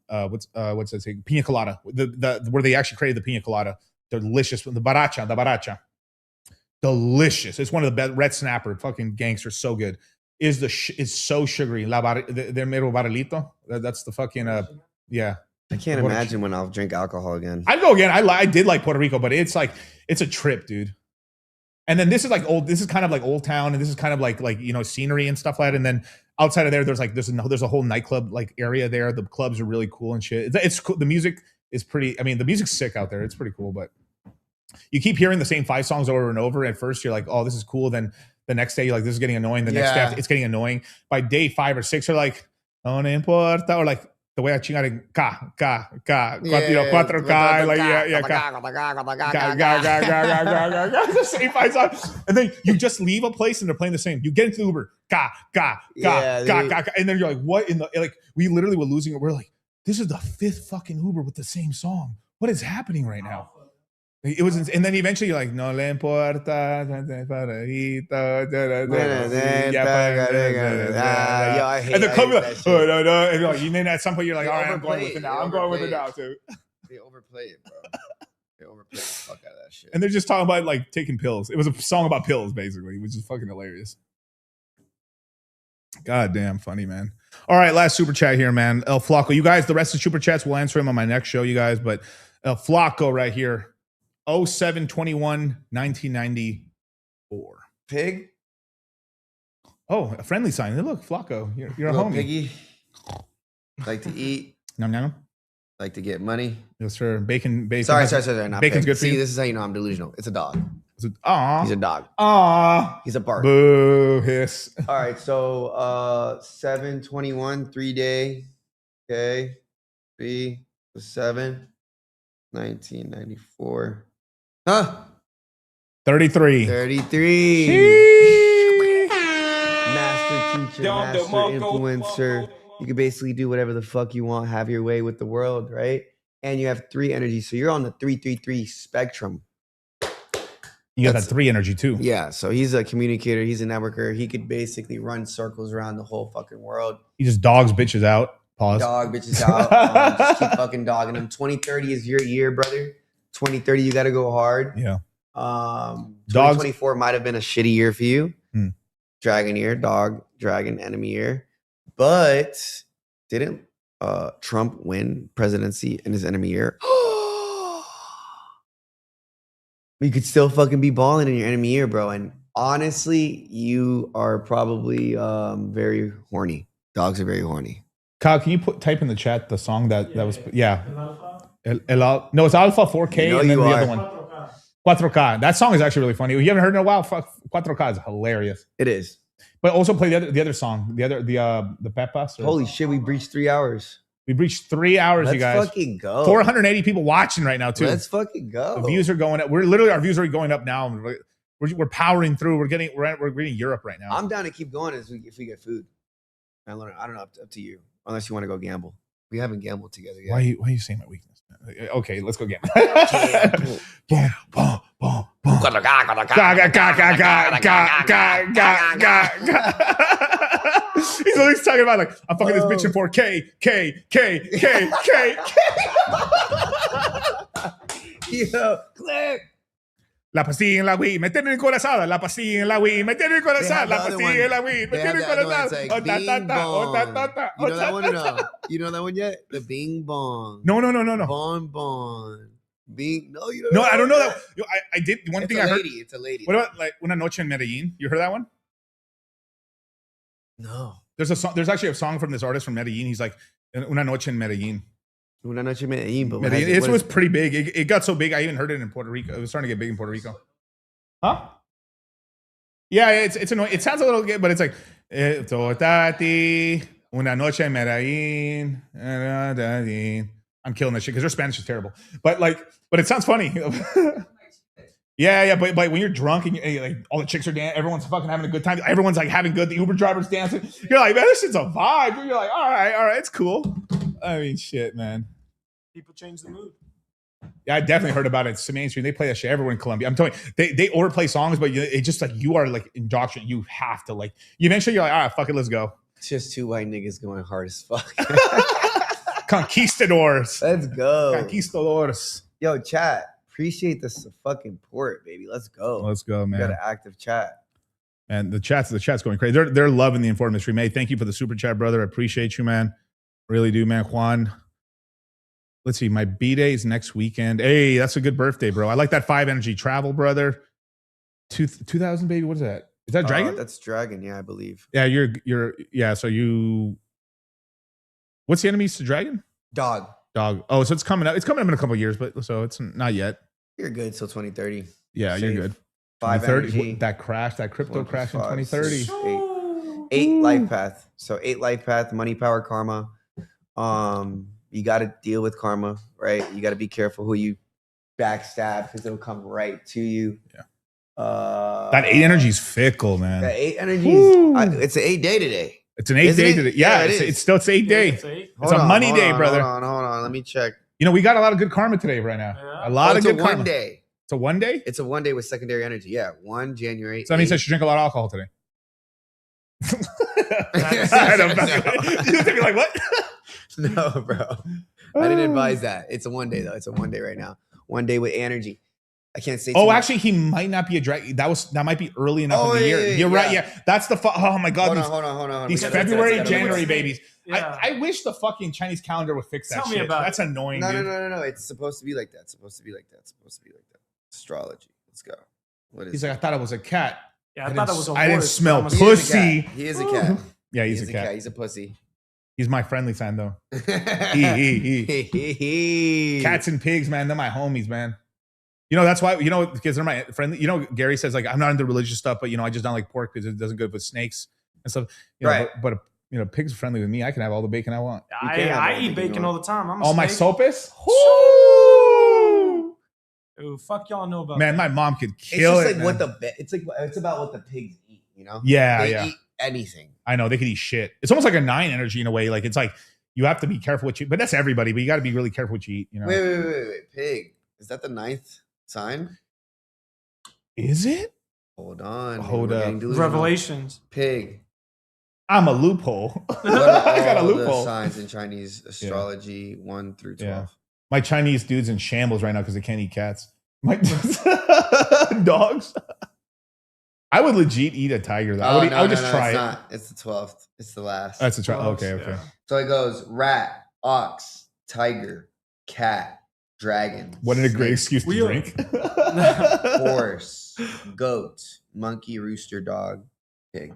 [SPEAKER 1] what's that saying? Pina colada. Where they actually created the pina colada. Delicious. The baracha. Delicious. It's one of the best. Red Snapper, fucking gangster, so good. Is so sugary. The mero barrilito. That's the fucking yeah.
[SPEAKER 2] I can't imagine when I'll drink alcohol again.
[SPEAKER 1] I'd go again. I did like Puerto Rico, but it's like it's a trip, dude. And then this is like old. This is kind of like Old Town, and this is kind of like scenery and stuff like that. And then outside of there, there's a whole nightclub like area there. The clubs are really cool and shit. It's cool. The music is pretty. I mean, the music's sick out there. It's pretty cool. But you keep hearing the same 5 songs over and over. At first, you're like, oh, this is cool. Then the next day, you're like, this is getting annoying. The next day, it's getting annoying. By day 5 or 6, you're like, no importa, or like. The way I chingar in K, 4K, like the same 5 songs. And then you just leave a place and they're playing the same. You get into the Uber, and then you're like, what in the, like, we literally were losing it. We're like, this is the 5th fucking Uber with the same song. What is happening right now? It was, and then eventually you're like, no le importa,
[SPEAKER 2] I hate,
[SPEAKER 1] and the cover like,
[SPEAKER 2] shit.
[SPEAKER 1] And you're like, and then at some point you're like, all right, I'm going with it now. I'm going with it now too.
[SPEAKER 2] They overplay it, bro. They overplay the fuck out of that shit.
[SPEAKER 1] And they're just talking about like taking pills. It was a song about pills, basically, which is fucking hilarious. God damn funny, man. All right, last super chat here, man. El Flaco. You guys, the rest of the super chats, we'll answer him on my next show, you guys. But El Flaco right here. 07/21/1994.
[SPEAKER 2] Pig?
[SPEAKER 1] Oh, a friendly sign. Hey, look, Flacco, you're a
[SPEAKER 2] Little
[SPEAKER 1] homie.
[SPEAKER 2] piggy. Like to eat.
[SPEAKER 1] Nom nom.
[SPEAKER 2] Like to get money.
[SPEAKER 1] Yes, sir. Bacon.
[SPEAKER 2] Sorry. Not
[SPEAKER 1] bacon's
[SPEAKER 2] pig.
[SPEAKER 1] good for
[SPEAKER 2] See,
[SPEAKER 1] you.
[SPEAKER 2] this is how you know I'm delusional. It's a dog.
[SPEAKER 1] Aw.
[SPEAKER 2] He's a dog.
[SPEAKER 1] Aw.
[SPEAKER 2] He's a bark.
[SPEAKER 1] Boo. Hiss.
[SPEAKER 2] All right. So 7/21, 3-day. Okay. 3 to 7. 1994. Huh?
[SPEAKER 1] 33.
[SPEAKER 2] 33. Master teacher, master influencer. You can basically do whatever the fuck you want, have your way with the world, right? And you have 3 energies. So you're on the 333 spectrum.
[SPEAKER 1] You got that 3 energy too.
[SPEAKER 2] Yeah. So he's a communicator. He's a networker. He could basically run circles around the whole fucking world.
[SPEAKER 1] He just dogs bitches out. Pause.
[SPEAKER 2] Dog bitches out. Just keep fucking dogging them. 2030 is your year, brother. 2030, you got to go hard.
[SPEAKER 1] Yeah.
[SPEAKER 2] 2024 might have been a shitty year for you. Dragon year, dog, dragon, enemy year. But didn't Trump win presidency in his enemy year? You could still fucking be balling in your enemy year, bro. And honestly, you are probably very horny. Dogs are very horny.
[SPEAKER 1] Kyle, can you type in the chat the song that was no, it's Alpha 4K,
[SPEAKER 2] You know
[SPEAKER 1] and then
[SPEAKER 2] you
[SPEAKER 1] the
[SPEAKER 2] are.
[SPEAKER 1] other one 4K. That song is actually really funny. You haven't heard it in a while. 4K is hilarious.
[SPEAKER 2] It is.
[SPEAKER 1] But also play the other song, the Pepas.
[SPEAKER 2] Holy shit, we breached 3 hours.
[SPEAKER 1] We breached 3 hours, you guys.
[SPEAKER 2] Let's fucking go.
[SPEAKER 1] 480 people watching right now too.
[SPEAKER 2] Let's fucking go.
[SPEAKER 1] The views are going up. Our views are going up now. We're powering through. We're getting Europe right now.
[SPEAKER 2] I'm down to keep going if we get food. I don't know. Up to you. Unless you want to go gamble. We haven't gambled together yet.
[SPEAKER 1] Why are you saying my weakness? Okay, let's go gamble. He's always talking about like, I'm fucking this bitch in 4K, K.
[SPEAKER 2] Yo, click.
[SPEAKER 1] La pastilla en la weed, me tiene encorazada. La pastilla en la weed, me tiene encorazada. La pastilla en la weed, me tiene encorazada.
[SPEAKER 2] You know that one or no? You know that one yet? The Bing Bong.
[SPEAKER 1] No.
[SPEAKER 2] Bon. Bing. No, you don't.
[SPEAKER 1] No, I don't know that. I did one
[SPEAKER 2] It's
[SPEAKER 1] thing
[SPEAKER 2] a
[SPEAKER 1] I heard.
[SPEAKER 2] lady. It's a lady.
[SPEAKER 1] What about like Una Noche en Medellín? You heard that one?
[SPEAKER 2] No.
[SPEAKER 1] There's a song. There's actually a song from this artist from Medellín. He's like Una Noche en Medellín.
[SPEAKER 2] Una Noche en Medellín, but
[SPEAKER 1] Medellín. It was pretty big. It got so big. I even heard it in Puerto Rico. It was starting to get big in Puerto Rico. Huh? Yeah, it's annoying. It sounds a little good, but it's like Totati, Una Noche en Medellín. I'm killing that shit because their Spanish is terrible. But it sounds funny. Yeah, but when you're drunk and like all the chicks are dancing, everyone's fucking having a good time. Everyone's like having good. The Uber driver's dancing. You're like, man, this shit's a vibe. You're like, all right, it's cool. I mean, shit, man.
[SPEAKER 4] People change the mood.
[SPEAKER 1] Yeah, I definitely heard about it. It's mainstream. They play that shit everywhere in Colombia. I'm telling you, they overplay songs, but it just like you are like indoctrinated. You have to like. Eventually, you're like, all right, fuck it, let's go.
[SPEAKER 2] It's just 2 white niggas going hard as fuck.
[SPEAKER 1] Conquistadors.
[SPEAKER 2] Let's go.
[SPEAKER 1] Conquistadors.
[SPEAKER 2] Yo, chat. Appreciate this fucking port, baby. Let's go.
[SPEAKER 1] Let's go, man.
[SPEAKER 2] We got an active chat.
[SPEAKER 1] And the chat's going crazy. They're loving the Informed Mystery. May, thank you for the super chat, brother. I appreciate you, man. Really do, man. Juan. Let's see. My B-Day is next weekend. Hey, that's a good birthday, bro. I like that 5 energy travel, brother. 2000, baby. What is that? Is that Dragon?
[SPEAKER 2] That's Dragon, yeah, I believe.
[SPEAKER 1] Yeah, so you. What's the enemies to Dragon?
[SPEAKER 2] Dog.
[SPEAKER 1] Oh, so it's coming up. It's coming up in a couple of years, but so it's not yet.
[SPEAKER 2] You're good till 2030.
[SPEAKER 1] Yeah,
[SPEAKER 2] Safe.
[SPEAKER 1] you're good.
[SPEAKER 2] 5 energy.
[SPEAKER 1] That crypto crash in 2030.
[SPEAKER 2] 8 life path. So 8 life path, money, power, karma. You got to deal with karma, right? You got to be careful who you backstab because it'll come right to you.
[SPEAKER 1] Yeah. That 8 energy is fickle, man.
[SPEAKER 2] That 8 energy it's an 8 day today.
[SPEAKER 1] It's an 8 day today. Yeah, it's still 8 day. It's a money day, brother.
[SPEAKER 2] Hold on. Let me check.
[SPEAKER 1] You know, we got a lot of good karma today right now.
[SPEAKER 4] Yeah.
[SPEAKER 1] A lot of good karma.
[SPEAKER 2] It's a 1 day.
[SPEAKER 1] It's a 1 day?
[SPEAKER 2] It's a 1 day with secondary energy. Yeah, 1 January.
[SPEAKER 1] So that means I should drink a lot of alcohol today. You're be like, what?
[SPEAKER 2] No, bro. I didn't advise that. It's a 1 day though. It's a 1 day right now. 1 day with energy. I can't say.
[SPEAKER 1] Oh, actually, he might not be a drag. That might be early enough in the year. You're right. Yeah, that's the. Oh my god.
[SPEAKER 2] Hold on.
[SPEAKER 1] These February, January babies. Yeah. I wish the fucking Chinese calendar would fix that. Tell shit. Me about that's annoying.
[SPEAKER 2] No. It's supposed to be like that. Astrology. Let's go. What is?
[SPEAKER 1] He's like, I thought it was a cat.
[SPEAKER 4] Yeah, I thought it was a horse.
[SPEAKER 1] I didn't smell
[SPEAKER 4] but I'm
[SPEAKER 1] pussy.
[SPEAKER 2] He is a cat.
[SPEAKER 1] Yeah, he's a cat.
[SPEAKER 2] He's a pussy.
[SPEAKER 1] He's my friendly sign though. Cats and pigs, man. They're my homies, man. You know, that's why, you know, because they're my friendly. You know, Gary says, like, I'm not into religious stuff, but, you know, I just don't like pork because it doesn't go with snakes and stuff. You know,
[SPEAKER 2] Right.
[SPEAKER 1] But you know, pigs are friendly with me. I can have all the bacon I want.
[SPEAKER 4] I eat bacon all the time. I'm a
[SPEAKER 1] all my
[SPEAKER 4] snake.
[SPEAKER 1] sopes?
[SPEAKER 4] Ooh, fuck y'all know about
[SPEAKER 1] Man,
[SPEAKER 4] that.
[SPEAKER 1] my mom could kill
[SPEAKER 2] It's
[SPEAKER 1] it.
[SPEAKER 2] just like
[SPEAKER 1] man.
[SPEAKER 2] it's about what the pigs eat, you know?
[SPEAKER 1] Yeah,
[SPEAKER 2] They eat anything.
[SPEAKER 1] I know they could eat shit. It's almost like a 9 energy in a way. Like it's like you have to be careful what you. But that's everybody. But you got to be really careful what you eat. You know.
[SPEAKER 2] Wait. Pig. Is that the 9th sign?
[SPEAKER 1] Is it?
[SPEAKER 2] Hold on.
[SPEAKER 1] Hold
[SPEAKER 2] we're
[SPEAKER 1] up.
[SPEAKER 2] getting delusional.
[SPEAKER 4] Revelations.
[SPEAKER 2] Pig.
[SPEAKER 1] I'm a loophole.
[SPEAKER 2] What are
[SPEAKER 1] I got a
[SPEAKER 2] all the
[SPEAKER 1] loophole.
[SPEAKER 2] signs in Chinese astrology 1 through 12?
[SPEAKER 1] Yeah. My Chinese dude's in shambles right now because they can't eat cats. My dogs. I would legit eat a tiger though. I would just try
[SPEAKER 2] it's
[SPEAKER 1] it.
[SPEAKER 2] Not. It's the 12th. It's the last.
[SPEAKER 1] That's a try. Okay.
[SPEAKER 2] So it goes rat, ox, tiger, cat, dragon.
[SPEAKER 1] What a great
[SPEAKER 2] snake,
[SPEAKER 1] excuse to drink.
[SPEAKER 2] Horse, goat, monkey, rooster, dog, pig.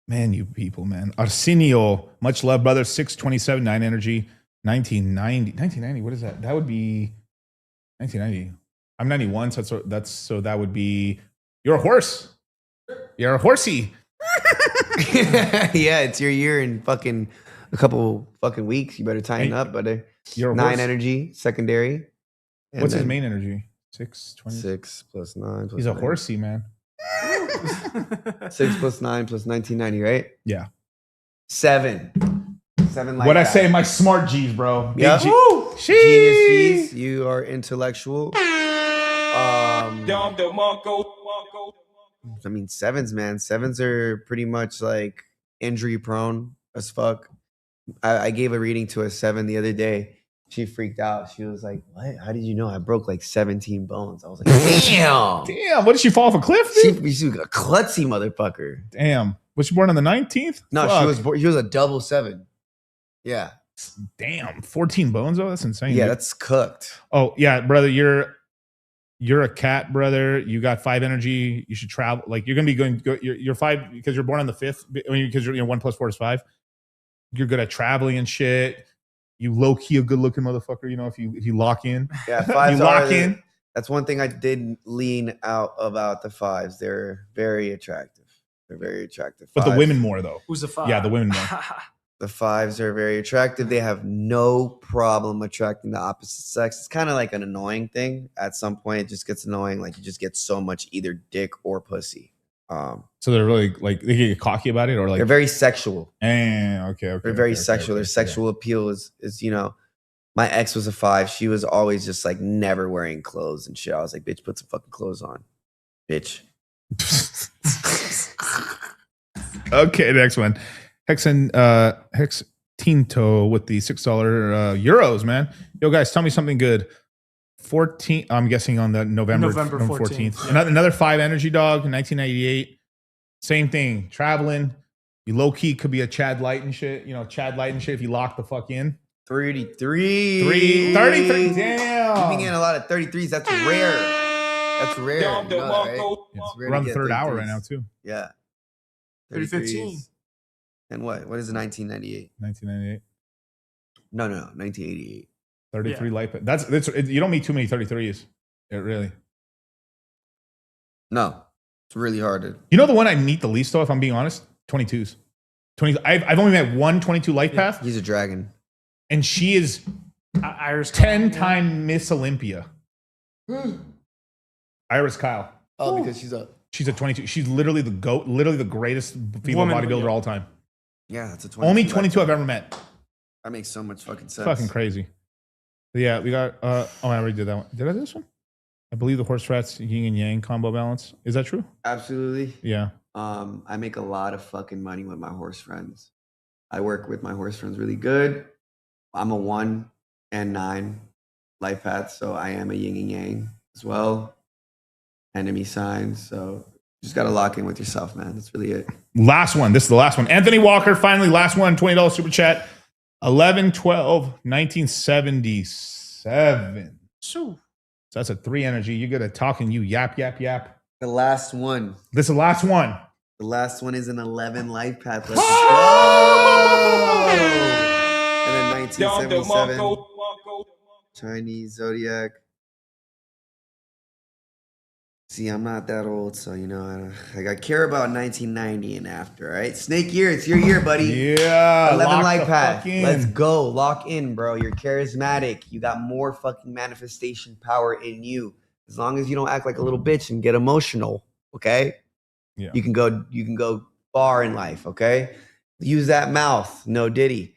[SPEAKER 1] Man, you people, man. Arsenio, much love, brother. 627, 9 energy, 1990. 1990, what is that? That would be 1990. I'm 91, so that would be. You're a horse. You're a horsey.
[SPEAKER 2] Yeah, it's your year in fucking a couple fucking weeks. You better tighten up, buddy.
[SPEAKER 1] You're a
[SPEAKER 2] 9
[SPEAKER 1] horse.
[SPEAKER 2] energy, secondary. And
[SPEAKER 1] What's his
[SPEAKER 2] then
[SPEAKER 1] main energy? 620.
[SPEAKER 2] 6 plus 9 plus
[SPEAKER 1] He's a
[SPEAKER 2] 9.
[SPEAKER 1] horsey, man.
[SPEAKER 2] 6 plus 9 plus 1990, right?
[SPEAKER 1] Yeah.
[SPEAKER 2] 7. 7 like
[SPEAKER 1] What I
[SPEAKER 2] that.
[SPEAKER 1] say, my smart G's, bro. Big
[SPEAKER 2] Yep.
[SPEAKER 1] G-
[SPEAKER 2] Genius G's. You are intellectual. I mean, 7s, man. 7s are pretty much like injury prone as fuck. I gave a reading to a 7 the other day. She freaked out. She was like, "What? How did you know? I broke like 17 bones." I was like, "Damn,
[SPEAKER 1] Damn, what did she fall off a cliff? Dude?
[SPEAKER 2] she was a klutzy motherfucker."
[SPEAKER 1] Damn. Was she born on the 19th?
[SPEAKER 2] No,
[SPEAKER 1] Fuck.
[SPEAKER 2] she was a double 7. Yeah.
[SPEAKER 1] Damn, 14 bones though. That's insane.
[SPEAKER 2] Yeah,
[SPEAKER 1] dude.
[SPEAKER 2] that's cooked.
[SPEAKER 1] Oh yeah, brother. You're a cat, brother. You got 5 energy. You should travel. Like you're gonna be going. You're 5 because you're born on the 5th. I mean, because you're 1 plus 4 is 5. You're good at traveling and shit. You low key a good looking motherfucker. You know if you lock in.
[SPEAKER 2] Yeah, 5s
[SPEAKER 1] you lock in.
[SPEAKER 2] That's one thing I did lean out about the 5s. They're very attractive. They're very attractive.
[SPEAKER 1] But the
[SPEAKER 2] 5s.
[SPEAKER 1] women more though.
[SPEAKER 4] Who's the 5?
[SPEAKER 1] Yeah, the women more.
[SPEAKER 2] The 5s are very attractive. They have no problem attracting the opposite sex. It's kind of like an annoying thing. At some point, it just gets annoying. Like you just get so much either dick or pussy.
[SPEAKER 1] So they're really like they get cocky about it, or like
[SPEAKER 2] They're very sexual.
[SPEAKER 1] Okay.
[SPEAKER 2] They're very sexual. Their sexual appeal is my ex was a 5. She was always just like never wearing clothes and shit. I was like, bitch, put some fucking clothes on, bitch.
[SPEAKER 1] Okay, next one. Hex Tinto with the $6 euros, man. Yo, guys, tell me something good. 14. I'm guessing on the November 14th.
[SPEAKER 4] Yeah.
[SPEAKER 1] Another 5 energy dog in 1998. Same thing. Traveling. You low key could be a Chad Light and shit. You know, Chad Light and shit if you lock the fuck in.
[SPEAKER 2] 33.
[SPEAKER 1] 33.
[SPEAKER 2] You've been
[SPEAKER 1] Damn.
[SPEAKER 2] getting a lot of 33s. That's rare. That's rare. You know that, right? It's rare
[SPEAKER 1] We're on
[SPEAKER 2] to
[SPEAKER 1] the
[SPEAKER 2] get
[SPEAKER 1] 3rd hour
[SPEAKER 2] 33s.
[SPEAKER 1] right now, too.
[SPEAKER 2] Yeah.
[SPEAKER 4] 2015.
[SPEAKER 2] And what? What is it? 1998?
[SPEAKER 1] 1998.
[SPEAKER 2] No, 1988.
[SPEAKER 1] 33 light. That's you don't meet too many 33s. It really.
[SPEAKER 2] No, it's really hard to.
[SPEAKER 1] You know the one I meet the least though, if I'm being honest? 22s. I've only met one 22 life path.
[SPEAKER 2] He's a dragon.
[SPEAKER 1] And she is
[SPEAKER 4] Iris
[SPEAKER 1] 10-time Miss Olympia. Iris Kyle.
[SPEAKER 2] Oh, because she's a
[SPEAKER 1] 22. She's literally the GOAT, literally the greatest female
[SPEAKER 4] Woman,
[SPEAKER 1] bodybuilder
[SPEAKER 4] yeah.
[SPEAKER 1] all time.
[SPEAKER 2] Yeah, that's a 22.
[SPEAKER 1] Only 22 I've ever met.
[SPEAKER 2] That makes so much fucking sense.
[SPEAKER 1] Fucking crazy. But yeah, we got I already did that one. Did I do this one? I believe the horse rats yin and yang combo balance. Is that true?
[SPEAKER 2] Absolutely.
[SPEAKER 1] Yeah.
[SPEAKER 2] I make a lot of fucking money with my horse friends. I work with my horse friends really good. I'm a 1 and 9 life path, so I am a yin and yang as well. Enemy signs, so just gotta lock in with yourself, man. That's really it.
[SPEAKER 1] Last one. This is the last one. Anthony Walker, finally, last one. $20 super chat. 11/12/1977. So that's a 3 energy. You're good at talking. You yap.
[SPEAKER 2] The last one.
[SPEAKER 1] This is the last one.
[SPEAKER 2] The last one is an 11 life path. Let's go. And then 1977. Chinese zodiac. See, I'm not that old, so you know, I care about 1990 and after. All right, Snake Year, it's your year, buddy.
[SPEAKER 1] Yeah,
[SPEAKER 2] 11 life path. Let's go. Lock in, bro. You're charismatic. You got more fucking manifestation power in you. As long as you don't act like a little bitch and get emotional, okay?
[SPEAKER 1] Yeah.
[SPEAKER 2] You can go far in life, okay? Use that mouth. No diddy.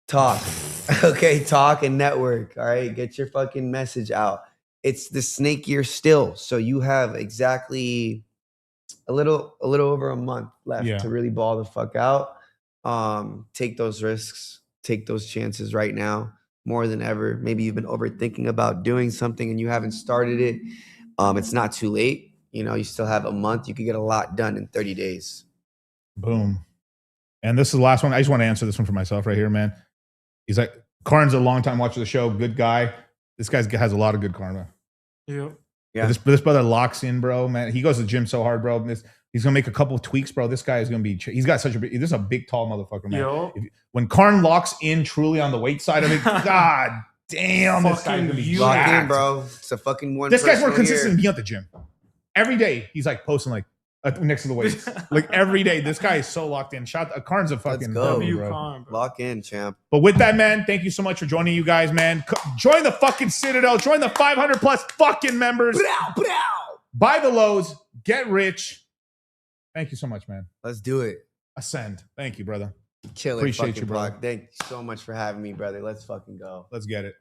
[SPEAKER 2] Talk. Okay, talk and network. All right, get your fucking message out. It's the snake year still, so you have exactly a little over a month left to really ball the fuck out. Take those risks, take those chances right now more than ever. Maybe you've been overthinking about doing something and you haven't started it. It's not too late. You know, you still have a month. You could get a lot done in 30 days.
[SPEAKER 1] Boom. And this is the last one. I just want to answer this one for myself right here, man. He's like, Karn's a long time watcher of the show. Good guy. This guy has a lot of good karma.
[SPEAKER 4] Yeah.
[SPEAKER 1] This brother locks in, bro, man. He goes to the gym so hard, bro. He's going to make a couple of tweaks, bro. This guy is going to be, he's got such a big, this is a big, tall motherfucker, man. When Karn locks in truly on the weight side of it, God damn, this guy's going to be
[SPEAKER 2] locked
[SPEAKER 1] jacked.
[SPEAKER 2] in, bro. It's a fucking one.
[SPEAKER 1] This guy's more consistent than me at the gym. Every day, he's like posting like next to the weights. Like every day, this guy is so locked in. Karn's a fucking
[SPEAKER 2] W,
[SPEAKER 1] bro.
[SPEAKER 2] Karn, bro. Lock in, champ.
[SPEAKER 1] But with that, man, thank you so much for joining you guys, man. Join the fucking Citadel. Join the 500 plus fucking members. Buy the lows. Get rich. Thank you so much, man.
[SPEAKER 2] Let's do it.
[SPEAKER 1] Ascend. Thank you, brother.
[SPEAKER 2] Killer.
[SPEAKER 1] Appreciate you, bro.
[SPEAKER 2] Thank you so much for having me, brother. Let's fucking go.
[SPEAKER 1] Let's get it.